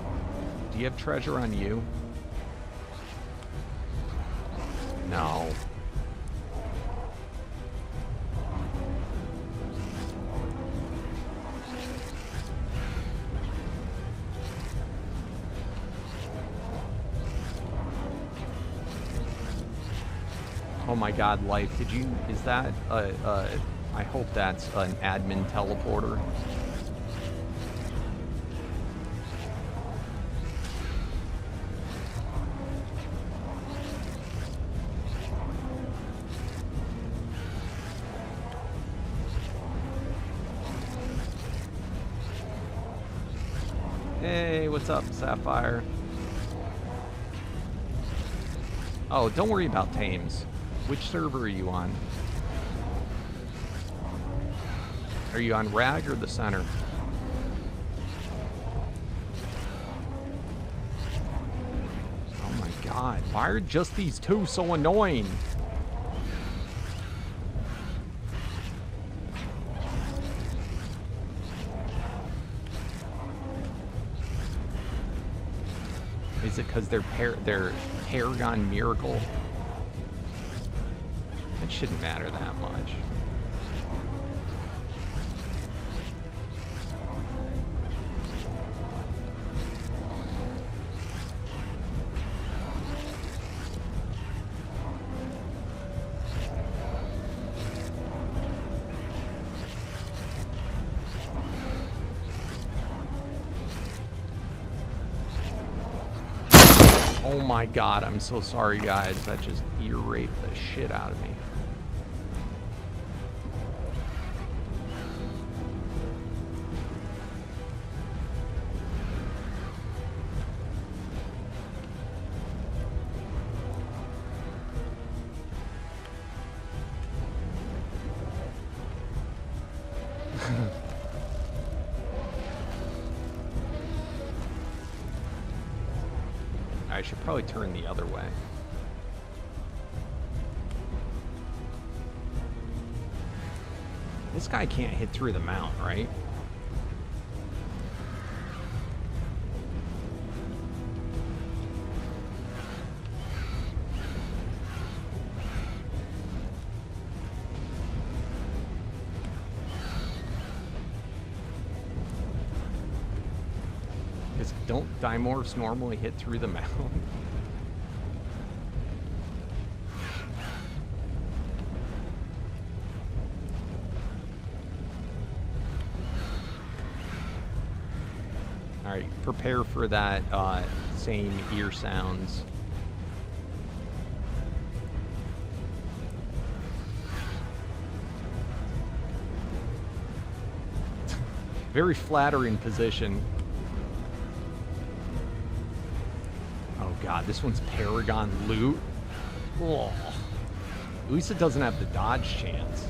Do you have treasure on you? No. Oh my god, Life, did you, is that, I hope that's an admin teleporter. Hey, what's up, Sapphire? Oh, don't worry about tames. Which server are you on? Are you on Rag or the center? Oh my god, why are just these two so annoying? Is it because they're Paragon Miracle? It shouldn't matter that much. Oh my god, I'm so sorry, guys. That just ear raped the shit out of me. I should probably turn the other way. This guy can't hit through the mount, right? Don't dimorphs normally hit through the mount? Alright, prepare for that same ear sounds. Very flattering position. Oh god, this one's Paragon loot. Oh. At least it doesn't have the dodge chance.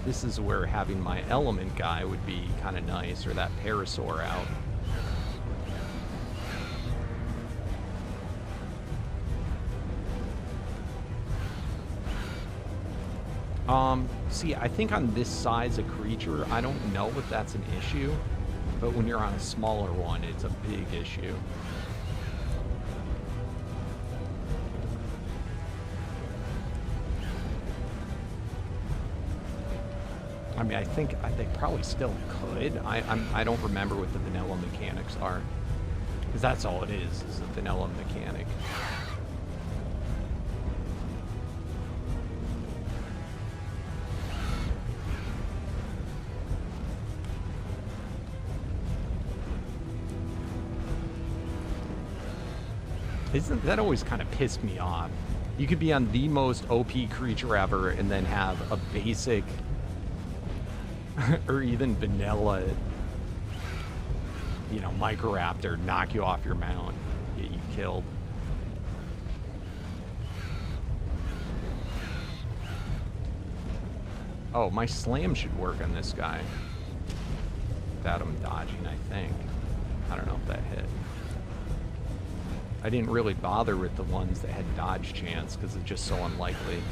This is where having my element guy would be kind of nice, or that Parasaur out. See, I think on this size of creature, I don't know if that's an issue. But when you're on a smaller one, it's a big issue. I mean, I think they probably still could. I don't remember what the vanilla mechanics are. Because that's all it is a vanilla mechanic. Isn't that always kind of pissed me off? You could be on the most OP creature ever and then have a basic or even vanilla, you know, Microraptor knock you off your mount, get you killed. Oh, my slam should work on this guy. Without him dodging, I think. I don't know if that hit. I didn't really bother with the ones that had dodge chance because it's just so unlikely.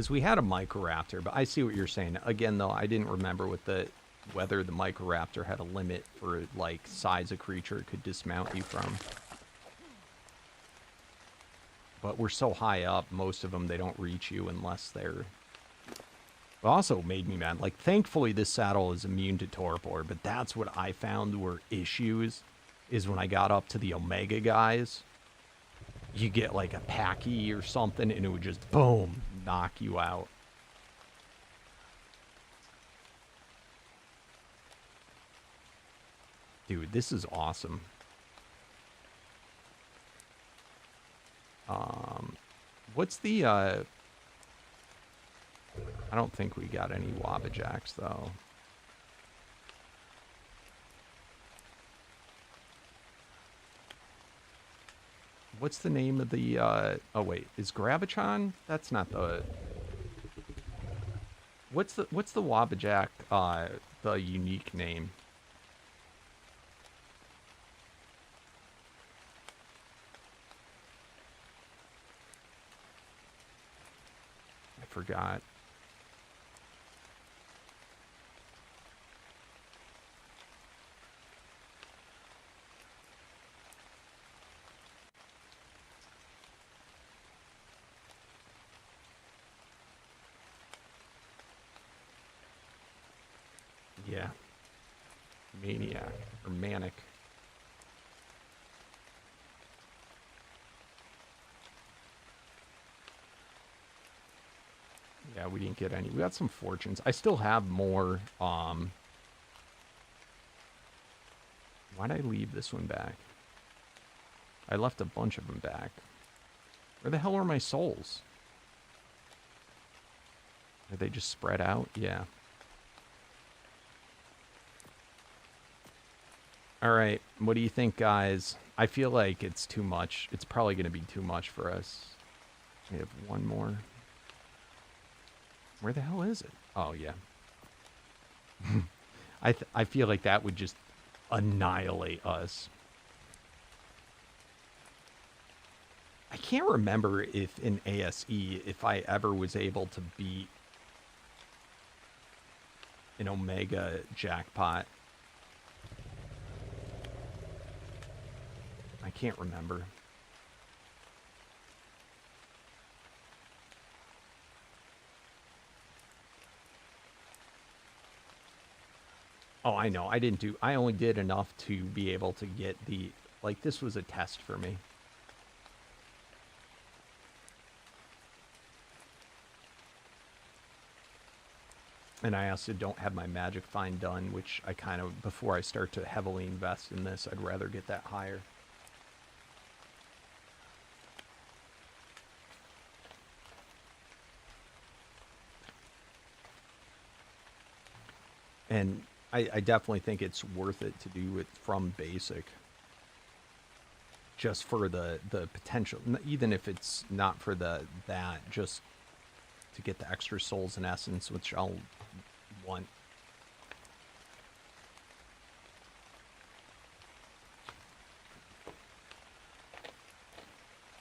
because we had a Microraptor, but I see what you're saying. Again, though, I didn't remember whether the Microraptor had a limit for, like, size of creature it could dismount you from. But we're so high up, most of them, they don't reach you unless they're... It also made me mad. Like, thankfully, this saddle is immune to torpor, but that's what I found were issues, is when I got up to the Omega guys, you get, like, a Packy or something, and it would just, boom, knock you out. Dude, this is awesome. What's the, I don't think we got any Wabajaks, though. What's the name of the, oh wait, is Gravitron? That's not the... What's the Wabajak, the unique name? I forgot. Yeah. Maniac. Or Manic. Yeah, we didn't get any. We got some fortunes. I still have more, why'd I leave this one back? I left a bunch of them back. Where the hell are my souls? Are they just spread out? Yeah. All right, what do you think, guys? I feel like it's too much. It's probably going to be too much for us. We have one more. Where the hell is it? Oh, yeah. I feel like that would just annihilate us. I can't remember if in ASE, if I ever was able to beat an Omega jackpot. I can't remember. Oh, I know. I only did enough to be able to get the, like, this was a test for me. And I also don't have my magic find done, which I kind of, before I start to heavily invest in this, I'd rather get that higher. And I definitely think it's worth it to do it from basic. Just for the potential, even if it's not for that, just to get the extra souls and essence, which I'll want.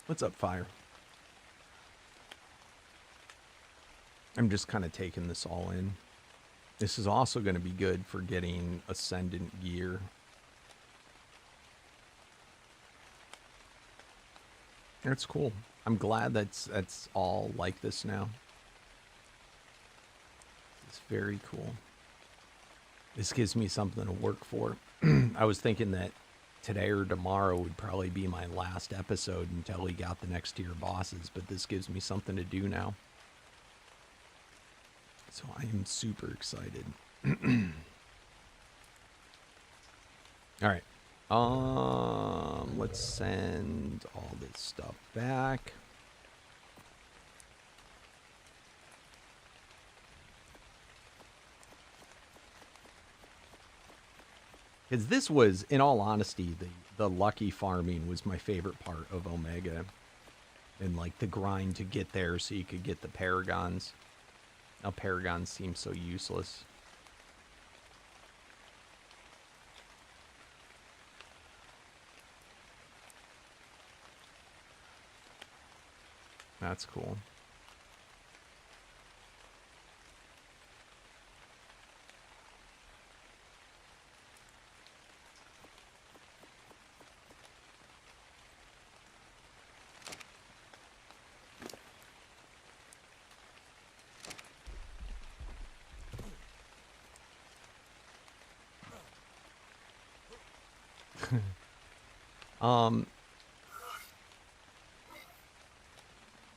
What's up, Fire? I'm just kind of taking this all in. This is also going to be good for getting Ascendant gear. That's cool. I'm glad that's all like this now. It's very cool. This gives me something to work for. I was thinking that today or tomorrow would probably be my last episode until we got the next tier bosses, but this gives me something to do now. So I am super excited. All right. Let's send all this stuff back. Because this was, in all honesty, the lucky farming was my favorite part of Omega. And like the grind to get there so you could get the Paragons. Now Paragons seem so useless. That's cool.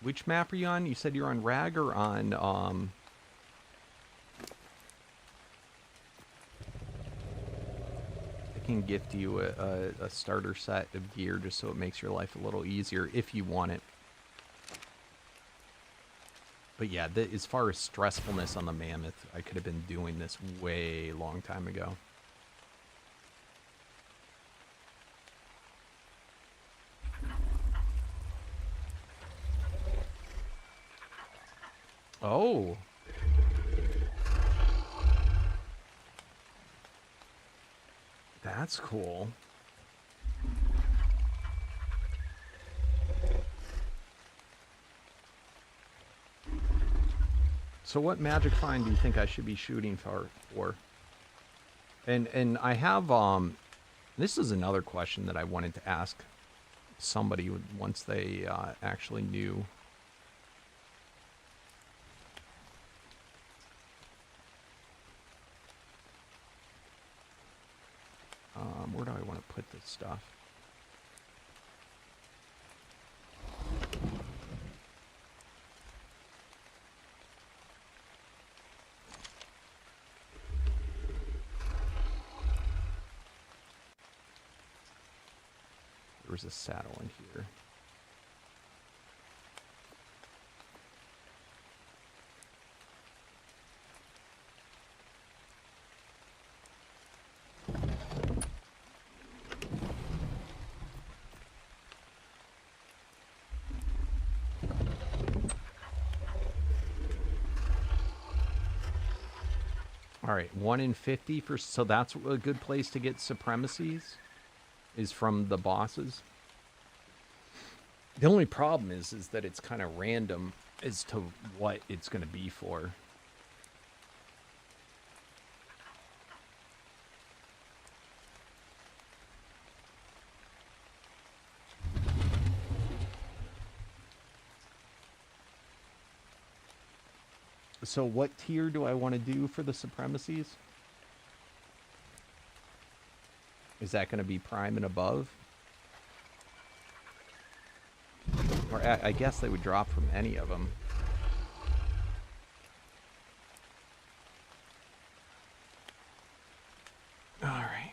Which map are you on? You said you're on Rag or on, I can gift you a starter set of gear just so it makes your life a little easier if you want it. But yeah, as far as stressfulness on the Mammoth, I could have been doing this way long time ago. Oh. That's cool. So what magic find do you think I should be shooting for? And I have, this is another question that I wanted to ask somebody once they actually knew. Where do I want to put this stuff? There's a saddle in here. All right, 1 in 50 for, so that's a good place to get supremacies, is from the bosses. The only problem is that it's kind of random as to what it's going to be for. So what tier do I want to do for the supremacies? Is that going to be prime and above? Or I guess they would drop from any of them. All right.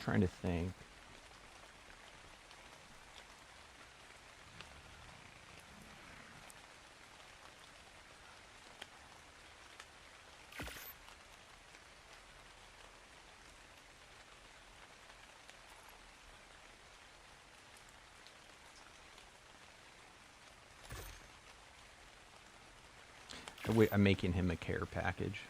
Trying to think. I'm making him a care package.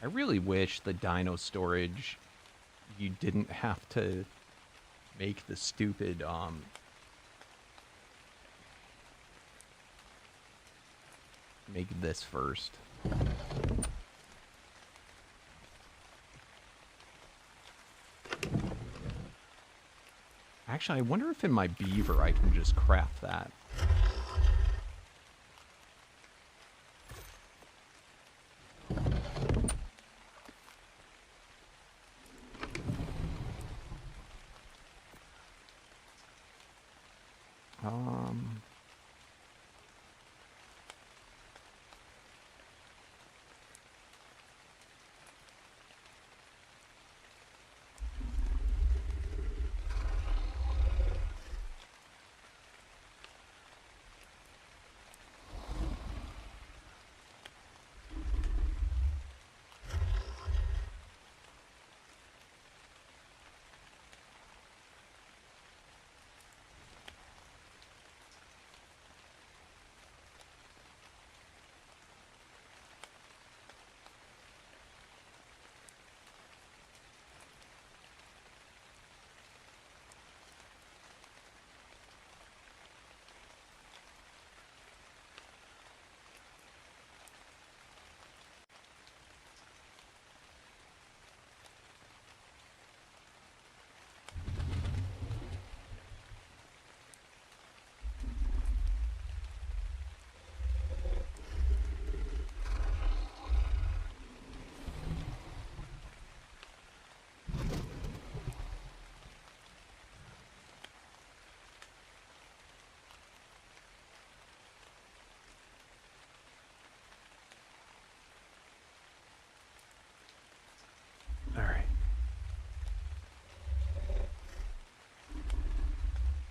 I really wish the dino storage, you didn't have to make the stupid, make this first. Actually, I wonder if in my beaver I can just craft that.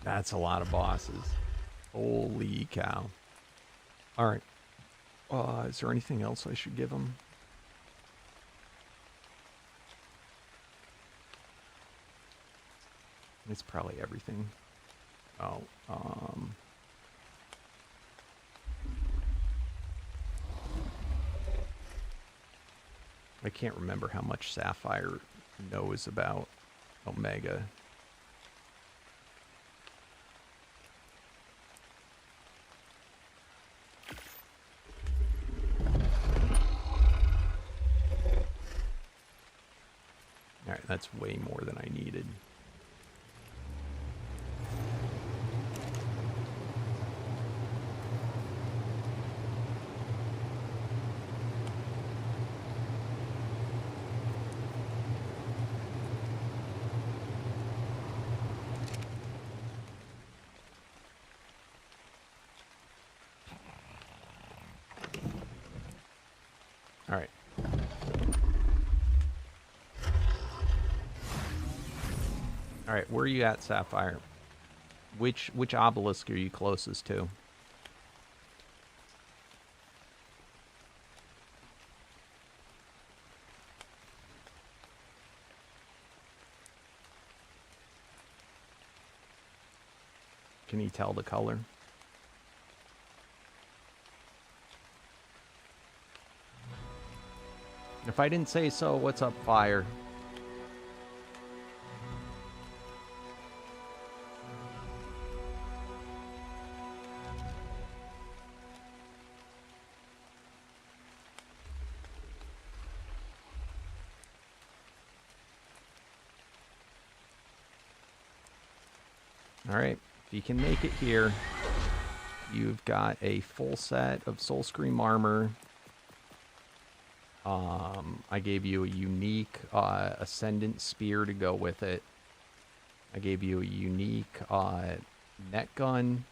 That's a lot of bosses. Holy cow. Alright. Is there anything else I should give him? It's probably everything. Oh, I can't remember how much Sapphire knows about Omega. Alright, that's way more than I needed. Alright. Alright, where are you at, Sapphire? Which obelisk are you closest to? Can you tell the color? If I didn't say so, what's up, Fire? Alright, if you can make it here, you've got a full set of Soul Scream armor. I gave you a unique Ascendant Spear to go with it. I gave you a unique net gun,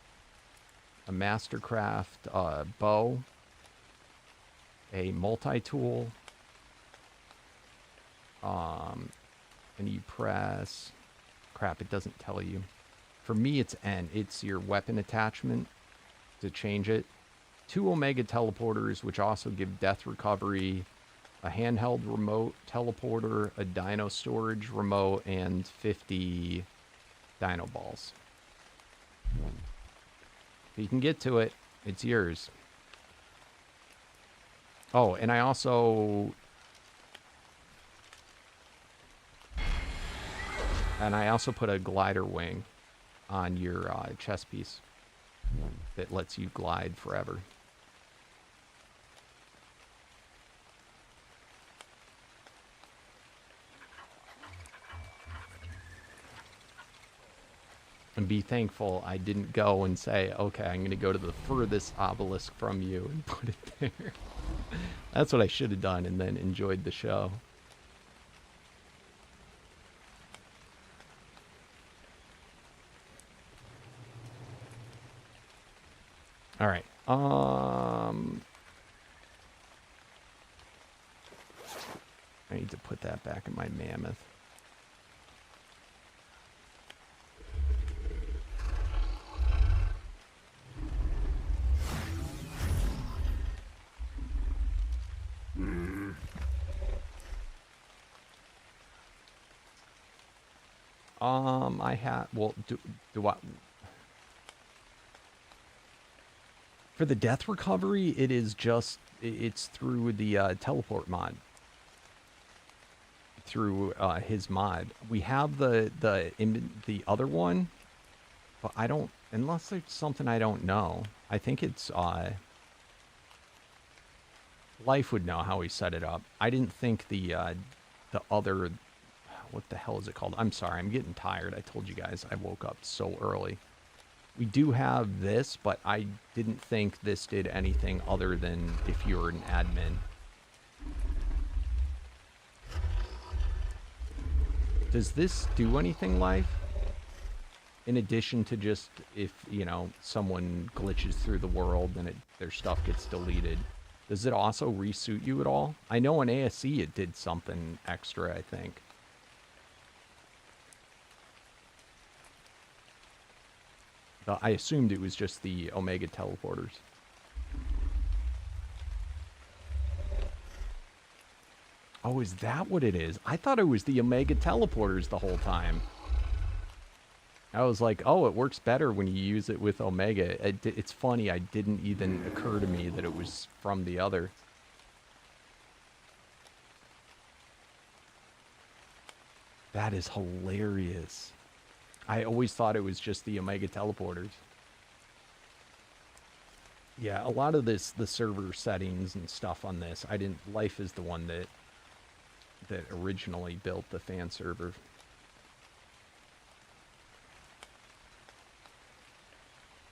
a Mastercraft bow, a multi-tool, and you press... Crap, it doesn't tell you. For me, it's N. It's your weapon attachment to change it. 2 Omega teleporters, which also give death recovery, a handheld remote teleporter, a dino storage remote, and 50 dino balls. If you can get to it, it's yours. Oh, and I also... put a glider wing on your chest piece that lets you glide forever. And be thankful I didn't go and say, okay, I'm going to go to the furthest obelisk from you and put it there. That's what I should have done, and then enjoyed the show. All right. I need to put that back in my mammoth. I have, well, do I, for the death recovery, it is just, it's through the teleport mod. Through his mod. We have the other one, but I don't, unless there's something I don't know. I think it's, Life would know how he set it up. I didn't think the other, what the hell is it called? I'm sorry, I'm getting tired. I told you guys I woke up so early. We do have this, but I didn't think this did anything other than if you're an admin. Does this do anything, Life? In addition to just if, you know, someone glitches through the world and their stuff gets deleted. Does it also resuit you at all? I know in ASE it did something extra, I think. I assumed it was just the Omega teleporters. Oh, is that what it is? I thought it was the Omega teleporters the whole time. I was like, oh, it works better when you use it with Omega. It's funny, it didn't even occur to me that it was from the other. That is hilarious. I always thought it was just the Omega teleporters. Yeah, a lot of this, the server settings and stuff on this, Life is the one that originally built the fan server.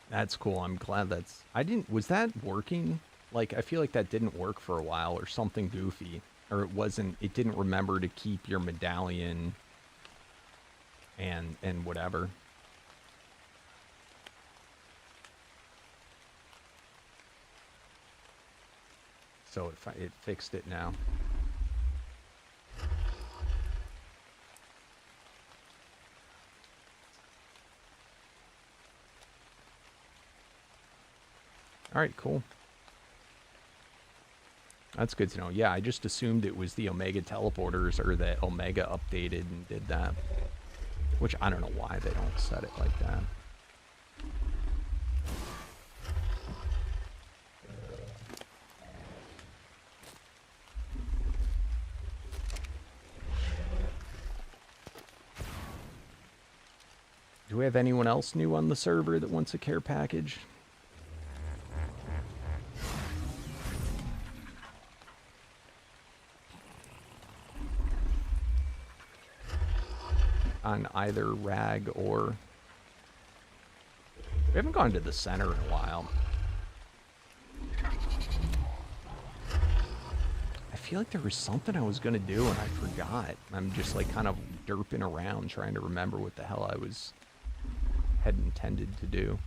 That's cool. I'm glad was that working? Like, I feel like that didn't work for a while or something goofy. Or it didn't remember to keep your medallion and whatever. So it fixed it now. All right, cool. That's good to know. Yeah, I just assumed it was the Omega teleporters or that Omega updated and did that. Which I don't know why they don't set it like that. Do we have anyone else new on the server that wants a care package? On either Rag or... We haven't gone to the center in a while. I feel like there was something I was going to do and I forgot. I'm just like kind of derping around trying to remember what the hell I had intended to do.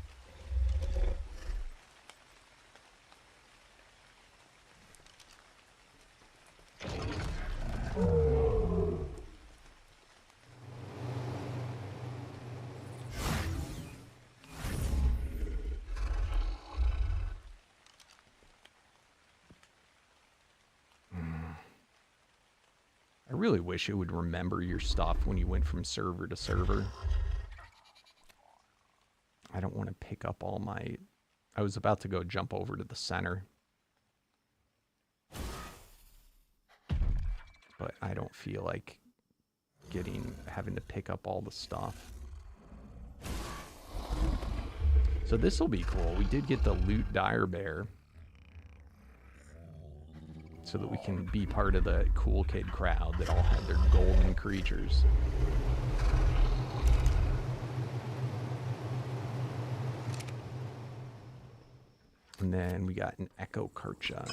really wish it would remember your stuff when you went from server to server. I don't want to pick up all my... I was about to go jump over to the center. But I don't feel like having to pick up all the stuff. So this will be cool. We did get the loot dire bear. So that we can be part of the cool kid crowd that all have their golden creatures. And then we got an Echo Kercha.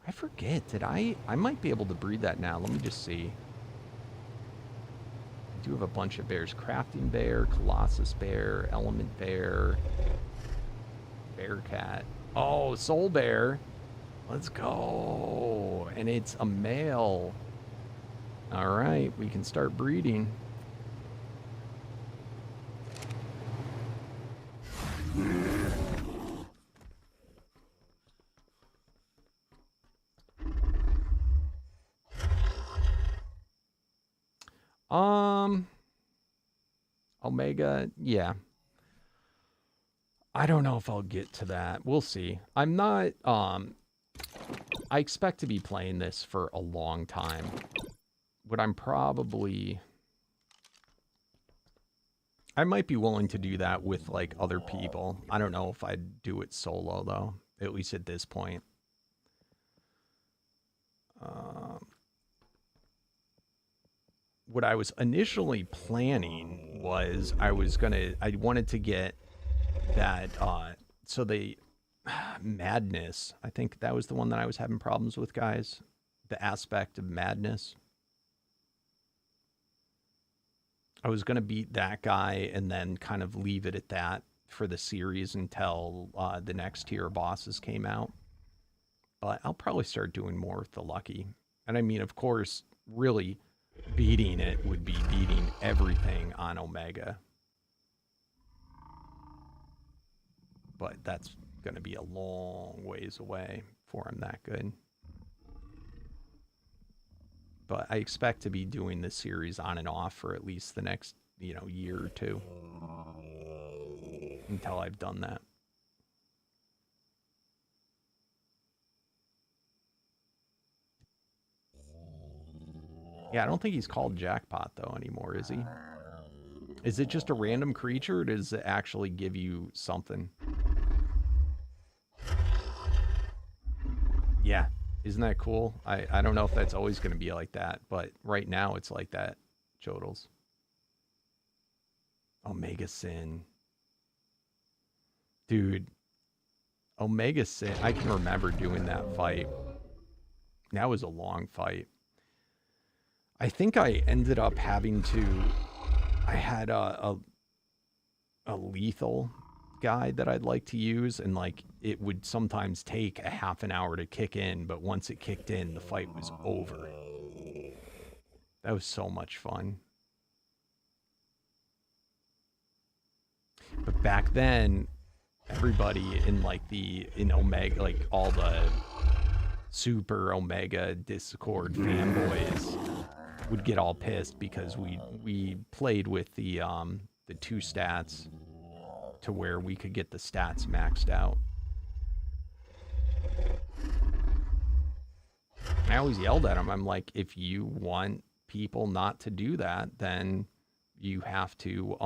I forget, I might be able to breed that now. Let me just see. I do have a bunch of bears. Crafting bear, Colossus bear, element bear, bear cat. Oh, soul bear. Let's go. And it's a male. All right, we can start breeding. Omega, yeah. I don't know if I'll get to that. We'll see. I'm not, I expect to be playing this for a long time. What I'm probably... I might be willing to do that with, like, other people. I don't know if I'd do it solo, though. At least at this point. What I was initially planning was I wanted to get that, so the madness, I think that was the one that I was having problems with, guys. The aspect of madness. I was going to beat that guy and then kind of leave it at that for the series until the next tier bosses came out. But I'll probably start doing more with the lucky. And I mean, of course, really beating it would be beating everything on Omega. But that's going to be a long ways away before I'm that good. But I expect to be doing this series on and off for at least the next, year or two. Until I've done that. Yeah, I don't think he's called Jackpot, though, anymore, is he? Is it just a random creature, or does it actually give you something? Yeah. Isn't that cool? I don't know if that's always going to be like that, but right now it's like that, Jodels. Omega Sin. Dude. Omega Sin. I can remember doing that fight. That was a long fight. I think I ended up having to... I had a lethal guide that I'd like to use, and like it would sometimes take a half an hour to kick in, but once it kicked in, the fight was over. That was so much fun. But back then, everybody in in Omega, like all the super Omega Discord fanboys would get all pissed because we played with the two stats to where we could get the stats maxed out. I always yelled at him. I'm like, if you want people not to do that, then you have to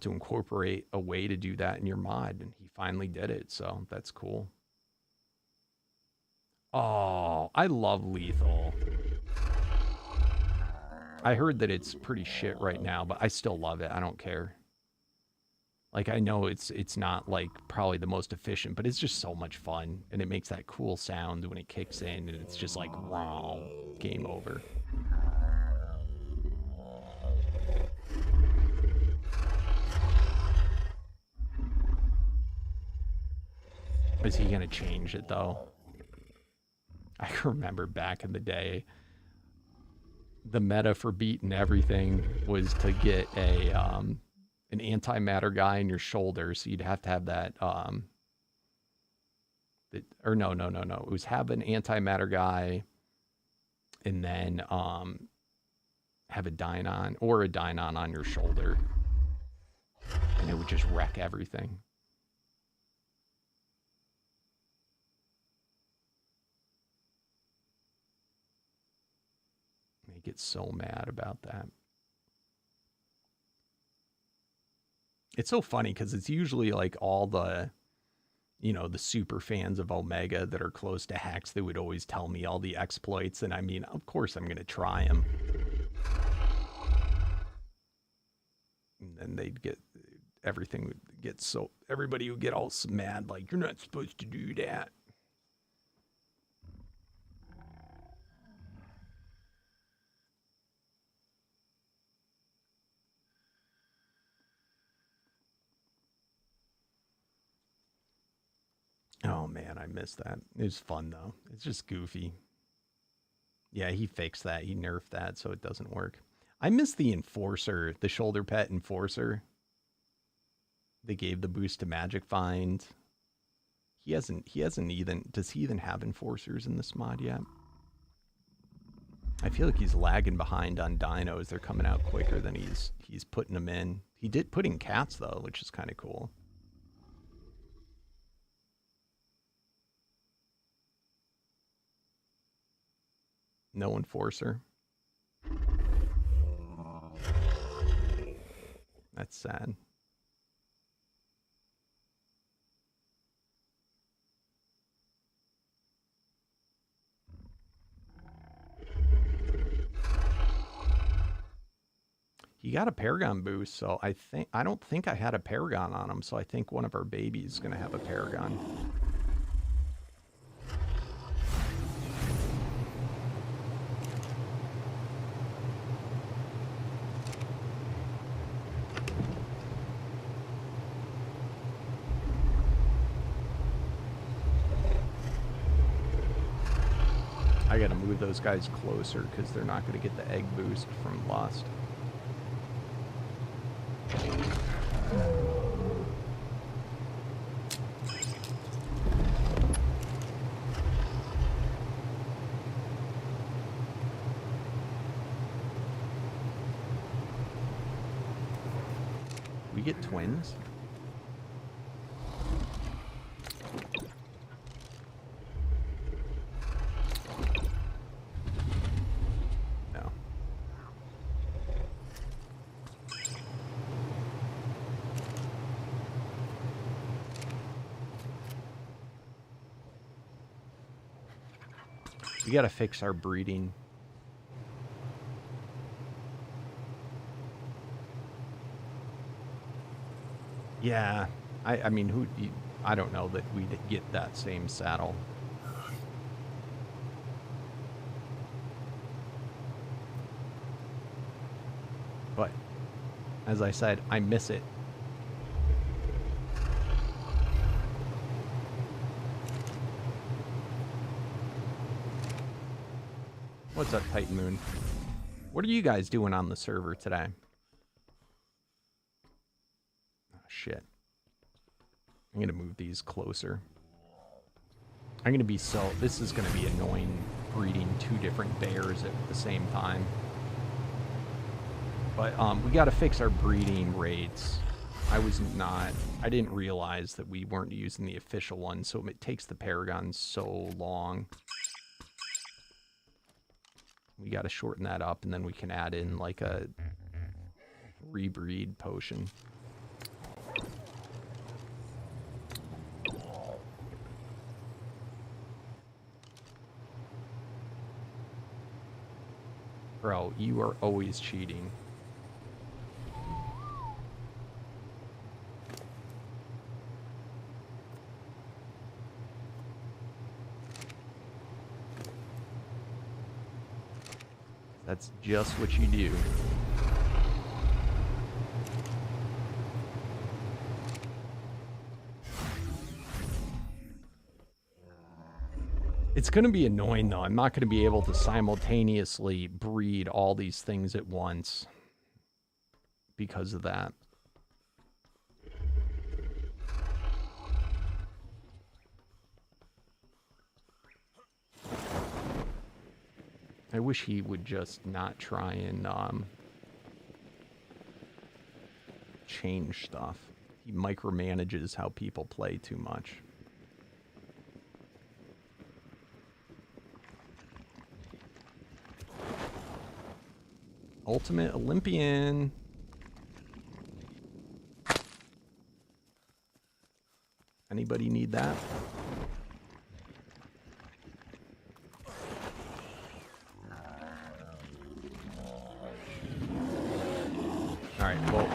incorporate a way to do that in your mod, and he finally did it, so that's cool. Oh, I love lethal. I heard that it's pretty shit right now, but I still love it. I don't care. Like, I know it's not, like, probably the most efficient, but it's just so much fun. And it makes that cool sound when it kicks in, and it's just like, wow, game over. Is he going to change it, though? I remember back in the day, the meta for beating everything was to get an antimatter guy in your shoulder, so you'd have to have that the or no. It was have an antimatter guy, and then have a Dinon or a Dinon on your shoulder, and it would just wreck everything. They get so mad about that. It's so funny because it's usually like all the, you know, the super fans of Omega that are close to Hex that would always tell me all the exploits. And I mean, of course I'm going to try them. And then they'd get, everything would get so, everybody would get all mad, like, you're not supposed to do that. Oh man, I missed that. It was fun though. It's just goofy. Yeah, he fixed that. He nerfed that so it doesn't work. I miss the Enforcer, the shoulder pet Enforcer. They gave the boost to Magic Find. He hasn't even, does he even have Enforcers in this mod yet? I feel like he's lagging behind on dinos. They're coming out quicker than he's putting them in. He did put in cats though, which is kind of cool. No Enforcer. That's sad. He got a Paragon boost, so I don't think I had a Paragon on him, so I think one of our babies is gonna have a Paragon. I gotta move those guys closer because they're not gonna get the egg boost from Lust. We get twins? No. We gotta fix our breeding. Yeah, I mean, I don't know that we'd get that same saddle. But, as I said, I miss it. What's up, Titan Moon? What are you guys doing on the server today? Shit. I'm gonna move these closer. I'm gonna be this is gonna be annoying breeding two different bears at the same time. But we gotta fix our breeding rates. I didn't realize that we weren't using the official one, so it takes the Paragon so long. We gotta shorten that up, and then we can add in like a rebreed potion. Bro, you are always cheating. That's just what you do. It's going to be annoying, though. I'm not going to be able to simultaneously breed all these things at once because of that. I wish he would just not try and change stuff. He micromanages how people play too much. Ultimate Olympian. Anybody need that? Alright, well,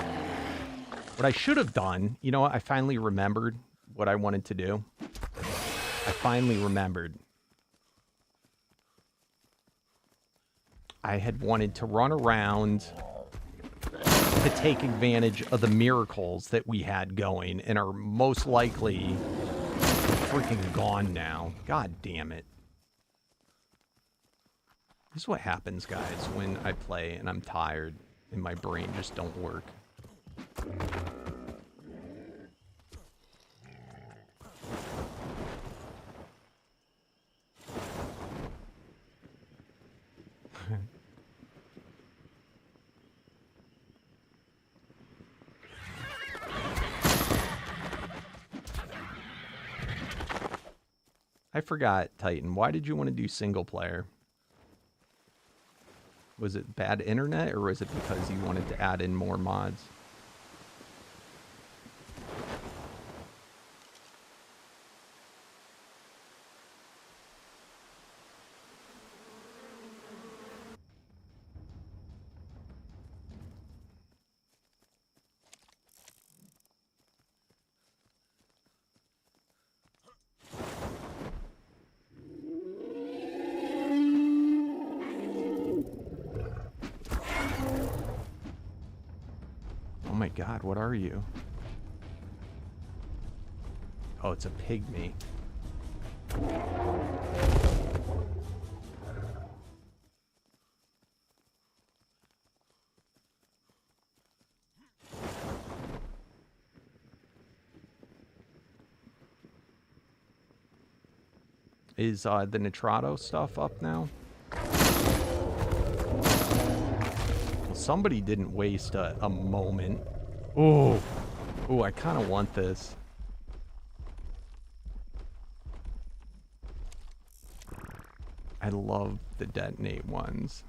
what I should have done, you know what, I finally remembered what I wanted to do. I finally remembered. I had wanted to run around to take advantage of the miracles that we had going and are most likely freaking gone now. God damn it. This is what happens, guys, when I play and I'm tired and my brain just don't work. I forgot, Titan. Why did you want to do single player? Was it bad internet, or was it because you wanted to add in more mods? Oh my god, what are you? Oh, it's a pygmy. Is the Nitrado stuff up now? Somebody didn't waste a moment. Oh, I kind of want this. I love the detonate ones.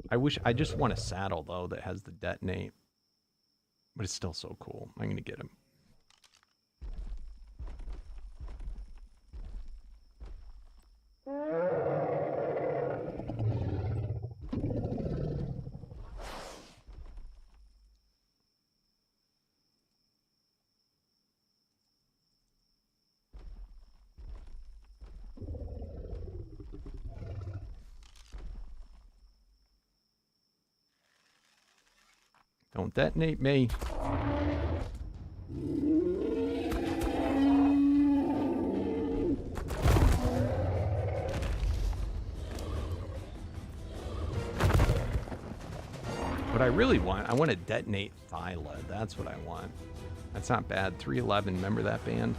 I just want a saddle, though, that has the detonate. But it's still so cool. I'm going to get him. Don't detonate me. What I really want, I want to detonate Thyla. That's what I want. That's not bad. 311, remember that band?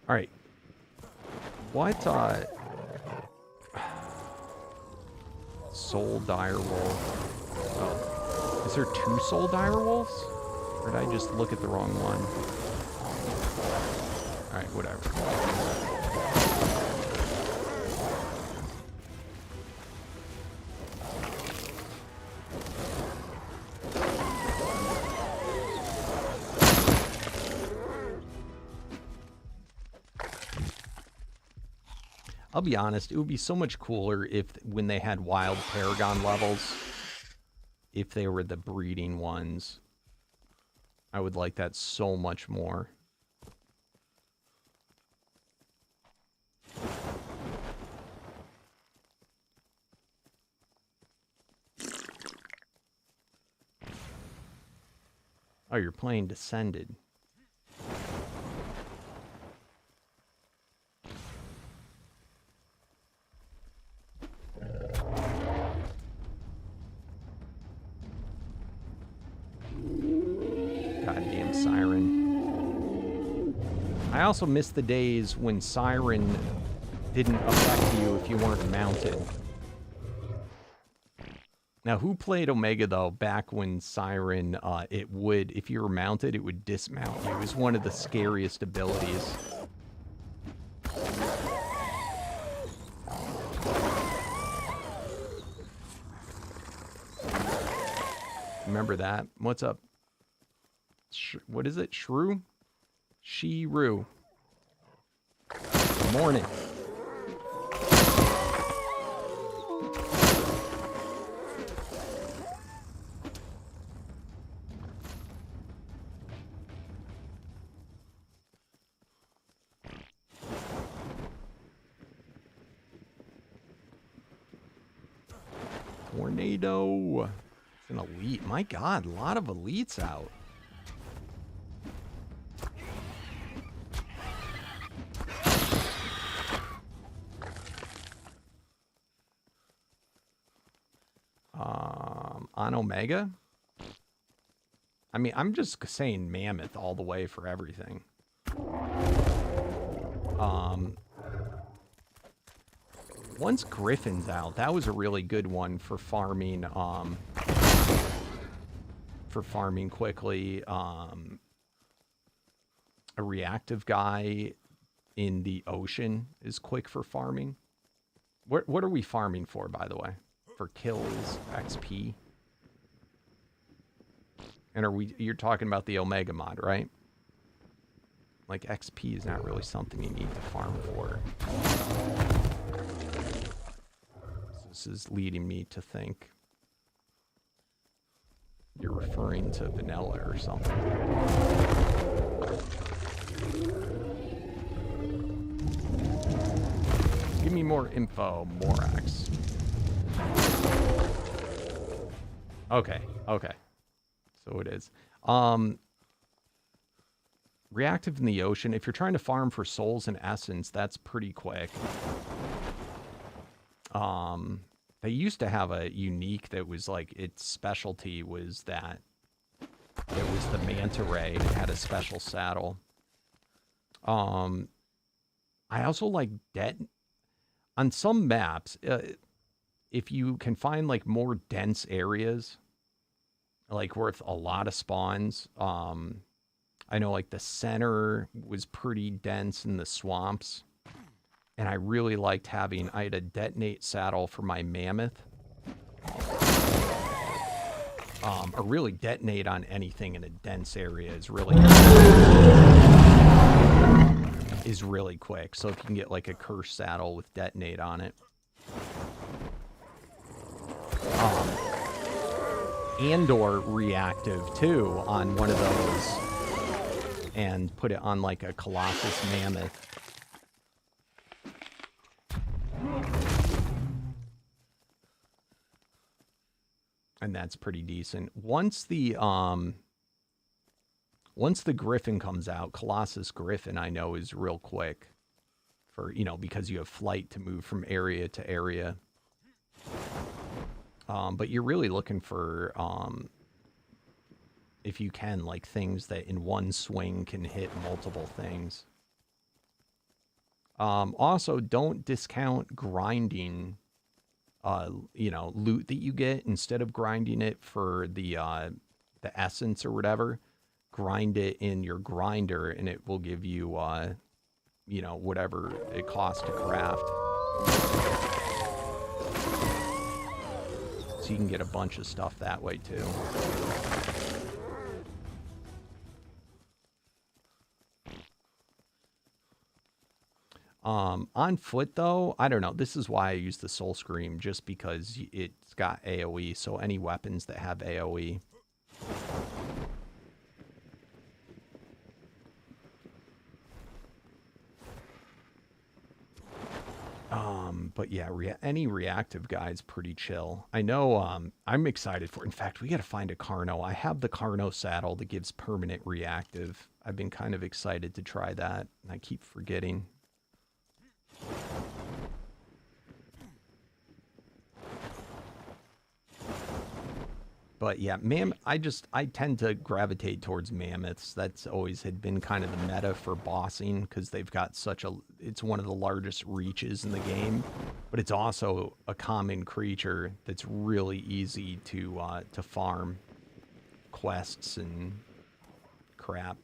All right. What, Soul Direwolf. Oh. Is there 2 Soul Direwolves? Or did I just look at the wrong one? Alright, whatever. I'll be honest, it would be so much cooler if when they had wild Paragon levels, if they were the breeding ones. I would like that so much more. Oh, you're playing Descended. Goddamn Siren. I also miss the days when Siren didn't affect you if you weren't mounted. Now, who played Omega, though, back when Siren, it would, if you were mounted, it would dismount you. It was one of the scariest abilities. Remember that? What's up? What is it? Shrew? She-Roo. Good morning. Tornado. It's an elite. My God, a lot of elites out. On Omega? I mean, I'm just saying Mammoth all the way for everything. Once Griffin's out, that was a really good one for farming quickly. A reactive guy in the ocean is quick for farming. What are we farming for, by the way? For kills, XP? And you're talking about the Omega mod, right? Like, XP is not really something you need to farm for. This is leading me to think you're referring to vanilla or something. Give me more info, Morax. Okay, okay. So it is. Reactive in the ocean. If you're trying to farm for souls and essence, that's pretty quick. They used to have a unique that was like, its specialty was that it was the manta ray. It had a special saddle. I also like on some maps, if you can find like more dense areas, like with a lot of spawns, I know like the center was pretty dense in the swamps. And I really liked having, I had a detonate saddle for my mammoth. Or really detonate on anything in a dense area is really quick. So if you can get like a cursed saddle with detonate on it. And/or reactive too on one of those. And put it on like a Colossus mammoth. And that's pretty decent. Once the Griffin comes out, Colossus Griffin, I know, is real quick for, you know, because you have flight to move from area to area. But you're really looking for, if you can, like things that in one swing can hit multiple things. Also, don't discount grinding, you know, loot that you get. Instead of grinding it for the essence or whatever, grind it in your grinder and it will give you, you know, whatever it costs to craft. So you can get a bunch of stuff that way too. On foot, though, I don't know. This is why I use the Soul Scream, just because it's got AoE, so any weapons that have AoE. But yeah, any reactive guy is pretty chill. I know, I'm excited for it. In fact, we got to find a Carno. I have the Carno saddle that gives permanent reactive. I've been kind of excited to try that, and I keep forgetting. But yeah, I tend to gravitate towards mammoths. That's always had been kind of the meta for bossing because they've got it's one of the largest reaches in the game, but it's also a common creature that's really easy to farm quests and crap.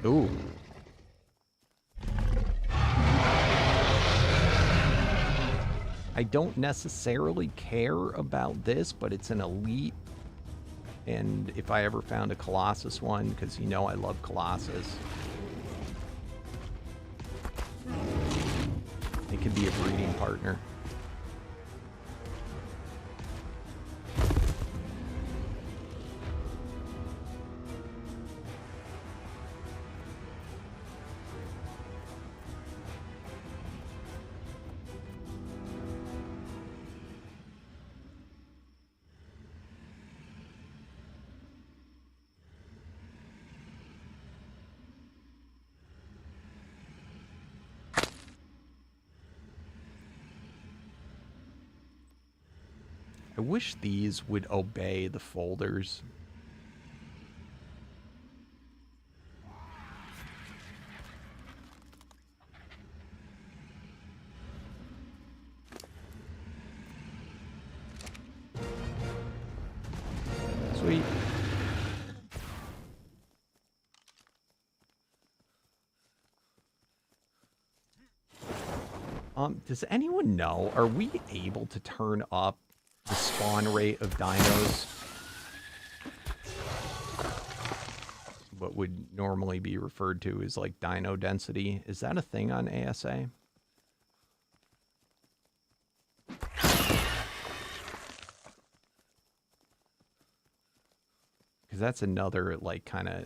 Ooh. I don't necessarily care about this, but it's an elite. And if I ever found a Colossus one, because you know I love Colossus, it could be a breeding partner. I wish these would obey the folders. Sweet. Does anyone know, are we able to turn up the spawn rate of dinos? What would normally be referred to as like dino density. Is that a thing on ASA? Because that's another like kind of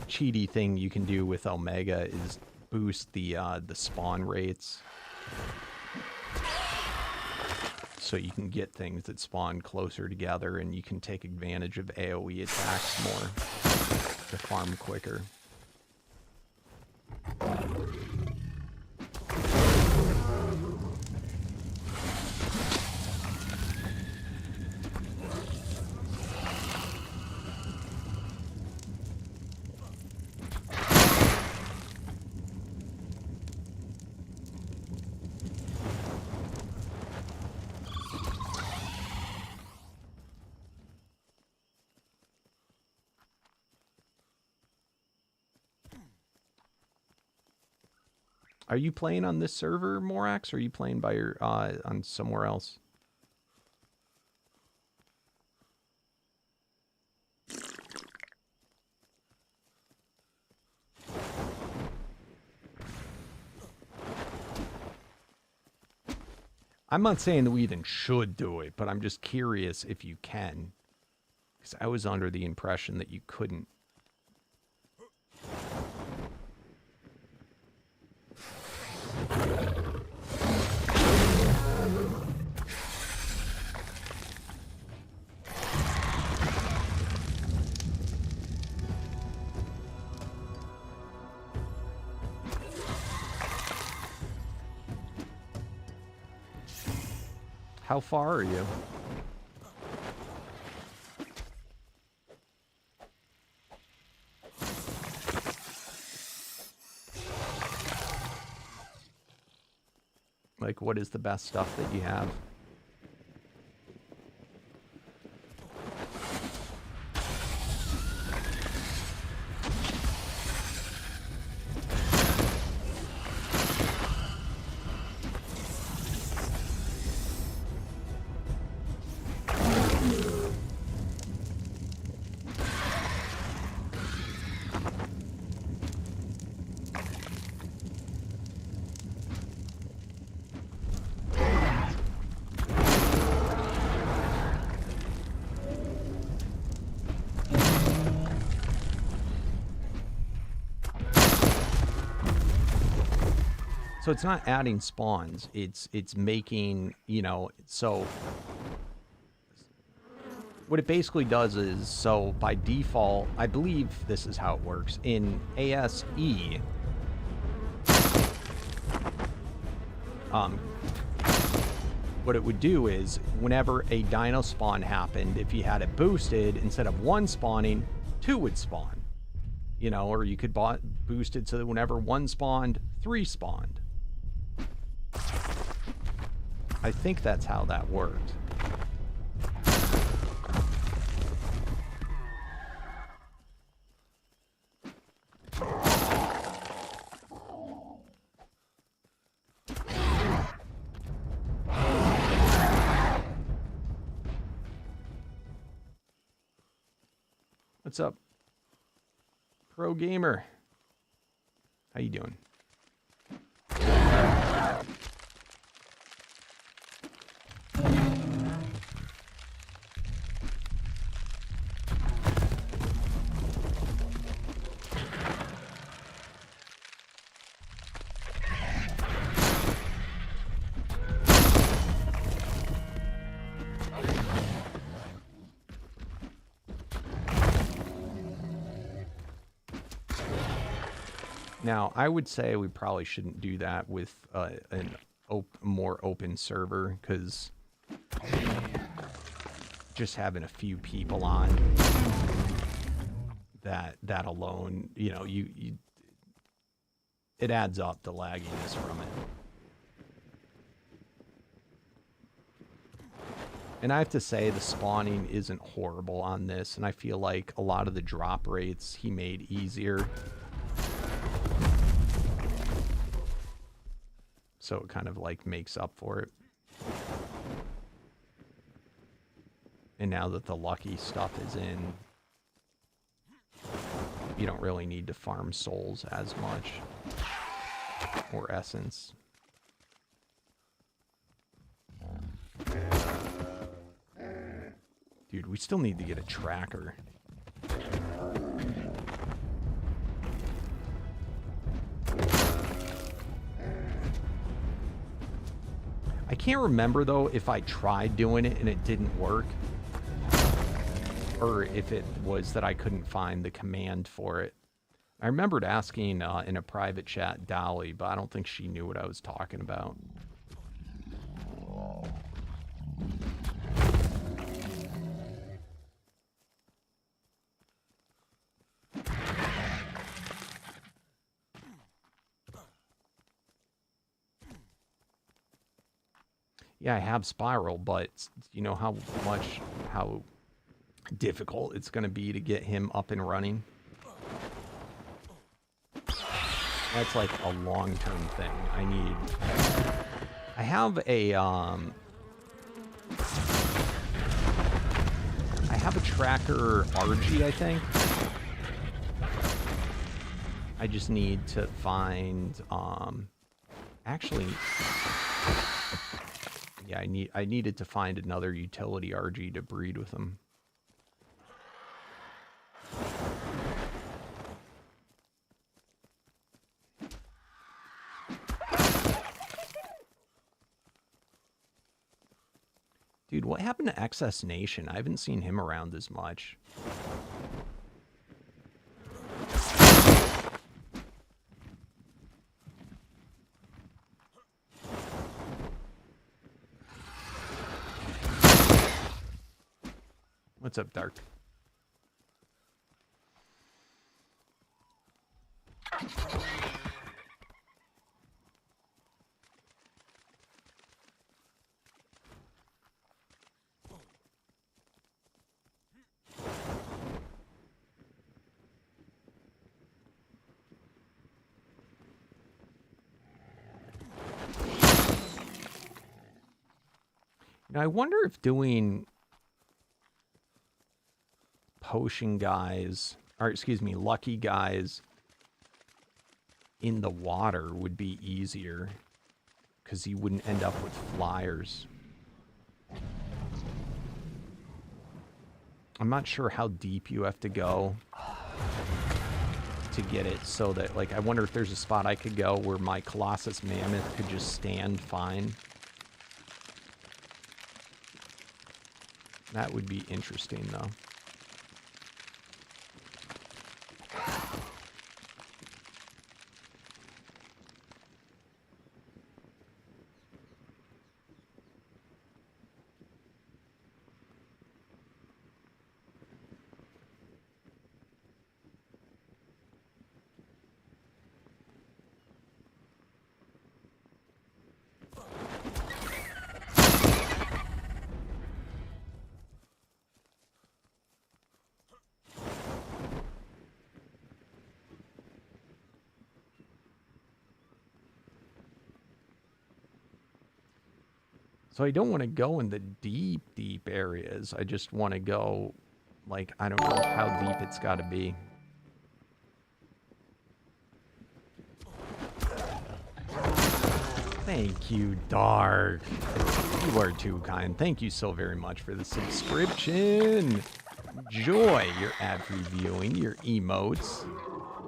cheaty thing you can do with Omega is boost the spawn rates. So you can get things that spawn closer together and you can take advantage of AoE attacks more to farm quicker. Are you playing on this server, Morax, or are you playing by your on somewhere else? I'm not saying that we even should do it, but I'm just curious if you can. Because I was under the impression that you couldn't. How far are you? Like, what is the best stuff that you have? So it's not adding spawns, it's making, you know, so what it basically does is, so by default, I believe this is how it works. In ASE, what it would do is whenever a dino spawn happened, if you had it boosted, instead of 1 spawning, 2 would spawn. You know, or you could boost it so that whenever 1 spawned, 3 spawned. I think that's how that worked. What's up, Pro Gamer? How you doing? Now, I would say we probably shouldn't do that with a more open server, because just having a few people on, that alone, you know, it adds up, the lagginess from it. And I have to say, the spawning isn't horrible on this, and I feel like a lot of the drop rates he made easier. So it kind of like makes up for it. And now that the lucky stuff is in, you don't really need to farm souls as much. Or essence. Dude, we still need to get a tracker. I can't remember, though, if I tried doing it and it didn't work. Or if it was that I couldn't find the command for it. I remembered asking in a private chat Dolly, but I don't think she knew what I was talking about. Yeah, I have Spiral, but you know how difficult it's going to be to get him up and running? That's like a long-term thing. I have a tracker RG, I think. I just need to find, actually, yeah, I needed to find another utility RG to breed with them. Dude, what happened to XS Nation? I haven't seen him around as much. What's up, Dark? Now, I wonder if doing potion guys, or excuse me, lucky guys in the water would be easier, because you wouldn't end up with flyers. I'm not sure how deep you have to go to get it so that, like, I wonder if there's a spot I could go where my Colossus Mammoth could just stand fine. That would be interesting, though. So I don't want to go in the deep, deep areas. I just want to go, like, I don't know how deep it's got to be. Thank you, Dark. You are too kind. Thank you so very much for the subscription. Enjoy your ad-free viewing, your emotes,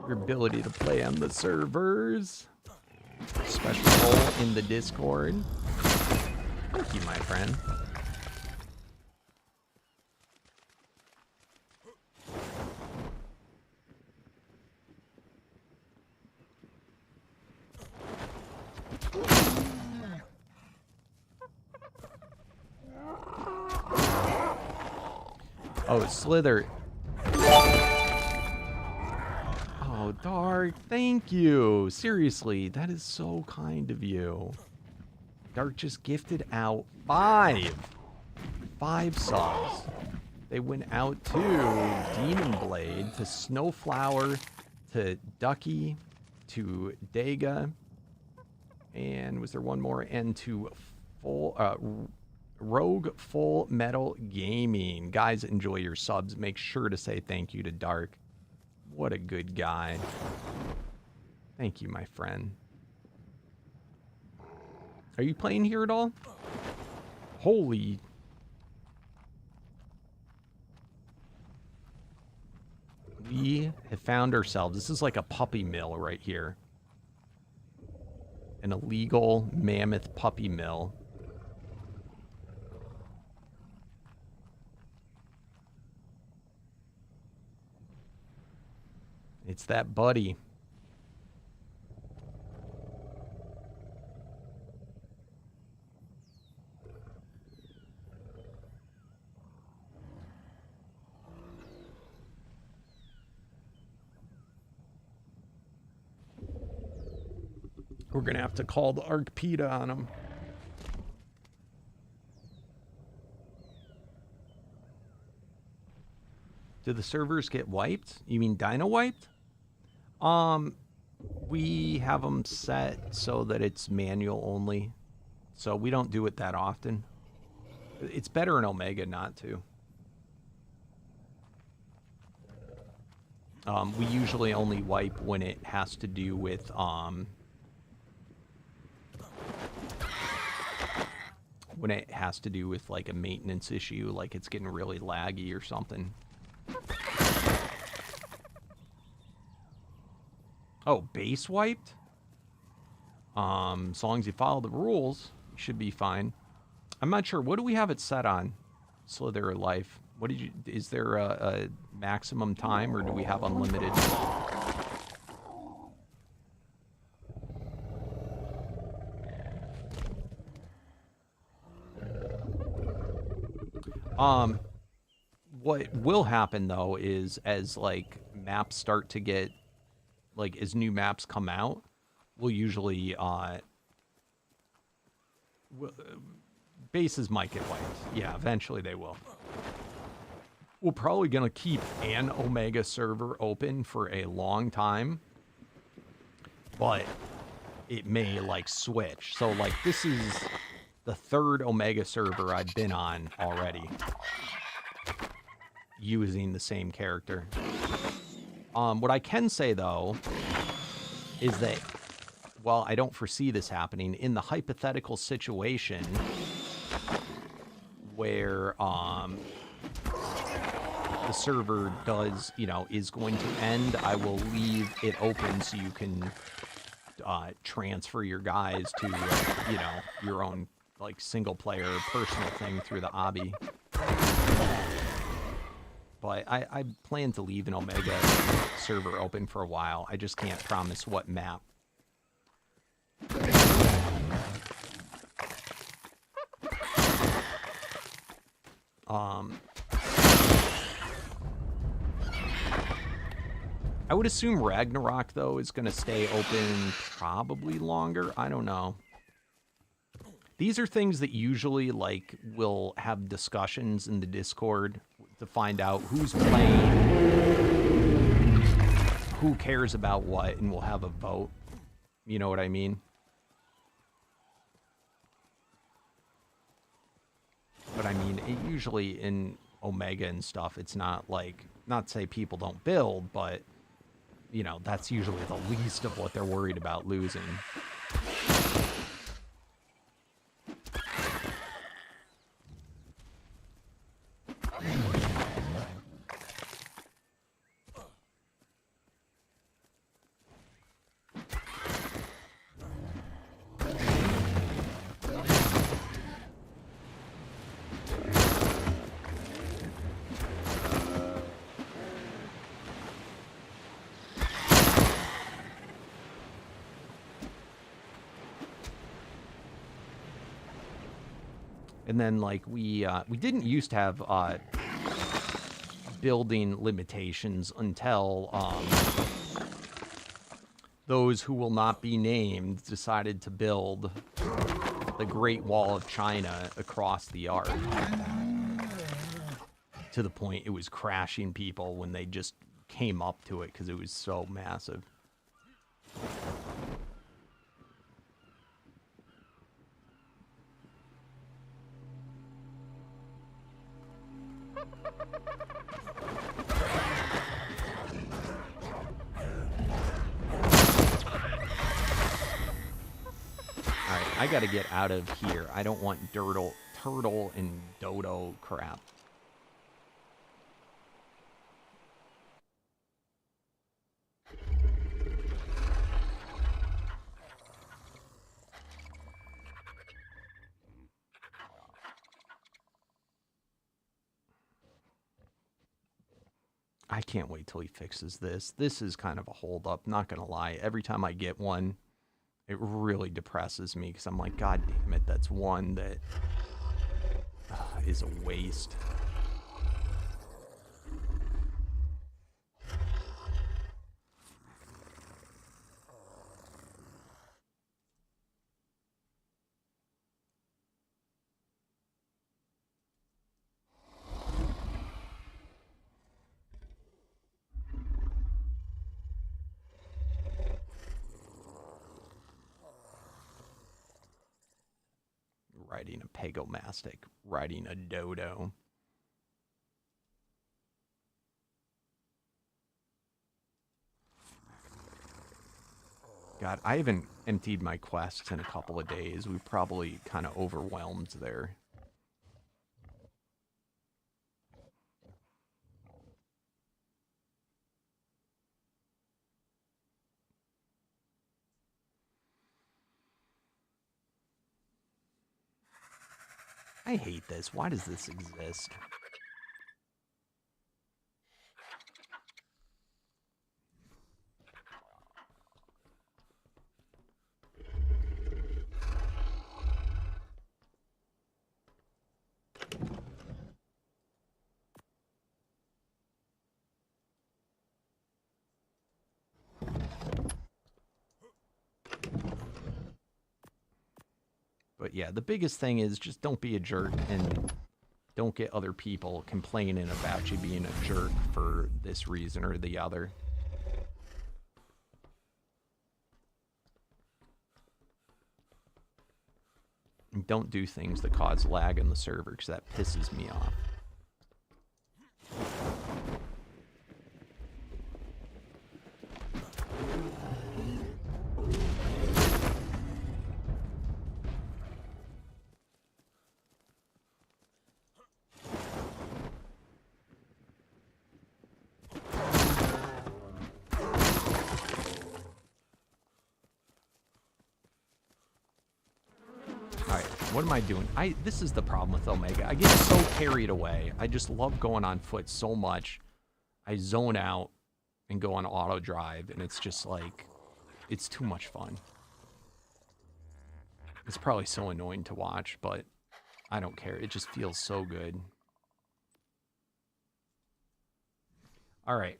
your ability to play on the servers. Special role in the Discord. Thank you, my friend. Oh, Slither. Oh, Dark, thank you. Seriously, that is so kind of you. Dark just gifted out 5 subs. They went out to Demon Blade, to Snowflower, to Ducky, to Dega, and was there one more? And to Rogue Full Metal Gaming. Guys, enjoy your subs. Make sure to say thank you to Dark. What a good guy. Thank you, my friend. Are you playing here at all? Holy. We have found ourselves. This is like a puppy mill right here. An illegal mammoth puppy mill. It's that buddy. We're going to have to call the Arcpeta on him. Did the servers get wiped? You mean Dino wiped? We have them set so that it's manual only. So we don't do it that often. It's better in Omega not to. We usually only wipe when it has to do with, when it has to do with like a maintenance issue, like it's getting really laggy or something. Oh, base wiped? As long as you follow the rules, you should be fine. I'm not sure. What do we have it set on? Slither or Life? What did you... Is there a maximum time, or do we have unlimited? What will happen, though, is as, like, maps start to get... Like, as new maps come out, we'll usually, bases might get wiped. Yeah, eventually they will. We're probably going to keep an Omega server open for a long time, but it may, like, switch. So, like, this is the 3rd Omega server I've been on already, using the same character. What I can say, though, is that, well, I don't foresee this happening, in the hypothetical situation where the server does, you know, is going to end, I will leave it open so you can transfer your guys to, you know, your own, like, single-player personal thing through the obby. But I plan to leave an Omega server open for a while. I just can't promise what map. I would assume Ragnarok, though, is going to stay open probably longer. I don't know. These are things that usually, like, we'll have discussions in the Discord to find out who's playing, who cares about what, and we'll have a vote. You know what I mean? But I mean, usually in Omega and stuff, it's not like, not to say people don't build, but, you know, that's usually the least of what they're worried about losing. And then, like, we didn't used to have building limitations until those who will not be named decided to build the Great Wall of China across the arc. To the point it was crashing people when they just came up to it because it was so massive. I gotta get out of here. I don't want turtle and dodo crap. I can't wait till he fixes this. This is kind of a holdup, not gonna lie. Every time I get one, it really depresses me because I'm like, God damn it, that's one that is a waste. Riding a pagomastic, riding a dodo. God, I haven't emptied my quests in a couple of days. We've probably kind of overwhelmed there. I hate this. Why does this exist? But yeah, the biggest thing is just don't be a jerk and don't get other people complaining about you being a jerk for this reason or the other. And don't do things that cause lag in the server because that pisses me off. What am I doing? This is the problem with Omega. I get so carried away. I just love going on foot so much. I zone out and go on auto drive, and it's just like, it's too much fun. It's probably so annoying to watch, but I don't care. It just feels so good. All right.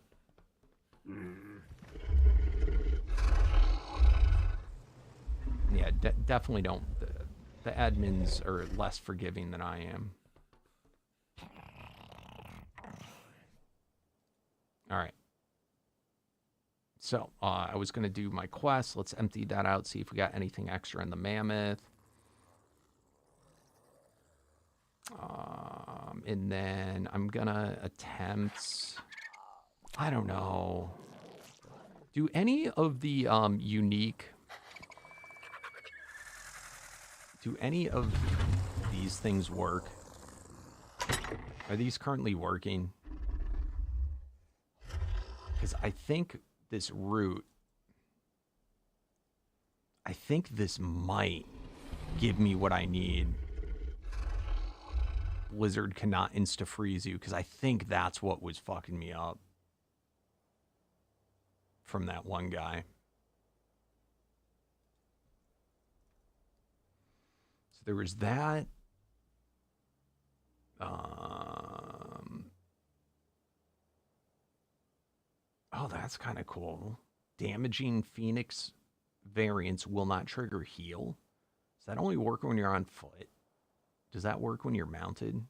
Yeah, definitely don't. The admins are less forgiving than I am. All right. So, I was going to do my quest. Let's empty that out, see if we got anything extra in the mammoth. And then I'm gonna attempt, I don't know. Do any of the unique, do any of these things work? Are these currently working? Because I think this route, I think this might give me what I need. Blizzard cannot insta-freeze you, because I think that's what was fucking me up from that one guy. So there was that. Oh, that's kind of cool. Damaging Phoenix variants will not trigger heal. Does that only work when you're on foot? Does that work when you're mounted?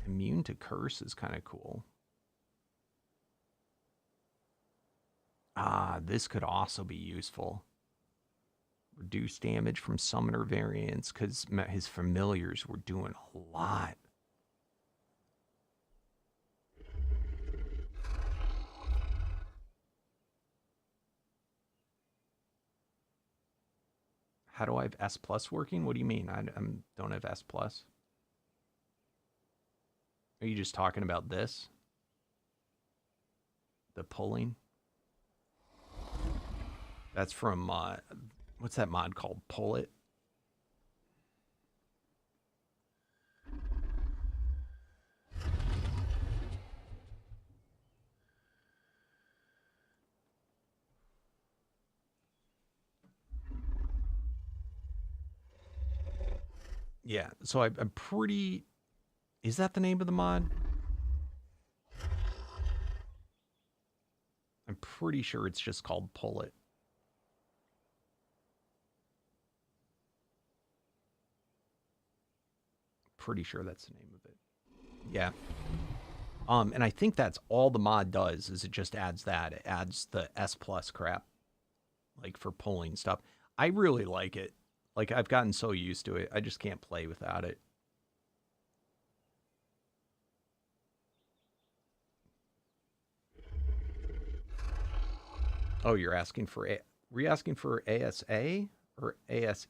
Immune to curse is kind of cool. Ah, this could also be useful. Reduce damage from summoner variants, because his familiars were doing a lot. How do I have S plus working? What do you mean? I don't have S plus. Are you just talking about this? The pulling? That's from, what's that mod called? Pull It? Yeah, so I'm pretty... Is that the name of the mod? I'm pretty sure it's just called Pull It. Pretty sure that's the name of it. Yeah. And I think that's all the mod does, is it just adds that. It adds the S plus crap, like for pulling stuff. I really like it. Like, I've gotten so used to it, I just can't play without it. Oh, you're asking for were you asking for ASA or ASE?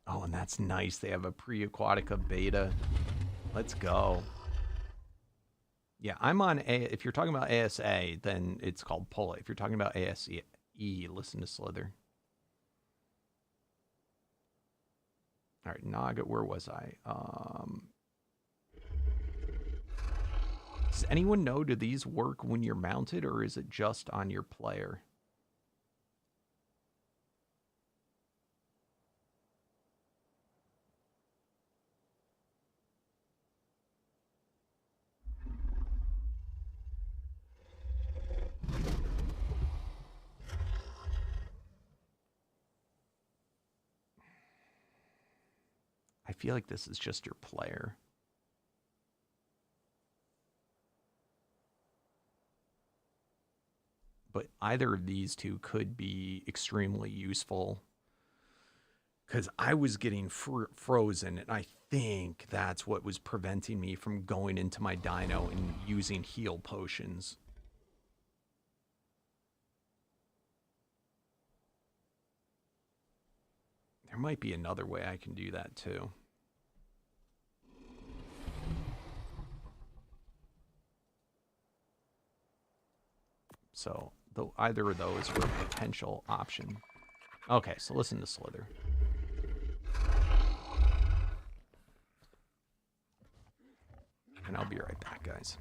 Oh, and that's nice. They have a pre-aquatica beta. Let's go. Yeah, I'm on A. If you're talking about ASA, then it's called Pull It. If you're talking about ASE, listen to Slither. All right, Naga, where was I? Does anyone know, do these work when you're mounted, or is it just on your player? I feel like this is just your player. But either of these two could be extremely useful, because I was getting frozen, and I think that's what was preventing me from going into my dino and using heal potions. There might be another way I can do that too. So either of those are a potential option. Okay, so listen to Slither. And I'll be right back, guys.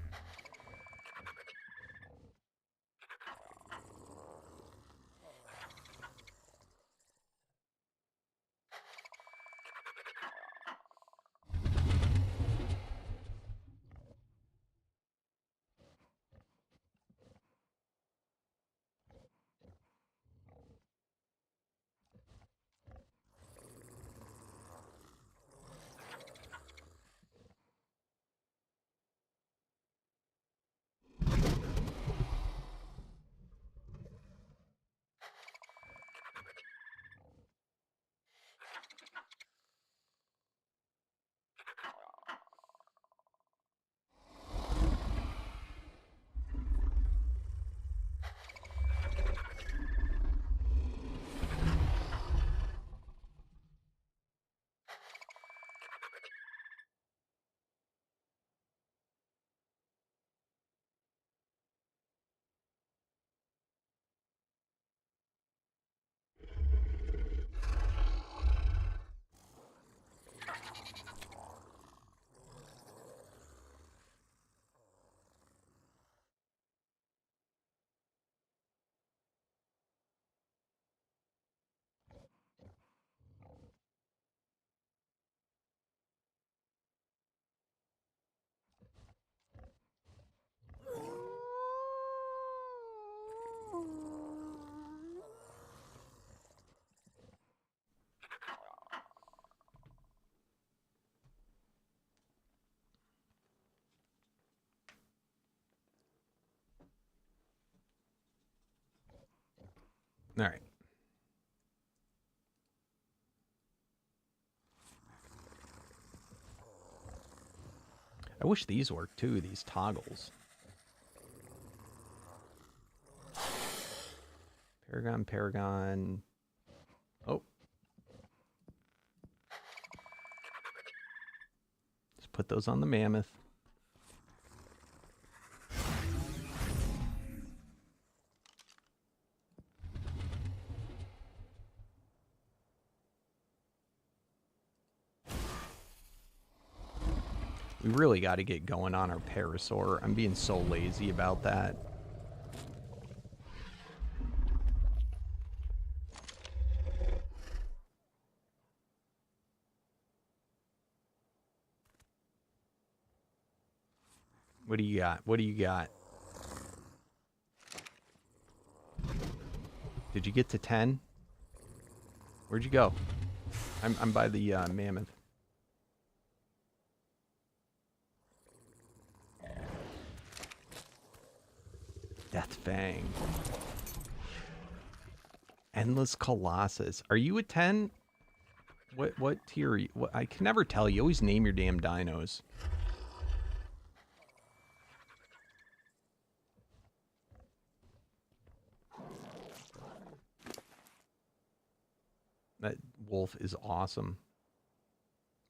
All right. I wish these worked too, these toggles. Paragon. Oh. Just put those on the mammoth. We really got to get going on our Parasaur. I'm being so lazy about that. What do you got? What do you got? Did you get to 10? Where'd you go? I'm by the mammoth. Death Fang. Endless Colossus. Are you a 10? What tier are you? What, I can never tell. You always name your damn dinos. That wolf is awesome.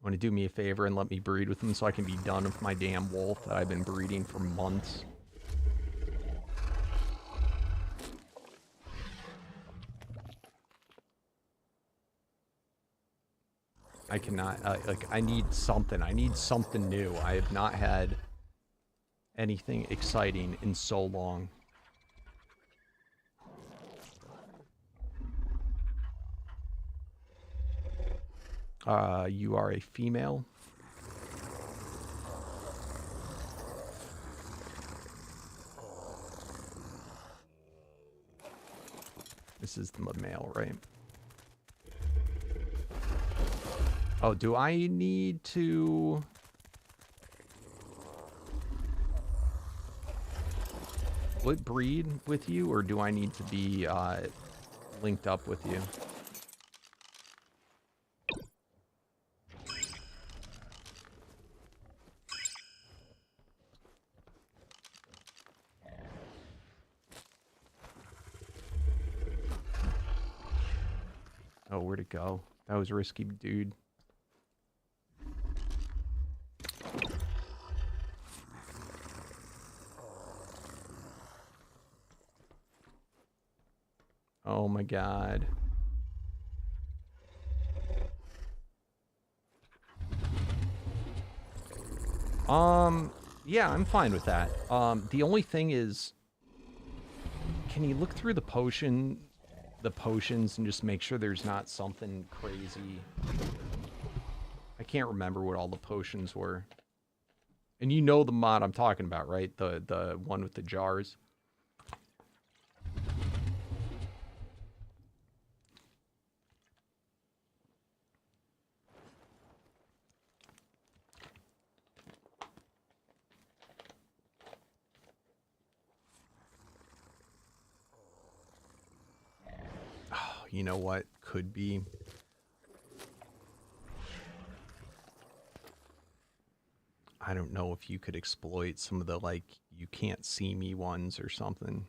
Want to do me a favor and let me breed with him so I can be done with my damn wolf that I've been breeding for months? I cannot, like, I need something. I need something new. I have not had anything exciting in so long. You are a female. This is the male, right? Oh, do I need to... Split breed with you, or do I need to be linked up with you? Oh, where'd it go? That was risky, dude. Oh my god. Yeah, I'm fine with that. The only thing is, can you look through the potions and just make sure there's not something crazy? I can't remember what all the potions were. And you know the mod I'm talking about, right? The one with the jars. Oh, you know what? Could be. I don't know if you could exploit some of the, like, you can't see me ones or something.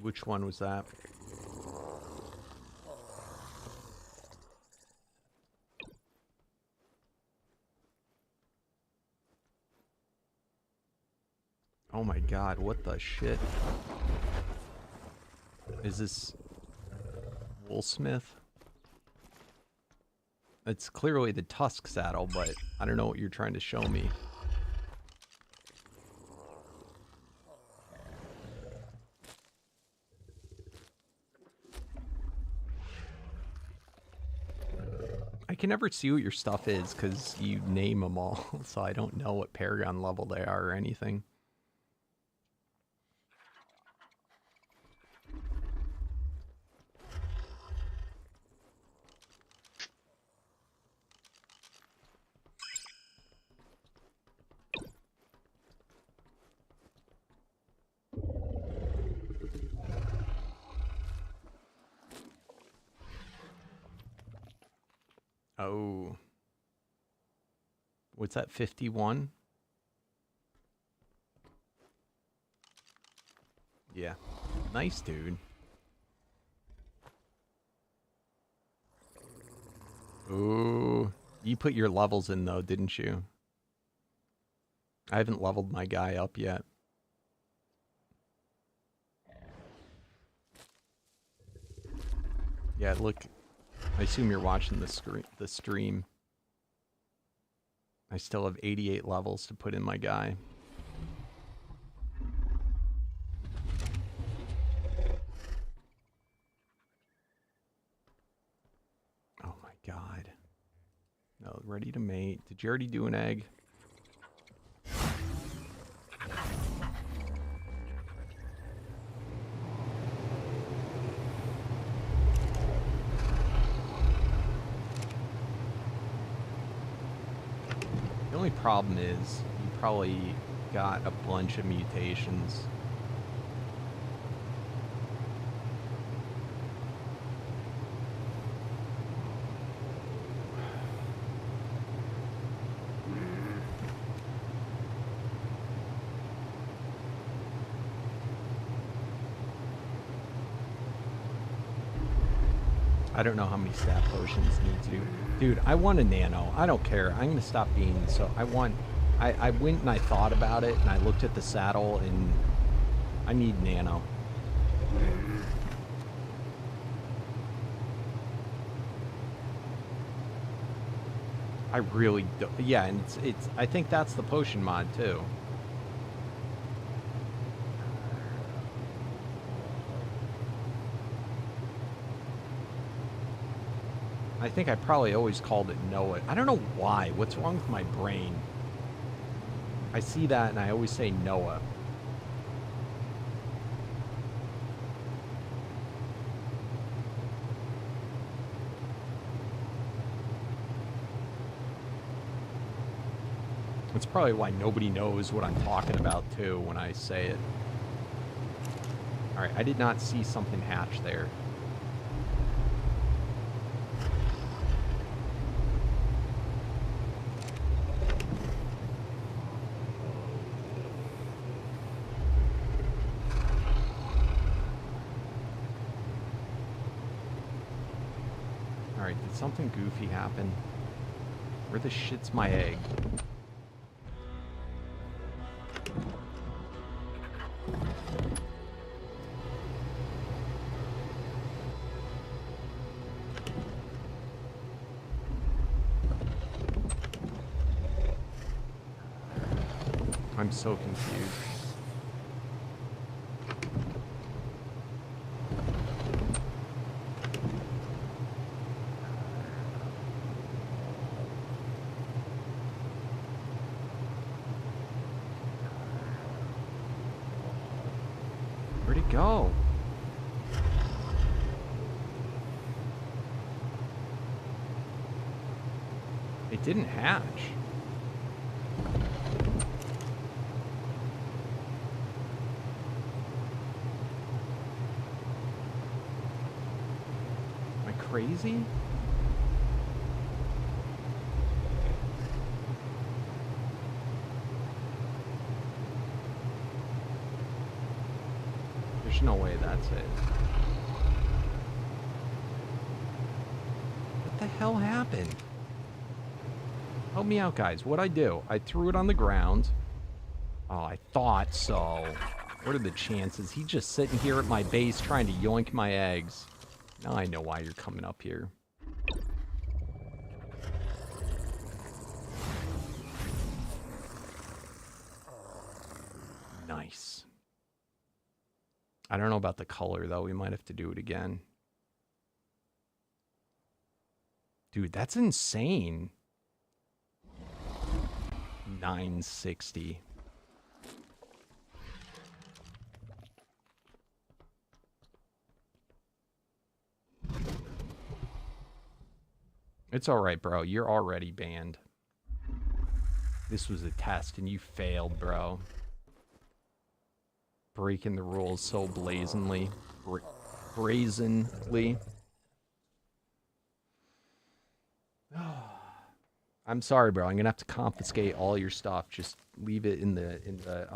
Which one was that? Oh my god, what the shit? Is this Woolsmith? It's clearly the Tusk saddle, but I don't know what you're trying to show me. I can never see what your stuff is because you name them all, so I don't know what Paragon level they are or anything. Oh. What's that, 51? Yeah. Nice, dude. Ooh. You put your levels in, though, didn't you? I haven't leveled my guy up yet. Yeah, look. I assume you're watching the stream. I still have 88 levels to put in my guy. Oh my god. No, ready to mate. Did you already do an egg? The only problem is you probably got a bunch of mutations. I don't know how many stat potions need to. Dude, I want a nano. I don't care. I'm gonna stop being so. I went and I thought about it and I looked at the saddle and I need nano. I really do. Yeah, and it's I think that's the potion mod too. I think I probably always called it Noah. I don't know why. What's wrong with my brain? I see that and I always say Noah. That's probably why nobody knows what I'm talking about too when I say it. Alright, I did not see something hatch there. Alright, did something goofy happen? Where the shit's my egg? I'm so confused. Where'd it go? It didn't hatch. Crazy? There's no way that's it. What the hell happened? Help me out, guys. What'd I do? I threw it on the ground. Oh, I thought so. What are the chances? He's just sitting here at my base trying to yoink my eggs. Now I know why you're coming up here. Nice. I don't know about the color, though. We might have to do it again. Dude, that's insane. 960. It's alright, bro. You're already banned. This was a test and you failed, bro. Breaking the rules so brazenly. Brazenly. I'm sorry, bro. I'm gonna have to confiscate all your stuff. Just leave it in the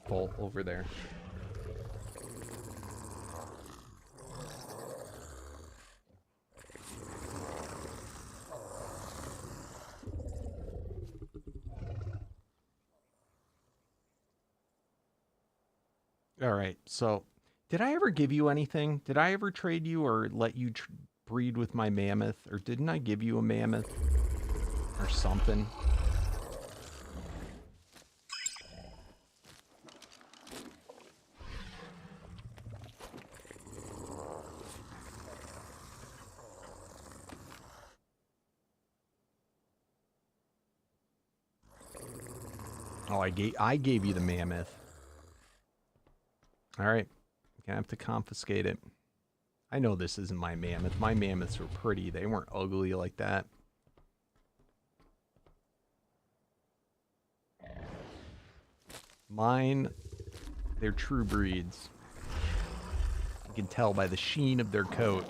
vault over there. All right, so did I ever give you anything? Did I ever trade you or let you breed with my mammoth? Or didn't I give you a mammoth or something? Oh, I gave you the mammoth. All right, gonna have to confiscate it. I know this isn't my mammoth. My mammoths were pretty. They weren't ugly like that. Mine, they're true breeds. You can tell by the sheen of their coat.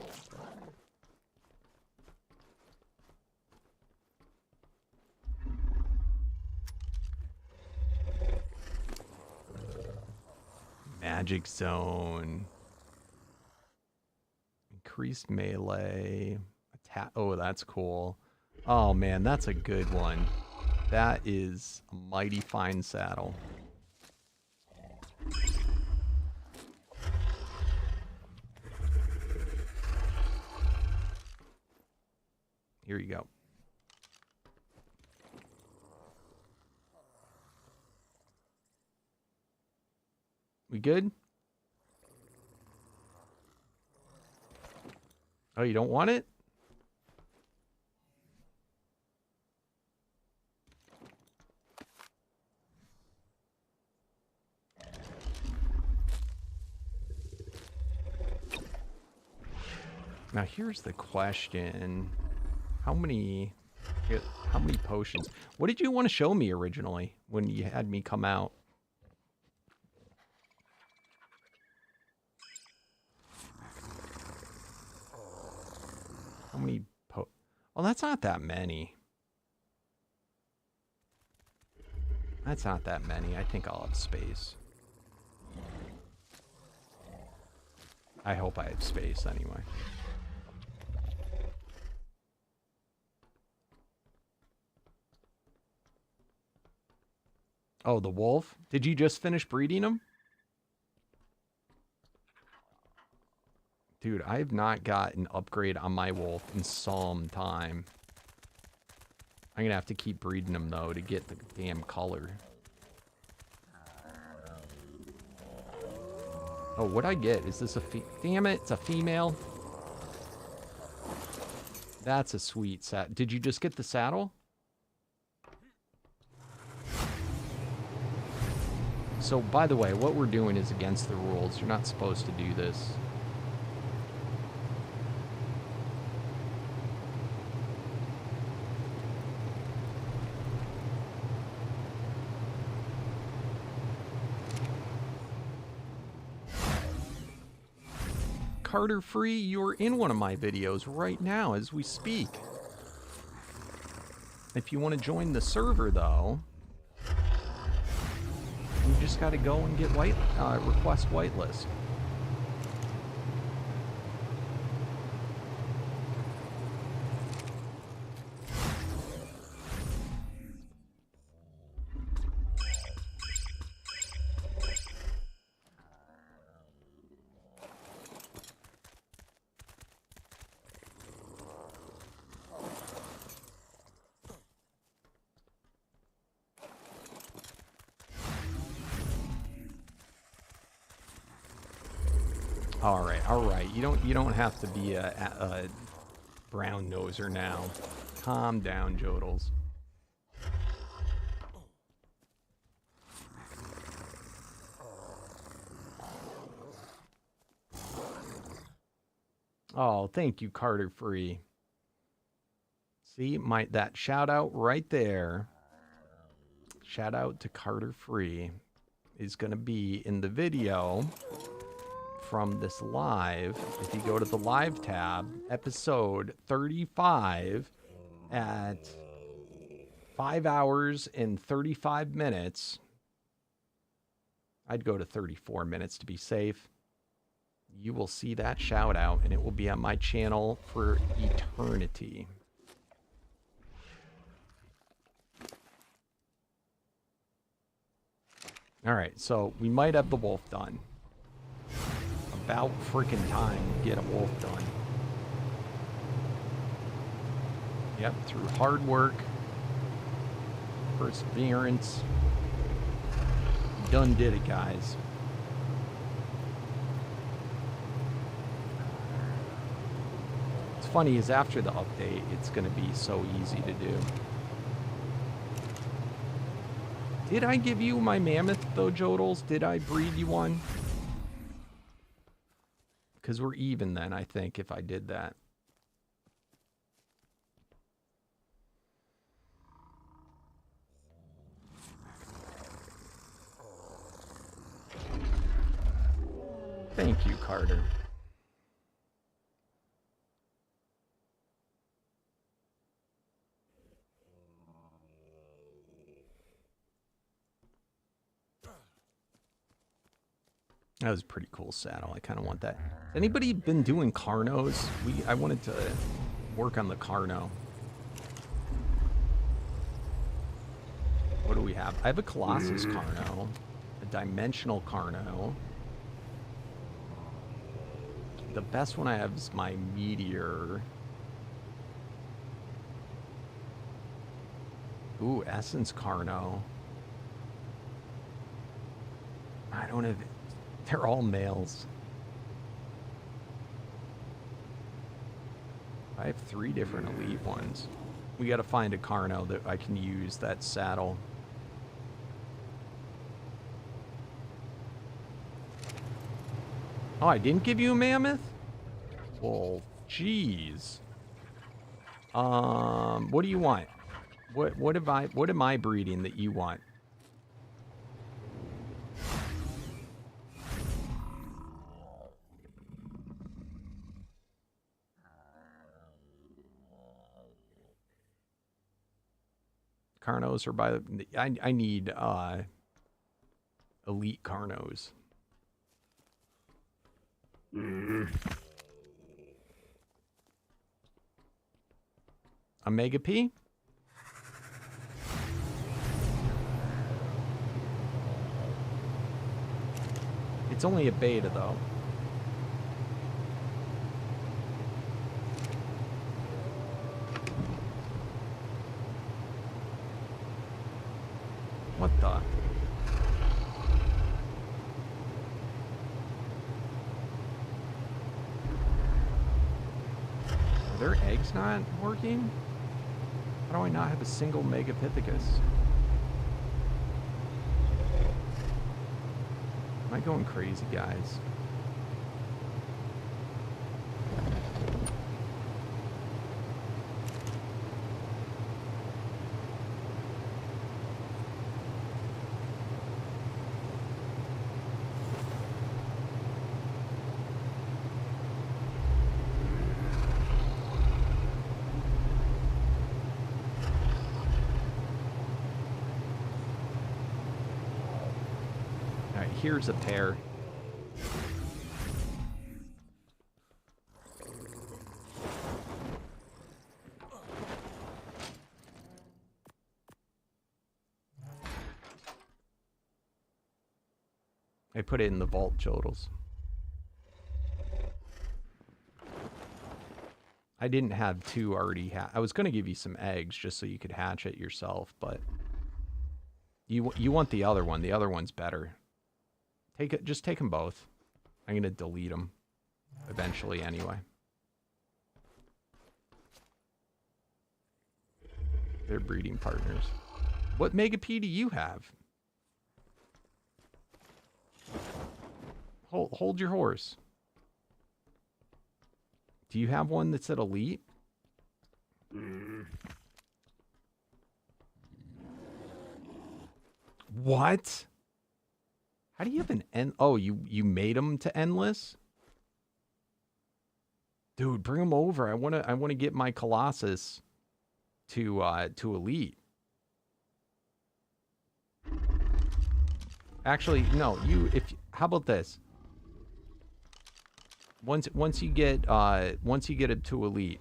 Magic zone. Increased melee. Attack. Oh, that's cool. Oh, man, that's a good one. That is a mighty fine saddle. Here you go. We good? Oh, you don't want it? Now here's the question. How many potions? What did you want to show me originally when you had me come out? How many Oh, that's not that many. That's not that many. I think I'll have space. I hope I have space anyway. Oh, the wolf? Did you just finish breeding him? Dude, I have not got an upgrade on my wolf in some time. I'm gonna have to keep breeding him, though, to get the damn color. Oh, what'd I get? Is this a damn it, it's a female? That's a sweet saddle. Did you just get the saddle? So, by the way, what we're doing is against the rules. You're not supposed to do this. Carter Free, you're in one of my videos right now as we speak. If you want to join the server, though, you just got to go and get request whitelist. All right. You don't have to be a brown noser now. Calm down, Jodels. Oh, thank you, Carter Free. See, that shout out right there. Shout out to Carter Free is going to be in the video from this live. If you go to the live tab, episode 35 at 5 hours and 35 minutes. I'd go to 34 minutes to be safe. You will see that shout out, and it will be on my channel for eternity. All right, so we might have the wolf done. About freaking time to get a wolf done. Yep, through hard work, perseverance, done did it, guys. What's funny is after the update, it's going to be so easy to do. Did I give you my mammoth, though, Jodels? Did I breed you one? Because we're even then, I think, if I did that. Thank you, Carter. That was a pretty cool saddle. I kind of want that. Has anybody been doing Carnos? I wanted to work on the Carno. What do we have? I have a Colossus Carno, a Dimensional Carno. The best one I have is my Meteor. Ooh, Essence Carno. I don't have... They're all males. I have 3 different elite ones. We got to find a Carno that I can use that saddle. Oh, I didn't give you a mammoth? Well, jeez. What do you want? What am I breeding that you want? Carnos are by the... I need elite Carnos. A Mega P? It's only a beta, though. What the? Are their eggs not working? How do I not have a single Megapithecus? Am I going crazy, guys? Here's a pair. I put it in the vault, Jodels. I didn't have two already. I was going to give you some eggs just so you could hatch it yourself, but you want the other one. The other one's better. Take it. Just take them both. I'm going to delete them eventually anyway. They're breeding partners. What Megapede do you have? Hold your horse. Do you have one that's at elite? What? How do you have an end? Oh, you made them to endless? Dude, bring them over. I want to get my Colossus to elite. Actually, no. How about this? Once you get it to elite,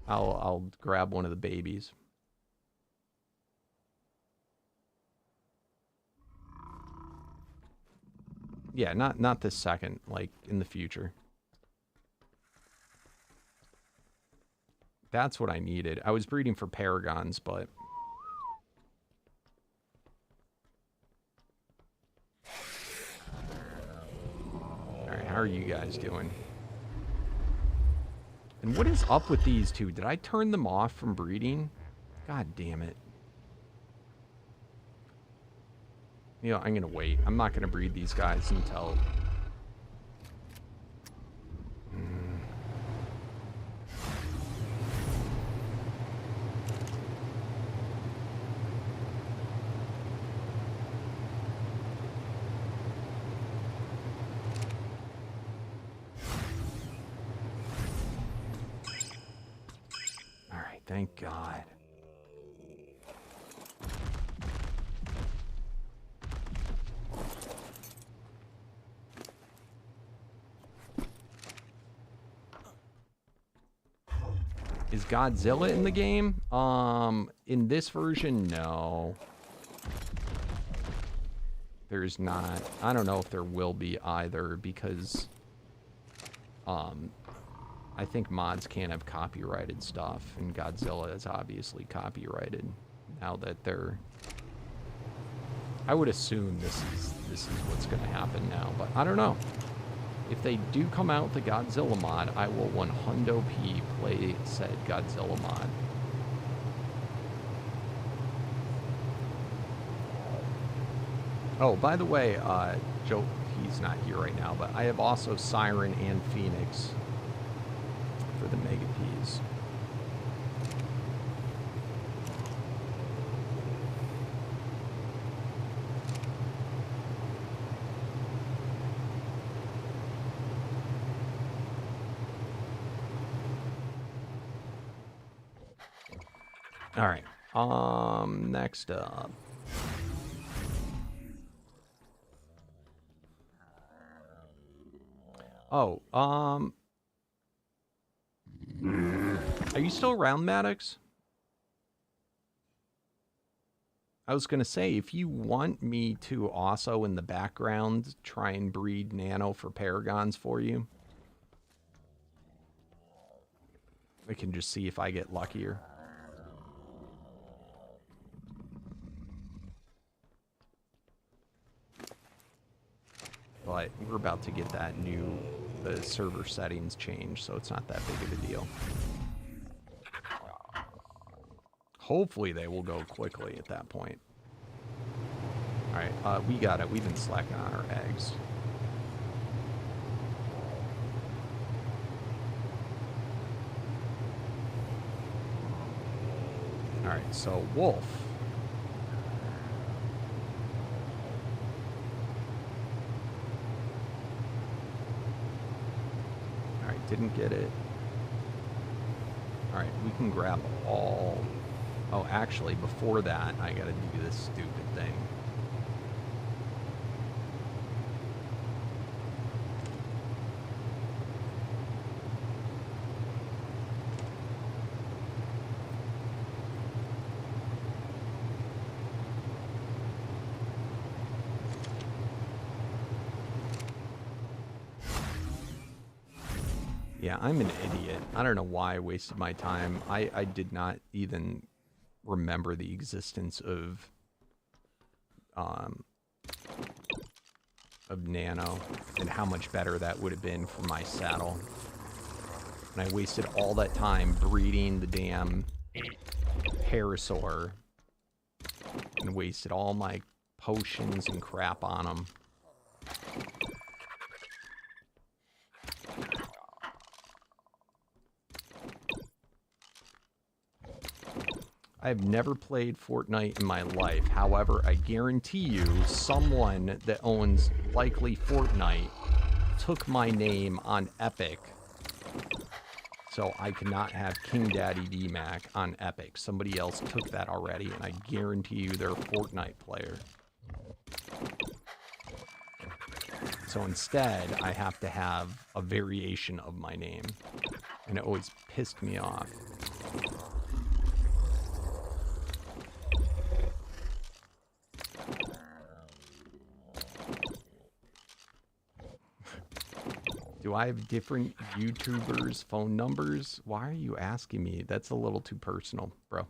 I'll grab one of the babies. Yeah, not this second, like in the future. That's what I needed. I was breeding for Paragons, but alright, how are you guys doing? And what is up with these two? Did I turn them off from breeding? God damn it. You know, I'm gonna wait. I'm not gonna breed these guys until... Alright, thank God. Is Godzilla in the game? In this version, no. There's not. I don't know if there will be either, because I think mods can't have copyrighted stuff, and Godzilla is obviously copyrighted now that they're... I would assume this is what's going to happen now, but I don't know. If they do come out with the Godzilla mod, I will 100p play said Godzilla mod. Oh, by the way, Joe, he's not here right now, but I have also Siren and Phoenix for the Mega Ps. All right. Next up. Oh, are you still around, Maddox? I was going to say, if you want me to also in the background try and breed nano for paragons for you, we can just see if I get luckier. But we're about to get that the server settings changed, so it's not that big of a deal. Hopefully they will go quickly at that point. Alright, we got it. We've been slacking on our eggs. Alright, so wolf. Alright, didn't get it. Alright, we can grab all... Oh, actually, before that, I gotta do this stupid thing. Yeah, I'm an idiot. I don't know why I wasted my time. I did not even remember the existence of nano and how much better that would have been for my saddle. And I wasted all that time breeding the damn Parasaur and wasted all my potions and crap on them. I've never played Fortnite in my life. However, I guarantee you someone that owns likely Fortnite took my name on Epic. So I cannot have KingDaddyDMAC on Epic. Somebody else took that already, and I guarantee you they're a Fortnite player. So instead, I have to have a variation of my name. And it always pissed me off. Do I have different YouTubers' phone numbers? Why are you asking me? That's a little too personal, bro.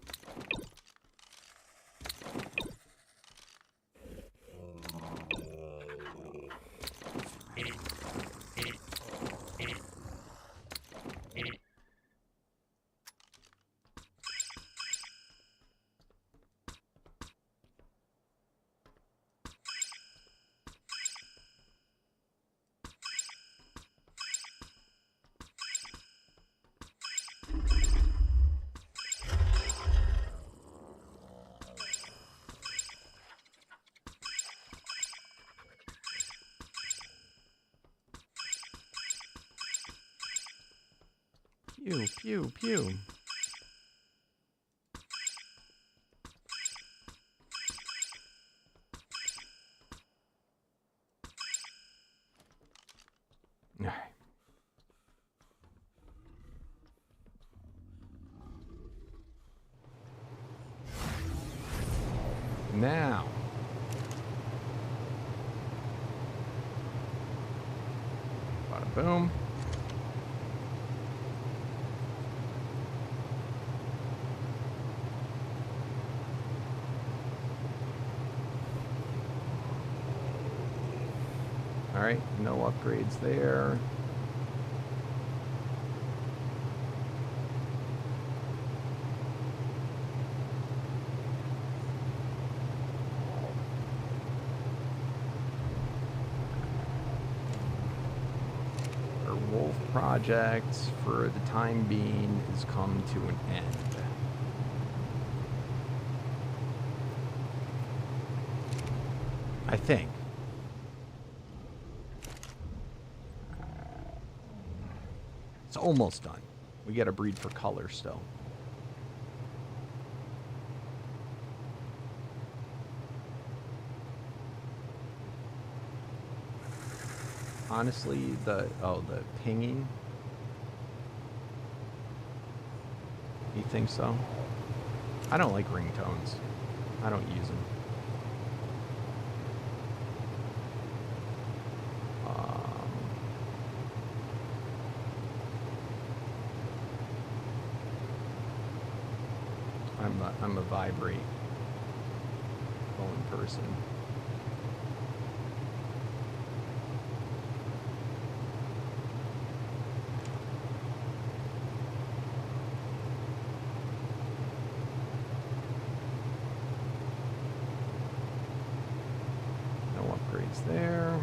Pew, pew, pew. All right. Now. Bada boom. Alright, no upgrades there. Our wolf project, for the time being, has come to an end. I think. It's almost done. We got to breed for color still. Honestly, the pinging. You think so? I don't like ringtones. I don't use them. I'm a vibrate phone person. No upgrades there.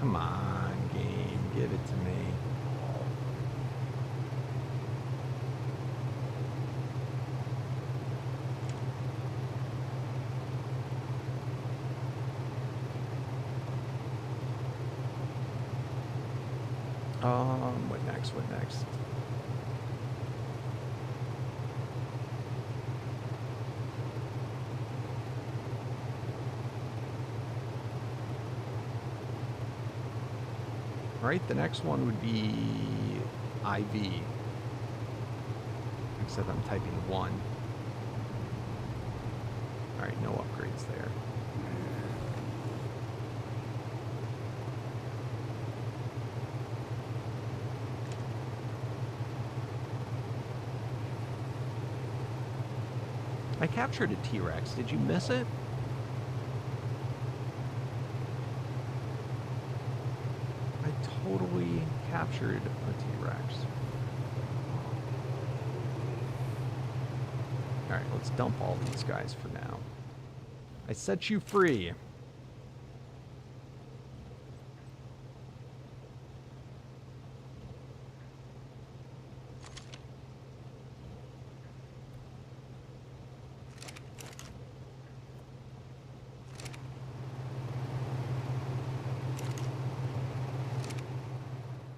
Come on, game, give it to me. What next? What next? Right, the next one would be IV. Except I'm typing 1. Alright, no upgrades there. I captured a T-Rex. Did you miss it? Totally captured a T-Rex. Alright, let's dump all these guys for now. I set you free.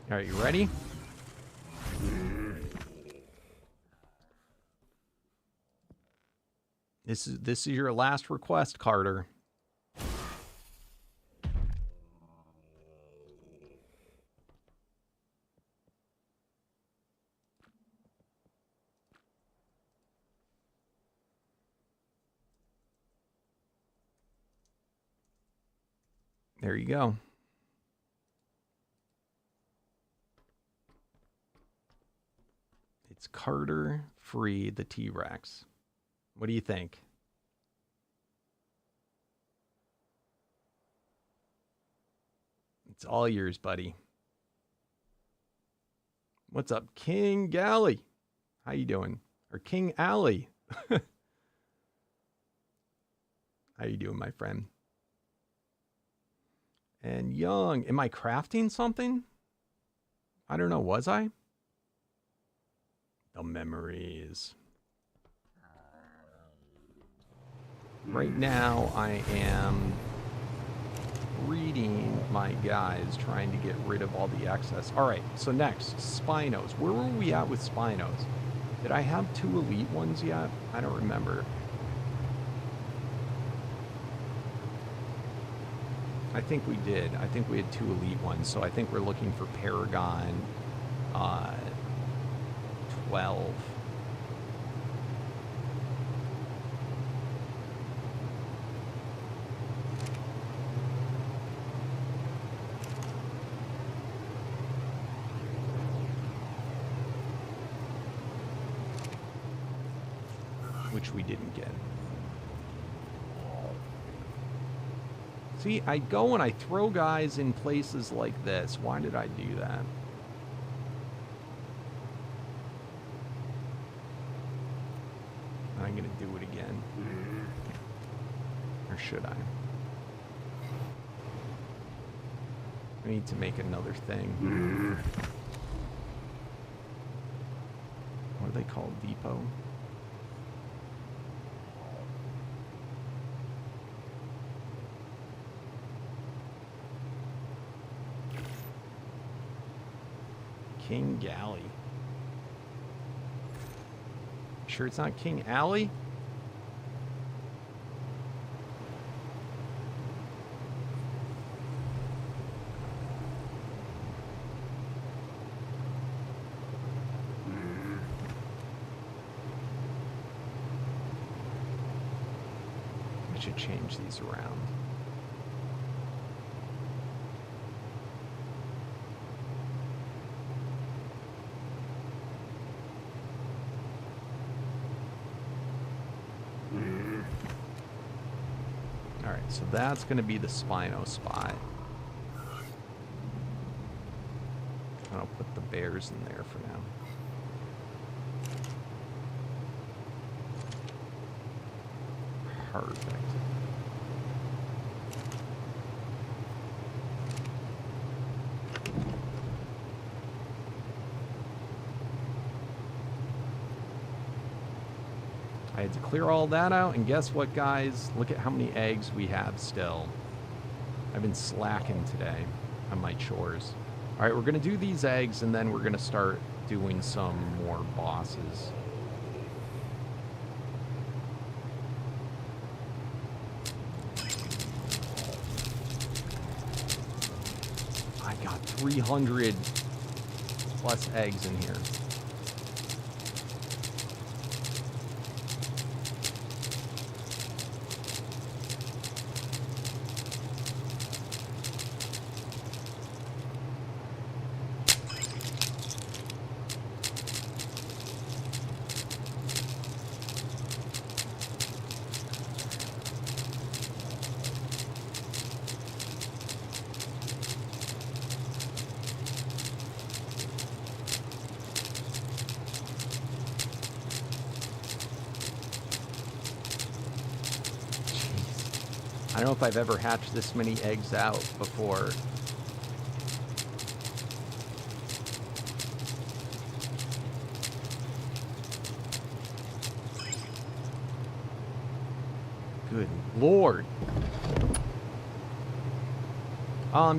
All right, you ready? This is your last request, Carter. There you go. It's Carter free the T-Rex. What do you think? It's all yours, buddy. What's up, King Galley? How you doing? Or King Alley? How you doing, my friend? And Young, am I crafting something? I don't know, was I? The memories. Right now, I am reading my guys, trying to get rid of all the excess. All right, so next, Spinos. Where were we at with Spinos? Did I have 2 elite ones yet? I don't remember. I think we did. I think we had 2 elite ones, so I think we're looking for Paragon 12. Which we didn't get. See, I go and I throw guys in places like this. Why did I do that? I'm gonna do it again. Or should I? I need to make another thing. What are they called? Depot? King Galley. Sure it's not King Alley? I should change these around. Alright, so that's going to be the Spino spot. I'll put the bears in there for now. Perfect. I had to clear all that out, and guess what, guys? Look at how many eggs we have still. I've been slacking today on my chores. All right, we're going to do these eggs, and then we're going to start doing some more bosses. I got 300 plus eggs in here. I don't know if I've ever hatched this many eggs out before. Good Lord.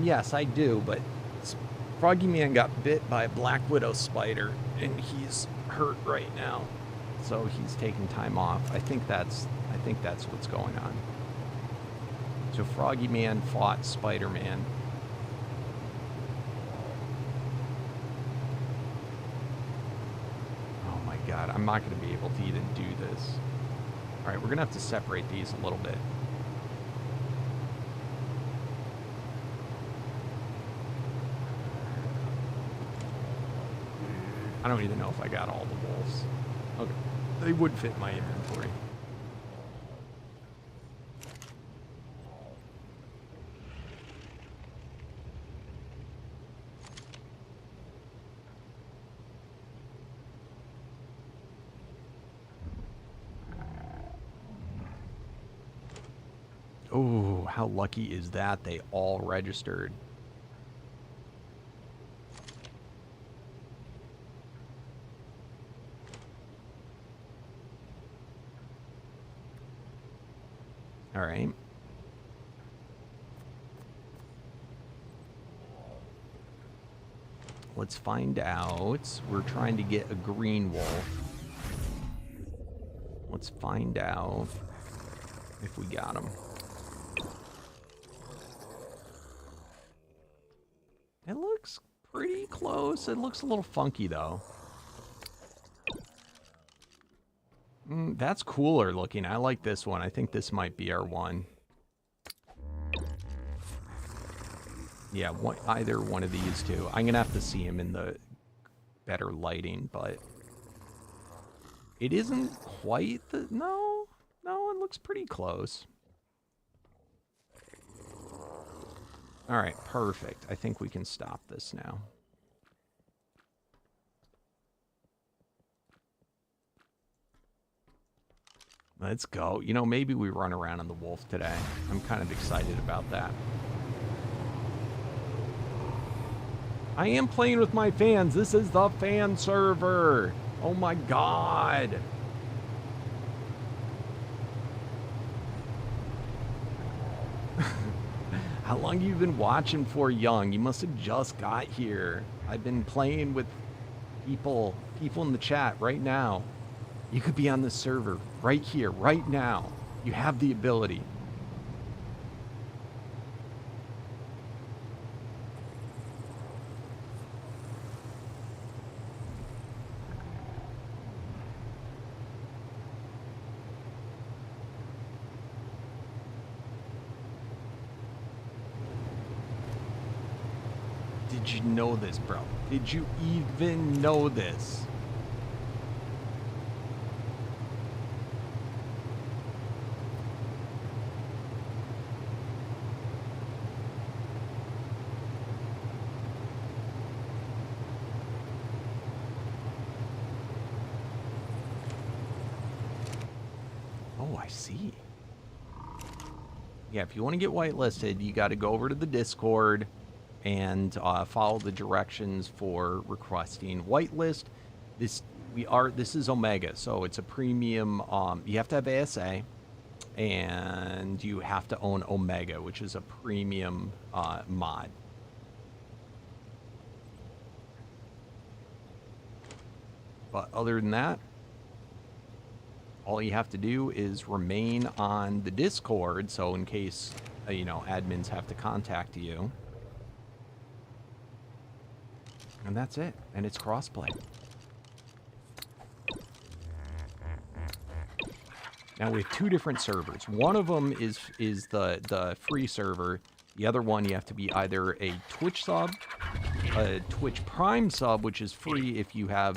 Yes, I do, but Froggy Man got bit by a Black Widow spider, and he's hurt right now. So he's taking time off. I think that's what's going on. So Froggy Man fought Spider-Man. Oh my god, I'm not going to be able to even do this. Alright, we're going to have to separate these a little bit. I don't even know if I got all the wolves. Okay, they would fit my inventory. Oh, how lucky is that? They all registered. All right. Let's find out. We're trying to get a green wolf. Let's find out if we got him. It looks pretty close. It looks a little funky, though. That's cooler looking. I like this one. I think this might be our one. Yeah, either one of these two. I'm going to have to see him in the better lighting, but it isn't quite the... No, it looks pretty close. All right, perfect. I think we can stop this now. Let's go. You know, maybe we run around on the wolf today. I'm kind of excited about that. I am playing with my fans. This is the fan server. Oh my god. How long you been watching for, Young? You must have just got here. I've been playing with people in the chat right now. You could be on the server right here, right now. You have the ability. Did you know this, bro? Did you even know this? Oh, I see. Yeah, if you want to get whitelisted, you got to go over to the Discord and follow the directions for requesting whitelist. This is Omega, so it's a premium. You have to have ASA, and you have to own Omega, which is a premium mod. But other than that, all you have to do is remain on the Discord, so in case admins have to contact you. And that's it. And it's crossplay. Now we have two different servers. One of them is the free server. The other one you have to be either a Twitch sub, a Twitch Prime sub, which is free if you have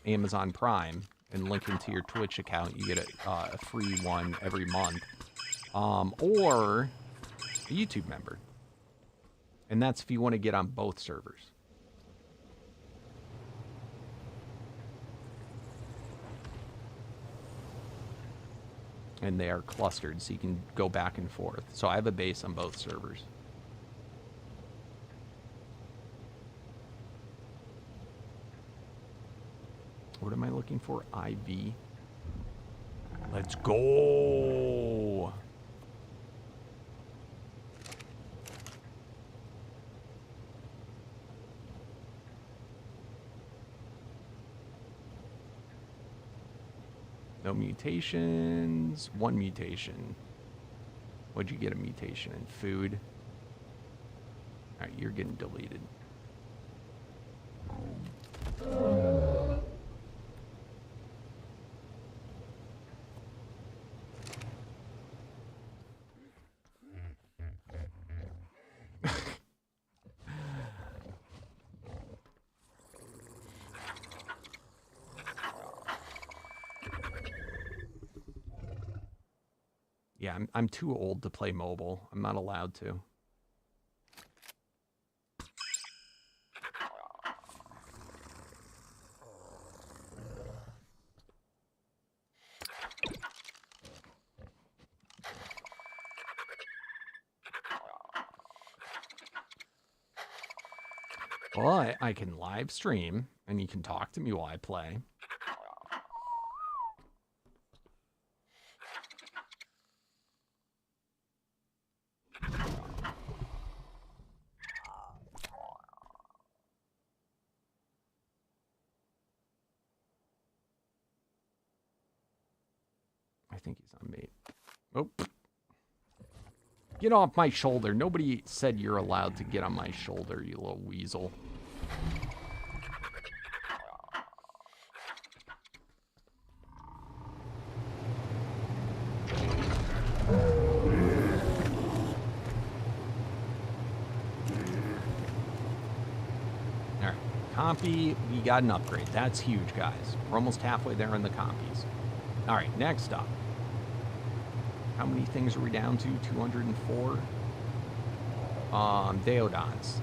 Amazon Prime, and link into your Twitch account. You get a free one every month, or a YouTube member. And that's if you want to get on both servers. And they are clustered, so you can go back and forth. So I have a base on both servers. What am I looking for? IV. Let's go! No mutations. One mutation. What'd you get a mutation in? Food. Alright, you're getting deleted. Yeah, I'm too old to play mobile. I'm not allowed to. Well, I can live stream, and you can talk to me while I play. I think he's on mate. Oh. Get off my shoulder. Nobody said you're allowed to get on my shoulder, you little weasel. Alright, compy, we got an upgrade. That's huge, guys. We're almost halfway there in the compies. Alright, next up. How many things are we down to? 204? Deodons.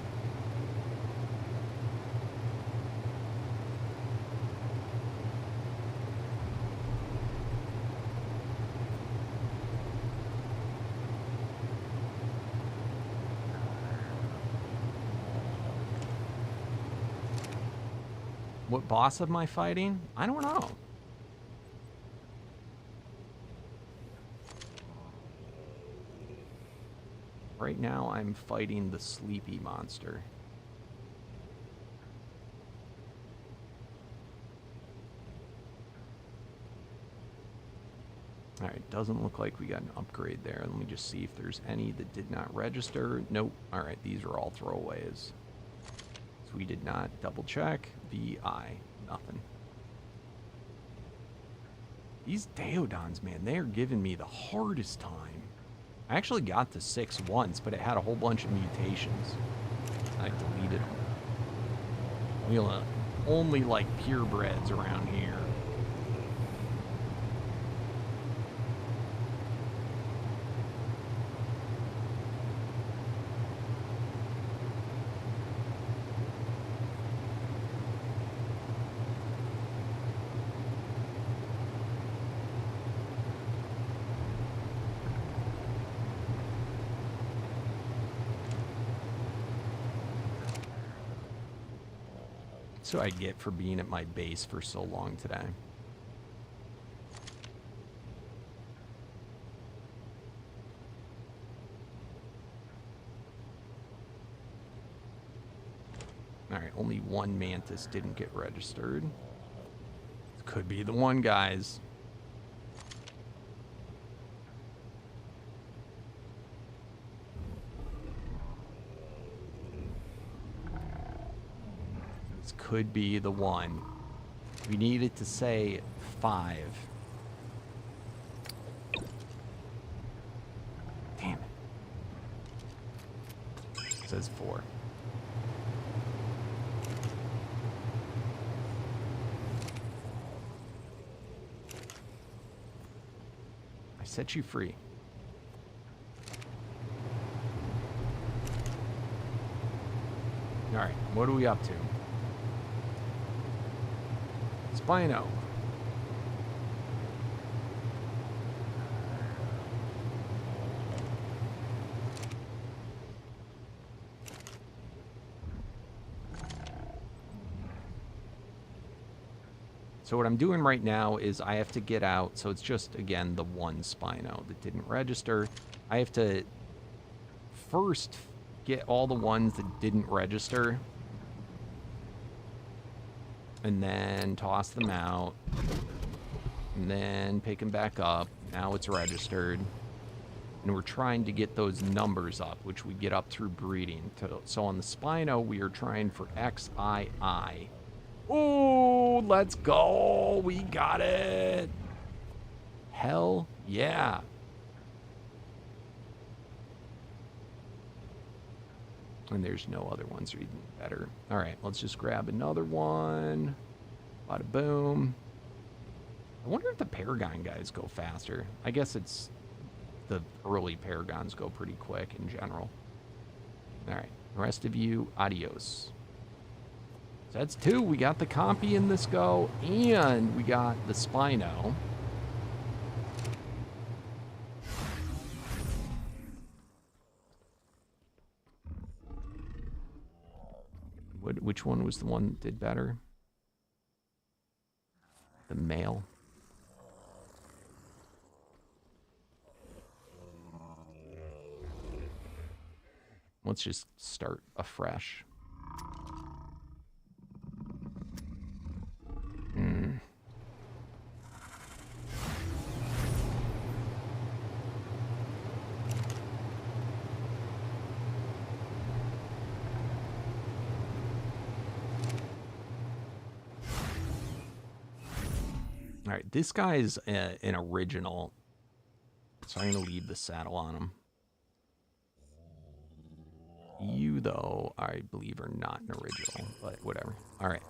What boss am I fighting? I don't know. Right now, I'm fighting the sleepy monster. Alright, doesn't look like we got an upgrade there. Let me just see if there's any that did not register. Nope. Alright, these are all throwaways. So we did not double check. VI. Nothing. These Daeodons, man, they are giving me the hardest time. I actually got to 6 once, but it had a whole bunch of mutations. I deleted them. We only like purebreds around here. That's what I get for being at my base for so long today. Alright, only one mantis didn't get registered. Could be the one, guys. Could be the one. We needed to say 5. Damn it. It says 4. I set you free. All right, what are we up to? Spino. So what I'm doing right now is I have to get out. So it's just, again, the one Spino that didn't register. I have to first get all the ones that didn't register. And then toss them out. And then pick them back up. Now it's registered. And we're trying to get those numbers up, which we get up through breeding. So on the Spino, we are trying for XII. Ooh, let's go. We got it. Hell yeah. And there's no other ones that are even better. All right, let's just grab another one. Bada boom. I wonder if the Paragon guys go faster. I guess it's the early Paragons go pretty quick in general. All right, the rest of you, adios. So that's 2. We got the Compy in this go, and we got the Spino. Which one was the one that did better? The male. Let's just start afresh. All right, this guy's an original, so I'm going to leave the saddle on him. You, though, I believe are not an original, but whatever. All right.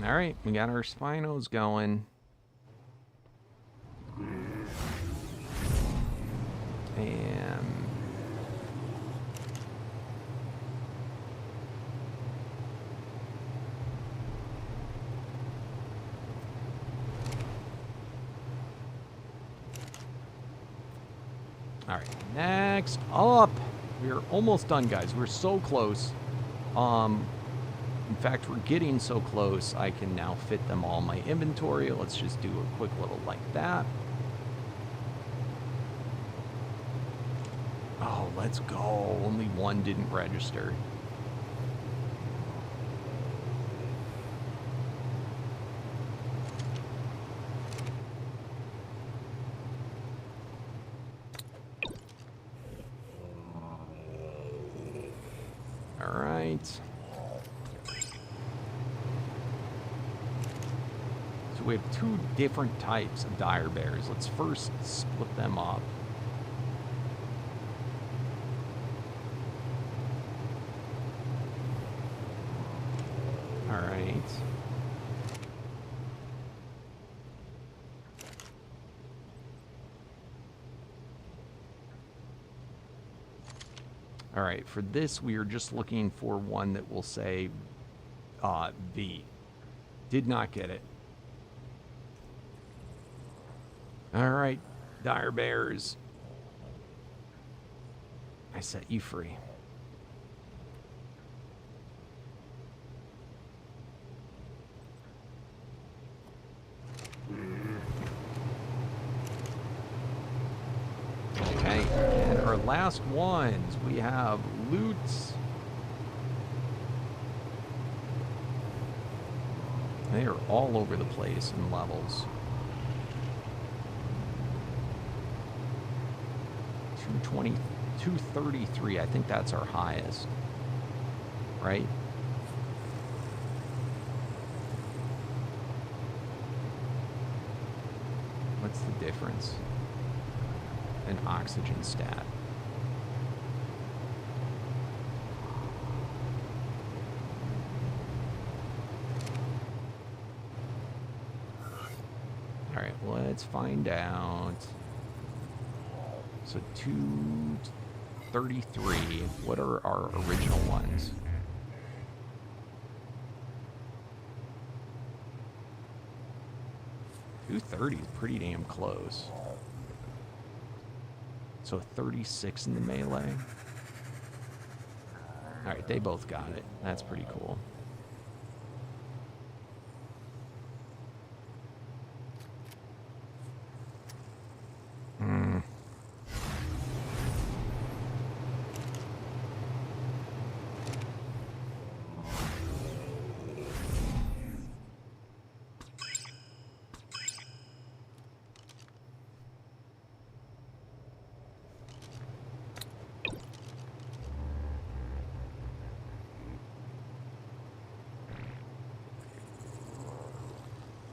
All right, we got our Spinos going. And right, next up. We're almost done, guys. We're so close. In fact, we're getting so close, I can now fit them all in my inventory. Let's just do a quick little like that. Oh, let's go. Only one didn't register. All right. So we have two different types of dire bears. Let's first split them up. All right. All right, for this, we are just looking for one that will say V. Did not get it. All right, dire bears. I set you free. Okay, and our last ones, we have loots. They are all over the place in levels. 220, 233, I think that's our highest, right? What's the difference? An oxygen stat. All right, let's find out. So 233. What are our original ones? $230 is pretty damn close. So 36 in the melee. All right, they both got it. That's pretty cool.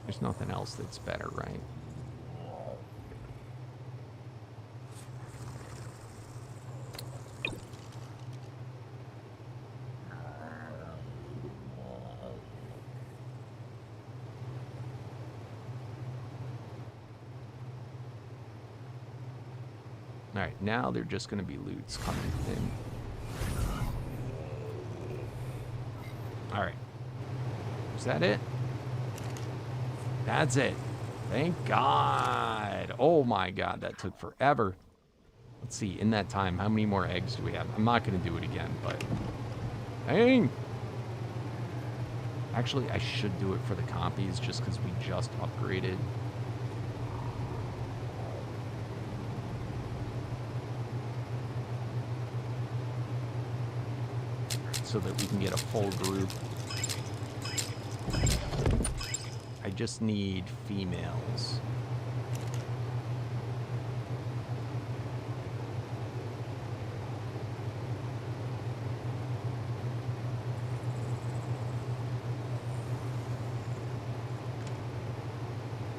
There's nothing else that's better, right? All right, now they're just going to be loots coming in. All right. Is that it? That's it. Thank God. Oh my God, that took forever. Let's see, in that time, how many more eggs do we have? I'm not going to do it again, but... Dang! Actually, I should do it for the compies just because we just upgraded. So that we can get a full group. I just need females.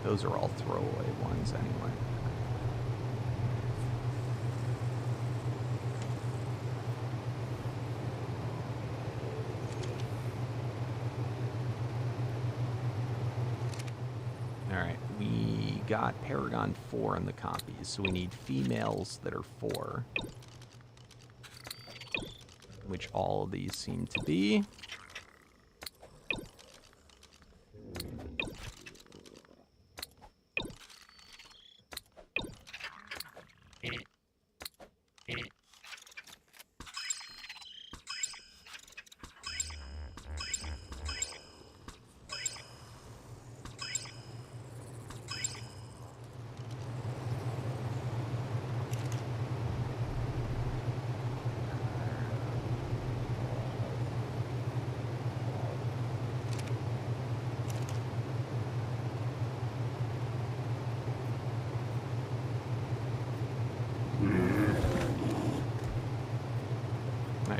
Those are all throwaway ones anyway. Got Paragon 4 in the copies, so we need females that are 4, which all of these seem to be.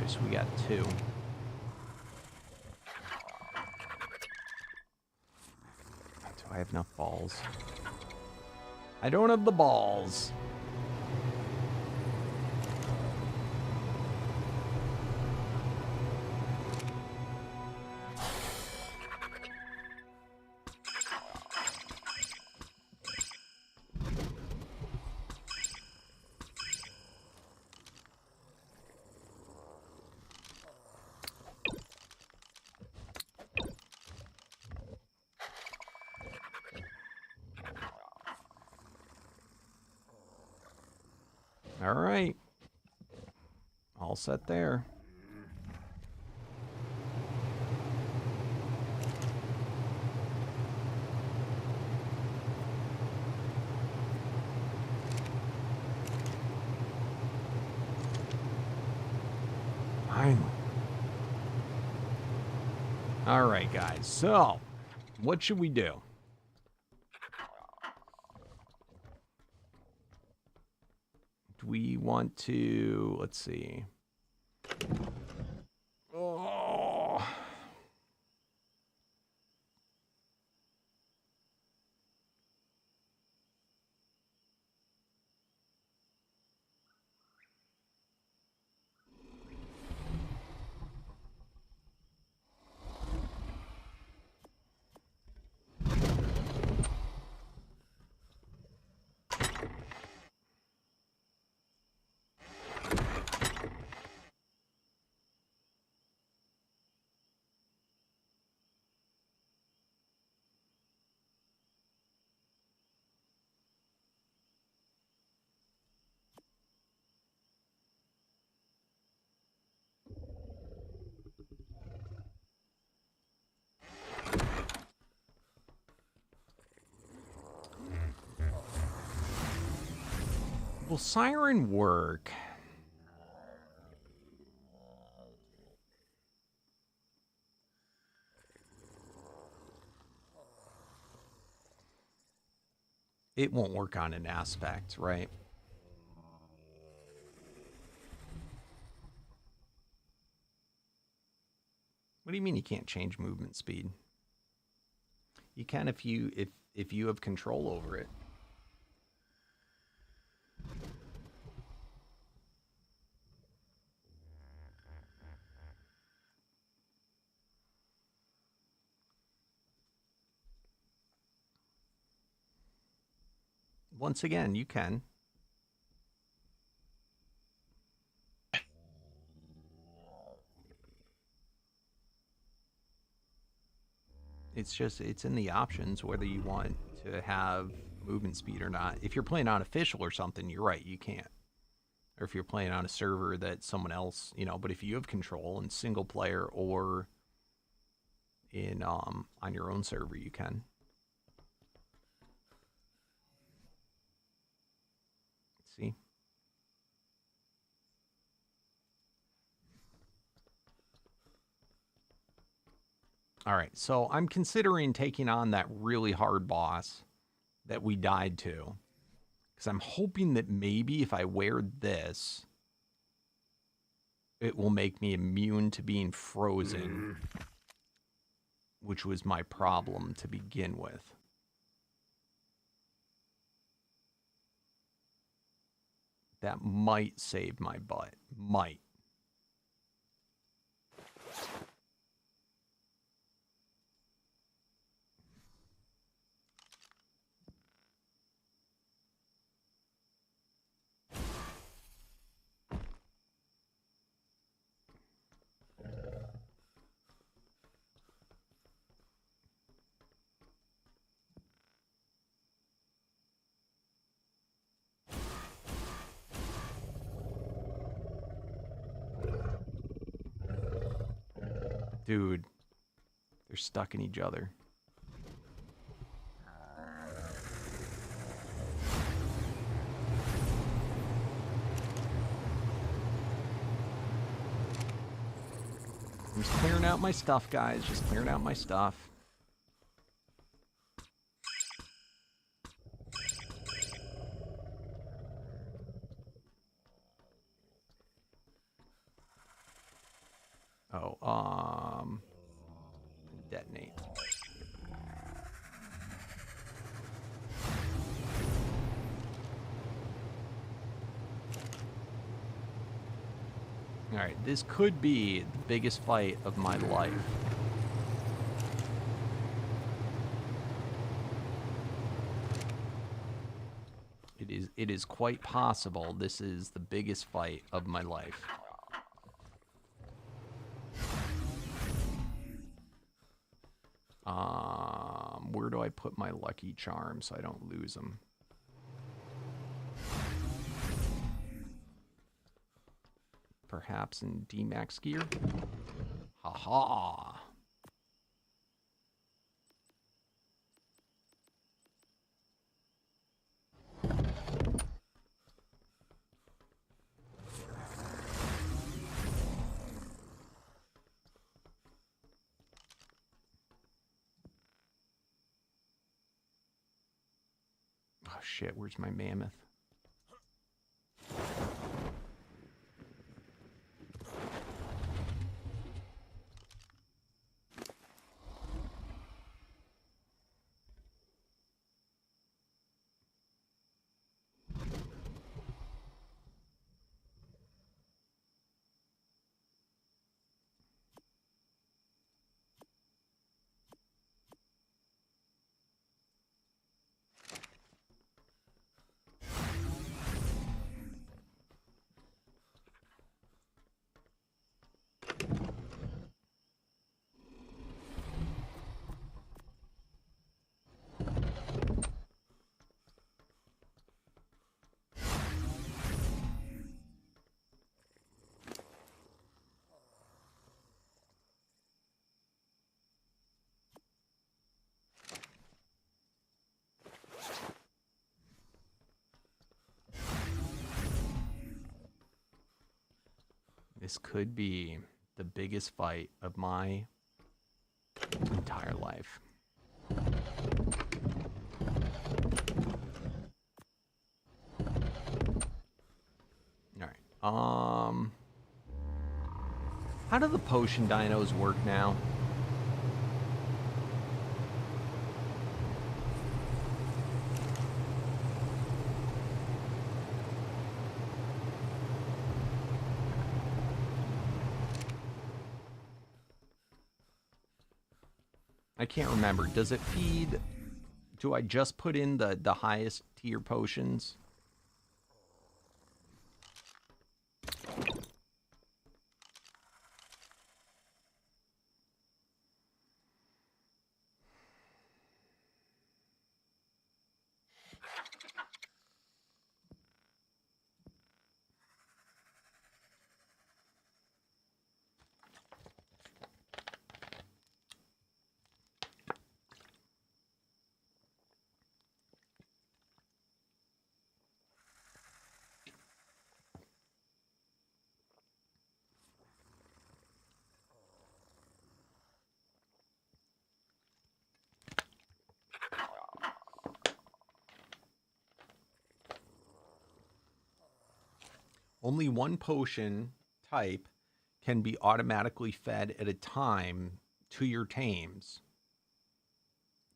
Okay, so we got 2. Do I have enough balls? I don't have the balls. All right. All set there. Finally. All right, guys. So, what should we do? We want to, let's see. Oh. Will Siren work? It won't work on an aspect, right? What do you mean you can't change movement speed? You can if you have control over it. Once again, you can. It's just, it's in the options whether you want to have movement speed or not. If you're playing on official or something, you're right, you can't. Or if you're playing on a server that someone else, you know, but if you have control in single player or in on your own server, you can. See? All right, so I'm considering taking on that really hard boss that we died to. Because I'm hoping that maybe if I wear this, it will make me immune to being frozen, which was my problem to begin with. That might save my butt. Might. Dude, they're stuck in each other. I'm just clearing out my stuff, guys. Just clearing out my stuff. Oh, detonate. Alright, this could be the biggest fight of my life. It is quite possible this is the biggest fight of my life. Where do I put my lucky charm so I don't lose them? Perhaps in DMAX gear? Haha! Oh shit, where's my mammoth? This could be the biggest fight of my entire life. Alright. How do the potion dinos work now? I can't remember. Does it feed... Do I just put in the highest tier potions? Only one potion type can be automatically fed at a time to your tames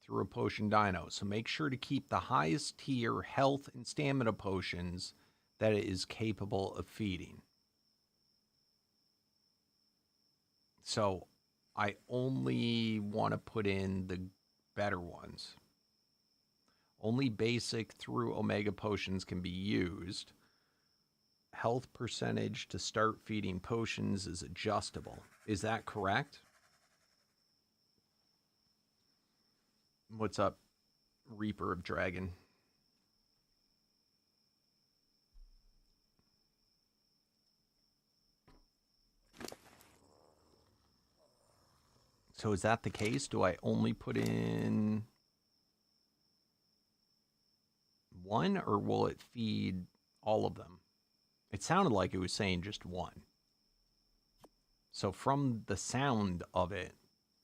through a potion dino. So make sure to keep the highest tier health and stamina potions that it is capable of feeding. So I only want to put in the better ones. Only basic through Omega potions can be used. Health percentage to start feeding potions is adjustable. Is that correct? What's up, Reaper of Dragon? So is that the case? Do I only put in one, or will it feed all of them? It sounded like it was saying just one. So from the sound of it,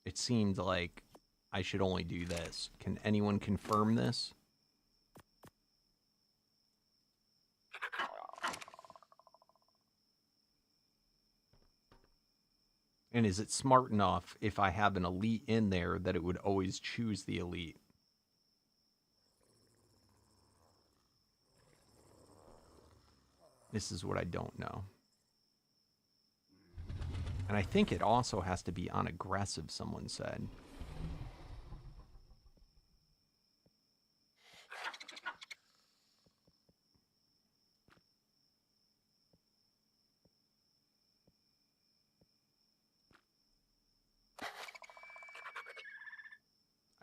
it seemed like I should only do this. Can anyone confirm this? And is it smart enough if I have an elite in there that it would always choose the elite? This is what I don't know. And I think it also has to be on aggressive, someone said.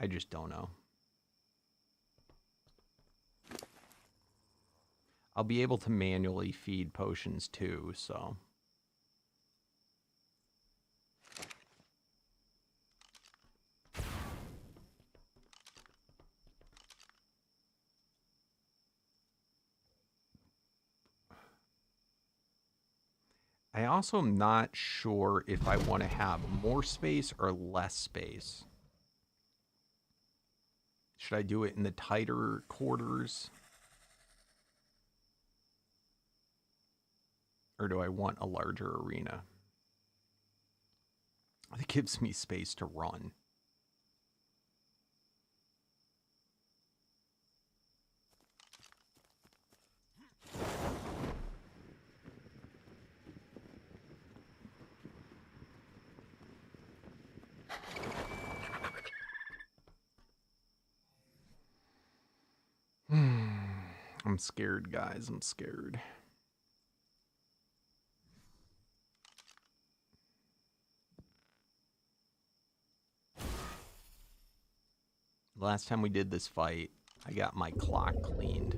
I just don't know. I'll be able to manually feed potions too, so. I also am not sure if I want to have more space or less space. Should I do it in the tighter quarters? Or do I want a larger arena? It gives me space to run. I'm scared, guys. I'm scared. Last time we did this fight, I got my clock cleaned.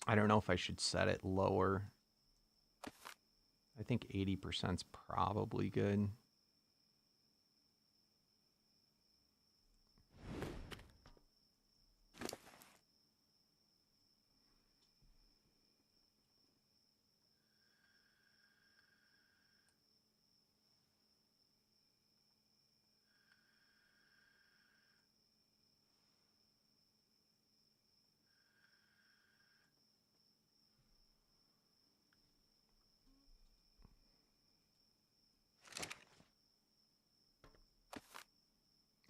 I don't know if I should set it lower. I think 80% is probably good.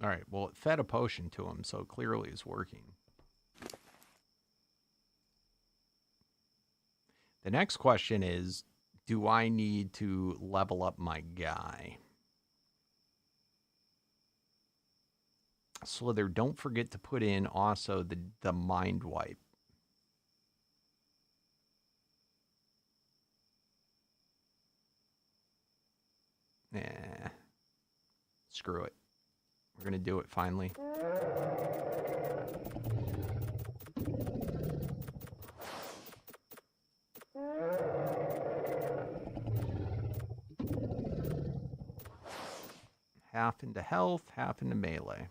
All right, well, it fed a potion to him, so clearly it's working. The next question is, do I need to level up my guy? Slither, don't forget to put in also the mind wipe. Nah. Screw it. We're going to do it finally. Half into health, half into melee.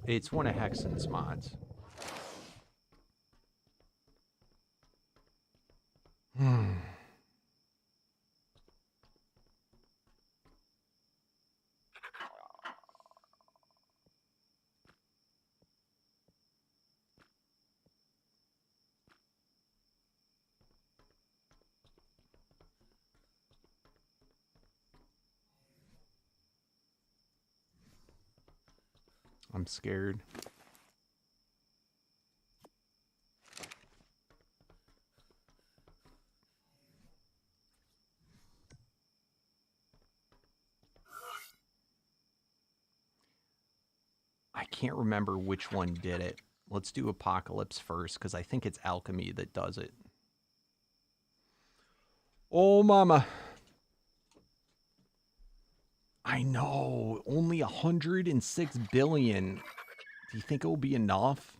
It's one of Hexen's mods. I'm scared. I can't remember which one did it. Let's do Apocalypse first, because I think it's Alchemy that does it. Oh, mama. I know. Only 106 billion. Do you think it will be enough?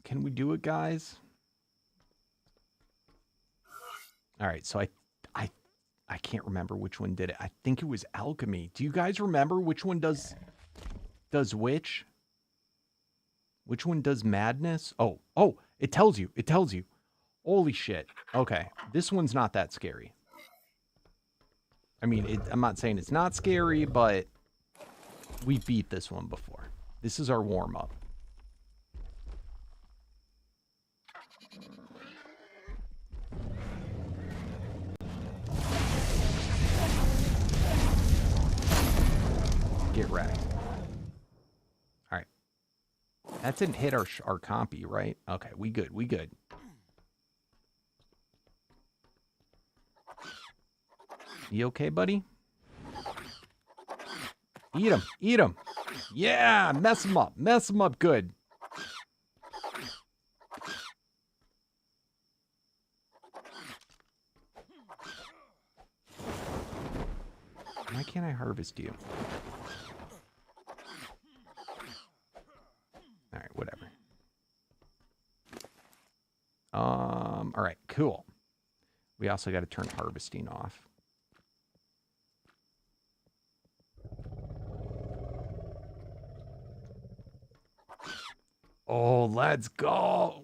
Can we do it, guys? All right, so I can't remember which one did it. I think it was alchemy. Do you guys remember which one does which? Which one does madness? Oh, it tells you. It tells you. Holy shit. Okay, this one's not that scary. I mean, I'm not saying it's not scary, but we beat this one before. This is our warm-up. Get wrecked. All right. That didn't hit our compy, right? Okay, we good. We good. You okay, buddy? Eat him. Eat him. Yeah, mess him up. Mess him up good. Why can't I harvest you? All right, whatever. All right, cool. We also got to turn harvesting off. Oh, let's go.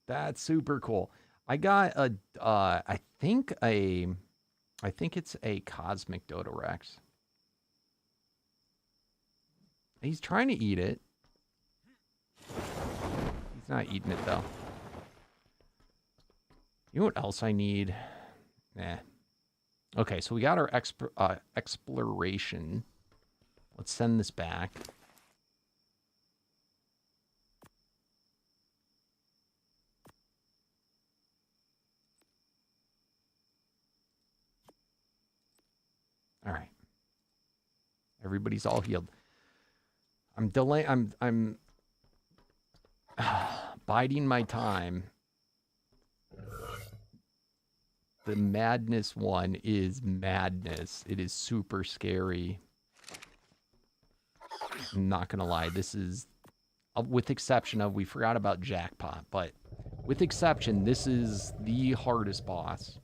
That's super cool. I got a, I think it's a cosmic Dodorex. He's trying to eat it. He's not eating it, though. You know what else I need? Nah. Okay, so we got our exploration. Let's send this back. All right. Everybody's all healed. I'm biding my time. The madness one is madness. It is super scary. I'm not gonna lie. This is, with exception of, we forgot about Jackpot, but with exception, this is the hardest boss.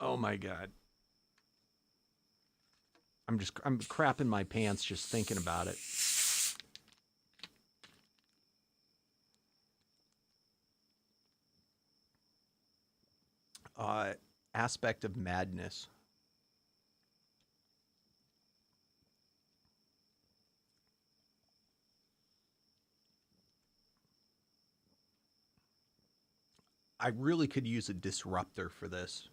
Oh my god. I'm crapping my pants just thinking about it. Aspect of madness. I really could use a disruptor for this.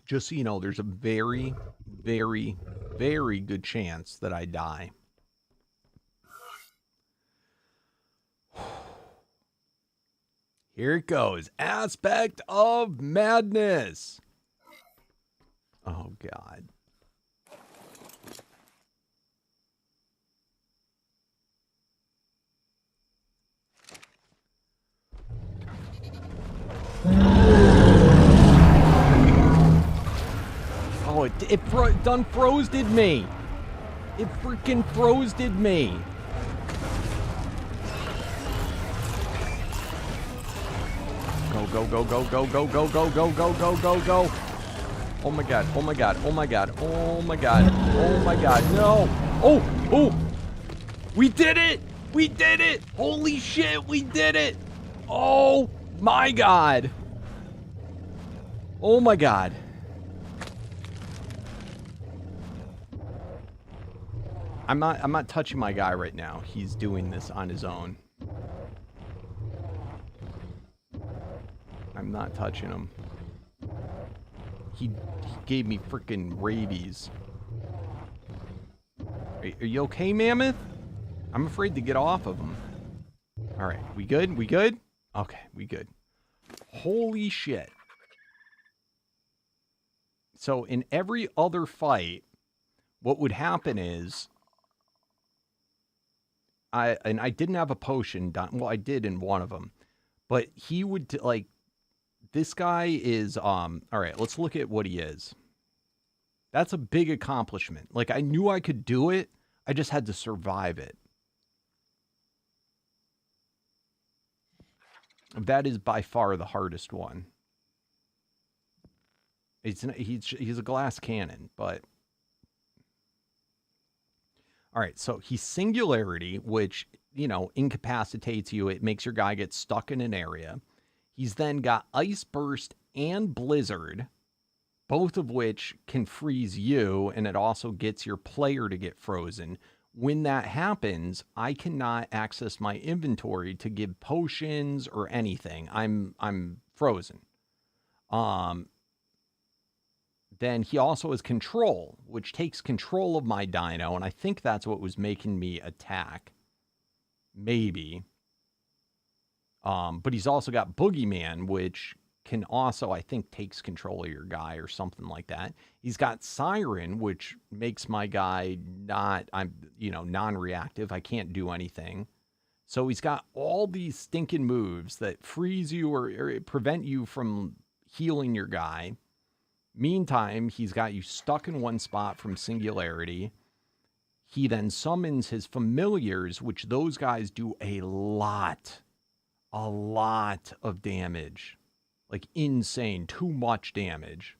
Just so you know, there's a very, very, very good chance that I die. Here it goes. Aspect of madness. Oh, God. Oh, it done froze-did me. It freaking froze-did me. Go, go, go, go, go, go, go, go, go, go, go, go, go. Oh my god, oh my god, oh my god, oh my god, oh my god, no. Oh, oh. We did it. We did it. Holy shit, we did it. Oh my god. Oh my god. I'm not touching my guy right now. He's doing this on his own. I'm not touching him. He gave me freaking rabies. Are you okay, Mammoth? I'm afraid to get off of him. All right, we good? We good? Okay, we good. Holy shit. So in every other fight, what would happen is, I didn't have a potion done. Well, I did in one of them. But he would, like, this guy is, all right, let's look at what he is. That's a big accomplishment. Like, I knew I could do it. I just had to survive it. That is by far the hardest one. He's a glass cannon, but... All right, so he's Singularity, which, you know, incapacitates you. It makes your guy get stuck in an area. He's then got Ice Burst and Blizzard, both of which can freeze you, and it also gets your player to get frozen. When that happens, I cannot access my inventory to give potions or anything. I'm frozen. Then he also has Control, which takes control of my dino, and I think that's what was making me attack. Maybe. But he's also got Boogeyman, which can also, I think, takes control of your guy or something like that. He's got Siren, which makes my guy non-reactive. I can't do anything. So he's got all these stinking moves that freeze you or prevent you from healing your guy. Meantime, he's got you stuck in one spot from Singularity. He then summons his familiars, which those guys do a lot of damage. Like insane, too much damage.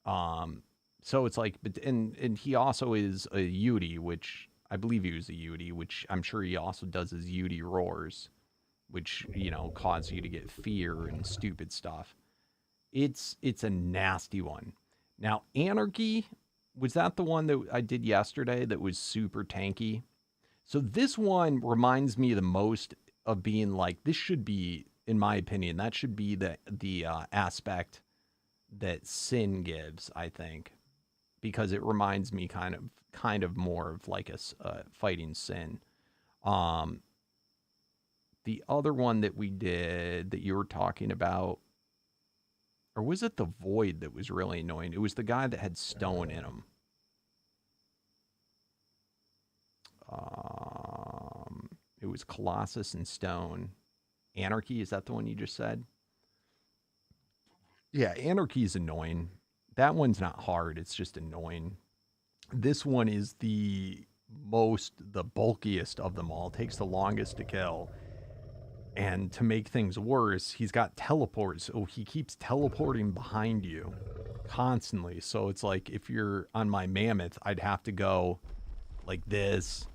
So it's like, and he also is a Yudi, which I believe he was a Yudi, which I'm sure he also does his Yudi roars, which, you know, cause you to get fear and stupid stuff. It's a nasty one. Now, Anarchy, was that the one that I did yesterday that was super tanky? So this one reminds me the most of being like, this should be, in my opinion, that should be the aspect that Sin gives, I think, because it reminds me kind of more of like a fighting Sin. The other one that we did that you were talking about, or was it the Void that was really annoying? It was the guy that had stone in him. It was Colossus and Stone. Anarchy, is that the one you just said? Yeah, Anarchy is annoying. That one's not hard. It's just annoying. This one is the bulkiest of them all. It takes the longest to kill. And to make things worse, he's got teleports. So he keeps teleporting behind you constantly. So it's like if you're on my mammoth, I'd have to go like this,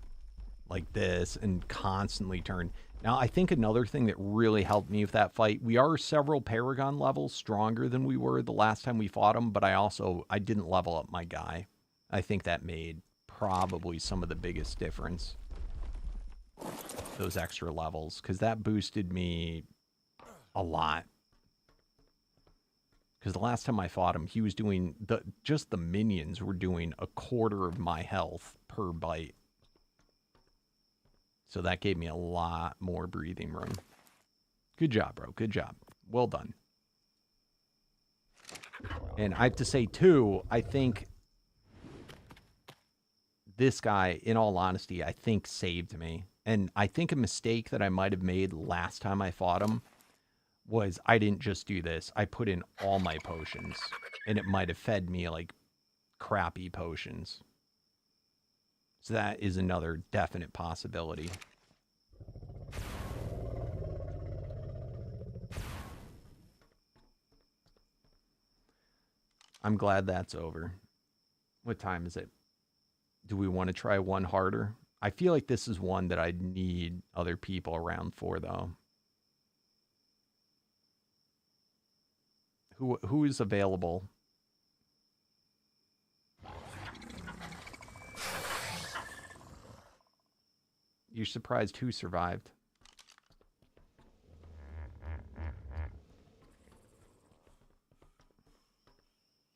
and constantly turn. Now, I think another thing that really helped me with that fight, we are several Paragon levels stronger than we were the last time we fought him, but I didn't level up my guy. I think that made probably some of the biggest difference. Those extra levels, because that boosted me a lot. Because the last time I fought him, he was doing just the minions were doing a quarter of my health per bite. So that gave me a lot more breathing room. Good job, bro. Good job. Well done. And I have to say, too, I think this guy, in all honesty, I think saved me. And I think a mistake that I might have made last time I fought him was I didn't just do this. I put in all my potions. And it might have fed me, like, crappy potions. So that is another definite possibility. I'm glad that's over. What time is it? Do we want to try one harder? I feel like this is one that I'd need other people around for, though. Who is available? You're surprised who survived?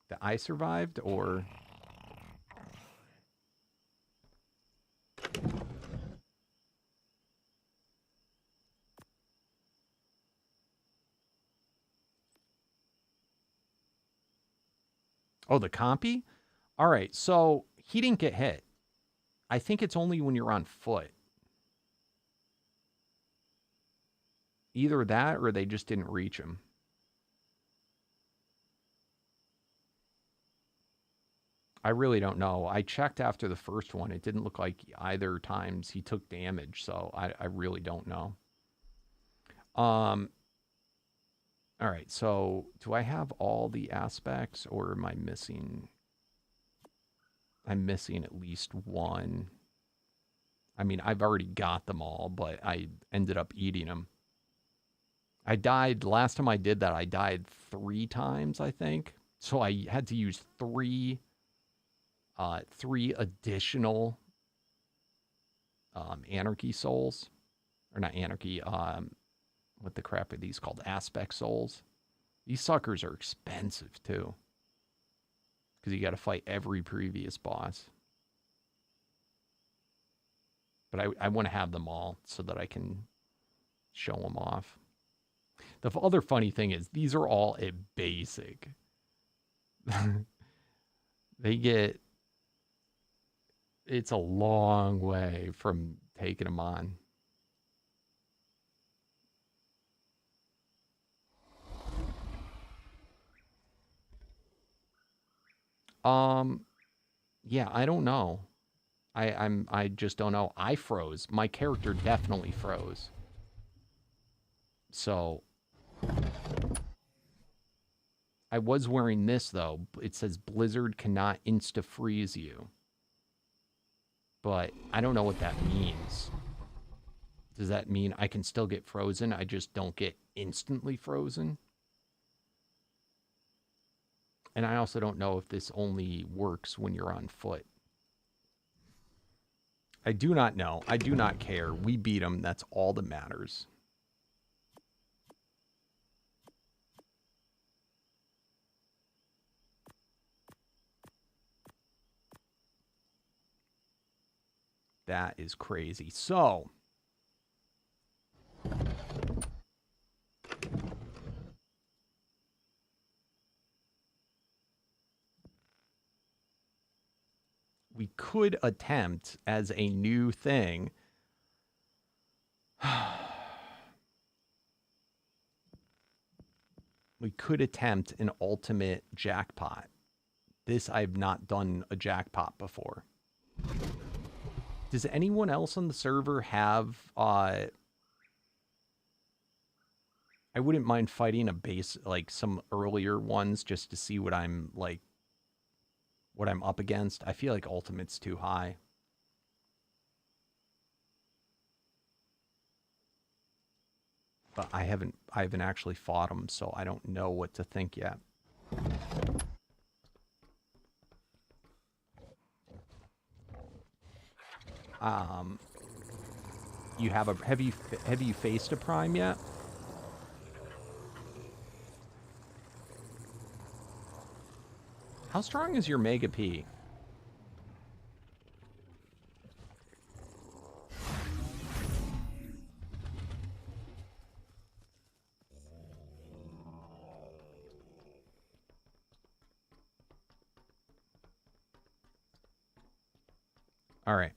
That I survived, or... Oh, the compy? All right, so he didn't get hit. I think it's only when you're on foot. Either that or they just didn't reach him. I really don't know. I checked after the first one. It didn't look like either times he took damage, so I really don't know. All right, so do I have all the aspects, or am I missing? I'm missing at least one. I mean, I've already got them all, but I ended up eating them. I died, last time I did that, I died 3 times, I think. So I had to use 3 additional anarchy souls. Or not anarchy, what the crap are these called? Aspect souls. These suckers are expensive, too. Because you got to fight every previous boss. But I want to have them all so that I can show them off. The other funny thing is, these are all a basic. They get... It's a long way from taking them on. Yeah, I don't know. I just don't know. I froze. My character definitely froze. So I was wearing this though. It says Blizzard cannot insta-freeze you. But I don't know what that means. Does that mean I can still get frozen? I just don't get instantly frozen? And I also don't know if this only works when you're on foot. I do not know. I do not care. We beat them. That's all that matters. That is crazy. So... we could attempt as a new thing. We could attempt an ultimate jackpot. This, I've not done a jackpot before. Does anyone else on the server have... I wouldn't mind fighting a base, like some earlier ones, just to see what I'm, like, what I'm up against. I feel like Ultimate's too high. But I haven't actually fought them, so I don't know what to think yet. You have you faced a prime yet? How strong is your Mega P? All right.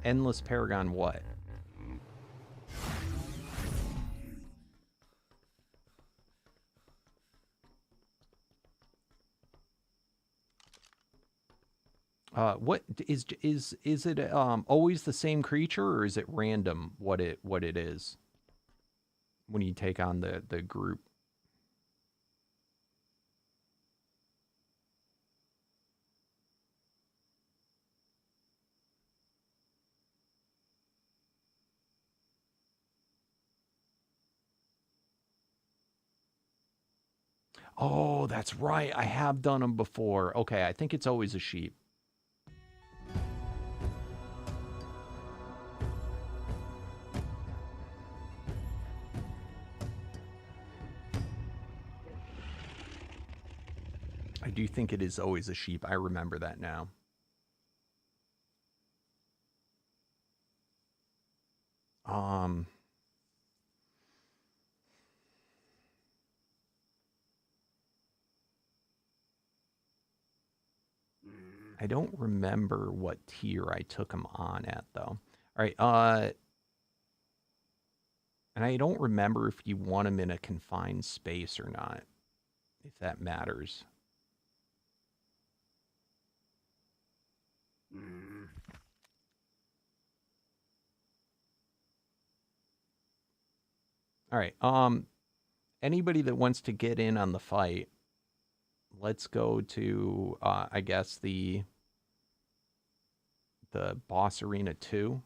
Endless Paragon what? What is it always the same creature, or is it random what it is when you take on the group? Oh, that's right. I have done them before. Okay, I think it's always a sheep. I do think it is always a sheep. I remember that now. I don't remember what tier I took him on at, though. All right, and I don't remember if you want him in a confined space or not, if that matters. All right, anybody that wants to get in on the fight, let's go to, I guess, the boss arena 2.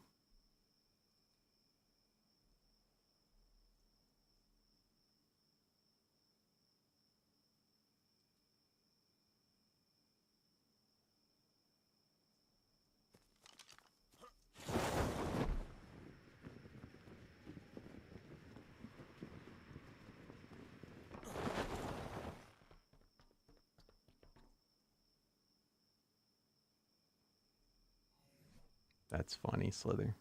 That's funny, Slither.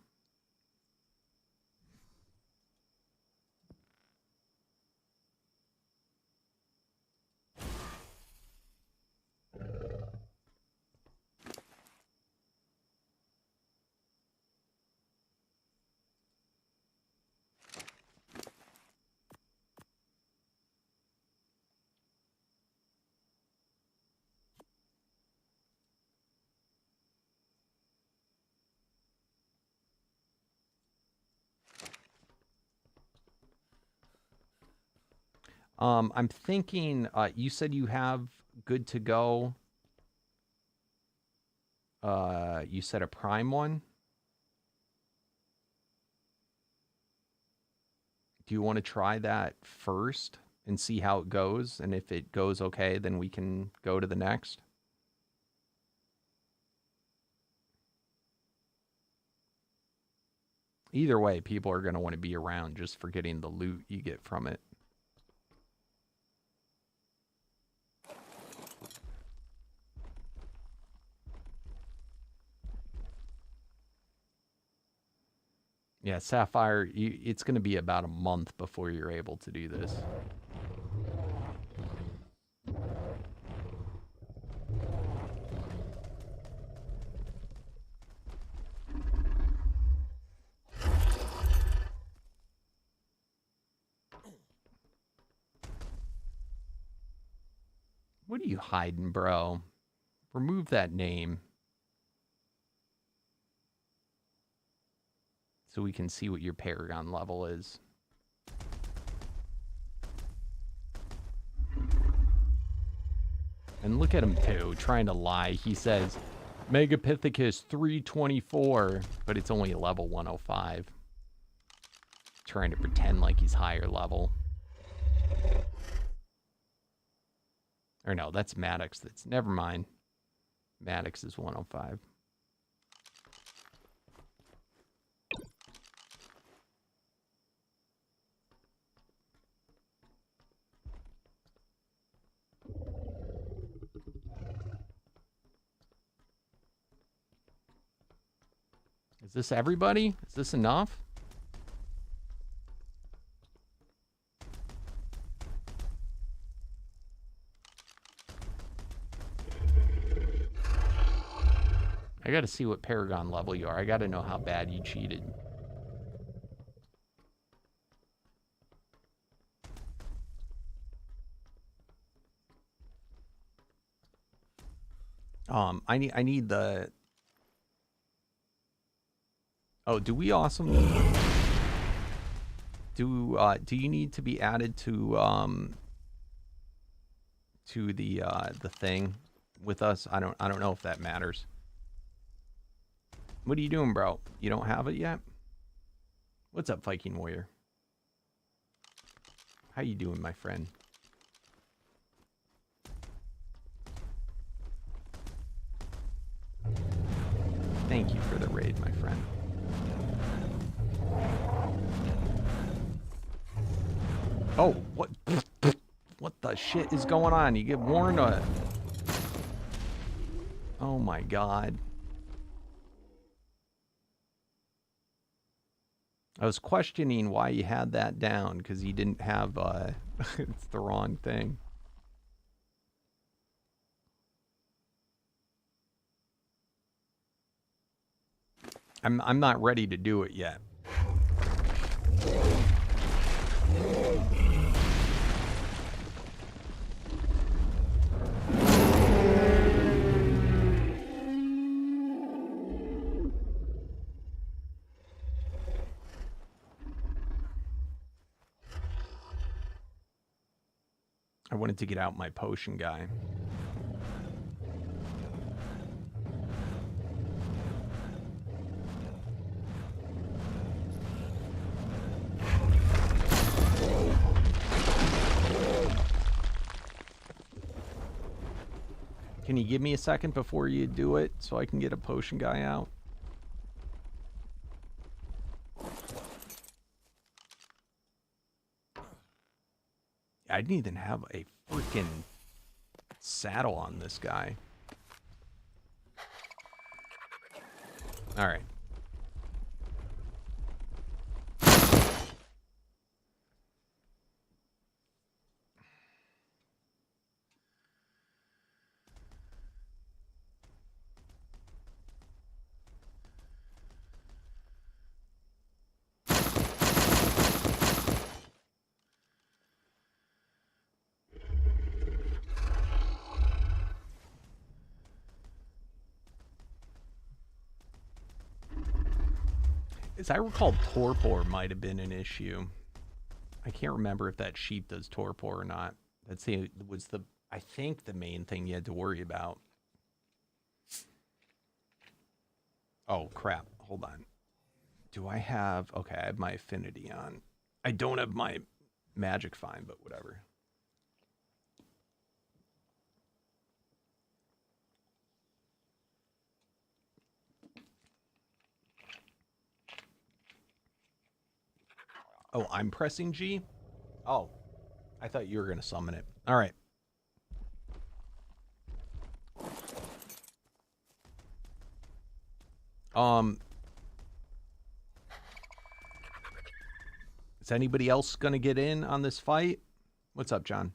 I'm thinking, you said you have good to go. You said a prime one. Do you want to try that first and see how it goes? And if it goes okay, then we can go to the next. Either way, people are going to want to be around just for getting the loot you get from it. Yeah, Sapphire, it's going to be about a month before you're able to do this. What are you hiding, bro? Remove that name. So we can see what your Paragon level is. And look at him too, trying to lie. He says, Megapithecus 324, but it's only level 105. Trying to pretend like he's higher level. Or no, that's Maddox. That's, never mind. Maddox is 105. Is this everybody? Is this enough? I gotta see what Paragon level you are. I gotta know how bad you cheated. I need the... Oh, do we also need... Do you need to be added to the thing with us? I don't know if that matters. What are you doing, bro? You don't have it yet? What's up, Viking Warrior? How you doing, my friend? Thank you for the raid, my friend. Oh, what the shit is going on? You get warned Oh my god. I was questioning why you had that down, because you didn't have, it's the wrong thing. I'm not ready to do it yet. I wanted to get out my potion guy. Can you give me a second before you do it so I can get a potion guy out? I didn't even have a freaking saddle on this guy. All right. As I recall, torpor might have been an issue. I can't remember if that sheep does torpor or not. That's I think the main thing you had to worry about. Oh crap! Hold on. Do I have? Okay, I have my affinity on. I don't have my magic find, but whatever. Oh, I'm pressing G? Oh, I thought you were going to summon it. All right. Is anybody else going to get in on this fight? What's up, John?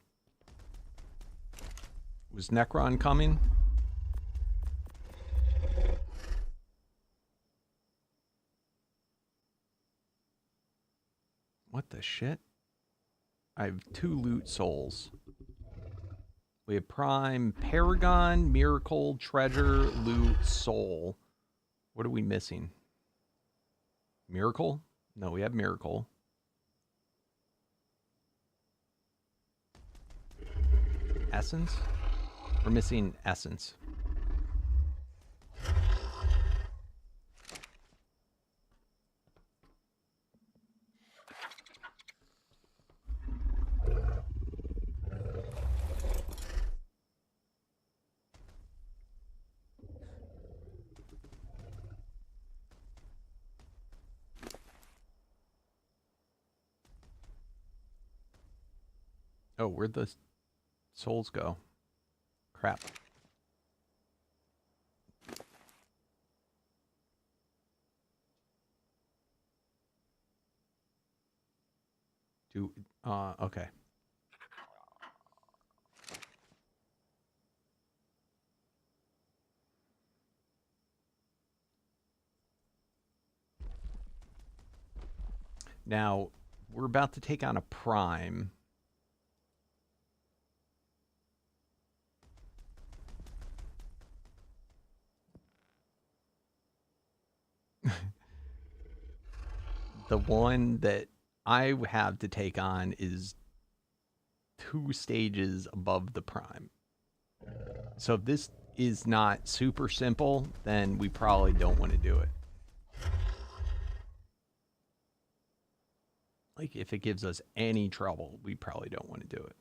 Was Necron coming? What the shit? I have 2 loot souls. We have Prime, Paragon, Miracle, Treasure, Loot, Soul. What are we missing? Miracle? No, we have Miracle. Essence? We're missing Essence. Oh, where'd the souls go? Crap. Okay. Now, we're about to take on a Prime. The one that I have to take on is 2 stages above the Prime. So if this is not super simple, then we probably don't want to do it. Like, if it gives us any trouble, we probably don't want to do it.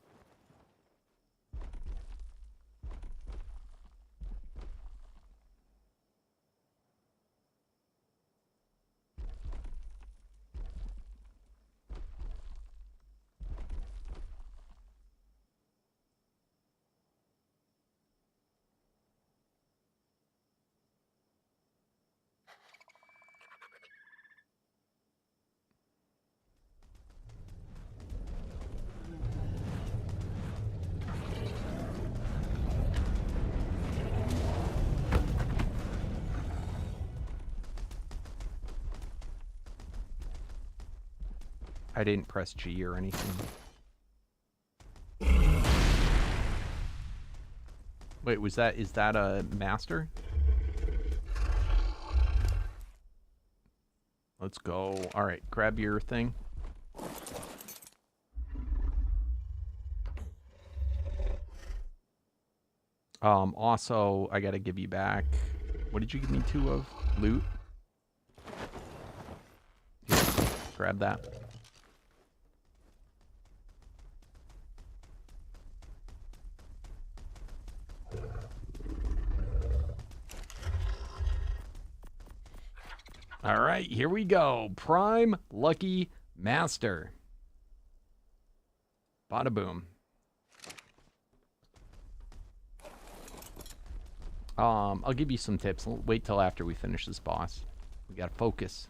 I didn't press G or anything. Wait, is that a master? Let's go. All right, grab your thing. Also, I gotta give you back. What did you give me 2 of? Loot? Here, grab that. All right, here we go. Prime Lucky Master. Bada boom. I'll give you some tips. Wait till after we finish this boss. We gotta focus.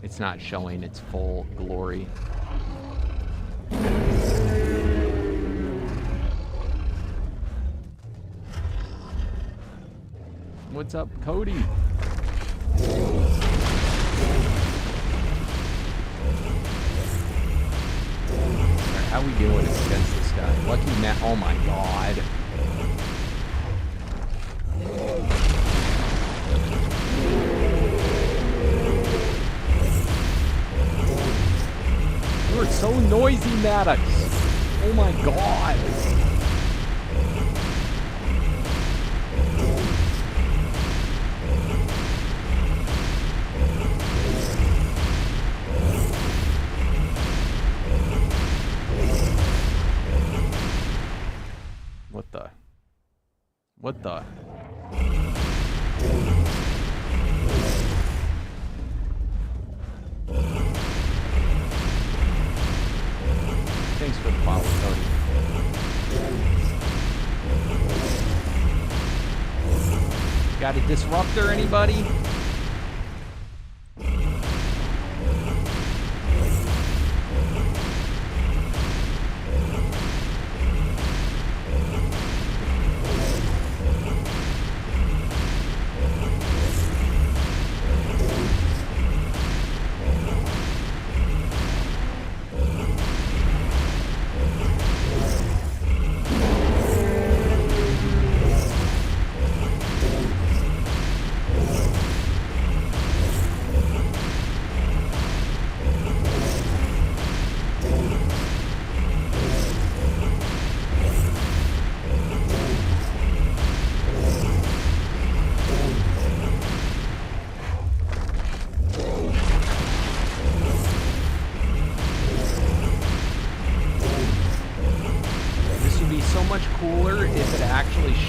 It's not showing its full glory. What's up, Cody? Right, how we doing against this guy? Lucky Matt. Oh my god. You are so noisy, Maddox. Oh my god. What the? Thanks for the follow, Cody. Got a disruptor, anybody?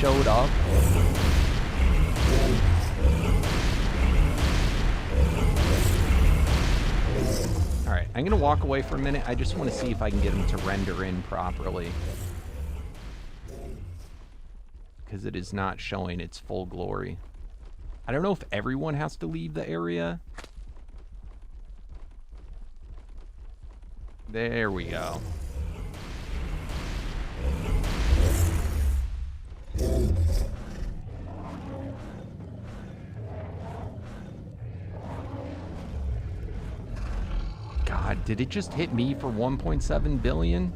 Showed up. Alright, I'm gonna walk away for a minute. I just want to see if I can get him to render in properly. Because it is not showing its full glory. I don't know if everyone has to leave the area. There we go. God, did it just hit me for 1.7 billion?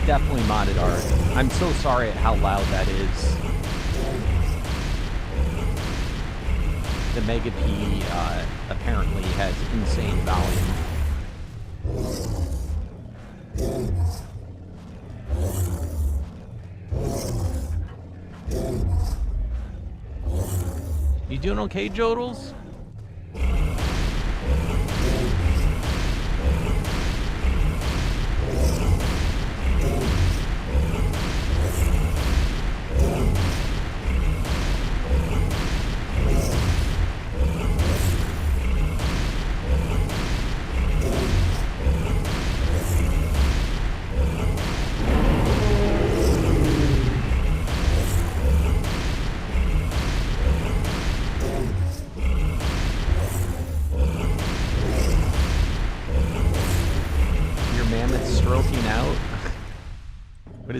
Definitely modded art. I'm so sorry at how loud that is. The Mega P apparently has insane volume. You doing okay, Jodels?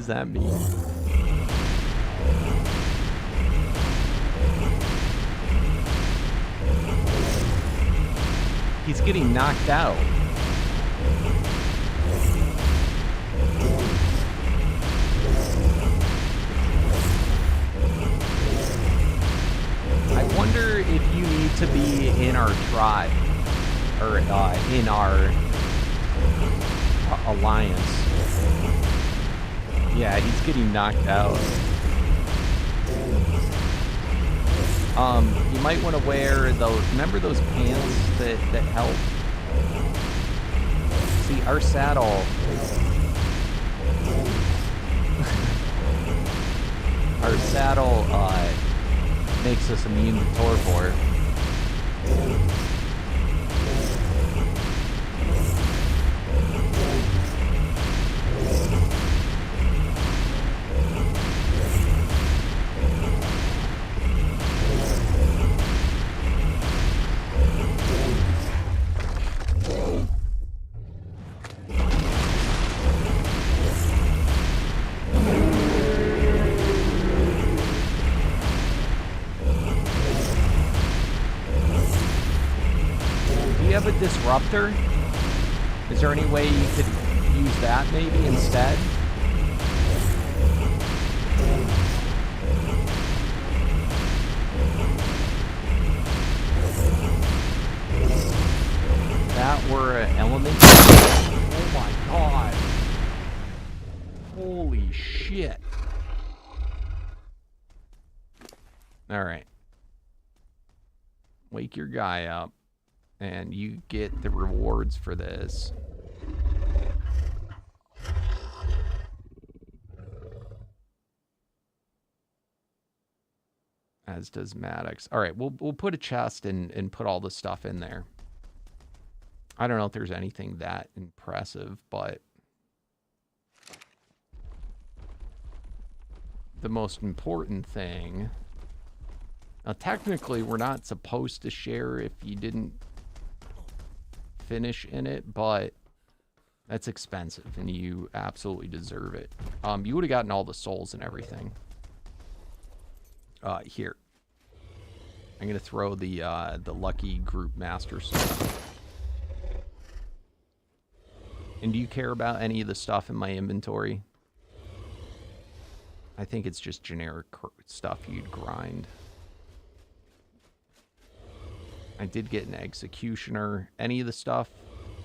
does that mean? He's getting knocked out. I wonder if you need to be in our tribe, or in our alliance. Yeah, he's getting knocked out. You might want to wear those, remember those pants that help? See, our saddle... our saddle, makes us immune to torpor. Disruptor? Is there any way you could use that maybe instead? That were an element. Oh my god. Holy shit. Alright. Wake your guy up. And you get the rewards for this. As does Maddox. All right, we'll put a chest and put all the stuff in there. I don't know if there's anything that impressive, but the most important thing... Now, technically, we're not supposed to share if you didn't finish in it, but that's expensive and you absolutely deserve it. You would have gotten all the souls and everything. Here. I'm gonna throw the lucky group master soul. And do you care about any of the stuff in my inventory? I think it's just generic stuff you'd grind. I did get an executioner. Any of the stuff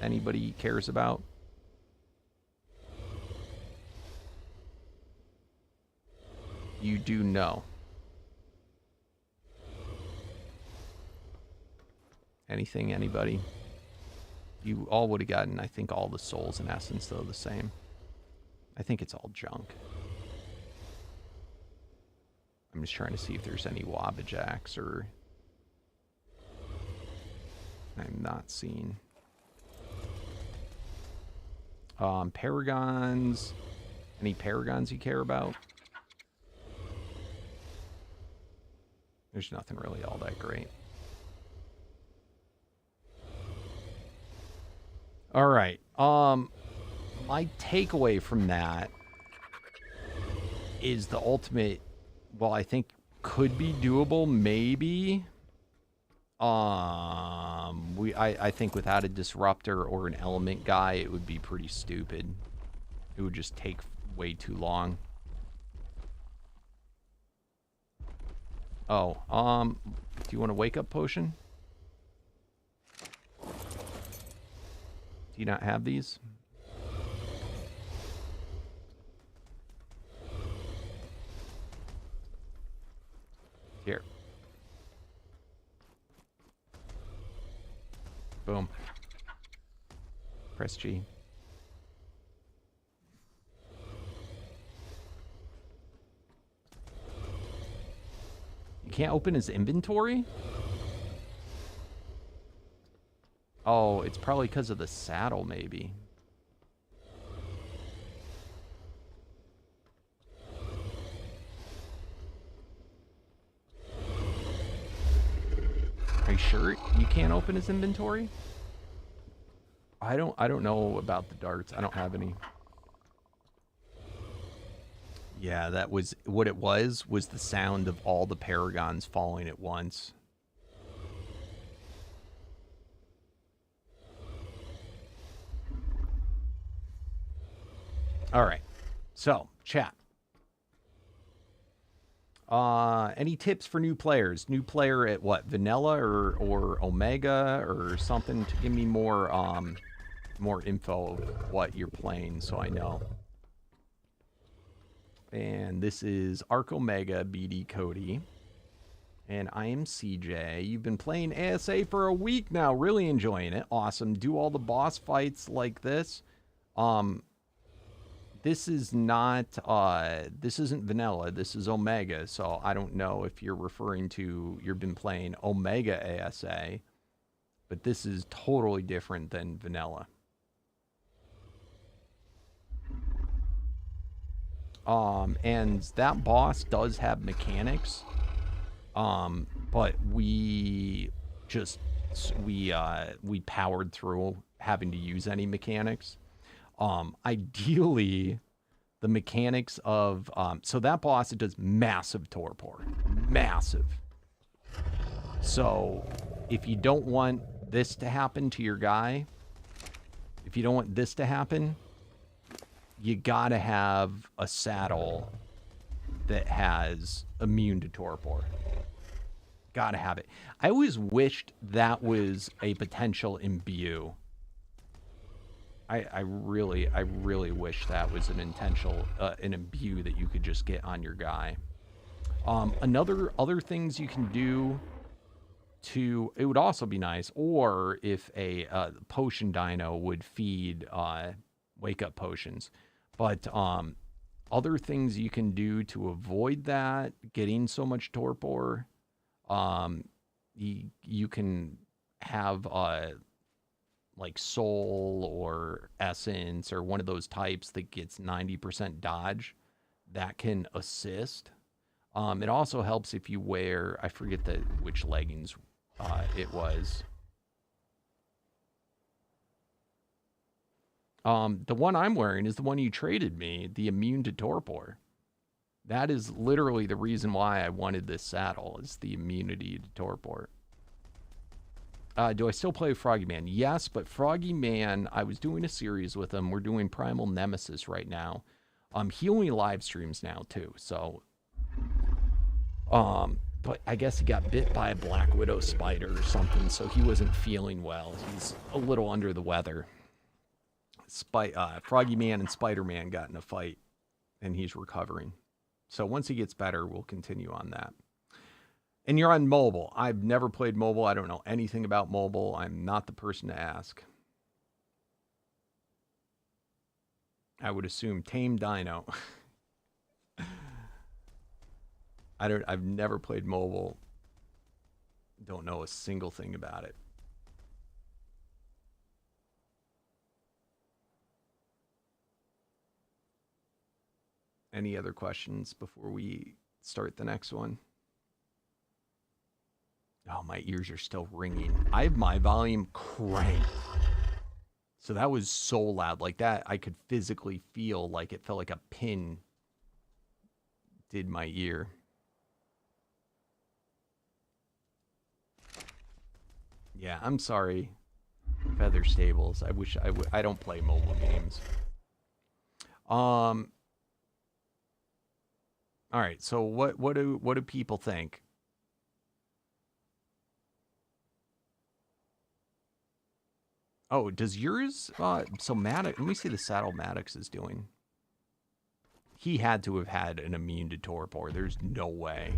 anybody cares about? You do know. Anything, anybody? You all would have gotten, I think, all the souls in essence, though, the same. I think it's all junk. I'm just trying to see if there's any Wabbajacks or... I'm not seeing. Paragons. Any Paragons you care about? There's nothing really all that great. All right. My takeaway from that is the ultimate, well, I think could be doable, maybe. I think without a disruptor or an element guy, it would be pretty stupid. It would just take way too long. Oh, do you want a wake up potion? Do you not have these? Here. Boom. Press G. You can't open his inventory? Oh, it's probably because of the saddle, maybe. Are you sure you can't open his inventory? I don't know about the darts. I don't have any. Yeah, that was what it was the sound of all the Paragons falling at once. All right. So, chat. Any tips for new players? New player at what? Vanilla or Omega or something to give me more more info of what you're playing so I know. And this is Arc Omega BD Cody. And I am CJ. You've been playing ASA for a week now. Really enjoying it. Awesome. Do all the boss fights like this. This is not, this isn't vanilla. This is Omega. So I don't know if you're referring to, you've been playing Omega ASA. But this is totally different than vanilla. And that boss does have mechanics. But we powered through having to use any mechanics. Ideally, the mechanics of, so that boss, it does massive torpor. Massive. So, if you don't want this to happen to your guy, if you don't want this to happen, you gotta have a saddle that has immune to torpor. Gotta have it. I always wished that was a potential imbue. I really wish that was an intentional an imbue that you could just get on your guy. Other things you can do to, it would also be nice, or if a potion dino would feed wake up potions. But other things you can do to avoid that getting so much torpor, you can have like soul or essence or one of those types that gets 90% dodge that can assist. It also helps if you wear, I forget which leggings it was. The one I'm wearing is the one you traded me, the immune to torpor. That is literally the reason why I wanted this saddle, is the immunity to torpor. Do I still play Froggy Man? Yes, but Froggy Man, I was doing a series with him. We're doing Primal Nemesis right now. He only live streams now too, so but I guess he got bit by a Black Widow spider or something, so he wasn't feeling well. He's a little under the weather. Froggy Man and Spider-Man got in a fight, and he's recovering. So once he gets better, we'll continue on that. And you're on mobile. I've never played mobile. I don't know anything about mobile. I'm not the person to ask. I would assume Tame Dino. I've never played mobile. Don't know a single thing about it. Any other questions before we start the next one? Oh, my ears are still ringing. I have my volume cranked. So that was so loud. Like that, I could physically feel like it felt like a pin did my ear. Yeah, I'm sorry, Feather Stables. I wish I don't play mobile games. All right, so what do people think? Oh, does yours, so Maddox, let me see the saddle Maddox is doing. He had to have had an immune to torpor. There's no way.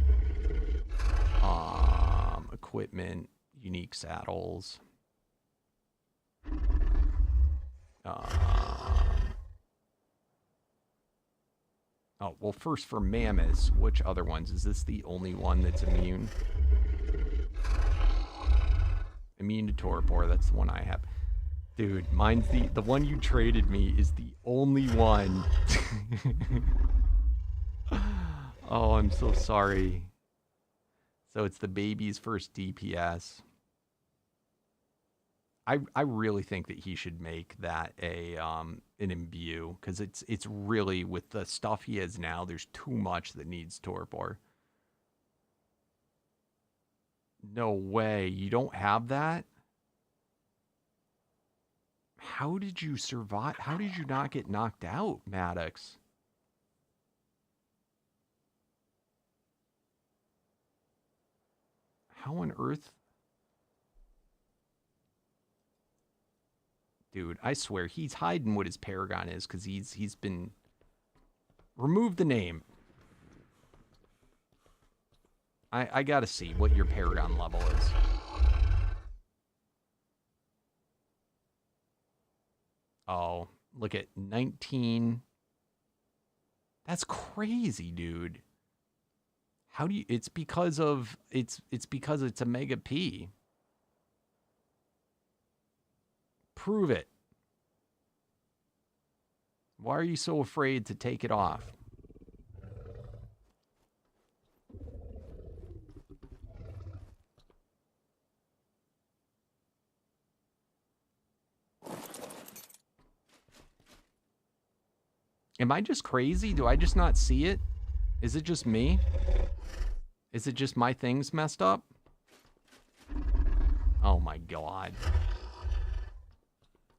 Equipment, unique saddles. Oh, well, first for mammoths, which other ones? Is this the only one that's immune? Immune to torpor, that's the one I have. Dude, mine's the one you traded me is the only one. Oh, I'm so sorry. So it's the baby's first DPS. I really think that he should make that an imbue, because it's really, with the stuff he has now, there's too much that needs torpor. No way, you don't have that? How did you survive? How did you not get knocked out, Maddox? How on earth? Dude, I swear he's hiding what his Paragon is, because he's been... Remove the name. I gotta see what your Paragon level is. Oh, look at 19. That's crazy, dude. How do you... It's because of... It's because it's a Mega P. Prove it. Why are you so afraid to take it off? Am I just crazy? Do I just not see it? Is it just me? Is it just my things messed up? Oh my god.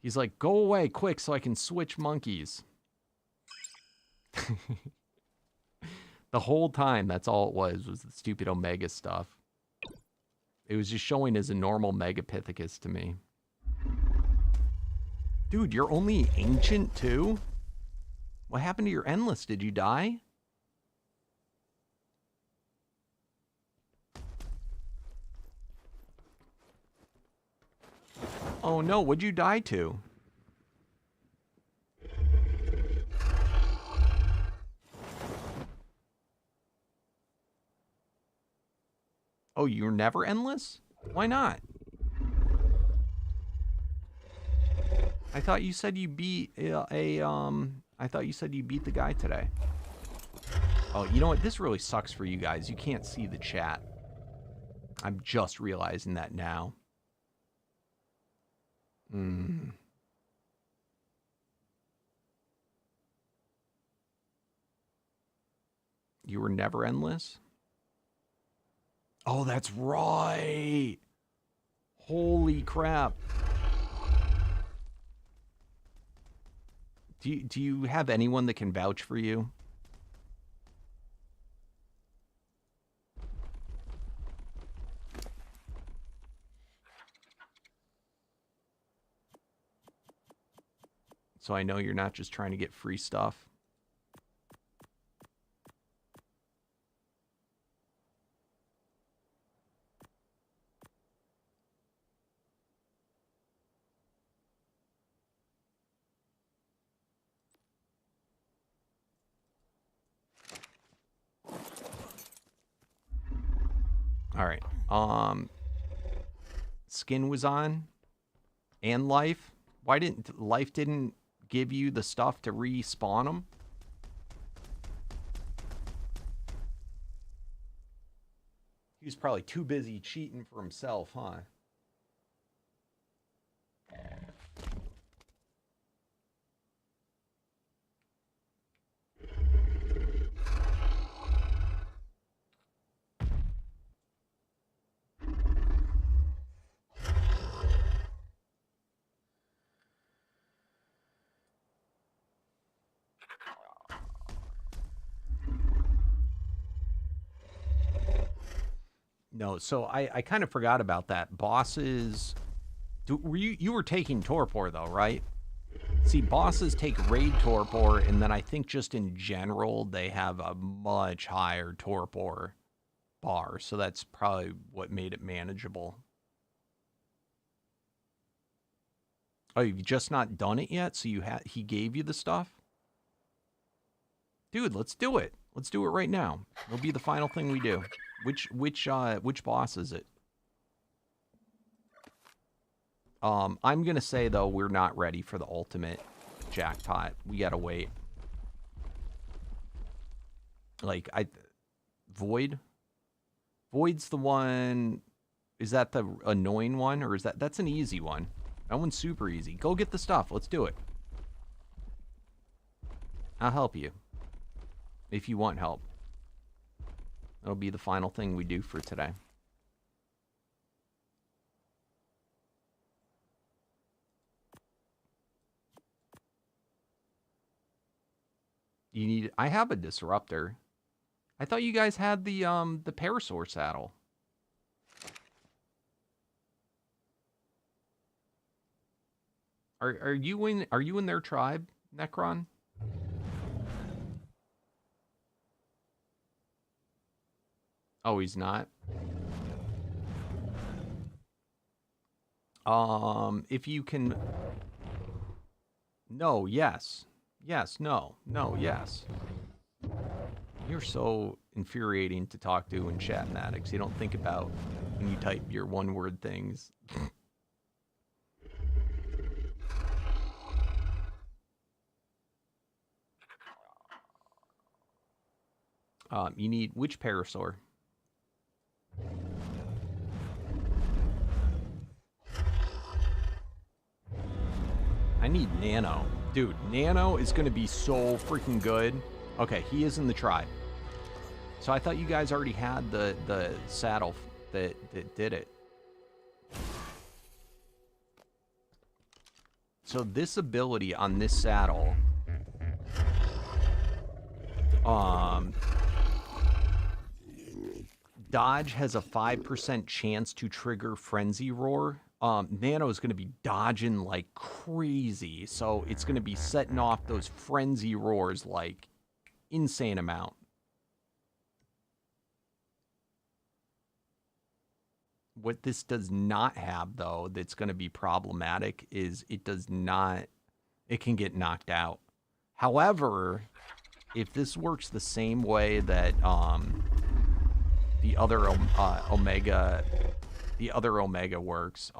He's like, go away quick so I can switch monkeys. The whole time, that's all it was the stupid Omega stuff. It was just showing as a normal Megapithecus to me. Dude, you're only ancient too? What happened to your endless? Did you die? Oh no, what'd you die to? Oh, you're never endless? Why not? I thought you said you beat I thought you said you beat the guy today. Oh, you know what? This really sucks for you guys. You can't see the chat. I'm just realizing that now. You were never endless? Oh, that's right. Holy crap. Do you have anyone that can vouch for you? So I know you're not just trying to get free stuff. All right. Skin was on and life. Why didn't life didn't give you the stuff to respawn them? He was probably too busy cheating for himself, huh? No, so I kind of forgot about that. Bosses, you were taking torpor though, right? See, bosses take raid torpor, and then I think just in general they have a much higher torpor bar, so that's probably what made it manageable. Oh, you've just not done it yet? So he gave you the stuff? Dude, let's do it. Let's do it right now. It'll be the final thing we do. Which boss is it? I'm gonna say though we're not ready for the ultimate jackpot. We gotta wait. Like Void. Void's the one. Is that the annoying one, or is that's an easy one? That one's super easy. Go get the stuff. Let's do it. I'll help you. If you want help. That'll be the final thing we do for today. You need... I have a disruptor. I thought you guys had the Parasaur saddle. Are you in their tribe, Necron? Oh, he's not. If you can... No, yes. Yes, no. No, yes. You're so infuriating to talk to in chat, Maddox. You don't think about when you type your one-word things. You need... Which Parasaur? I need Nano. Dude, Nano is going to be so freaking good. Okay, he is in the tribe. So I thought you guys already had the saddle that did it. So this ability on this saddle... Dodge has a 5% chance to trigger Frenzy Roar. Nano is going to be dodging like crazy, so it's going to be setting off those Frenzy Roars like insane amount. What this does not have, though, that's going to be problematic is it can get knocked out. However, if this works the same way that the other Omega works,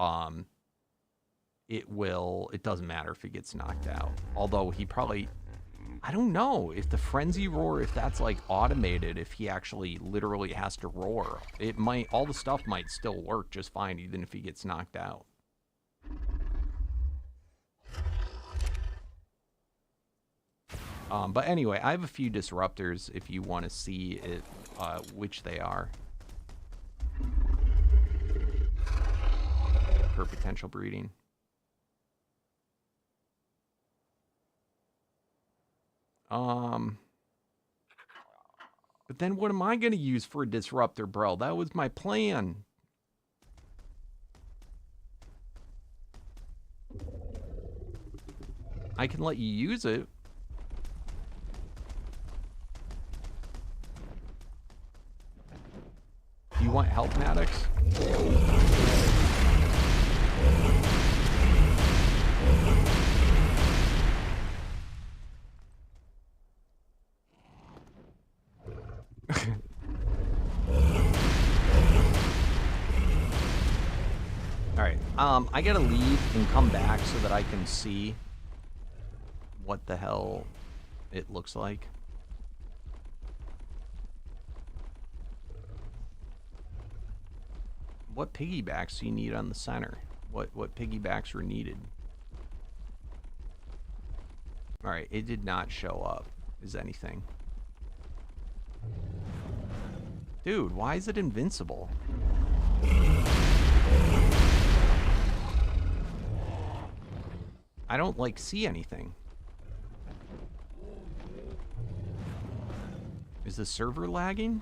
it doesn't matter if it gets knocked out. Although he probably, I don't know if the Frenzy Roar, if that's like automated, if he actually literally has to roar, it might, all the stuff might still work just fine even if he gets knocked out. But anyway, I have a few disruptors if you want to see it, which they are. For potential breeding. But then what am I going to use for a disruptor, bro? That was my plan. I can let you use it. Do you want help, Maddox? Alright, I gotta leave and come back so that I can see what the hell it looks like. What piggybacks do you need on the center? What piggybacks were needed? Alright, it did not show up as anything. Dude, why is it invincible? I don't, like, see anything. Is the server lagging?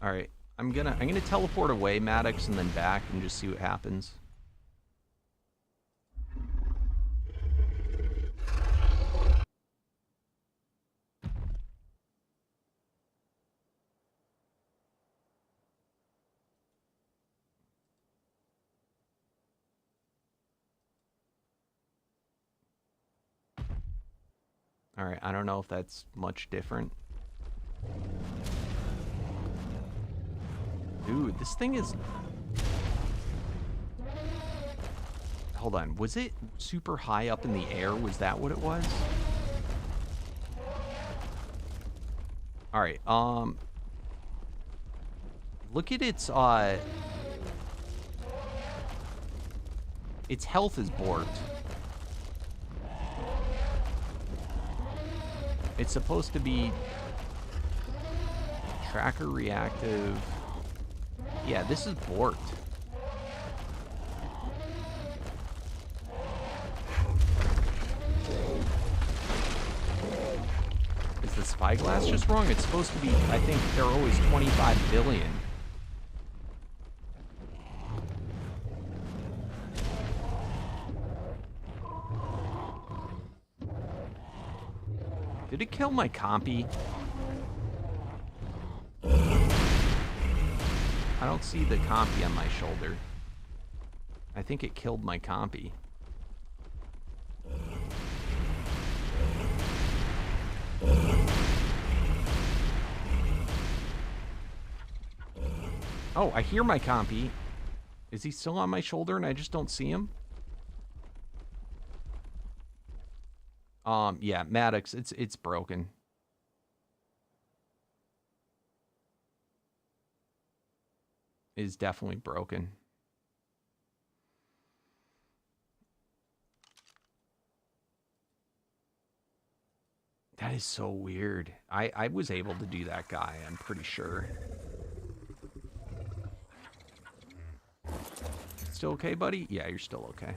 Alright, I'm gonna teleport away, Maddox, and then back and just see what happens. Alright, I don't know if that's much different. Dude, this thing is... Hold on, was it super high up in the air? Was that what it was? Alright, look at its health is borked. It's supposed to be tracker reactive. Yeah, this is borked. Is the spyglass just wrong? It's supposed to be, I think they're always 25 billion. Did it kill my compy? I don't see the compy on my shoulder. I think it killed my compy. Oh, I hear my compy. Is he still on my shoulder and I just don't see him? Yeah, Maddox, it's broken. It is definitely broken. That is so weird. I was able to do that guy, I'm pretty sure. Still okay, buddy? Yeah, you're still okay.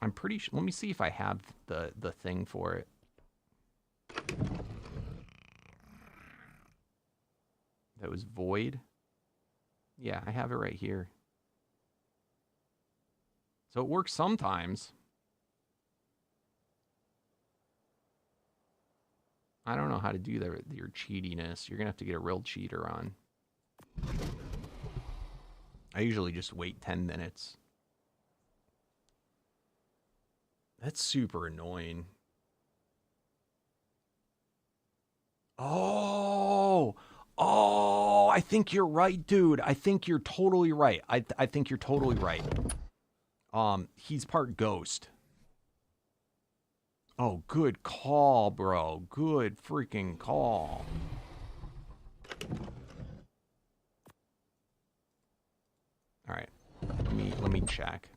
I'm pretty sure. Let me see if I have the thing for it. That was void. Yeah, I have it right here. So it works sometimes. I don't know how to do your cheatiness. You're gonna have to get a real cheater on. I usually just wait 10 minutes. That's super annoying. Oh, I think you're right, dude. I think you're totally right. I think you're totally right. He's part ghost. Oh, good call, bro. Good freaking call. All right. Let me check.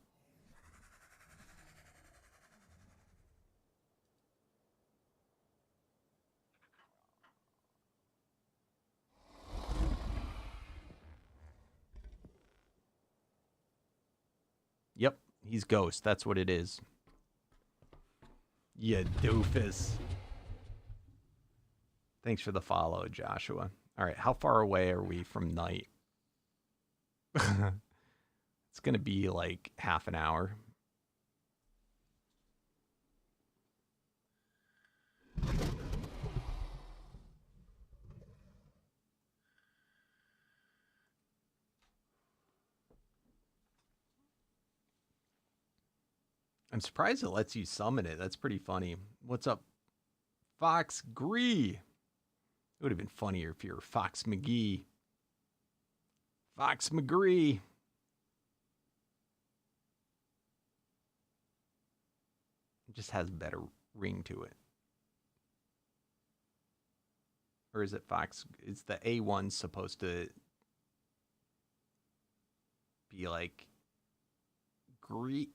Yep, he's ghost. That's what it is. You doofus. Thanks for the follow, Joshua. All right, how far away are we from night? It's going to be like half an hour. I'm surprised it lets you summon it. That's pretty funny. What's up, Fox Gree? It would have been funnier if you were Fox McGee. Fox McGree. It just has a better ring to it. Or is it Fox? Is the A1 supposed to be like great?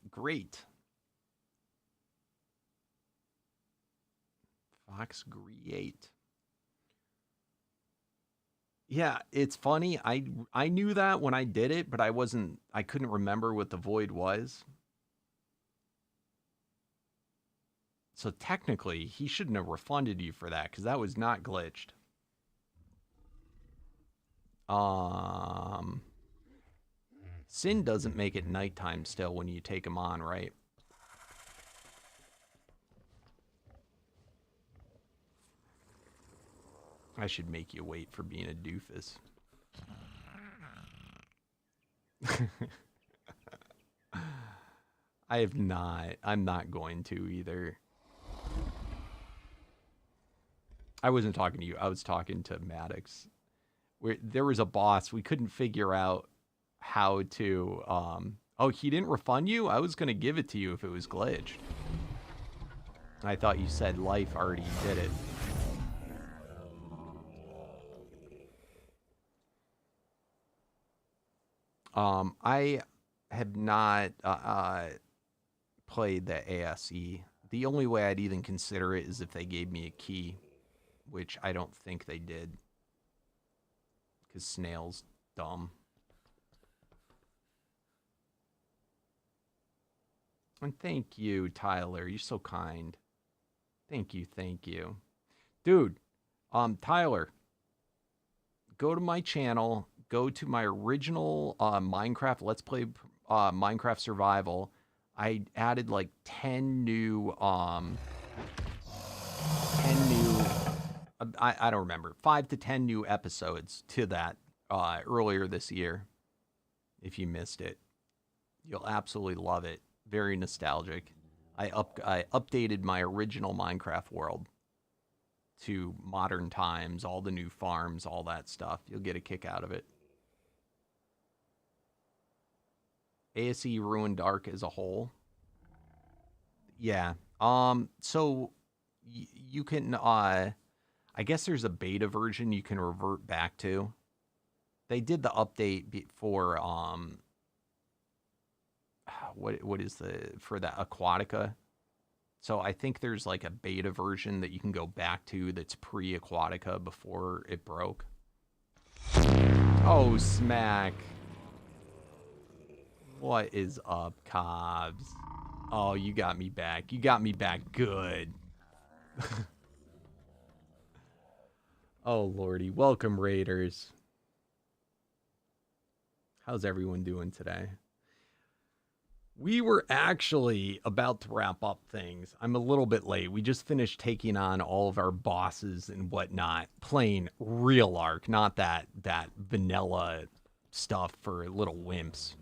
Fox Great. Yeah, it's funny. I knew that when I did it, but I couldn't remember what the void was. So technically, he shouldn't have refunded you for that because that was not glitched. Sin doesn't make it nighttime still when you take him on, right? I should make you wait for being a doofus. I have not. I'm not going to either. I wasn't talking to you. I was talking to Maddox. There was a boss. We couldn't figure out how to... Oh, he didn't refund you? I was going to give it to you if it was glitched. I thought you said life already did it. I have not played the ASE. The only way I'd even consider it is if they gave me a key, which I don't think they did. Because Snail's dumb. And thank you, Tyler. You're so kind. Thank you, thank you. Dude, Tyler, go to my channel. Go to my original Minecraft Let's Play Minecraft Survival. I added like 10 new I don't remember, 5 to 10 new episodes to that earlier this year. If you missed it, you'll absolutely love it. Very nostalgic. I updated my original Minecraft world to modern times, all the new farms, all that stuff. You'll get a kick out of it. ASE ruined Dark as a whole. Yeah. So you can I guess there's a beta version you can revert back to. They did the update for what is for that Aquatica. So I think there's like a beta version that you can go back to that's pre-Aquatica before it broke. Oh, smack. What is up, Cobbs? Oh, you got me back. You got me back good. Oh, lordy. Welcome, Raiders. How's everyone doing today? We were actually about to wrap up things. I'm a little bit late. We just finished taking on all of our bosses and whatnot, playing real Ark, not that vanilla stuff for little wimps.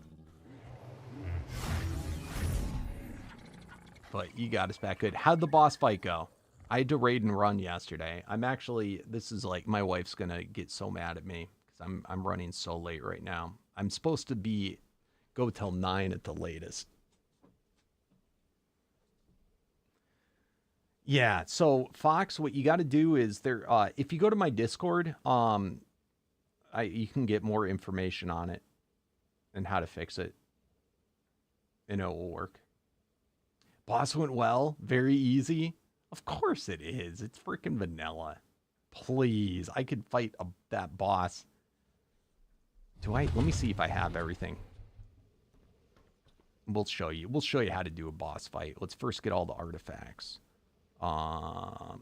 But you got us back good. How'd the boss fight go? I had to raid and run yesterday. I'm actually, this is like, my wife's gonna get so mad at me because I'm running so late right now. I'm supposed to go till 9 at the latest. Yeah, so Fox, what you got to do is if you go to my Discord, you can get more information on it and how to fix it, and it will work. Boss went well, very easy. Of course it is. It's freaking vanilla. Please, I could fight that boss. Let me see if I have everything. We'll show you. We'll show you how to do a boss fight. Let's first get all the artifacts.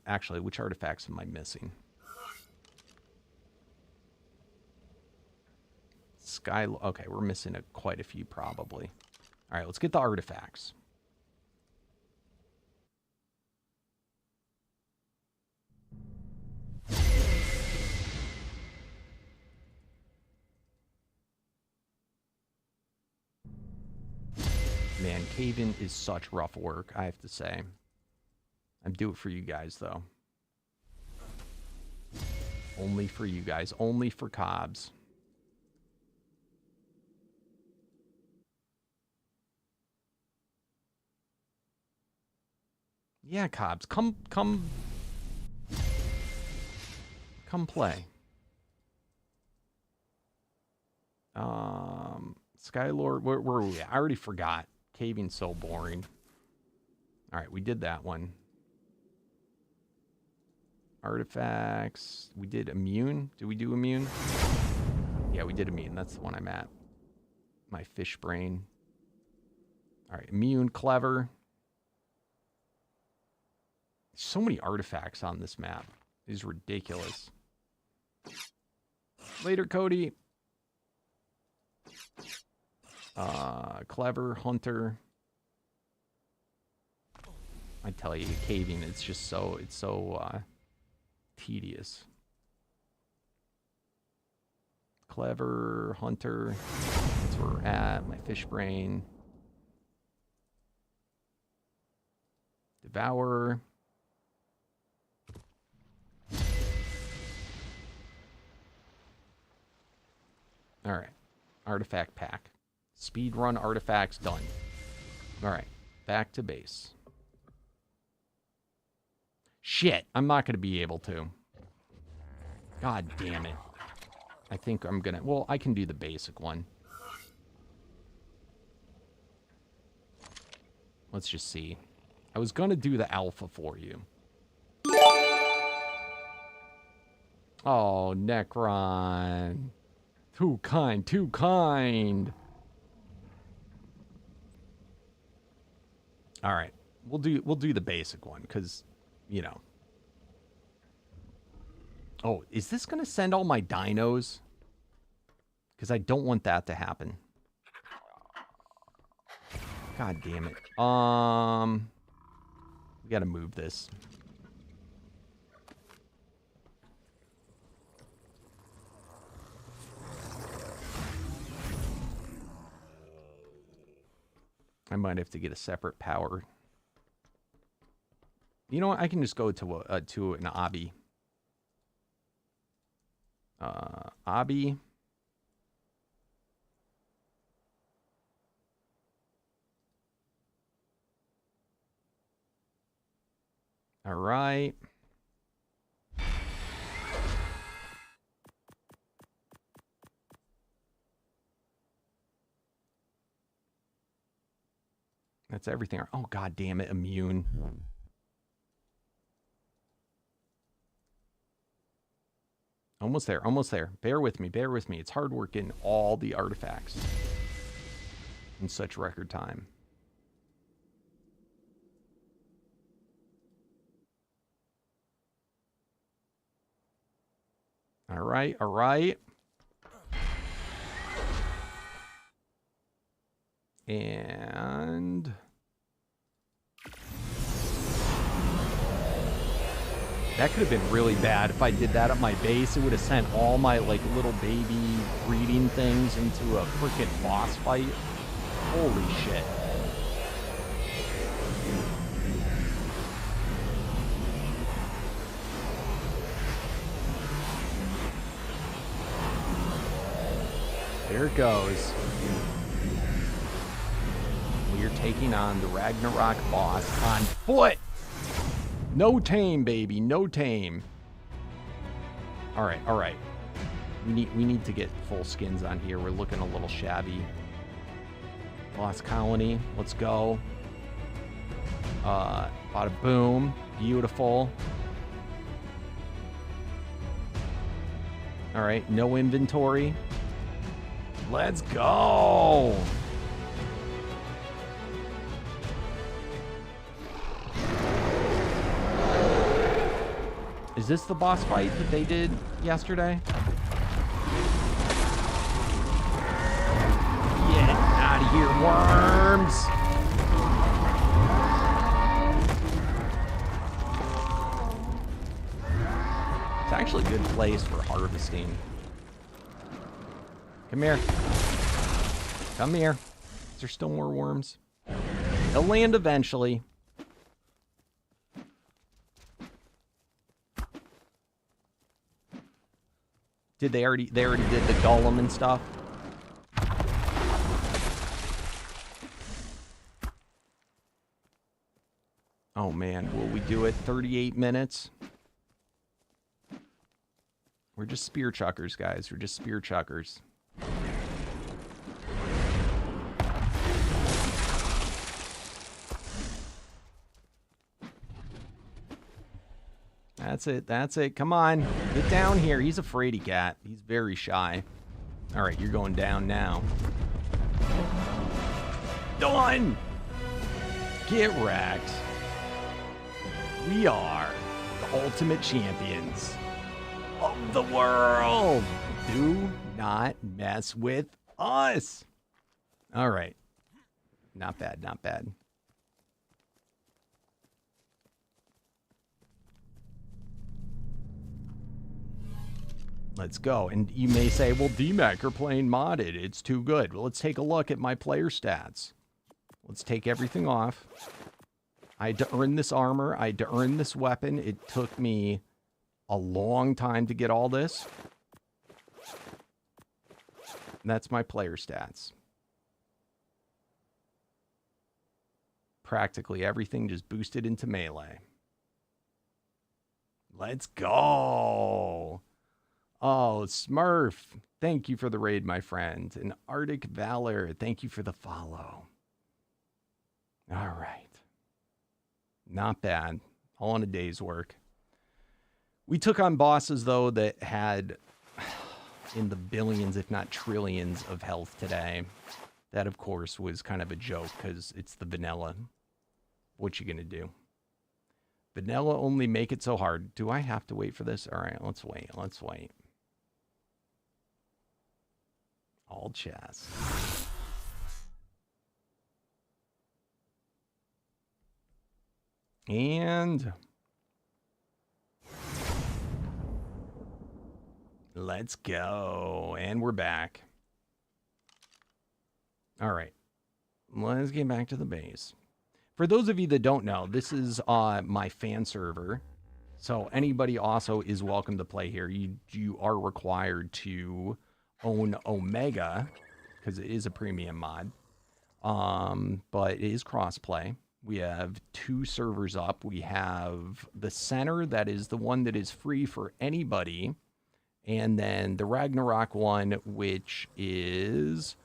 Actually, which artifacts am I missing? Okay, we're missing quite a few probably. All right, let's get the artifacts. Man, cave-in is such rough work, I have to say. I'm doing it for you guys, though. Only for you guys. Only for Cobbs. Yeah, Cobbs. Come play. Skylord, where were we? I already forgot. Caving's so boring. All right, we did that one. Artifacts. We did immune. Did we do immune? Yeah, we did immune. That's the one I'm at. My fish brain. All right, immune, clever. So many artifacts on this map. It is ridiculous. Later, Cody. Clever, hunter. I tell you, caving, it's just so, tedious. Clever, hunter. That's where we're at. My fish brain. Devour. Alright. Artifact pack. Speedrun artifacts done. Alright. Back to base. Shit. I'm not going to be able to. God damn it. I think I'm going to... Well, I can do the basic one. Let's just see. I was going to do the alpha for you. Oh, Necron. Too kind, too kind. All right. We'll do the basic one cuz, you know. Oh, is this going to send all my dinos? Cuz I don't want that to happen. God damn it. We got to move this. I might have to get a separate power. You know what? I can just go to an obby. Obby. All right. That's everything. Oh, God damn it. Immune. Almost there. Almost there. Bear with me. Bear with me. It's hard work getting all the artifacts in such record time. All right. All right. And that could have been really bad if I did that at my base. It would have sent all my like little baby breeding things into a freaking boss fight. Holy shit. There it goes. We are taking on the Ragnarok boss on foot. No tame, baby. No tame. All right, all right. We need to get full skins on here. We're looking a little shabby. Lost colony. Let's go. Bada boom. Beautiful. All right, no inventory. Let's go. Is this the boss fight that they did yesterday? Get out of here, worms! It's actually a good place for harvesting. Come here. Come here. Is there still more worms? They'll land eventually. They already did the golem and stuff. Oh man, will we do it? 38 minutes. We're just spear chuckers, guys. We're just spear chuckers. That's it. That's it. Come on. Get down here. He's a fraidy cat. He's very shy. All right, you're going down now. Done! Get wrecked. We are the ultimate champions of the world. Do not mess with us. All right. Not bad, not bad. Let's go. And you may say, well, DMAC are playing modded. It's too good. Well, let's take a look at my player stats. Let's take everything off. I had to earn this armor. I had to earn this weapon. It took me a long time to get all this. And that's my player stats. Practically everything just boosted into melee. Let's go. Oh, Smurf. Thank you for the raid, my friend. And Arctic Valor, thank you for the follow. All right. Not bad. All in a day's work. We took on bosses, though, that had in the billions, if not trillions, of health today. That, of course, was kind of a joke because it's the vanilla. What you gonna do? Vanilla only make it so hard. Do I have to wait for this? All right, let's wait. Let's wait. All chest. And let's go. And we're back. All right. Let's get back to the base. For those of you that don't know, this is my fan server. So anybody also is welcome to play here. You are required to own Omega because it is a premium mod. But it is crossplay. We have 2 servers up. We have the center, that is the one that is free for anybody. And then the Ragnarok one, which is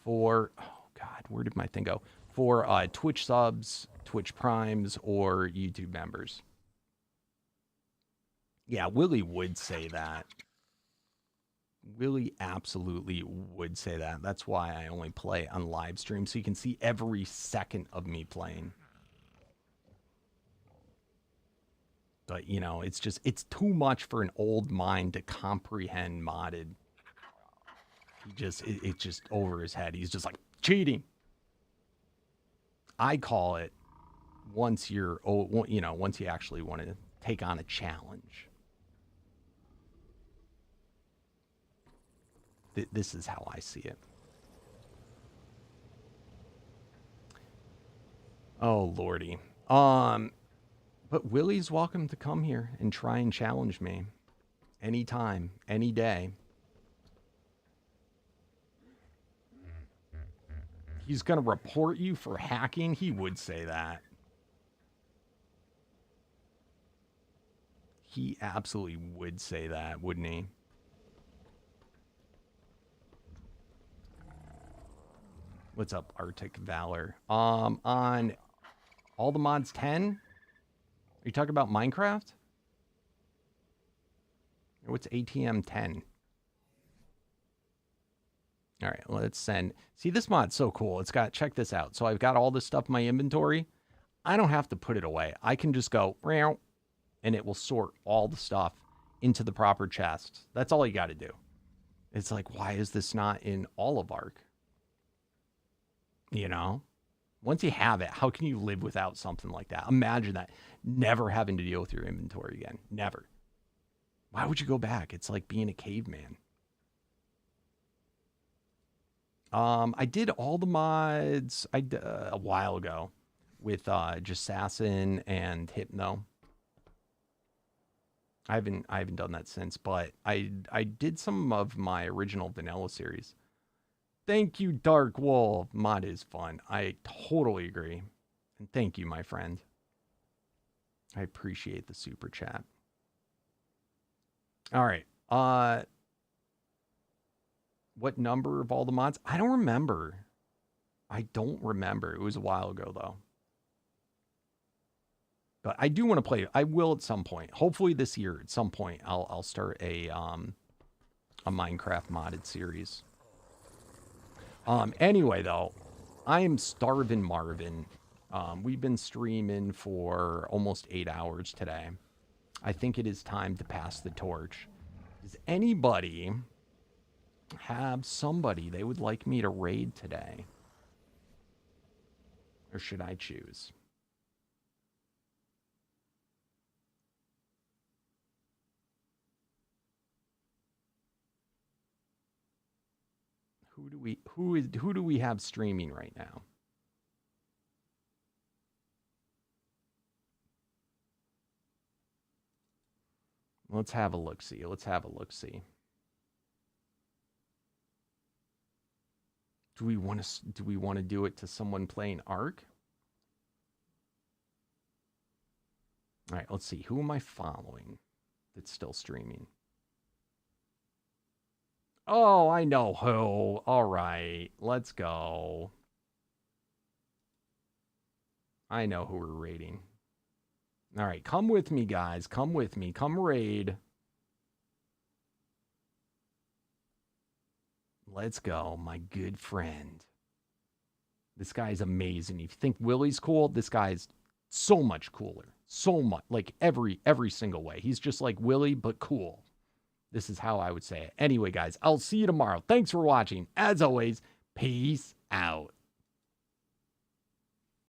for, oh God, where did my thing go? For Twitch subs, Twitch primes, or YouTube members. Yeah, Willie would say that. Willie absolutely would say that. That's why I only play on live stream, so you can see every second of me playing. But, you know, it's too much for an old mind to comprehend modded. It's just over his head. He's just like, cheating. I call it once you actually want to take on a challenge. This is how I see it. Oh, Lordy. But Willie's welcome to come here and try and challenge me. Anytime, any day. He's going to report you for hacking? He would say that. He absolutely would say that, wouldn't he? What's up, Arctic Valor? On all the mods 10? Are you talking about Minecraft? Or what's ATM 10? All right, let's send. See, this mod's so cool. It's got, check this out. So I've got all this stuff in my inventory. I don't have to put it away. I can just go, and it will sort all the stuff into the proper chest. That's all you got to do. It's like, why is this not in all of Ark? You know? Once you have it, how can you live without something like that? Imagine that. Never having to deal with your inventory again. Never. Why would you go back? It's like being a caveman. I did all the mods a while ago with Jassassin and Hypno. I haven't done that since, but I did some of my original vanilla series. Thank you, Dark Wolf. Mod is fun. I totally agree. And thank you, my friend. I appreciate the super chat. All right. What number of all the mods? I don't remember. It was a while ago, though. But I do want to play. I will at some point. Hopefully this year, at some point, I'll start a Minecraft modded series. Anyway, though, I am starving Marvin. We've been streaming for almost 8 hours today. I think it is time to pass the torch. Does anybody have somebody they would like me to raid today? Or should I choose? Who do we have streaming right now? Let's have a look-see. Let's have a look-see. Do we want to do it to someone playing Ark? All right, let's see. Who am I following that's still streaming? Oh, I know who. All right, let's go. I know who we're raiding. All right, come with me, guys. Come with me. Come raid. Let's go, my good friend. This guy's amazing. If you think Willie's cool, this guy's so much cooler. So much. Like every single way. He's just like Willie, but cool. This is how I would say it. Anyway, guys, I'll see you tomorrow. Thanks for watching. As always, peace out.